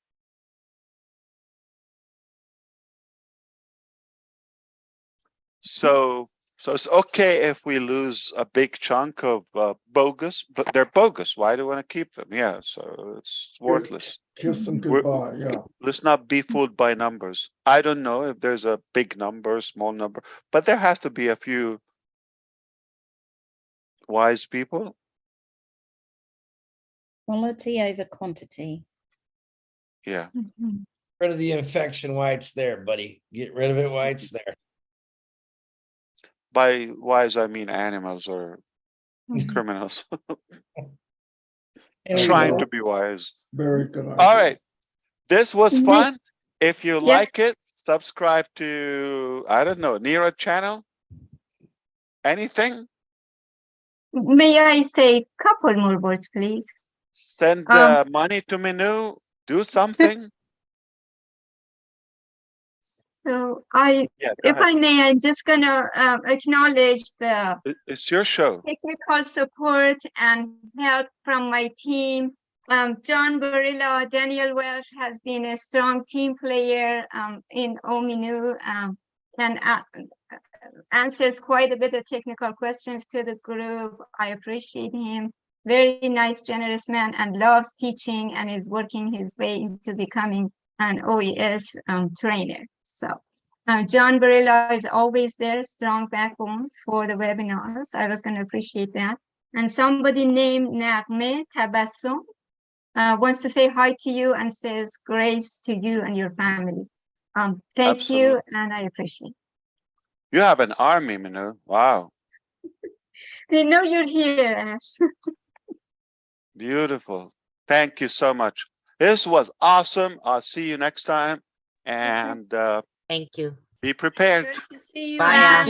So it's okay if we lose a big chunk of bogus, but they're bogus. Why do we want to keep them? Yeah, so it's worthless. Kiss them goodbye, yeah. Let's not be fooled by numbers. I don't know if there's a big number, small number, but there has to be a few wise people. Quality over quantity. Yeah. Rid of the infection while it's there, buddy. Get rid of it while it's there. By wise, I mean animals or criminals. Trying to be wise. Very good idea. All right. This was fun. If you like it, subscribe to, I don't know, Nira channel. Anything? May I say a couple more words, please? Send money to OMINOO. Do something. So ahead. if I may, I'm just gonna acknowledge the It's your show. technical support and help from my team. John Barilla, Daniel Welsh has been a strong team player in OMINOO and answers quite a bit of technical questions to the group. I appreciate him. Very nice, generous man, and loves teaching and is working his way into becoming an OES trainer. So John Barilla is always there, strong backbone for the webinars. I was going to appreciate that. And somebody named Nagme Tabassum wants to say hi to you and says grace to you and your family. Thank you, and I appreciate it. You have an army, OMINOO. Wow. They know you're here, Ash. Beautiful. Thank you so much. This was awesome. I'll see you next time. And thank you. Be prepared. Bye, Ash.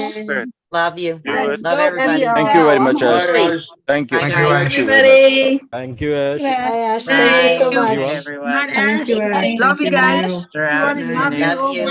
Love you. Love everybody. Thank you very much, Ash. Thank you. Thank Bye, you. guys. Everybody. Thank you, Ash. Bye, Ash. Thank you so much. Everyone. Thank you, Ash. Love you guys. Love you.